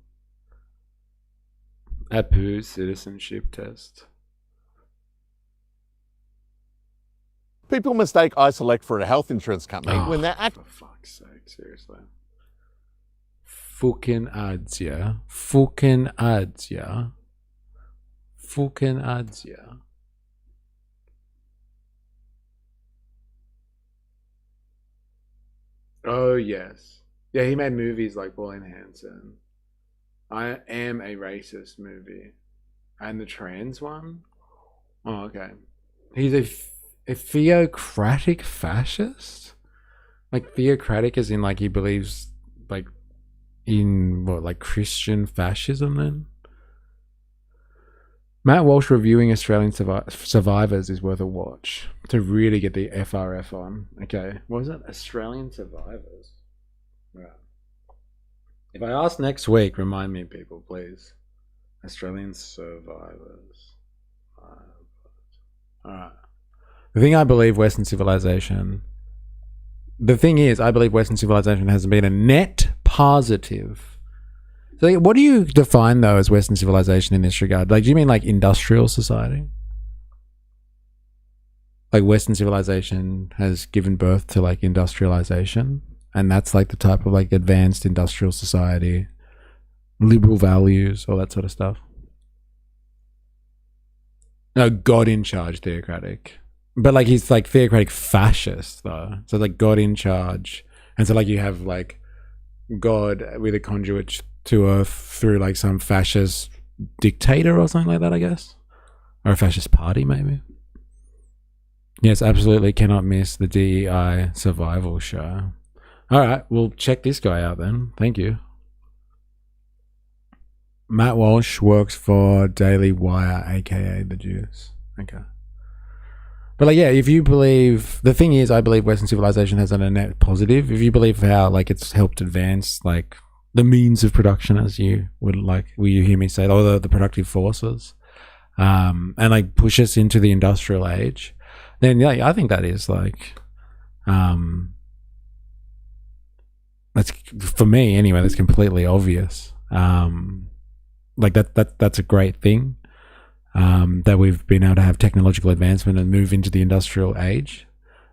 Apu citizenship test. People mistake iSelect for a health insurance company when they're for fuck's sake, seriously. Fucking ads, yeah. Fucking ads, yeah. Fucking ads, yeah. Oh, yes. Yeah, he made movies like Pauline Hanson. I Am a Racist movie. And the trans one? Oh, okay. He's a theocratic fascist? Like, theocratic as in, like, he believes, like, in, what, like Christian fascism then? Matt Walsh reviewing Australian Survivors is worth a watch to really get the FRF on. Okay, what was it? Australian Survivors. Right. If I ask next week, remind me, people, please. Australian Survivors. Alright. The thing I believe Western civilization... The thing is, I believe Western civilization has been a net positive. So what do you define, though, as Western civilization in this regard? Like, do you mean like industrial society? Like Western civilization has given birth to like industrialization, and that's like the type of like advanced industrial society, liberal values, all that sort of stuff? No, God in charge, theocratic. But like he's like theocratic fascist, though. So like God in charge. And so like you have like God with a conduit to earth through like some fascist dictator or something like that, I guess. Or a fascist party, maybe. Yes, absolutely cannot miss the DEI survival show. Alright, we'll check this guy out then. Thank you. Matt Walsh works for Daily Wire, aka The Juice. Okay. But like, yeah, if you believe, the thing is, I believe Western civilization has a net positive. If you believe how like it's helped advance like the means of production, as you would like, will you hear me say, or the productive forces, and like push us into the industrial age, then yeah, I think that is like, that's for me anyway. That's completely obvious. Like that's a great thing. That we've been able to have technological advancement and move into the industrial age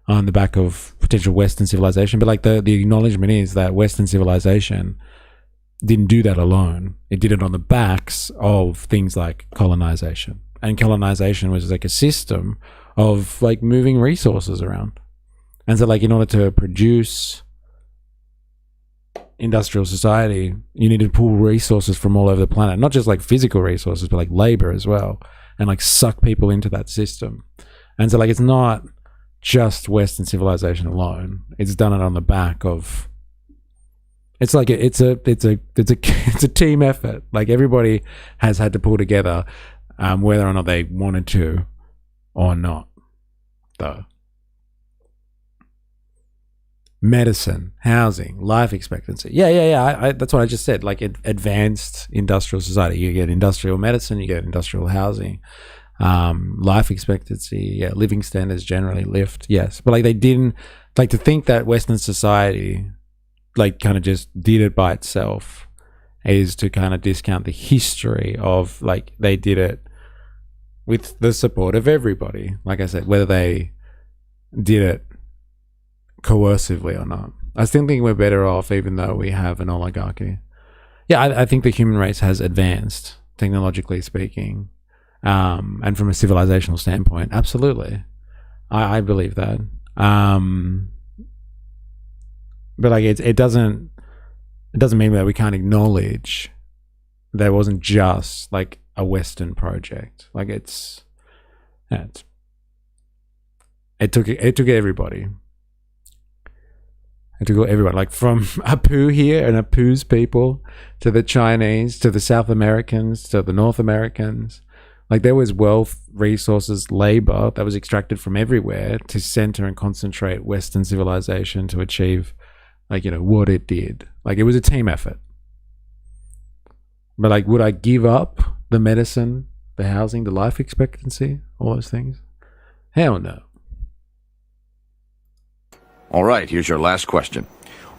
on the back of potential Western civilization. But like the acknowledgement is that Western civilization didn't do that alone. It did it on the backs of things like colonization. And colonization was like a system of like moving resources around. And so like in order to produce industrial society, you need to pull resources from all over the planet, not just like physical resources, but like labor as well, and like suck people into that system. And so like it's not just Western civilization alone. It's done it on the back of. It's like it's a team effort. Like everybody has had to pull together, whether or not they wanted to, or not. Though. Medicine, housing, life expectancy. Yeah. That's what I just said. Like advanced industrial society, you get industrial medicine, you get industrial housing, life expectancy. Yeah, living standards generally lift. Yes, but like they didn't like to think that Western society, like kind of just did it by itself, is to kind of discount the history of like they did it with the support of everybody. Like I said, whether they did it coercively or not. I still think we're better off even though we have an oligarchy. Yeah, I think the human race has advanced, technologically speaking, and from a civilizational standpoint, absolutely. I believe that. But like it doesn't mean that we can't acknowledge that it wasn't just like a Western project. Like it took everybody. It took everybody, like from Apu here and Apu's people to the Chinese, to the South Americans, to the North Americans. Like there was wealth, resources, labor that was extracted from everywhere to center and concentrate Western civilization to achieve, like, you know, what it did. Like it was a team effort. But like, would I give up the medicine, the housing, the life expectancy, all those things? Hell no. All right, here's your last question.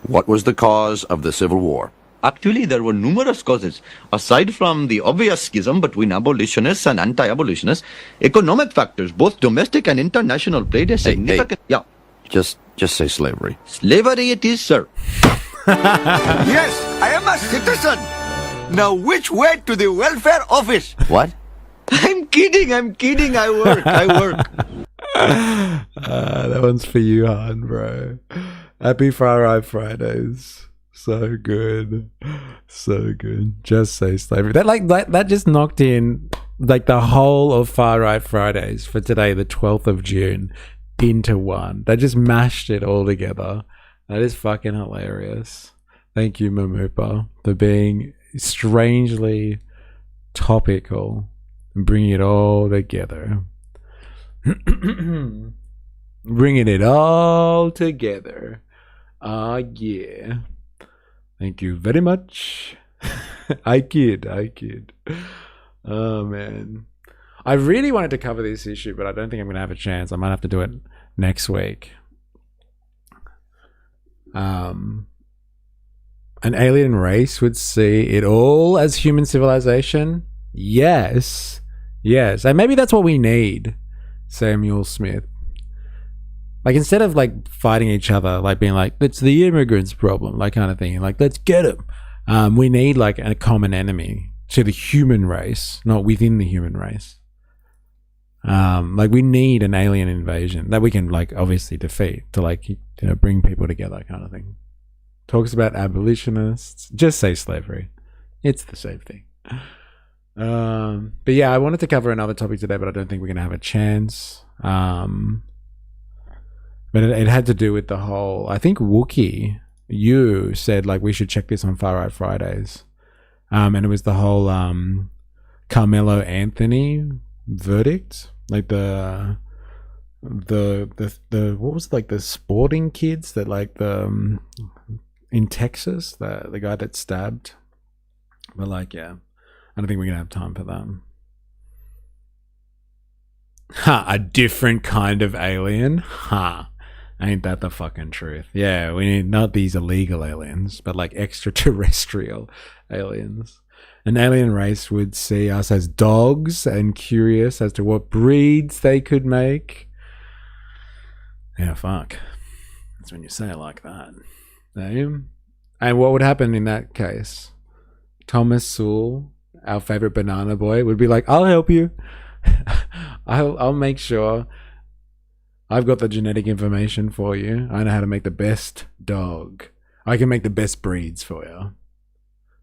What was the cause of the Civil War? Actually, there were numerous causes. Aside from the obvious schism between abolitionists and anti-abolitionists, economic factors, both domestic and international, played a significant... Yeah. Just say slavery. Slavery it is, sir. Yes, I am a citizen. Now which way to the welfare office? What? I'm kidding. I work. That one's for you, Han, bro. Happy Far Right Fridays. So good. Just say slavery. That just knocked in like the whole of Far Right Fridays for today, the 12th of June, into one. They just mashed it all together. That is fucking hilarious. Thank you, Mamupa, for being strangely topical and bringing it all together. Bringing it all together. Yeah. Thank you very much. I kid. Oh man, I really wanted to cover this issue, but I don't think I'm gonna have a chance. I might have to do it next week. An alien race would see it all as human civilization. Yes, and maybe that's what we need. Samuel Smith. Like instead of like fighting each other, like being like, it's the immigrants' problem, like kind of thing, like let's get them. We need like a common enemy to the human race, not within the human race. Like we need an alien invasion that we can like obviously defeat to like, you know, bring people together kind of thing. Talks about abolitionists. Just say slavery. It's the same thing. But yeah, I wanted to cover another topic today, but I don't think we're gonna have a chance. But it had to do with the whole, I think Wookie, you said like we should check this on Far Right Fridays. And it was the whole Carmelo Anthony verdict. Like the what was it, like the sporting kids that like the in Texas, the guy that stabbed. But like, yeah, I don't think we're gonna have time for that. A different kind of alien? Ain't that the fucking truth? Yeah, we need not these illegal aliens, but like extraterrestrial aliens. An alien race would see us as dogs and curious as to what breeds they could make. Yeah, fuck. That's when you say it like that. And what would happen in that case? Thomas Sewell, our favorite banana boy, would be like, I'll help you. I'll make sure I've got the genetic information for you. I know how to make the best dog. I can make the best breeds for you.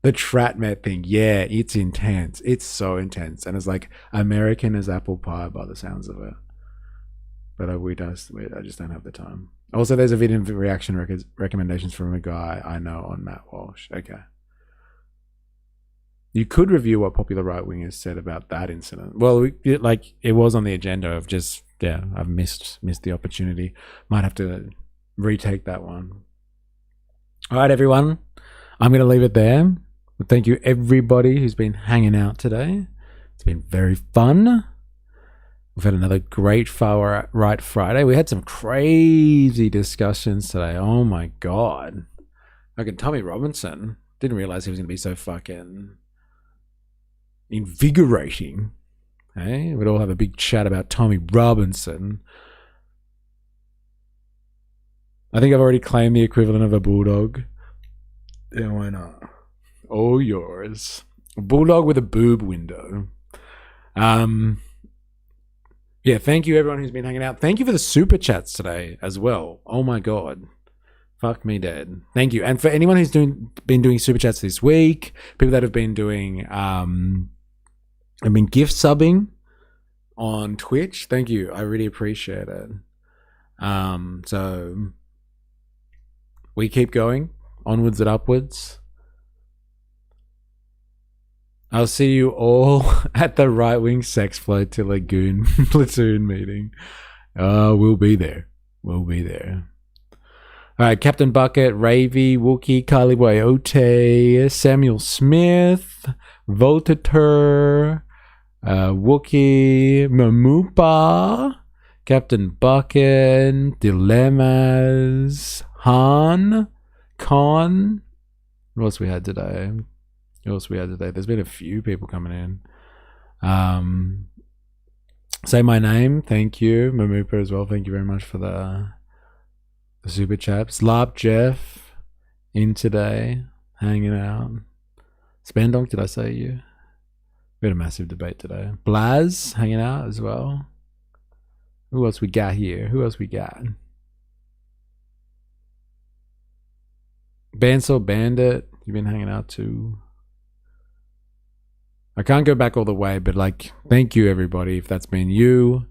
The Tratmet thing, yeah, it's intense. It's so intense. And it's like American as apple pie by the sounds of it. But I just don't have the time. Also, there's a video reaction recommendations from a guy I know on Matt Walsh. Okay. You could review what popular right-wingers said about that incident. Well, it was on the agenda of just, yeah, I've missed the opportunity. Might have to retake that one. All right, everyone. I'm going to leave it there. Thank you, everybody who's been hanging out today. It's been very fun. We've had another great Far Right Friday. We had some crazy discussions today. Oh, my God. Fucking Tommy Robinson. Didn't realize he was going to be so fucking invigorating. Hey, we'd all have a big chat about Tommy Robinson. I think I've already claimed the equivalent of a bulldog. Yeah, why not? All yours. A bulldog with a boob window. Yeah, thank you everyone who's been hanging out. Thank you for the super chats today as well. Oh my God. Fuck me dead. Thank you. And for anyone who's been doing super chats this week, people that have been doing gift subbing on Twitch, thank you. I really appreciate it. So we keep going onwards and upwards. I'll see you all at the Right Wing Sex Flotilla Goon platoon meeting. We'll be there. We'll be there. All right, Captain Bucket, Ravy, Wookie, Kali Boyote, Samuel Smith, Voltatur, Wookie, Mamupa, Captain Bucket, Dilemmas, Han, Con. What else we had today? There's been a few people coming in. Say my name. Thank you. Mamupa as well. Thank you very much for the super chat. Slarp Jeff in today. Hanging out. Spandonk, did I say you? We had a massive debate today. Blaz hanging out as well. Who else we got here? Bansel Bandit. You've been hanging out too. I can't go back all the way, but thank you everybody if that's been you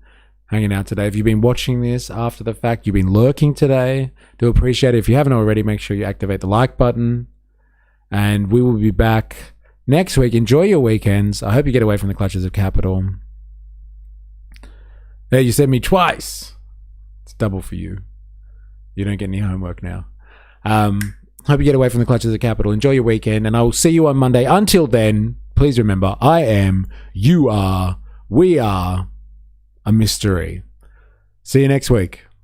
hanging out today. If you've been watching this after the fact, you've been lurking today, do appreciate it. If you haven't already, make sure you activate the like button. And we will be back next week. Enjoy your weekends. I hope you get away from the clutches of capital. There, you said me twice. It's double for you. You don't get any homework now. Hope you get away from the clutches of capital. Enjoy your weekend, and I will see you on Monday. Until then, please remember, I am, you are, we are a mystery. See you next week.